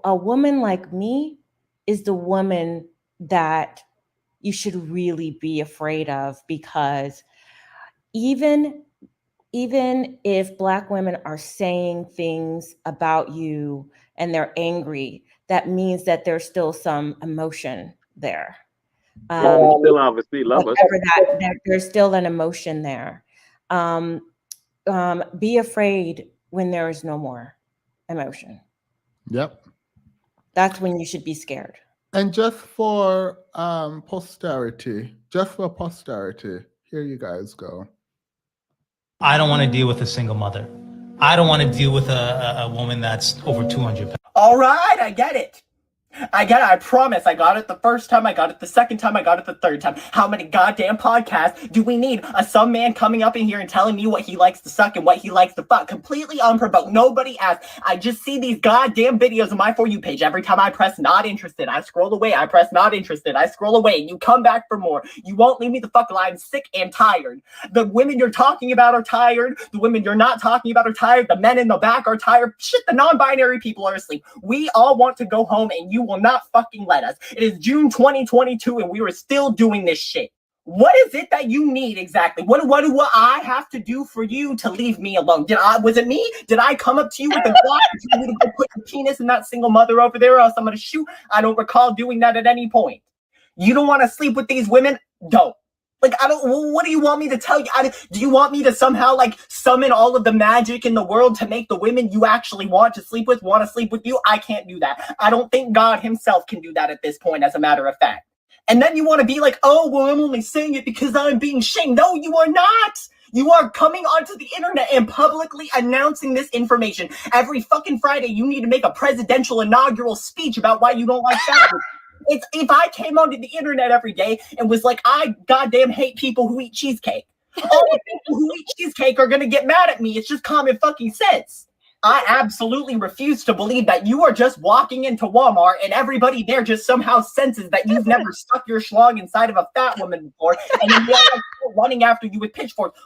a woman like me is the woman that you should really be afraid of, because even if Black women are saying things about you and they're angry, that means that there's still some emotion there. Still obviously love us. There's still an emotion there. Be afraid when there is no more emotion. Yep. That's when you should be scared. And just for posterity, here you guys go. I don't want to deal with a single mother. I don't want to deal with a woman that's over 200 pounds. All right, I get it. I promise. I got it the first time, I got it the second time, I got it the third time. How many goddamn podcasts do we need? Some man coming up in here and telling me what he likes to suck and what he likes to fuck, completely unprovoked. Nobody asked. I just see these goddamn videos on my For You page. Every time I press not interested, I scroll away. I press not interested, I scroll away. You come back for more. You won't leave me the fuck alone. I'm sick and tired. The women you're talking about are tired. The women you're not talking about are tired. The men in the back are tired. Shit, the non-binary people are asleep. We all want to go home, and you will not fucking let us. It is June 2022 and we are still doing this shit. What is it that you need exactly? What do I have to do for you to leave me alone? Was it me? Did I come up to you with a Glock and tell you to go put your penis in that single mother over there, or else I'm gonna shoot? I don't recall doing that at any point. You don't want to sleep with these women? Don't. What do you want me to tell you? Do you want me to somehow summon all of the magic in the world to make the women you actually want to sleep with you? I can't do that. I don't think God himself can do that at this point, as a matter of fact. And then you want to be like, oh, well, I'm only saying it because I'm being shamed. No, you are not. You are coming onto the internet and publicly announcing this information. Every fucking Friday, you need to make a presidential inaugural speech about why you don't like that. If I came onto the internet every day and was like, I goddamn hate people who eat cheesecake. All the people who eat cheesecake are going to get mad at me. It's just common fucking sense. I absolutely refuse to believe that you are just walking into Walmart and everybody there just somehow senses that you've never stuck your schlong inside of a fat woman before, and then they're running after you with pitchforks.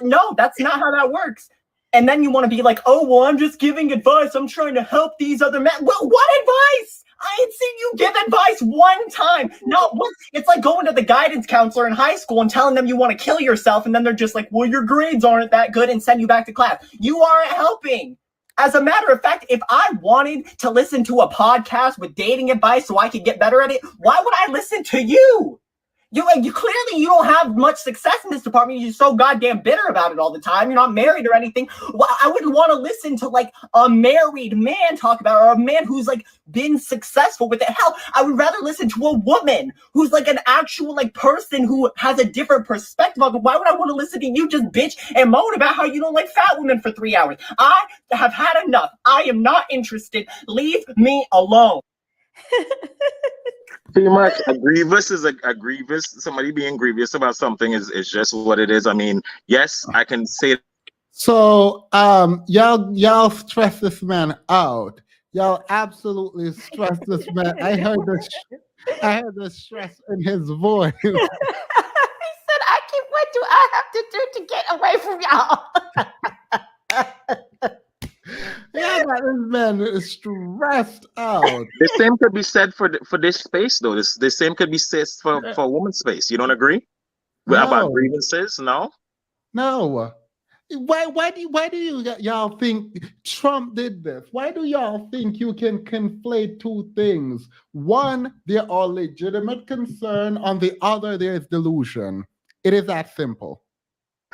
No, that's not how that works. And then you want to be like, oh, well, I'm just giving advice. I'm trying to help these other men. Well, what advice? I ain't seen you give advice one time. Not once. It's like going to the guidance counselor in high school and telling them you want to kill yourself, and then they're just like, well, your grades aren't that good, and send you back to class. You aren't helping. As a matter of fact, if I wanted to listen to a podcast with dating advice so I could get better at it, why would I listen to you? You clearly you don't have much success in this department. You're so goddamn bitter about it all the time. You're not married or anything. Well, I wouldn't want to listen to like a married man talk about it, or a man who's like been successful with it. Hell, I would rather listen to a woman who's like an actual like person who has a different perspective of it. Why would I want to listen to you just bitch and moan about how you don't like fat women for 3 hours? I have had enough. I am not interested. Leave me alone. Pretty much, a grievous is a grievous. Somebody being grievous about something is just what it is. I mean, yes, I can say. So, y'all stress this man out. Y'all absolutely stress this man. I heard the stress in his voice. He said, what do I have to do to get away from y'all? Yeah, this man is stressed out. The same could be said for this space, though. The same could be said for women's space. You don't agree about grievances? No. No. Why do y'all think Trump did this? Why do y'all think you can conflate two things? One, there are legitimate concern. On the other, there is delusion. It is that simple.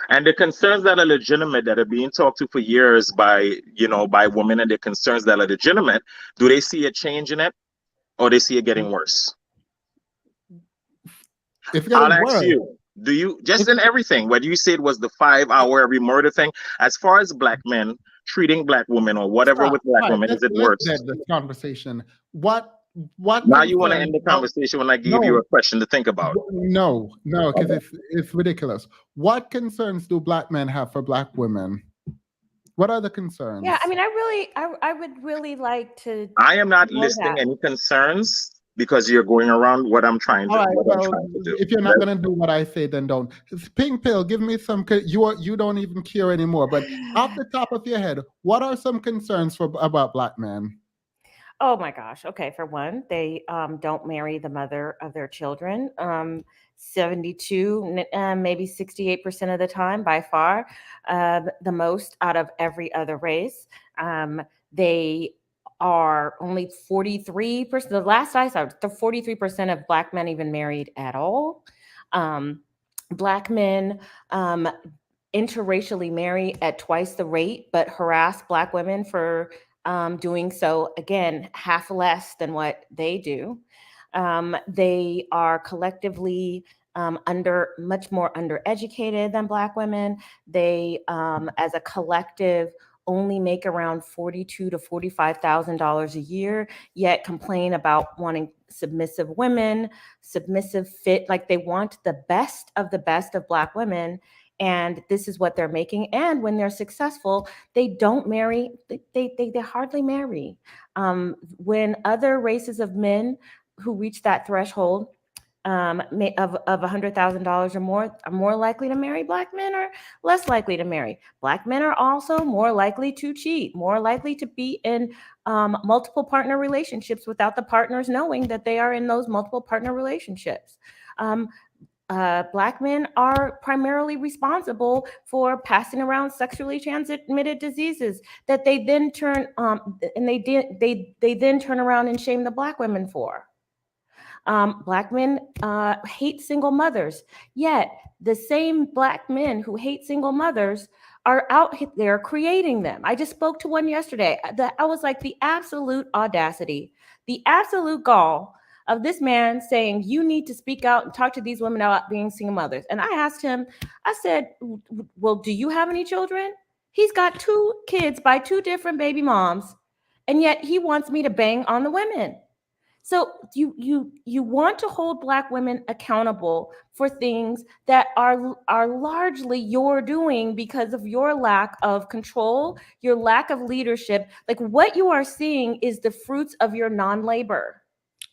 And the concerns that are legitimate, that are being talked to for years by women, and the concerns that are legitimate, do they see a change in it, or they see it getting worse? I'll ask you, do you, just in everything, whether you say it was the 5-hour every murder thing, as far as black men treating black women or whatever with black women, is it worse? Let's end this conversation. What now you want to end the conversation when I gave you a question to think about? No, because it's ridiculous. What concerns do black men have for black women? What are the concerns? Yeah, I mean, I would really like to. I am not listing any concerns because you're going around what I'm trying to, do. If you're not going to do what I say, then don't. Pink Pill, give me some. You don't even care anymore. But off the top of your head, what are some concerns about black men? Oh my gosh. Okay. For one, they don't marry the mother of their children. 72, maybe 68% of the time, by far, the most out of every other race. They are only 43%. The last I saw, the 43% of black men even married at all. Black men interracially marry at twice the rate, but harass black women for doing so, again, half less than what they do. They are collectively much more undereducated than black women. They, as a collective, only make around $42,000 to $45,000 a year, yet complain about wanting submissive women, submissive fit, like they want the best of black women. And this is what they're making. And when they're successful, they don't marry. They hardly marry. When other races of men who reach that threshold of $100,000 or more are more likely to marry, black men are less likely to marry. Black men are also more likely to cheat, more likely to be in multiple partner relationships without the partners knowing that they are in those multiple partner relationships. Black men are primarily responsible for passing around sexually transmitted diseases that they then turn they then turn around and shame the black women for. Black men hate single mothers, yet the same black men who hate single mothers are out there creating them. I just spoke to one yesterday. I was like, the absolute audacity, the absolute gall of this man saying, you need to speak out and talk to these women about being single mothers. And I asked him, I said, well, do you have any children? He's got 2 kids by 2 different baby moms, and yet he wants me to bang on the women. So you want to hold black women accountable for things that are largely your doing because of your lack of control, your lack of leadership. Like what you are seeing is the fruits of your non-labor.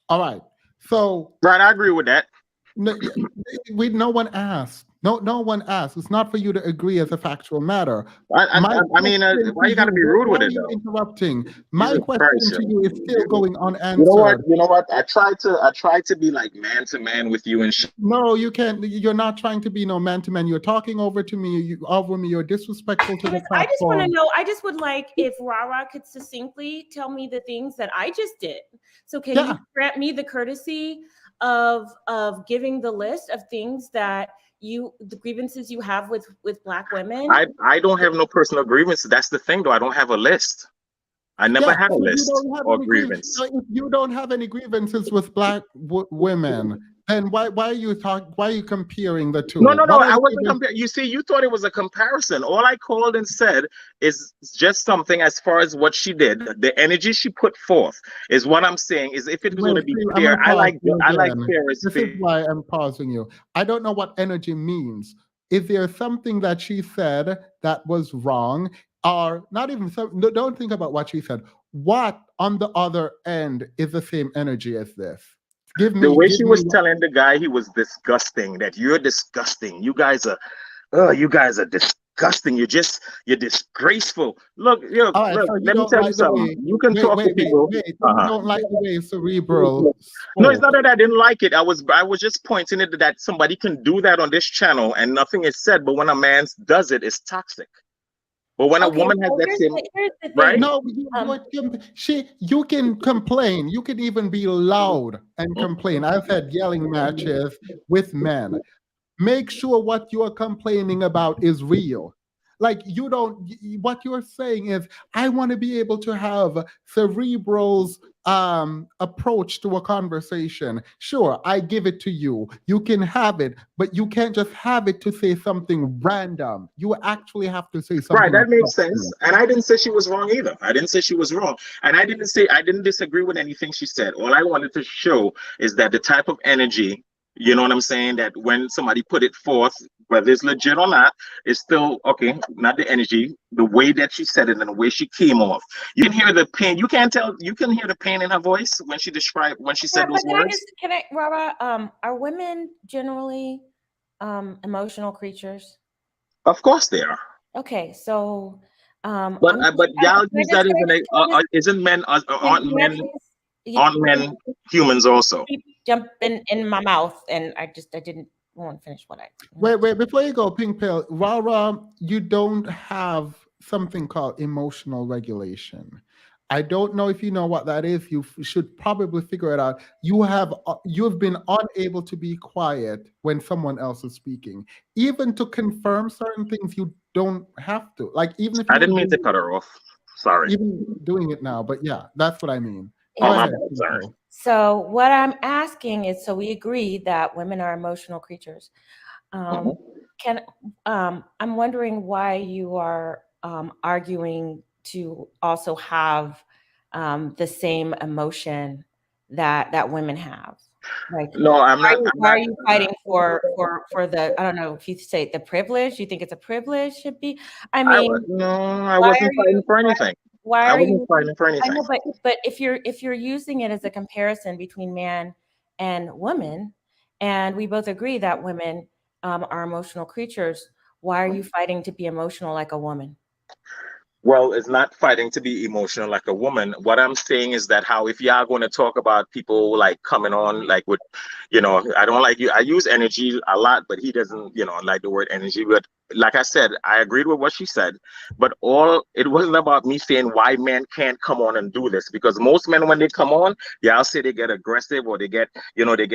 All right. So right, I agree with that. No one asked. No one asked. It's not for you to agree as a factual matter. I mean, why you gotta be rude with Why are it you though? interrupting? My Jesus question Christ, to yo. you is still going You know what? unanswered. You know what? I try to be like man to man with you and shit. No, you can't. You're not trying to be no man to man. You're talking over to me. You over me. You're disrespectful to the I just want to platform. know. I just would like if Rara could succinctly tell me the things that I just did. So can you Yeah. grant me the courtesy of giving the list of things that the grievances you have with Black women? I don't have no personal grievance. That's the thing though. I don't have a list. I never Yeah, had a so you list don't have or any grievance. so if you don't have any grievances with Black women, then why are you why are you comparing the two? No, no, no. What are I the wasn't grievances? comparing. You see, you thought it was a comparison. All I called and said is just something as far as what she did. The energy she put forth is what I'm saying. Is if it was going Wait, to be see, I'm fair, gonna pause you I like again. fair as This fair. is why I'm pausing you. I don't know what energy means. Is there something that she said that was wrong, or not even some? No, don't think about what she said. What on the other end is the same energy as this? The way Give she me. was telling the guy he was disgusting, that you're disgusting. You guys are disgusting. You're disgraceful. Look, All right, so you let me don't tell you like the something. way. You can talk to people. So you don't like the way Cerebral No, it's not spoke. that I didn't like it. I was just pointing it that somebody can do that on this channel and nothing is said. But when a man does it, it's toxic. But when a Okay, woman has so that same here's the thing. right, No, you can complain. You can even be loud and complain. I've had yelling matches with men. Make sure what you are complaining about is real. Like you don't. What you're saying is, I want to be able to have Cerebral's approach to a conversation. Sure, I give it to you. You can have it, but you can't just have it to say something random. You actually have to say right, something that makes sense. substantive. And I didn't say she was wrong either. I didn't say she was wrong. And I didn't disagree with anything she said. All I wanted to show is that the type of energy, you know what I'm saying, that when somebody put it forth, whether it's legit or not, it's still okay, not the energy, the way that she said it and the way she came off. You can hear the pain. You can hear the pain in her voice when she Yeah, said but those words. Rara, are women generally emotional creatures? Of course they are. Okay, so But I'm but y'all use that as an isn't men aren't men humans also? keep jumping in my mouth, and I didn't want to finish what I. Wait, before you go, Pink Pill, Rara, you don't have something called emotional regulation. I don't know if you know what that is. You should probably figure it out. You've been unable to be quiet when someone else is speaking. Even to confirm certain things, you don't have to. Like even if I you were didn't mean to doing, cut her off. Sorry. even doing it now, but yeah, that's what I mean. Oh, Go my ahead, bad. Pink Sorry. Pill. So what I'm asking is, so we agree that women are emotional creatures. I'm wondering why you are arguing to also have the same emotion that women have. Like, No, I'm not. why are you fighting for the, I don't know if you say the privilege? You think it's a privilege should be? I mean, I why wasn't are fighting you for anything. why I are wasn't you fighting for I anything. know, but if you're using it as a comparison between man and woman, and we both agree that women are emotional creatures, why are you fighting to be emotional like a woman? Well, it's not fighting to be emotional like a woman. What I'm saying is that how if you are going to talk about people like coming on like with, I don't like you. I use energy a lot, but he doesn't, like the word energy. But like I said, I agreed with what she said. But it wasn't about me saying why men can't come on and do this, because most men when they come on, I'll say they get aggressive or they get,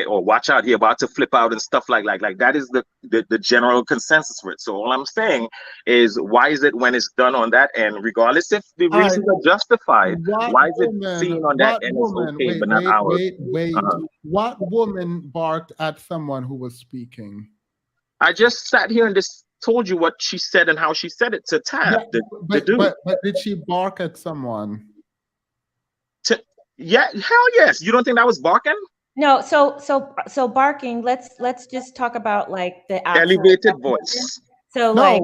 or watch out, you're about to flip out and stuff like that is the general consensus for it. So all I'm saying is why is it when it's done on that end, regardless if the All right. reasons are justified, What why is it woman? seen on that What end as woman? okay, Wait, but not wait, ours? wait. What woman barked at someone who was speaking? I just sat here and just told you what she said and how she said it to Tab, Yeah, the dude. but did she bark at someone? Yeah, hell yes. You don't think that was barking? No, so barking. Let's just talk about like the actual Elevated definition. voice. So No. like,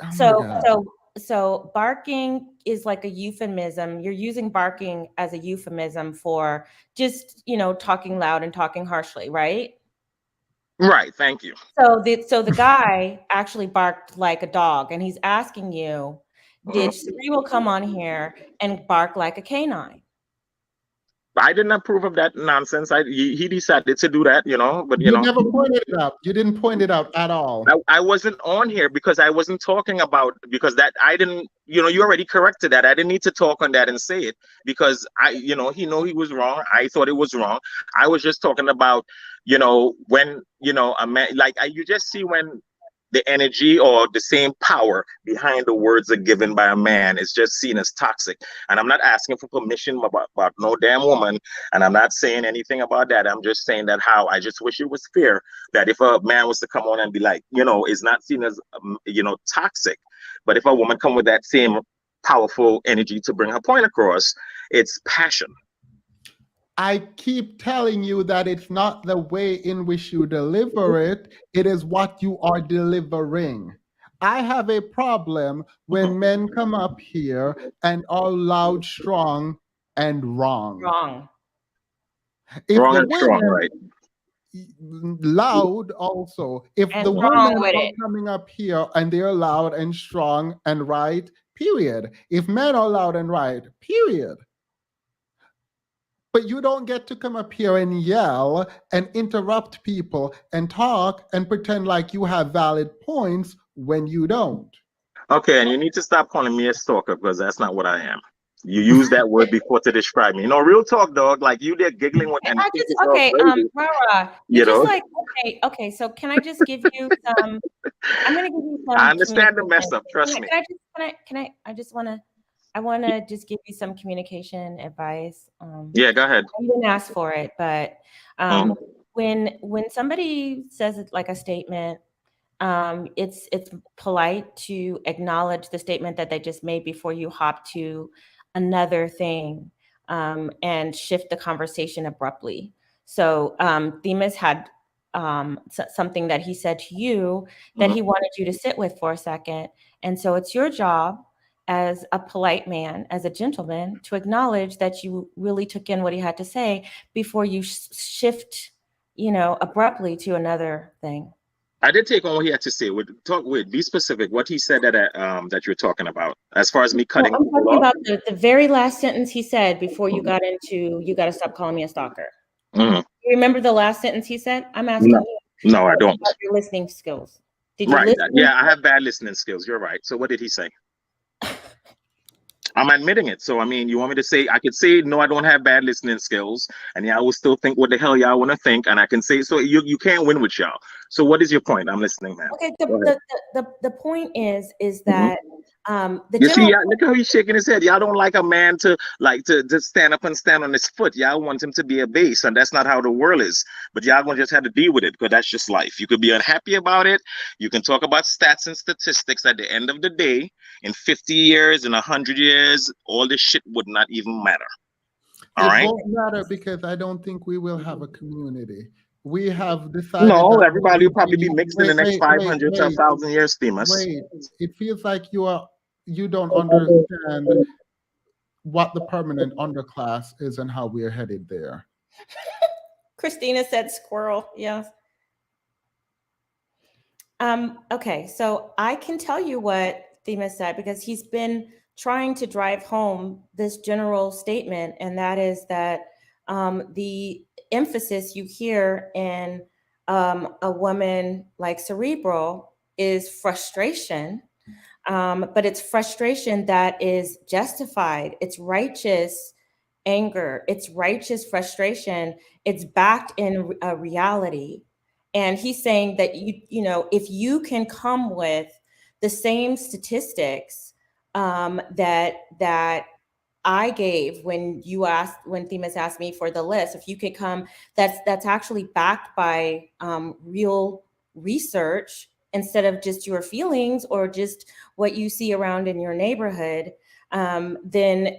Oh my so God. so barking is like a euphemism. You're using barking as a euphemism for just talking loud and talking harshly, right? Right. Thank you. So the guy actually barked like a dog, and he's asking you, did Cerebral come on here and bark like a canine? I didn't approve of that nonsense. He decided to do that, but You never pointed it out. You didn't point it out at all. I wasn't on here because I wasn't talking about, because that I didn't, you already corrected that. I didn't need to talk on that and say it because he he was wrong. I thought it was wrong. I was just talking about, when, a man, like you just see when the energy or the same power behind the words are given by a man is just seen as toxic. And I'm not asking for permission about no damn woman. And I'm not saying anything about that. I'm just saying that how I just wish it was fair that if a man was to come on and be like, is not seen as, toxic. But if a woman come with that same powerful energy to bring her point across, it's passion. I keep telling you that it's not the way in which you deliver it. It is what you are delivering. I have a problem when men come up here and are loud, strong, and wrong. Wrong. If wrong the and strong, women right? loud also, if And the wrong women with are it. coming up here and they're loud and strong and right, period. If men are loud and right, period. But you don't get to come up here and yell and interrupt people and talk and pretend like you have valid points when you don't. Okay, and you need to stop calling me a stalker because that's not what I am. You used that word before to describe me. Real talk, dog. Like you there giggling with and think it's all crazy. Rara, you just like, okay, so can I just give you some, I'm gonna give you some I understand the mess communication. up, trust me. I wanna just give you some communication advice. Yeah, go ahead. I didn't ask for it, but when somebody says it like a statement, it's polite to acknowledge the statement that they just made before you hop to another thing and shift the conversation abruptly. So Themis had something that he said to you that he wanted you to sit with for a second. And so it's your job as a polite man, as a gentleman, to acknowledge that you really took in what he had to say before you shift, abruptly to another thing. I did take on what he had to say. Be specific. What he said that you're talking about, as far as me cutting. I'm talking about the very last sentence he said before you got into, you got to stop calling me a stalker. You remember the last sentence he said? I'm asking you. No, I don't. About your listening skills. Did you right. listen? Yeah, I have bad listening skills. You're right. So what did he say? I'm admitting it. So, I mean, you want me to say, I could say, no, I don't have bad listening skills. And y'all will still think what the hell y'all want to think. And I can say, so you can't win with y'all. So what is your point? I'm listening, man. Okay, the point is that you see, look how he's shaking his head. Y'all don't like a man to stand up and stand on his foot. Y'all want him to be a base, and that's not how the world is. But y'all gonna just have to deal with it because that's just life. You could be unhappy about it. You can talk about stats and statistics. At the end of the day, in 50 years, in 100 years, all this shit would not even matter. All right? It won't matter because I don't think we will have a community. We have decided. No, everybody will probably be mixed in the next 500 to 1,000 years, Themis. Wait, it feels like you don't understand what the permanent underclass is and how we are headed there. Christina said squirrel, yes. Okay, so I can tell you what Themis said because he's been trying to drive home this general statement, and that is that the emphasis you hear in a woman like Cerebral is frustration, but it's frustration that is justified. It's righteous anger. It's righteous frustration. It's backed in a reality. And he's saying that if you can come with the same statistics that I gave when Themis asked me for the list, if you could come, that's actually backed by real research instead of just your feelings or just what you see around in your neighborhood, then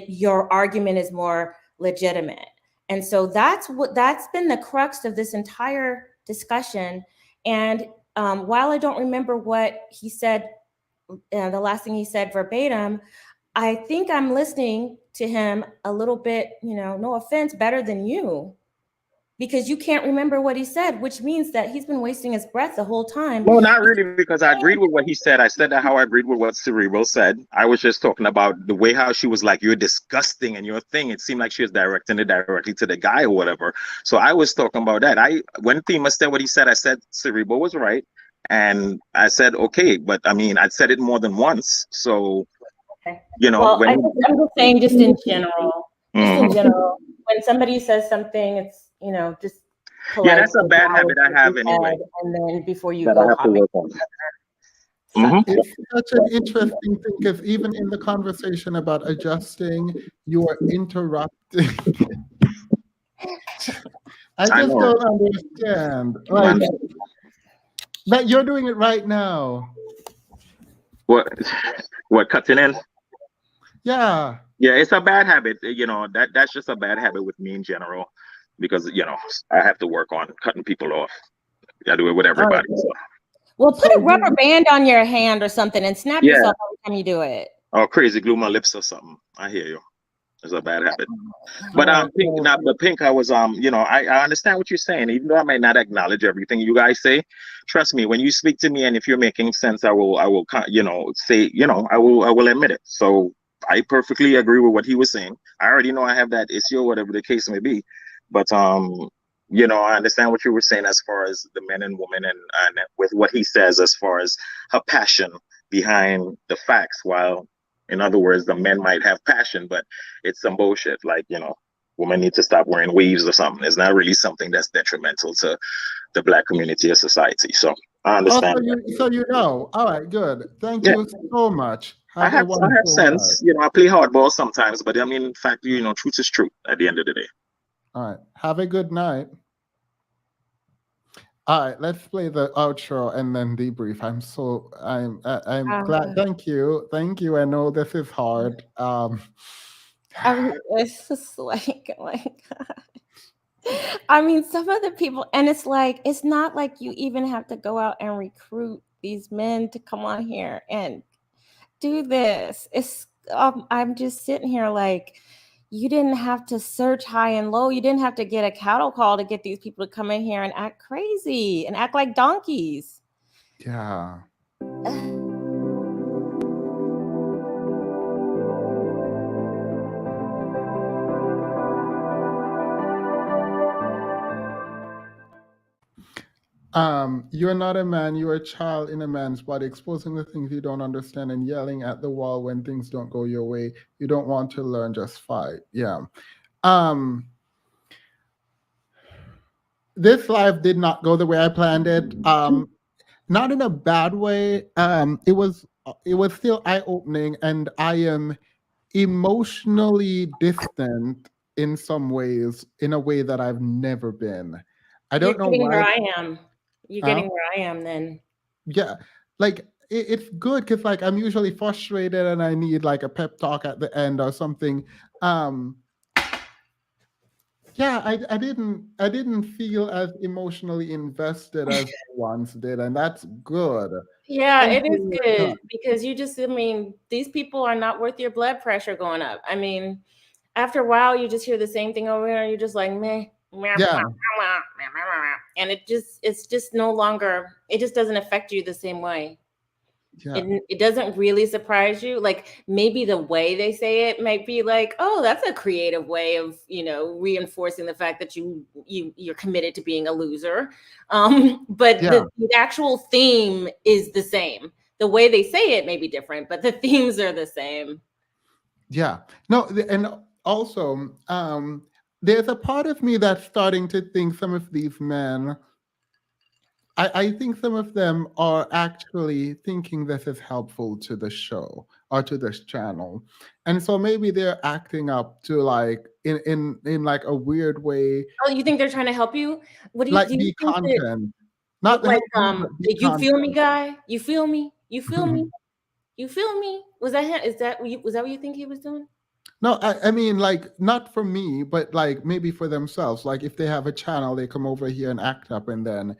your argument is more legitimate. And so that's been the crux of this entire discussion. And while I don't remember what he said, the last thing he said verbatim, I think I'm listening to him a little bit, no offense, better than you. because you can't remember what he said, which means that he's been wasting his breath the whole time. No, not really, because I agreed with what he said. I said that how I agreed with what Cerebral said. I was just talking about the way how she was like, "You're disgusting," and your thing. It seemed like she was directing it directly to the guy or whatever. So I was talking about that. When Thema said what he said, I said Cerebral was right, and I said okay, but I mean, I said it more than once. So Well, I'm just saying, just in general, when somebody says something, it's just polite. Yeah, that's a bad habit I have anyway. And then before you That go I have to hopping. work on. It's such an interesting thing because even in the conversation about adjusting, you are interrupting. I just don't understand. Like that you're doing it right now. What cutting in? Yeah. Yeah, it's a bad habit. That's just a bad habit with me in general, because I have to work on cutting people off. I do it with everybody. So. Well, put a rubber band on your hand or something and snap yourself every time you do it. Or crazy glue my lips or something. I hear you. It's a bad habit. But Pink, I was I understand what you're saying, even though I might not acknowledge everything you guys say. Trust me, when you speak to me and if you're making sense, I will say, I will admit it. So I perfectly agree with what he was saying. I already know I have that issue or whatever the case may be. But I understand what you were saying as far as the men and women and with what he says as far as her passion behind the facts, while in other words, the men might have passion, but it's some bullshit. Like, women need to stop wearing weaves or something. It's not really something that's detrimental to the Black community or society. So I understand. So you know. All right, good. Thank you so much. I have sense. I play hardball sometimes, but I mean, in fact, truth is truth at the end of the day. All right. Have a good night. All right, let's play the outro and then debrief. I'm glad. Thank you. I know this is hard. It's just like, oh my God. I mean, some of the people, and it's not like you even have to go out and recruit these men to come on here and do this. I'm just sitting here like, you didn't have to search high and low. You didn't have to get a cattle call to get these people to come in here and act crazy and act like donkeys. Yeah. You're not a man, you're a child in a man's body, exposing the things you don't understand and yelling at the wall when things don't go your way. You don't want to learn, just fight. Yeah. This live did not go the way I planned it. Not in a bad way. It was still eye-opening, and I am emotionally distant in some ways, in a way that I've never been. I don't know why. Where I am. You're getting where I am then. Yeah, like it's good because like I'm usually frustrated and I need like a pep talk at the end or something. Yeah, I didn't feel as emotionally invested as I once did, and that's good. Yeah, it is good because these people are not worth your blood pressure going up. I mean, after a while, you just hear the same thing over here, and you're just like, meh. Yeah. And it's just no longer, it just doesn't affect you the same way. Yeah. It doesn't really surprise you. Like maybe the way they say it might be like, oh, that's a creative way of, reinforcing the fact that you're committed to being a loser. But the actual theme is the same. The way they say it may be different, but the themes are the same. Yeah. No, and also, there's a part of me that's starting to think some of these men, I think some of them are actually thinking this is helpful to the show or to this channel. And so maybe they're acting up to like in like a weird way. Oh, you think they're trying to help you? What do you like do? Be content. Not like help you, you feel me, guy? You feel me? You feel me? You feel me? Was that him? Was that what you think he was doing? No, I mean, like, not for me, but like maybe for themselves. Like if they have a channel, they come over here and act up and then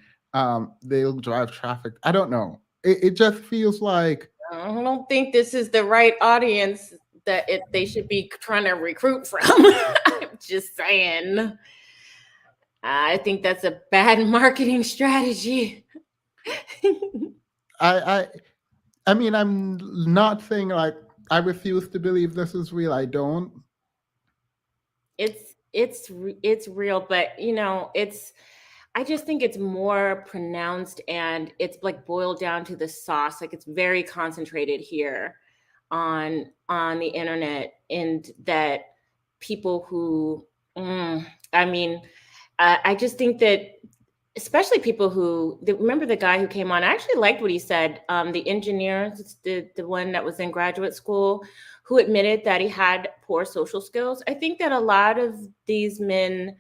they'll drive traffic. I don't know. It just feels like I don't think this is the right audience that they should be trying to recruit from. I'm just saying. I think that's a bad marketing strategy. I mean, I'm not saying like I refuse to believe this is real. I don't. It's real, but you know, I just think it's more pronounced, and it's like boiled down to the sauce. Like it's very concentrated here on the internet, and that people who I mean, I just think that especially people who remember the guy who came on. I actually liked what he said. The engineer, the one that was in graduate school, who admitted that he had poor social skills. I think that a lot of these men,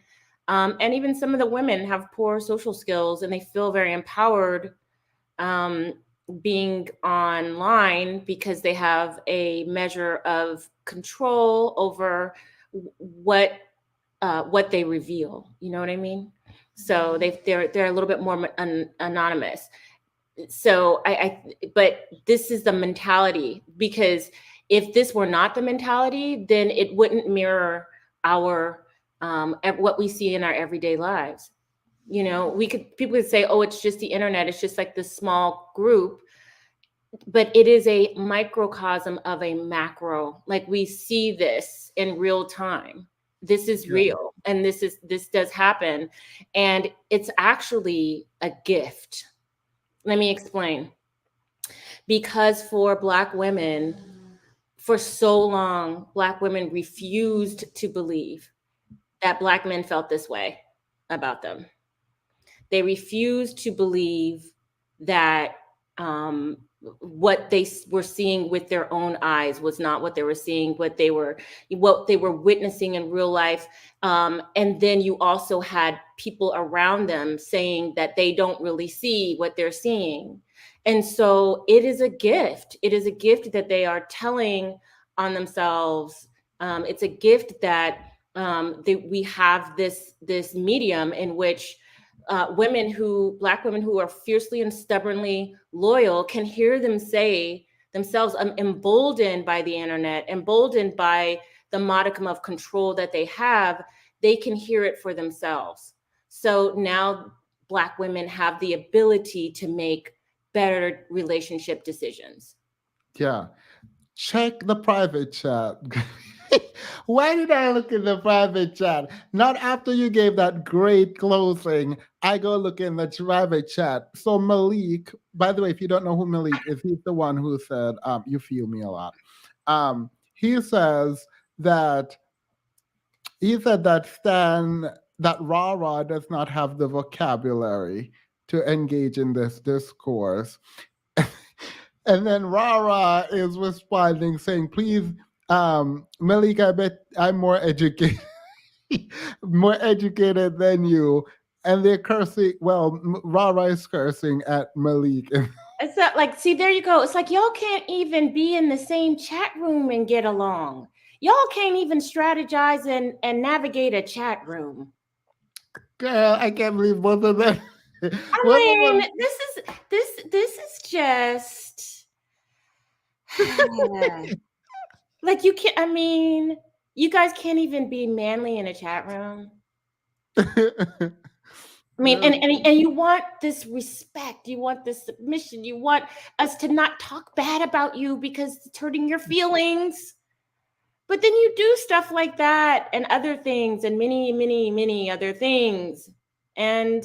and even some of the women, have poor social skills, and they feel very empowered being online because they have a measure of control over what they reveal. You know what I mean? So they're a little bit more anonymous. So but this is the mentality, because if this were not the mentality, then it wouldn't mirror our what we see in our everyday lives. You know, people could say, oh, it's just the internet, it's just like this small group, but it is a microcosm of a macro. Like we see this in real time. This is real, and this does happen, and it's actually a gift. Let me explain. Because for Black women, for so long, Black women refused to believe that Black men felt this way about them. They refused to believe that what they were seeing with their own eyes was not what they were seeing, what they were witnessing in real life. And then you also had people around them saying that they don't really see what they're seeing. And so it is a gift. It is a gift that they are telling on themselves. It's a gift that we have this medium in which Black women who are fiercely and stubbornly loyal can hear them say themselves, emboldened by the internet, emboldened by the modicum of control that they have, they can hear it for themselves. So now Black women have the ability to make better relationship decisions. Yeah. Check the private chat. Why did I look in the private chat? Not after you gave that great closing. I go look in the private chat. So Malik, by the way, if you don't know who Malik is, he's the one who said, you feel me a lot. He says that that Rara does not have the vocabulary to engage in this discourse. And then Rara is responding saying, please, Malik, I bet I'm more educated, more educated than you. And they're cursing. Well, Rara is cursing at Malik. It's not like, see, there you go. It's like y'all can't even be in the same chat room and get along. Y'all can't even strategize and navigate a chat room. Girl, I can't believe both of them. I mean, this is just like you can't. I mean, you guys can't even be manly in a chat room. I mean, and you want this respect, you want this submission, you want us to not talk bad about you because it's hurting your feelings. But then you do stuff like that and other things and many, many, many other things. And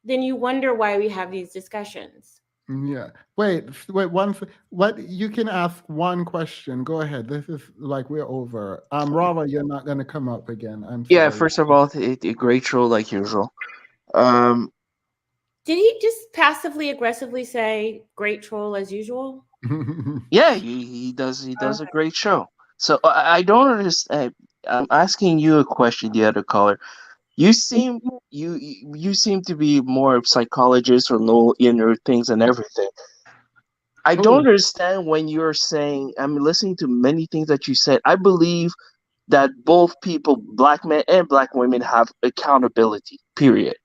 then you wonder why we have these discussions. Yeah. Wait. What? You can ask one question. Go ahead. This is like we're over. Rara, you're not gonna come up again. I'm sorry. Yeah, first of all, a great show like usual. Did he just passively aggressively say great troll as usual? Yeah, he does a great show. So I don't understand. I'm asking you a question, the other caller. You seem to be more psychologist or know inner things and everything. I don't understand when you're saying, I'm listening to many things that you said. I believe that both people, Black men and Black women, have accountability, period.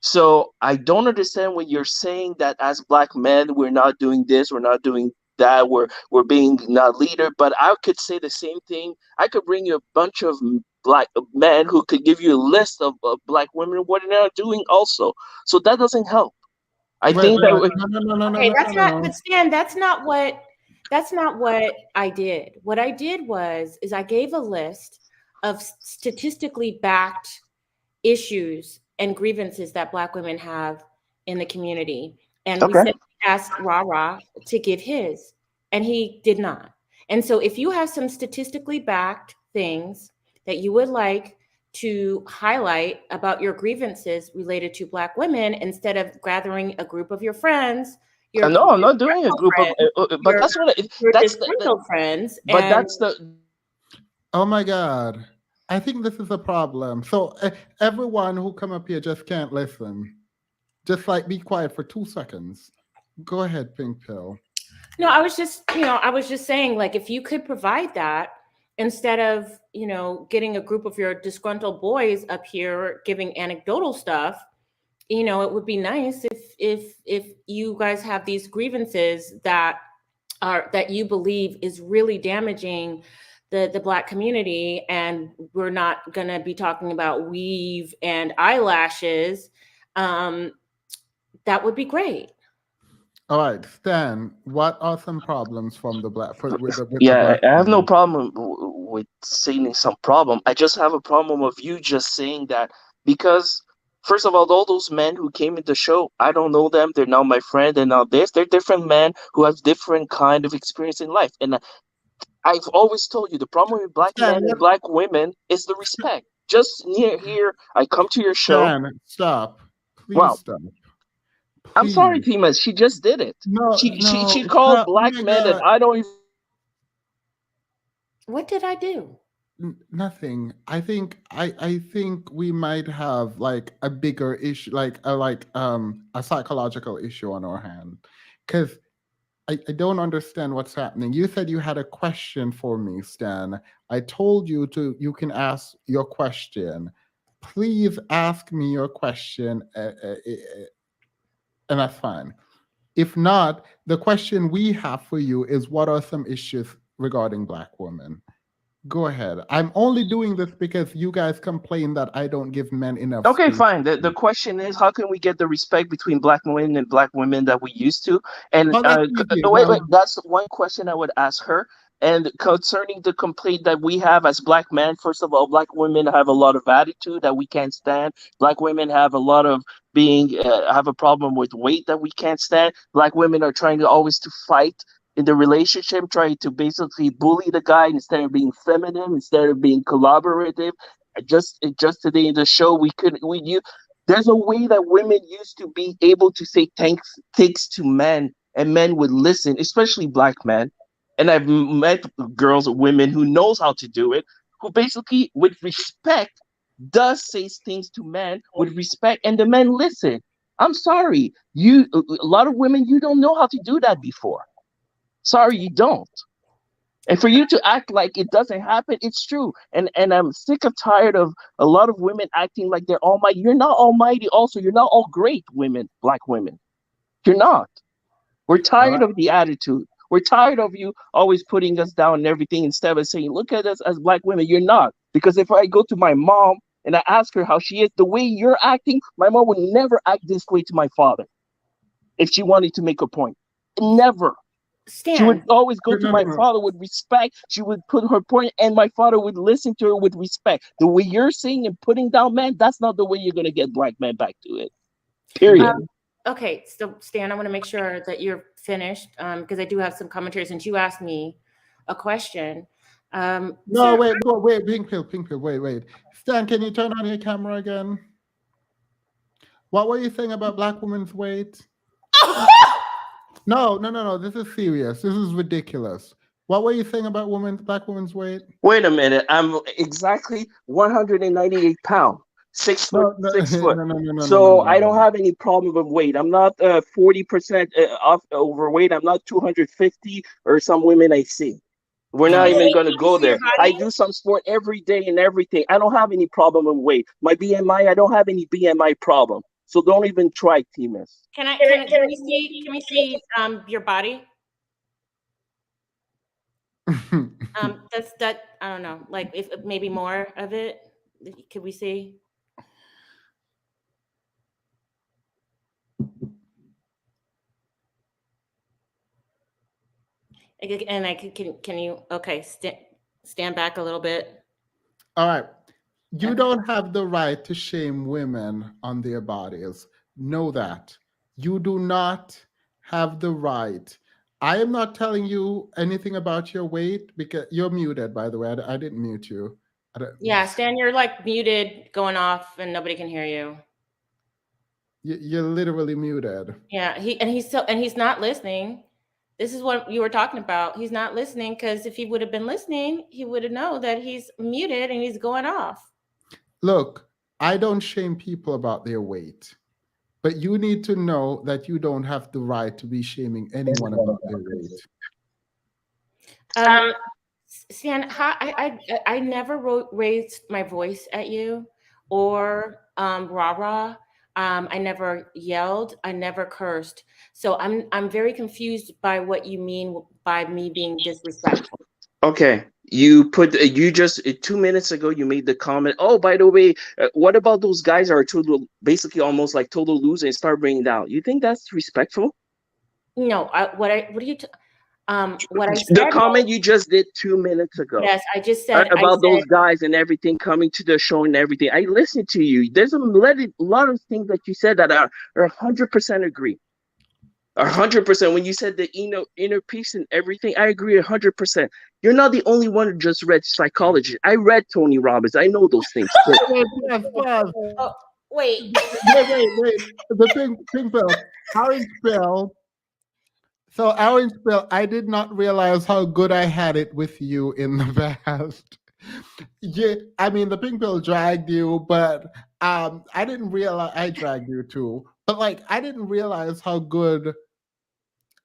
So I don't understand when you're saying that as Black men, we're not doing this, we're not doing that, we're being not leader. But I could say the same thing. I could bring you a bunch of black men who could give you a list of black women what they're doing also. So that doesn't help. I Wait, think wait, that wait. No, Okay, that's not, no. but Stan, that's not what I did. What I did is I gave a list of statistically backed issues and grievances that Black women have in the community. And we okay. said, ask Rara to give his, and he did not. And so if you have some statistically backed things that you would like to highlight about your grievances related to Black women, instead of gathering a group of your friends, your No, I'm not doing a group of, friends, but that's what your that's disgruntled friends, but and that's the. Oh my God. I think this is a problem. So everyone who come up here just can't listen. Just like be quiet for 2 seconds. Go ahead, Pink Pill. no, I was just saying, like, if you could provide that instead of, getting a group of your disgruntled boys up here giving anecdotal stuff, it would be nice if you guys have these grievances that you believe is really damaging the Black community, and we're not going to be talking about weave and eyelashes. That would be great. All right, Stan, what are some problems from the Black with the Yeah, Black I have no community? problem with saying some problem. I just have a problem of you just saying that because, first of all those men who came in the show, I don't know them. They're not my friend. They're not this. They're different men who have different kind of experience in life. And I've always told you the problem with black Stan, men and black women is the respect. Just near here, I come to your show. Stan, stop. Please Wow. stop. I'm sorry, Please. Timas. She just did it. No, She called stop. Oh black my men and God. I don't even. What did I do? Nothing. I think we might have like a bigger issue, like a psychological issue on our hand, because I don't understand what's happening. You said you had a question for me, Stan. I told you you can ask your question. Please ask me your question, and that's fine. If not, the question we have for you is, what are some issues regarding Black women? Go ahead. I'm only doing this because you guys complain that I don't give men enough Okay, space. fine. The question is, how can we get the respect between black men and black women that we used to? And Well, that's easy. wait, that's one question I would ask her. And concerning the complaint that we have as black men, first of all, black women have a lot of attitude that we can't stand. Black women have a lot of have a problem with weight that we can't stand. Black women are trying to always to fight in the relationship, trying to basically bully the guy instead of being feminine, instead of being collaborative. Just today in the show, there's a way that women used to be able to say thanks to men, and men would listen, especially black men. And I've met girls, women who knows how to do it, who basically with respect does say things to men with respect, and the men listen. I'm sorry, a lot of women, you don't know how to do that before. Sorry, you don't. And for you to act like it doesn't happen, it's true. And I'm sick of tired of a lot of women acting like they're almighty. You're not almighty also. You're not all great women, black women. You're not. We're tired of the attitude. We're tired of you always putting us down and everything instead of saying, look at us as black women. You're not. Because if I go to my mom and I ask her how she is, the way you're acting, my mom would never act this way to my father if she wanted to make a point. Never. Stan, she would always go to my father with respect. She would put her point, and my father would listen to her with respect. The way you're saying and putting down men, that's not the way you're going to get black men back to it. Period. Okay, so Stan, I want to make sure that you're finished because I do have some commentary since you asked me a question. No, wait, Pink Pill, wait. Stan, can you turn on your camera again? What were you saying about black women's weight? No. This is serious. This is ridiculous. What were you saying about black women's weight? Wait a minute. I'm exactly 198 pounds. 6 foot, 6 foot. So I don't have any problem with weight. I'm not 40% off overweight. I'm not 250 or some women I see. We're not even going to go there. I do some sport every day and everything. I don't have any problem with weight. My BMI, I don't have any BMI problem. So don't even try, Timas. Can we see your body? That's that. I don't know. Like, if maybe more of it, could we see? And can you, okay, stand back a little bit. All right. You don't have the right to shame women on their bodies. Know that. You do not have the right. I am not telling you anything about your weight because you're muted, by the way. I didn't mute you. Yeah, Stan, you're like muted, going off, and nobody can hear you. You're literally muted. Yeah, he's not listening. This is what you were talking about. He's not listening because if he would have been listening, he would have known that he's muted and he's going off. Look, I don't shame people about their weight, but you need to know that you don't have the right to be shaming anyone about their weight. Stan, I never raised my voice at you or rah-rah. I never yelled. I never cursed. So I'm very confused by what you mean by me being disrespectful. Okay, you just 2 minutes ago you made the comment. Oh, by the way, what about those guys are basically almost like total losers and start bringing down? You think that's respectful? No, what are you? What I said. The comment you just did 2 minutes ago. Yes, I just said about those guys and everything coming to the show and everything. I listened to you. There's a lot of things that you said that are 100% agree. 100%. When you said the inner peace and everything, I agree 100%. You're not the only one who just read psychology. I read Tony Robbins. I know those things too. Oh, wait. wait. The pink pill. Orange pill. So orange pill, I did not realize how good I had it with you in the past. Yeah, I mean the pink pill dragged you, but I didn't realize I dragged you too. But like I didn't realize how good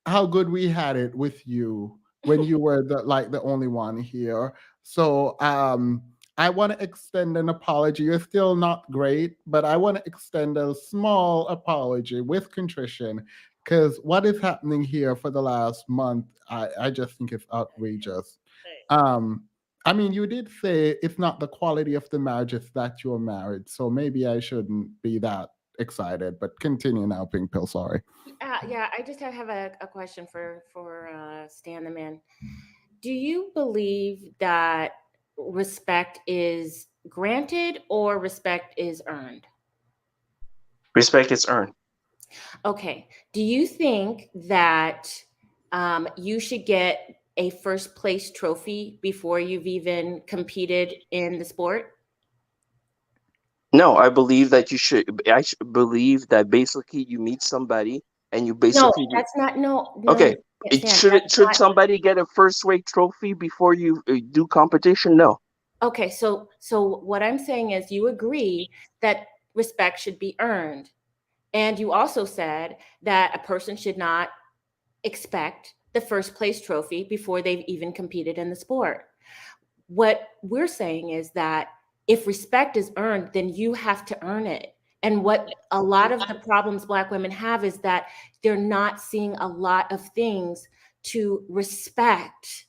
we had it with you when you were the only one here. So I want to extend an apology. You're still not great, but I want to extend a small apology with contrition because what is happening here for the last month, I just think it's outrageous. I mean, you did say it's not the quality of the marriage, it's that you're married. So maybe I shouldn't be that excited, but continue now, Pink Pill. Sorry. Yeah, I just have a question for Stan the Man. Do you believe that respect is granted or respect is earned? Respect is earned. Okay. Do you think that you should get a first place trophy before you've even competed in the sport? No, I believe that I believe that basically you meet somebody and you basically. No, that's not. No. Okay. Stan, Should somebody get a first rate trophy before you do competition? No. Okay, so what I'm saying is you agree that respect should be earned. And you also said that a person should not expect the first place trophy before they've even competed in the sport. What we're saying is that if respect is earned, then you have to earn it. And what a lot of the problems Black women have is that they're not seeing a lot of things to respect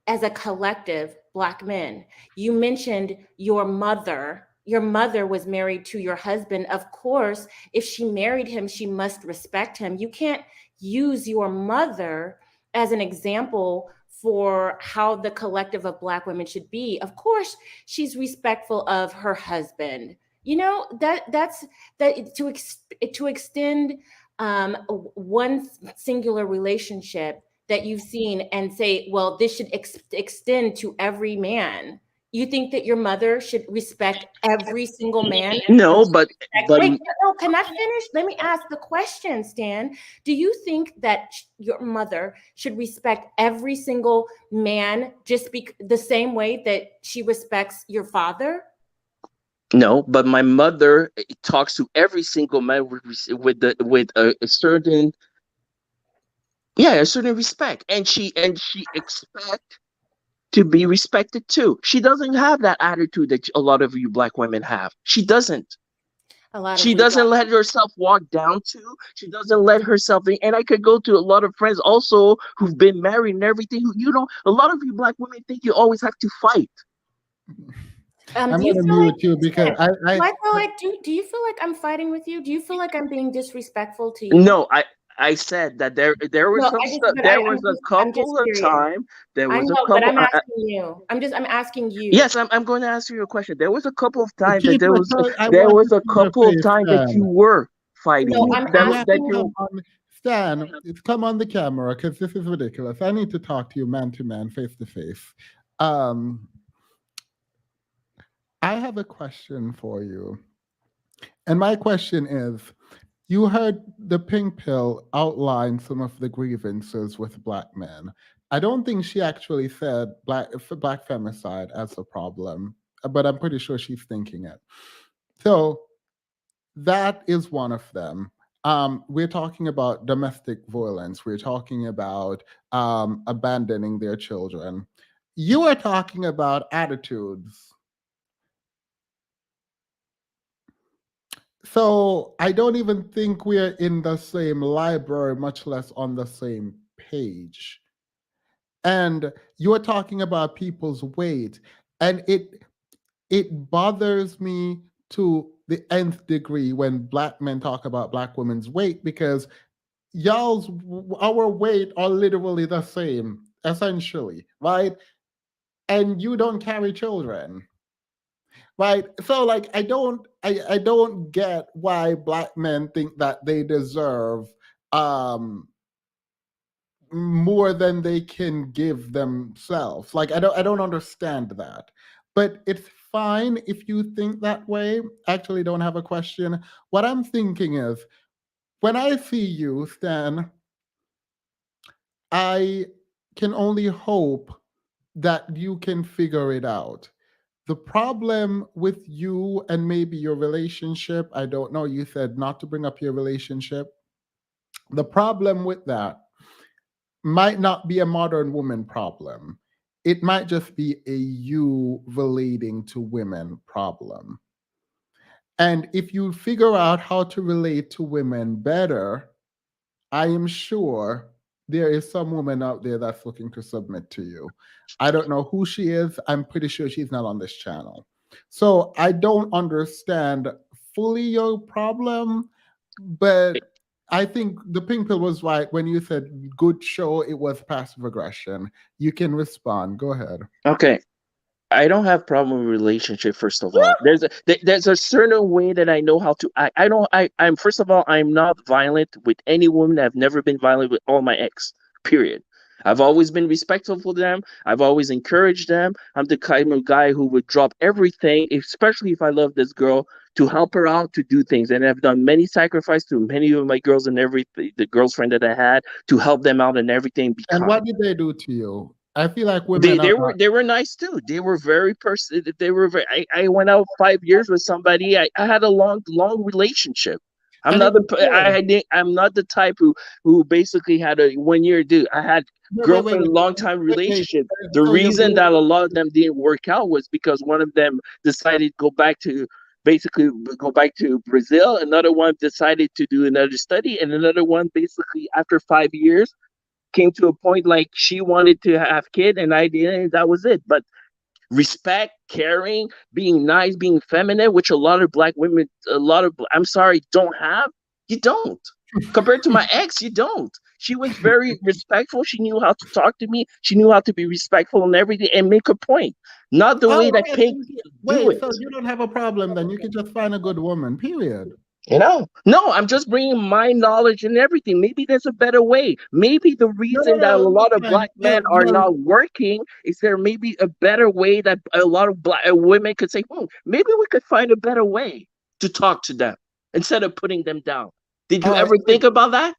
as a collective, Black men. You mentioned your mother. Your mother was married to your husband. Of course, if she married him, she must respect him. You can't use your mother as an example for how the collective of Black women should be. Of course, she's respectful of her husband. You know, that's to extend one singular relationship that you've seen and say, well, this should extend to every man. You think that your mother should respect every single man? No, but Wait, no, can I finish? Let me ask the question, Stan. Do you think that your mother should respect every single man just the same way that she respects your father? No, but my mother talks to every single man with a certain a certain respect, and she expect to be respected too. She doesn't have that attitude that a lot of you Black women have. She doesn't. A lot of She we doesn't black let herself walk down to. She doesn't let herself in. And I could go to a lot of friends also who've been married and everything. A lot of you black women think you always have to fight. I'm Do you gonna feel like mute you because do I feel like do you feel like I'm fighting with you? Do you feel like I'm being disrespectful to you? No, I said that there was No, some I just stuff. but There was a I'm just couple of curious. time. There I was a know, but couple. I'm asking you. I'm asking you. Yes, I'm going to answer your question. There was a couple of times that keep it. I there want to was a see your couple of face, times that you Stan. were fighting No, me. I'm You have That to asking come you on, Stan. Come on the camera because this is ridiculous. I need to talk to you man to man, face to face. I have a question for you, and my question is: you heard the pink pill outline some of the grievances with black men. I don't think she actually said black femicide as a problem, but I'm pretty sure she's thinking it. So that is one of them. We're talking about domestic violence. We're talking about abandoning their children. You are talking about attitudes. So I don't even think we're in the same library, much less on the same page. And you're talking about people's weight, and it bothers me to the nth degree when black men talk about black women's weight because our weight are literally the same, essentially, right? And you don't carry children. Right. So like I don't get why black men think that they deserve more than they can give themselves. Like I don't understand that. But it's fine if you think that way. Actually don't have a question. What I'm thinking is when I see you, Stan, I can only hope that you can figure it out. The problem with you and maybe your relationship, I don't know, you said not to bring up your relationship. The problem with that might not be a modern woman problem. It might just be a you relating to women problem. And if you figure out how to relate to women better, I am sure there is some woman out there that's looking to submit to you. I don't know who she is. I'm pretty sure she's not on this channel. So I don't understand fully your problem, but I think the pink pill was right when you said good show, it was passive aggression. You can respond. Go ahead. Okay. I don't have problem with relationship. First of all, there's a certain way that I know how to. I don't. I'm first of all, I'm not violent with any woman. I've never been violent with all my ex. Period. I've always been respectful for them. I've always encouraged them. I'm the kind of guy who would drop everything, especially if I love this girl, to help her out to do things. And I've done many sacrifices to many of my girls and everything, the girlfriend that I had, to help them out and everything. Be And kind. what did they do to you? I feel like women are not. They were nice too. They were very they were very. I went out 5 years with somebody. I had a long relationship. I'm And it not was the good. I'm not the type who basically had a 1 year dude. I had Wait, girlfriend long time relationship. The So you reason that a lot of them didn't work out was because one of them decided to go back to basically go back to Brazil. Another one decided to do another study, and another one basically after 5 years came to a point like she wanted to have kid and I didn't. That was it. But respect, caring, being nice, being feminine, which a lot of black women, I'm sorry, don't have. You don't. Compared to my ex, you don't. She was very respectful. She knew how to talk to me. She knew how to be respectful and everything and make a point. Not the way Oh, that okay. Pink do Wait, it. so you don't have a problem then? You can just find a good woman, period. No, I'm just bringing my knowledge and everything. Maybe there's a better way. Maybe the reason that a No, lot that's of fine. black men are Well, not working is there maybe a better way that a lot of black women could say, maybe we could find a better way to talk to them instead of putting them down. Did you all right. ever think about that?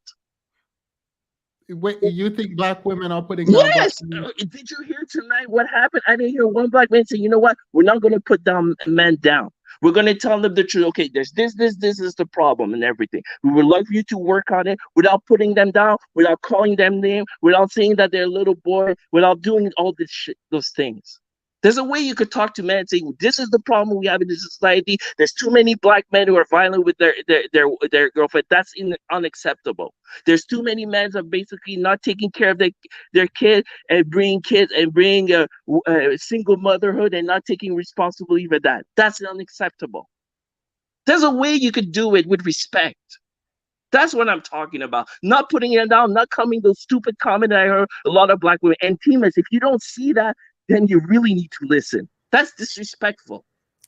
Wait, you think black women are putting down black Yes. men? Did you hear tonight what happened? I didn't hear one black man say, you know what? We're not going to put down men down. We're going to tell them the truth. Okay, there's this is the problem and everything. We would like you to work on it without putting them down, without calling them name, without saying that they're a little boy, without doing all this shit, those things. There's a way you could talk to men and say, this is the problem we have in this society. There's too many black men who are violent with their girlfriend. That's unacceptable. There's too many men who are basically not taking care of their kid and bringing kids and bringing a single motherhood and not taking responsibility for that. That's unacceptable. There's a way you could do it with respect. That's what I'm talking about. Not putting it down, not coming those stupid comments that I heard a lot of black women. And Timas, if you don't see that, then you really need to listen. That's disrespectful.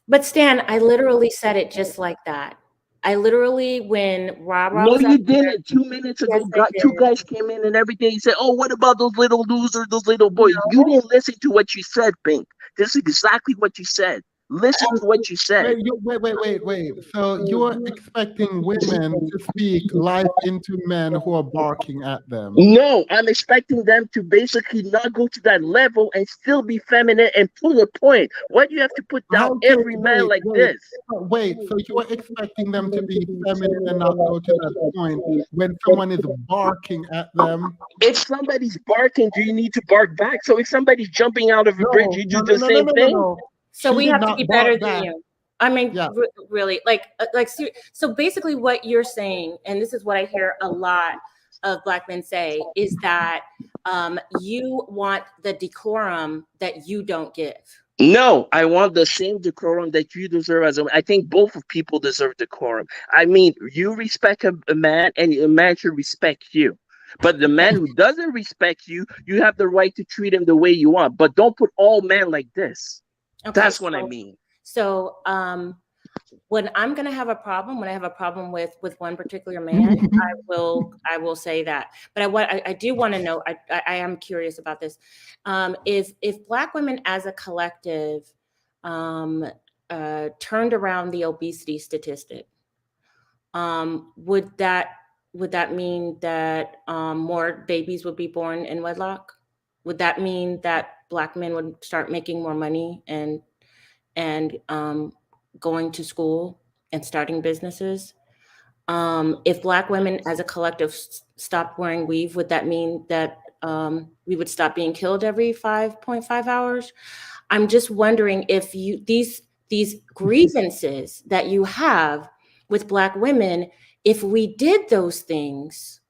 But Stan, I literally said it just like that. I literally, when Rob No, was you up there, didn't. 2 minutes ago, yes, I two did. guys came in and everything. You said, oh, what about those little losers, those little boys? You didn't listen to what you said, Pink. This is exactly what you said. Listen to what you said. Wait. So you're expecting women to speak life into men who are barking at them? No, I'm expecting them to basically not go to that level and still be feminine and pull a point. Why do you have to put down every man like this? Wait, so you're expecting them to be feminine and not go to that point when someone is barking at them? If somebody's barking, do you need to bark back? So if somebody's jumping out of a bridge, you do the same thing? So She we did have to not be bark better back. than you. I mean, Yeah. really, so basically what you're saying, and this is what I hear a lot of black men say, is that you want the decorum that you don't give. No, I want the same decorum that you deserve as a man. I think both of people deserve decorum. I mean, you respect a man and a man should respect you. But the man who doesn't respect you, you have the right to treat him the way you want. But don't put all men like this. Okay, That's what I mean. So when I'm gonna have a problem, when I have a problem with one particular man, I will say that. But I do want to know, I am curious about this, is if black women as a collective turned around the obesity statistic, would that mean that more babies would be born in wedlock? Would that mean that black men would start making more money and going to school and starting businesses? If black women as a collective stopped wearing weave, would that mean that we would stop being killed every 5.5 hours? I'm just wondering if these grievances that you have with black women, if we did those things,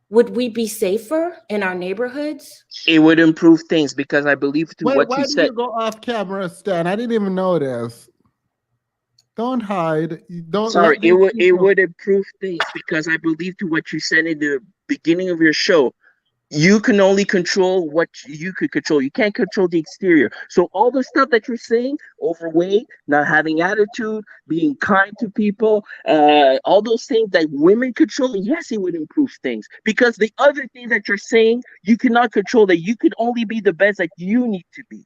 would we be safer in our neighborhoods? It would improve things because I believe to Wait, what why you did said. you go off camera, Stan? I didn't even know this. Don't hide. Don't Sorry, let these it would improve things because I believe to what you said in the beginning of your show. You can only control what you could control. You can't control the exterior. So all the stuff that you're saying, overweight, not having attitude, being kind to people, all those things that women control, yes, it would improve things. Because the other things that you're saying, you cannot control that. You can only be the best that you need to be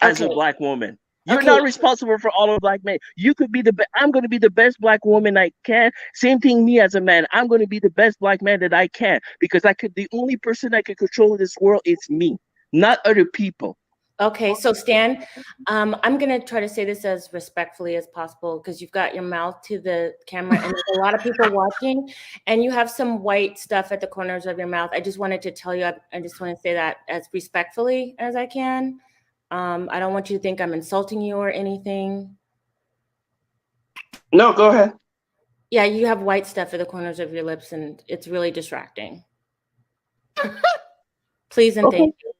as a black woman. You're not responsible for all of black men. You could be the best. I'm going to be the best black woman I can. Same thing me as a man. I'm going to be the best black man that I can because the only person that can control this world is me, not other people. Okay, so Stan, I'm going to try to say this as respectfully as possible because you've got your mouth to the camera and there's a lot of people watching and you have some white stuff at the corners of your mouth. I just wanted to tell you, I just want to say that as respectfully as I can. I don't want you to think I'm insulting you or anything. No, go ahead. Yeah, you have white stuff at the corners of your lips and it's really distracting. Please and thank you.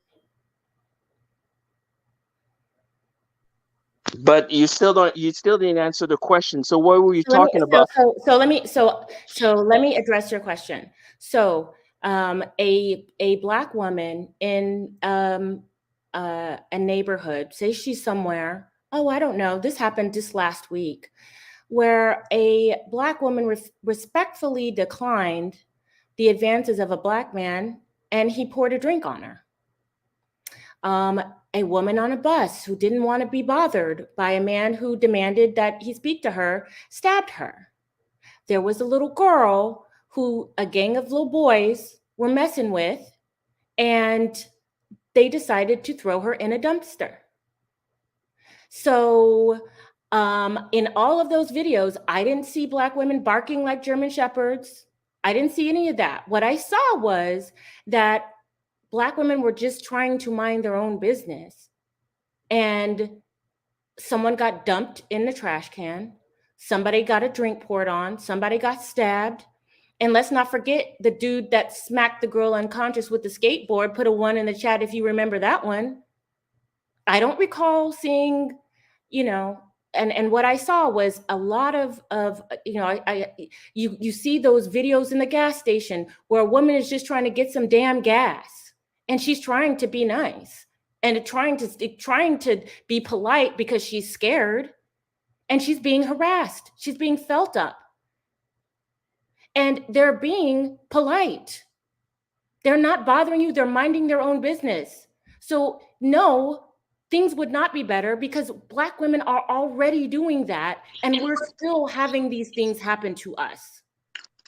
But you still didn't answer the question. So what were you talking about? So let me address your question. So a black woman in a neighborhood, say she's somewhere, I don't know, this happened just last week, where a black woman respectfully declined the advances of a black man and he poured a drink on her. A woman on a bus who didn't want to be bothered by a man who demanded that he speak to her, stabbed her. There was a little girl who a gang of little boys were messing with, and they decided to throw her in a dumpster. So in all of those videos, I didn't see black women barking like German shepherds. I didn't see any of that. What I saw was that black women were just trying to mind their own business. and someone got dumped in the trash can, somebody got a drink poured on, somebody got stabbed. And let's not forget the dude that smacked the girl unconscious with the skateboard. Put a 1 in the chat if you remember that one. I don't recall seeing, and what I saw was a lot of you see those videos in the gas station where a woman is just trying to get some damn gas, and she's trying to be nice and trying to be polite because she's scared, and she's being harassed. She's being felt up. And they're being polite. They're not bothering you. They're minding their own business. So no, things would not be better because Black women are already doing that. And we're still having these things happen to us.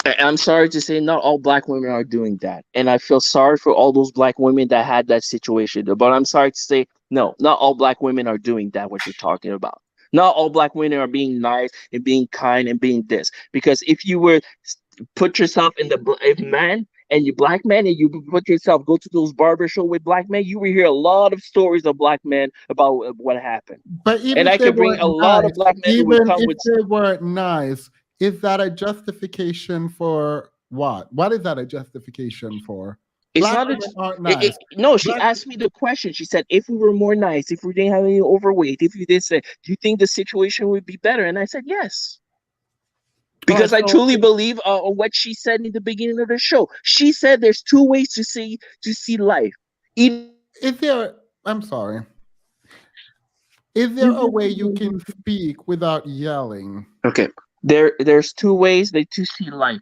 I'm sorry to say, not all Black women are doing that. And I feel sorry for all those Black women that had that situation. But I'm sorry to say, no, not all Black women are doing that, what you're talking about. Not all Black women are being nice and being kind and being this. Because if you were put yourself in the man and you Black man and you put yourself, go to those barber show with Black men, you will hear a lot of stories of Black men about what happened. But even And if I they can bring weren't a lot of nice, Black men who would even come if with. they weren't nice, is that a justification for what? What is that a justification for? It's Black not women aren't nice. no, she Black- asked me the question. She said, if we were more nice, if we didn't have any overweight, if you did say, do you think the situation would be better? And I said, yes. Because I so- truly believe what she said in the beginning of the show. She said there's 2 ways to see life. I'm sorry. Is there a way you can speak without yelling? Okay. There's 2 ways to see life.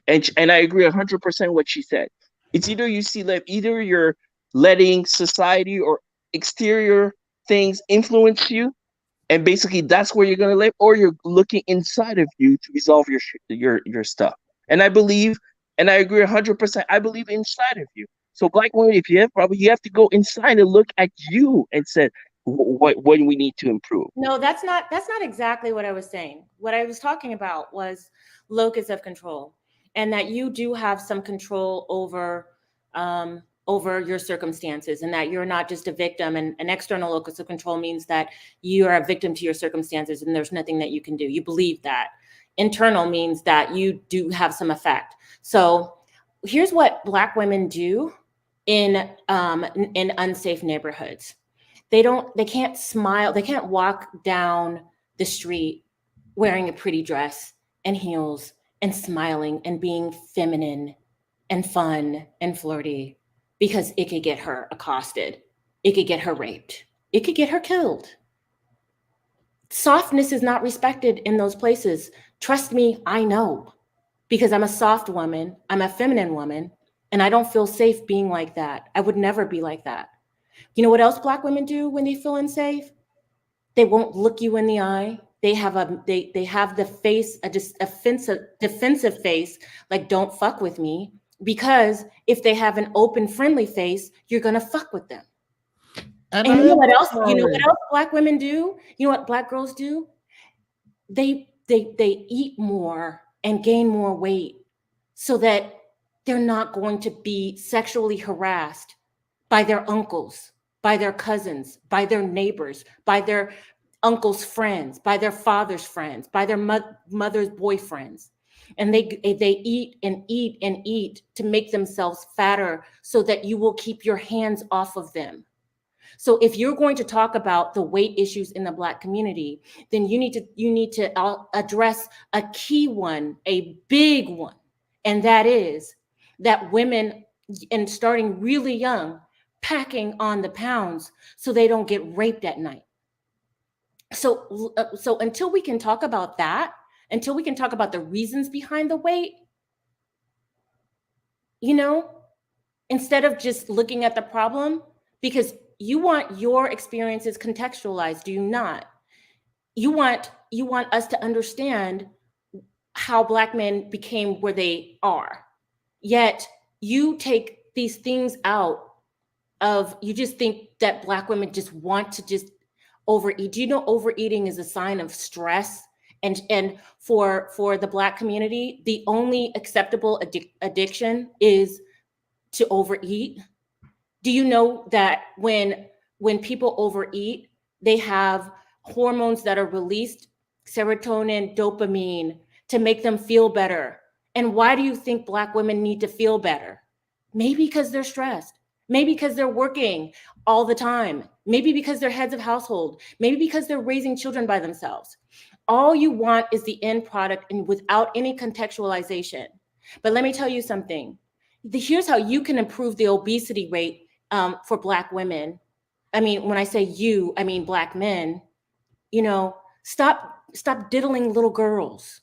And I agree 100% what she said. It's either you see life, either you're letting society or exterior things influence you, and basically that's where you're gonna live, or you're looking inside of you to resolve your stuff. And I believe, and I agree 100%. I believe inside of you. So Black women, if you have problems, you have to go inside and look at you and say what we need to improve. No, that's not exactly what I was saying. What I was talking about was locus of control, and that you do have some control over your circumstances, and that you're not just a victim. And an external locus of control means that you are a victim to your circumstances and there's nothing that you can do. You believe that. Internal means that you do have some effect. So here's what Black women do in unsafe neighborhoods. They can't smile. They can't walk down the street wearing a pretty dress and heels and smiling and being feminine and fun and flirty, because it could get her accosted. It could get her raped. It could get her killed. Softness is not respected in those places. Trust me, I know, because I'm a soft woman. I'm a feminine woman, and I don't feel safe being like that. I would never be like that. You know what else Black women do when they feel unsafe? They won't look you in the eye. They have the face, a defensive face, like don't fuck with me, because if they have an open, friendly face, you're gonna fuck with them. And you know what else? You know what else Black women do? You know what Black girls do? They eat more and gain more weight so that they're not going to be sexually harassed by their uncles, by their cousins, by their neighbors, by their uncle's friends, by their father's friends, by their mother's boyfriends. And they eat and eat and eat to make themselves fatter so that you will keep your hands off of them. So if you're going to talk about the weight issues in the Black community, then you need to address a key one, a big one. And that is that women, and starting really young, packing on the pounds so they don't get raped at night. So until we can talk about that, until we can talk about the reasons behind the weight, instead of just looking at the problem, because you want your experiences contextualized, do you not? You want us to understand how Black men became where they are. Yet you take these things out of, you just think that Black women just want to just overeat. Do you know overeating is a sign of stress? And for the Black community, the only acceptable addiction is to overeat. Do you know that when people overeat, They have hormones that are released, serotonin, dopamine, to make them feel better. And why do you think Black women need to feel better? Maybe because they're stressed. Maybe because they're working all the time. Maybe because they're heads of household. Maybe because they're raising children by themselves. All you want is the end product and without any contextualization. But let me tell you something. Here's how you can improve the obesity rate for Black women. I mean, when I say you, I mean Black men. You know, stop diddling little girls.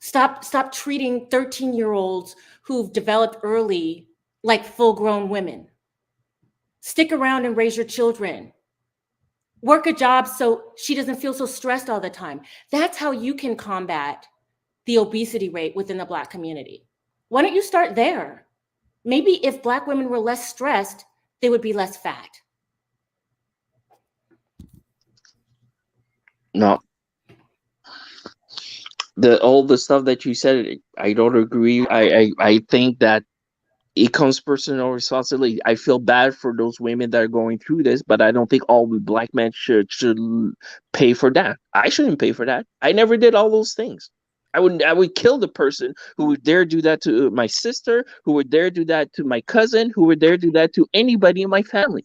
Stop treating 13-year-olds who've developed early like full-grown women. Stick around and raise your children. Work a job so she doesn't feel so stressed all the time. That's how you can combat the obesity rate within the Black community. Why don't you start there? Maybe if Black women were less stressed, they would be less fat. No, all the stuff that you said, I don't agree. I think that it comes personal responsibility. I feel bad for those women that are going through this, but I don't think all the Black men should pay for that. I shouldn't pay for that. I never did all those things. I would kill the person who would dare do that to my sister, who would dare do that to my cousin, who would dare do that to anybody in my family.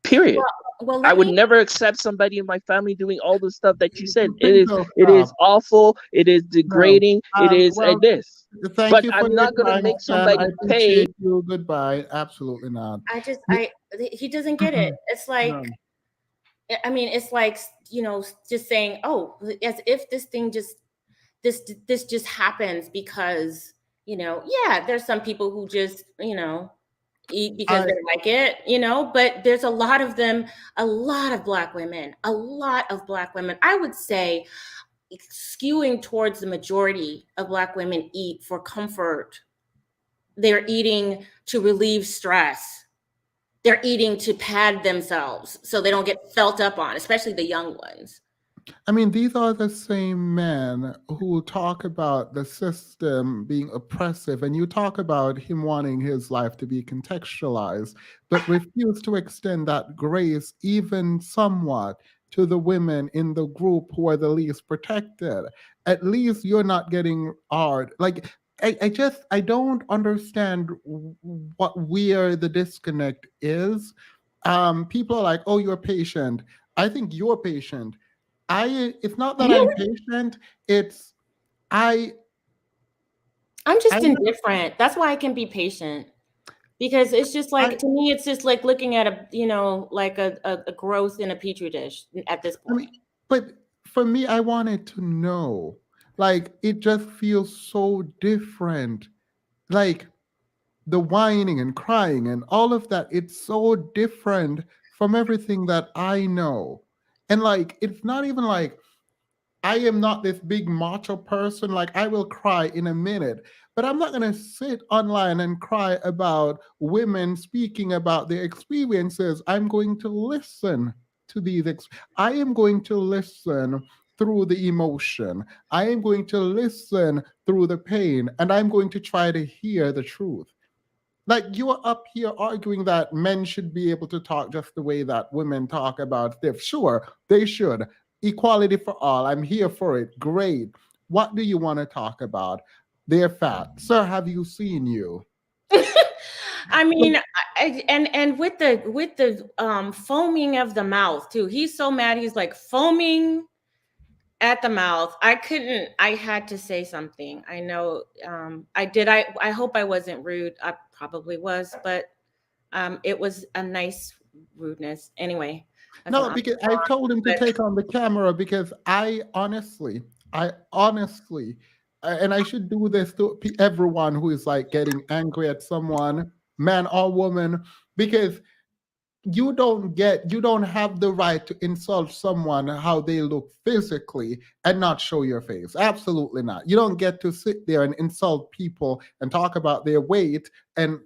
Period. Well, I would never accept somebody in my family doing all the stuff that you said. It Stop. is awful. It is degrading. It is Well, this. thank But you for I'm your not gonna time, make Stan. I somebody pay. appreciate you. Goodbye. Absolutely not. He doesn't get it. It's like, No. I mean, it's like, you know, just saying, oh, as if this thing this just happens because, you know, yeah, there's some people who just, you know, eat because they like it, you know, but there's a lot of them, a lot of Black women, I would say skewing towards the majority of Black women eat for comfort. They're eating to relieve stress. They're eating to pad themselves so they don't get felt up on, especially the young ones. I mean, these are the same men who talk about the system being oppressive, and you talk about him wanting his life to be contextualized, but refuse to extend that grace even somewhat to the women in the group who are the least protected. At least you're not getting hard. Like, I don't understand where the disconnect is. People are like, oh, you're patient. I think you're patient. It's not that I'm patient, it's I'm just indifferent. That's why I can be patient. Because it's just like, to me, it's just like looking at a, you know, like a growth in a petri dish at this point. I mean, but for me, I wanted to know. Like, it just feels so different. Like, the whining and crying and all of that, it's so different from everything that I know. And like, it's not even like I am not this big macho person. Like, I will cry in a minute, but I'm not going to sit online and cry about women speaking about their experiences. I'm going to listen to these. I am going to listen through the emotion. I am going to listen through the pain, and I'm going to try to hear the truth. Like, you are up here arguing that men should be able to talk just the way that women talk about stuff. Sure, they should. Equality for all. I'm here for it. Great. What do you want to talk about? They're fat. Sir, have you seen you? I mean, and with the foaming of the mouth too. He's so mad. He's like foaming at the mouth. I had to say something. I know I hope I wasn't rude. I probably was, but it was a nice rudeness. Anyway. No, because I told him to take on the camera because I honestly, and I should do this to everyone who is like getting angry at someone, man or woman, because you don't have the right to insult someone how they look physically and not show your face. Absolutely not. You don't get to sit there and insult people and talk about their weight. And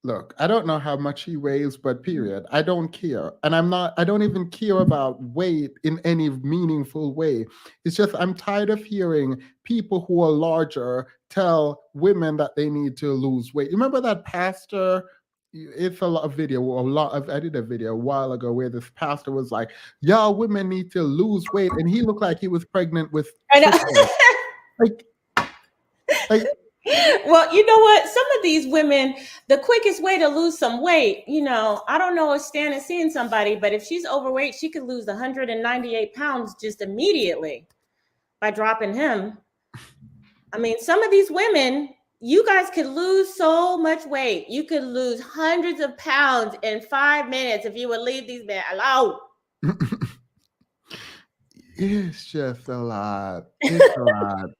look, I don't know how much he weighs, but period. I don't care. And I don't even care about weight in any meaningful way. It's just I'm tired of hearing people who are larger tell women that they need to lose weight. Remember that pastor it's a lot of I did a video a while ago where this pastor was like, y'all women need to lose weight, and he looked like he was pregnant with I know. triplets. like Well, you know what? Some of these women, the quickest way to lose some weight, I don't know if Stan is seeing somebody, but if she's overweight, she could lose 198 pounds just immediately by dropping him. I mean, some of these women, you guys could lose so much weight. You could lose hundreds of pounds in 5 minutes if you would leave these men alone. It's just a lot. It's a lot.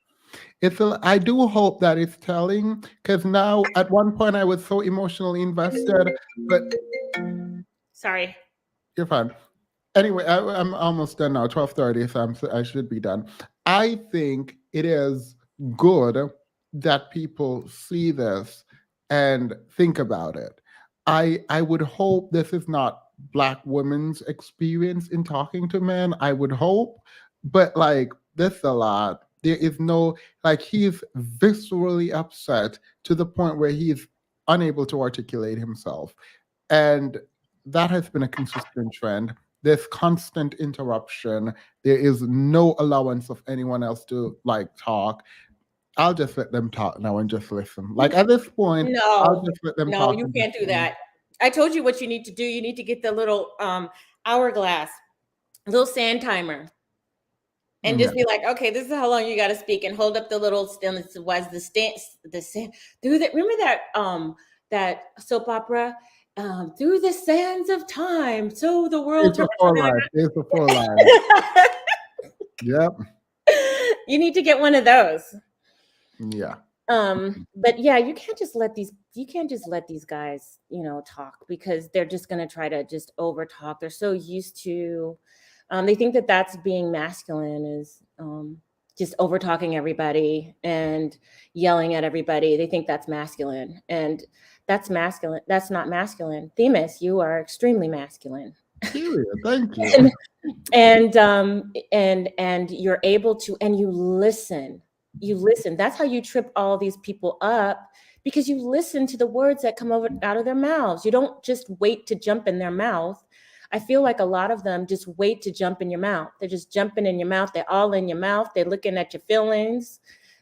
I do hope that it's telling, because now at one point I was so emotionally invested, but Sorry. you're fine. Anyway, I'm almost done now. 12:30, so I should be done. I think it is good that people see this and think about it. I would hope this is not Black women's experience in talking to men. I would hope, but like this a lot. There is no, like, he's viscerally upset to the point where he's unable to articulate himself, and that has been a consistent trend. There's constant interruption. There is no allowance of anyone else to like talk. I'll just let them talk now and just listen. Like at this point, I'll No, just let them no, talk. you and can't just do that. I told you what you need to do. You need to get the little hourglass, little sand timer, and just be like, okay, this is how long you got to speak, and hold up the little stillness. Was the sand through that? Remember that soap opera, through the sands of time, so the world. It's a full life. It's a full life. Yep. You need to get one of those. Yeah. But yeah, you can't just let these guys, talk, because they're just going to try to just over talk. They're so used to, they think that that's being masculine, is just over talking everybody and yelling at everybody. They think that's masculine, and that's masculine. That's not masculine. Themis, you are extremely masculine. Period. Thank you. and you're able to, and you listen. That's how you trip all these people up, because you listen to the words that come out of their mouths. You don't just wait to jump in their mouth. I feel like a lot of them just wait to jump in your mouth. They're just jumping in your mouth. They're all in your mouth. They're looking at your fillings,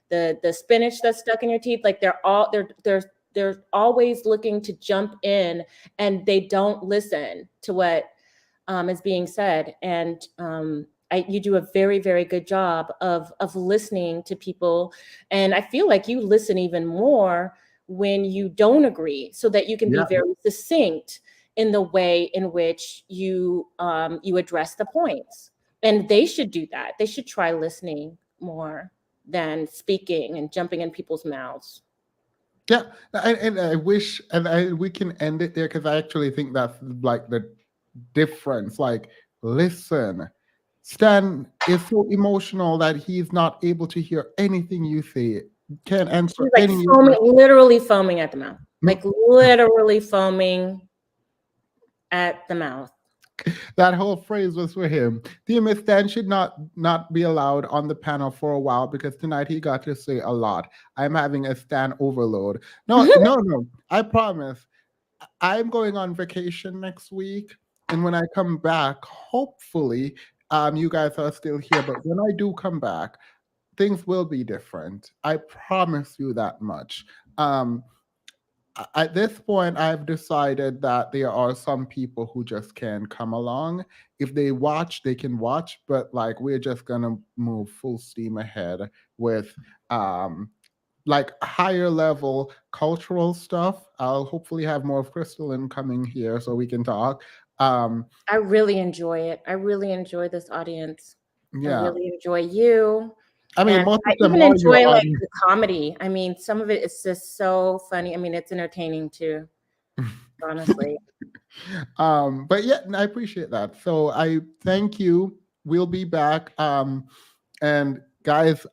the spinach that's stuck in your teeth. Like they're always looking to jump in, and they don't listen to what is being said. And you do a very, very good job of listening to people. And I feel like you listen even more when you don't agree, so that you can be very succinct in the way in which you address the points. And they should do that. They should try listening more than speaking and jumping in people's mouths. Yeah, and I wish, we can end it there, because I actually think that's like the difference. Like, listen, Stan is so emotional that he's not able to hear anything you say. Can't answer He's like any. literally foaming at the mouth, like literally foaming at the mouth. That whole phrase was for him. Themis, Stan should not be allowed on the panel for a while, because tonight he got to say a lot. I'm having a Stan overload. No, no, I promise. I'm going on vacation next week, and when I come back, hopefully, you guys are still here. But when I do come back, things will be different. I promise you that much. At this point, I've decided that there are some people who just can't come along. If they watch, they can watch, but like we're just gonna move full steam ahead with like higher level cultural stuff. I'll hopefully have more of Crystalline coming here so we can talk. I really enjoy it. I really enjoy this audience. Yeah. I really enjoy you. I mean, And most I of them even are enjoy your like audience. the comedy. I mean, some of it is just so funny. I mean, it's entertaining too, honestly. But yeah, I appreciate that. So I thank you. We'll be back. And guys,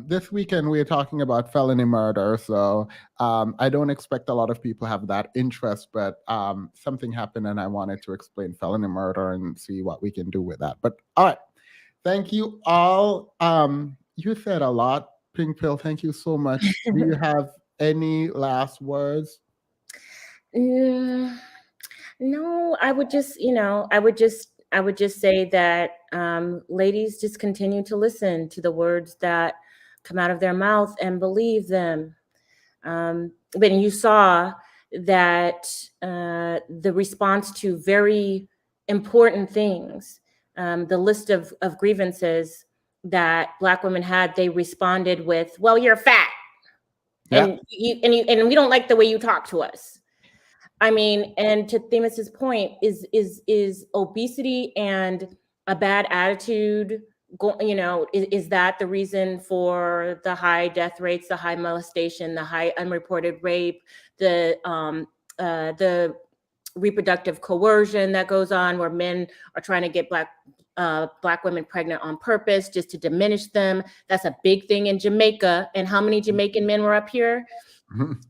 this weekend we're talking about felony murder. So I don't expect a lot of people have that interest, but something happened and I wanted to explain felony murder and see what we can do with that. But all right. Thank you all. You said a lot, Pink Pill. Thank you so much. Do you have any last words? Mm, no, I would just, I would just say that ladies just continue to listen to the words that come out of their mouth and believe them. When you saw that the response to very important things, the list of grievances that Black women had, they responded with, "Well, you're fat, Yeah. and we don't like the way you talk to us." I mean, and to Themis's point, is obesity and a bad attitude, is that the reason for the high death rates, the high molestation, the high unreported rape, the reproductive coercion that goes on, where men are trying to get Black women pregnant on purpose just to diminish them? That's a big thing in Jamaica. And how many Jamaican men were up here?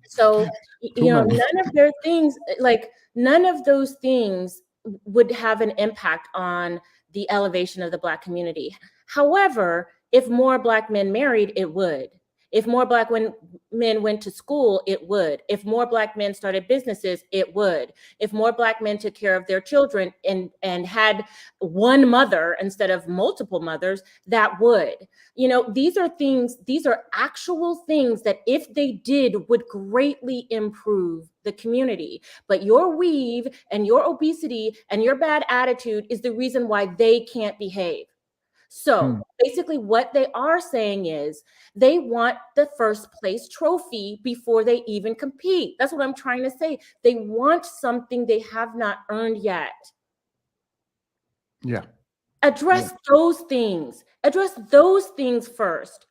So, Too many. none of their things, like none of those things would have an impact on the elevation of the Black community. However, if more Black men married, it would. If more Black men went to school, it would. If more Black men started businesses, it would. If more Black men took care of their children and had one mother instead of multiple mothers, that would. These are actual things that if they did would greatly improve the community. But your weave and your obesity and your bad attitude is the reason why they can't behave. So basically what they are saying is they want the first place trophy before they even compete. That's what I'm trying to say. They want something they have not earned yet. Yeah. Address those things. Address those things first.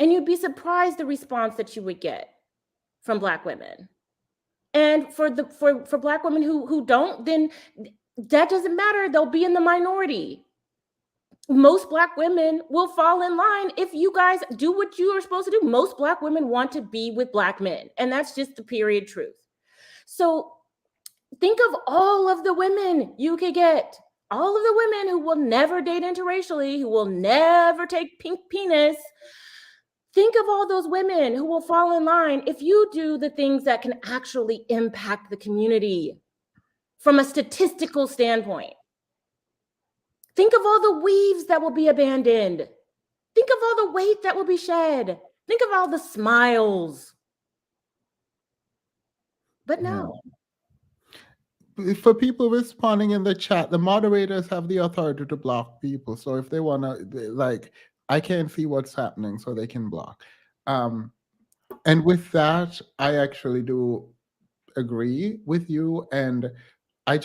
And you'd be surprised the response that you would get from Black women. And for Black women who don't, then that doesn't matter. They'll be in the minority. Most Black women will fall in line if you guys do what you are supposed to do. Most Black women want to be with Black men, and that's just the period truth. So think of all of the women you could get, all of the women who will never date interracially, who will never take pink penis. Think of all those women who will fall in line if you do the things that can actually impact the community from a statistical standpoint. Think of all the weaves that will be abandoned. Think of all the weight that will be shed. Think of all the smiles. But no. For people responding in the chat, the moderators have the authority to block people. So if they want to, I can't see what's happening, so they can block. And with that, I actually do agree with you. And I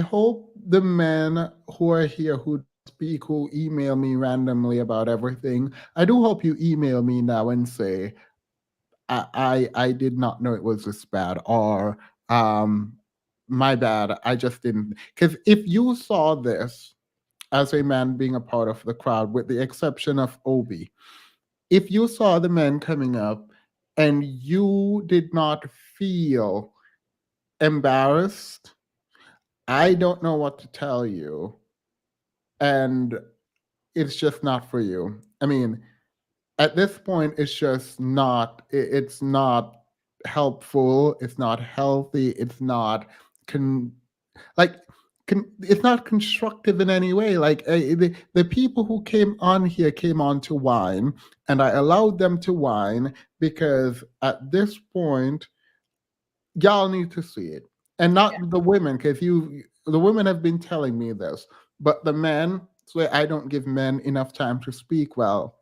hope the men who are here who speak, who email me randomly about everything, I do hope you email me now and say, I did not know it was this bad, or my bad, I just didn't. Because if you saw this as a man being a part of the crowd, with the exception of Obi, if you saw the men coming up and you did not feel embarrassed, I don't know what to tell you. And it's just not for you. I mean, at this point, it's just not, it's not helpful. It's not healthy. It's not, it's not constructive in any way. The people who came on here came on to whine, and I allowed them to whine because at this point, y'all need to see it. And not the women, because the women have been telling me this, but the men, so I don't give men enough time to speak. Well,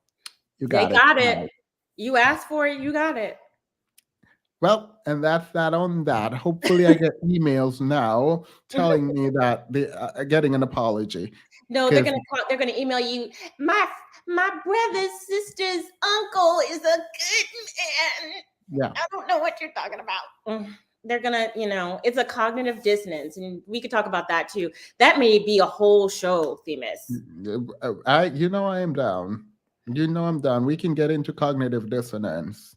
you got They got it. You asked for it, you got it. Well, and that's that on that. Hopefully I get emails now telling me that they are getting an apology. No, they're gonna email you. My brother's sister's uncle is a good man. Yeah. I don't know what you're talking about. They're gonna, it's a cognitive dissonance, and we could talk about that too. That may be a whole show, Themis. I am down. I'm down. We can get into cognitive dissonance.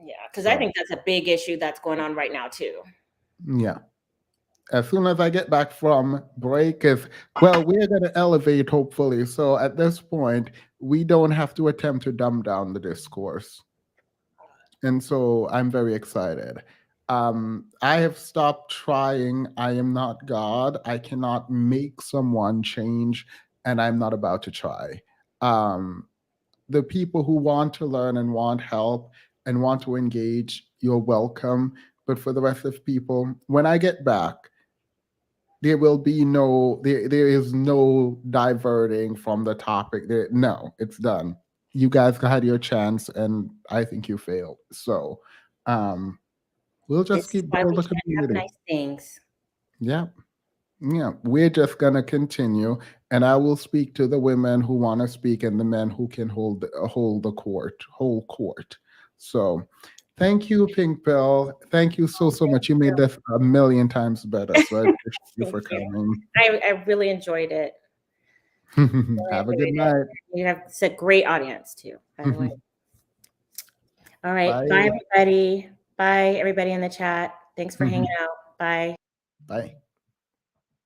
Yeah, because I think that's a big issue that's going on right now too. Yeah. As soon as I get back from break, we're going to elevate, hopefully. So at this point, we don't have to attempt to dumb down the discourse. And so I'm very excited. I have stopped trying. I am not God. I cannot make someone change, and I'm not about to try. The people who want to learn and want help and want to engage, you're welcome. But for the rest of people, when I get back, there will be there is no diverting from the topic. No, it's done. You guys had your chance, and I think you failed. So we'll just This is keep why building we the can't have community. nice things. Yeah. Yeah, we're just gonna continue, and I will speak to the women who want to speak and the men who can hold the whole court. So, thank you, Pink Pill. Thank you so much. You made this a million times better. So I appreciate you for Thank you. coming. I really enjoyed it. Have a good night. You have a great audience too, by the way. All right. Bye. Bye, everybody. Bye, everybody in the chat. Thanks for hanging out. Bye. Bye.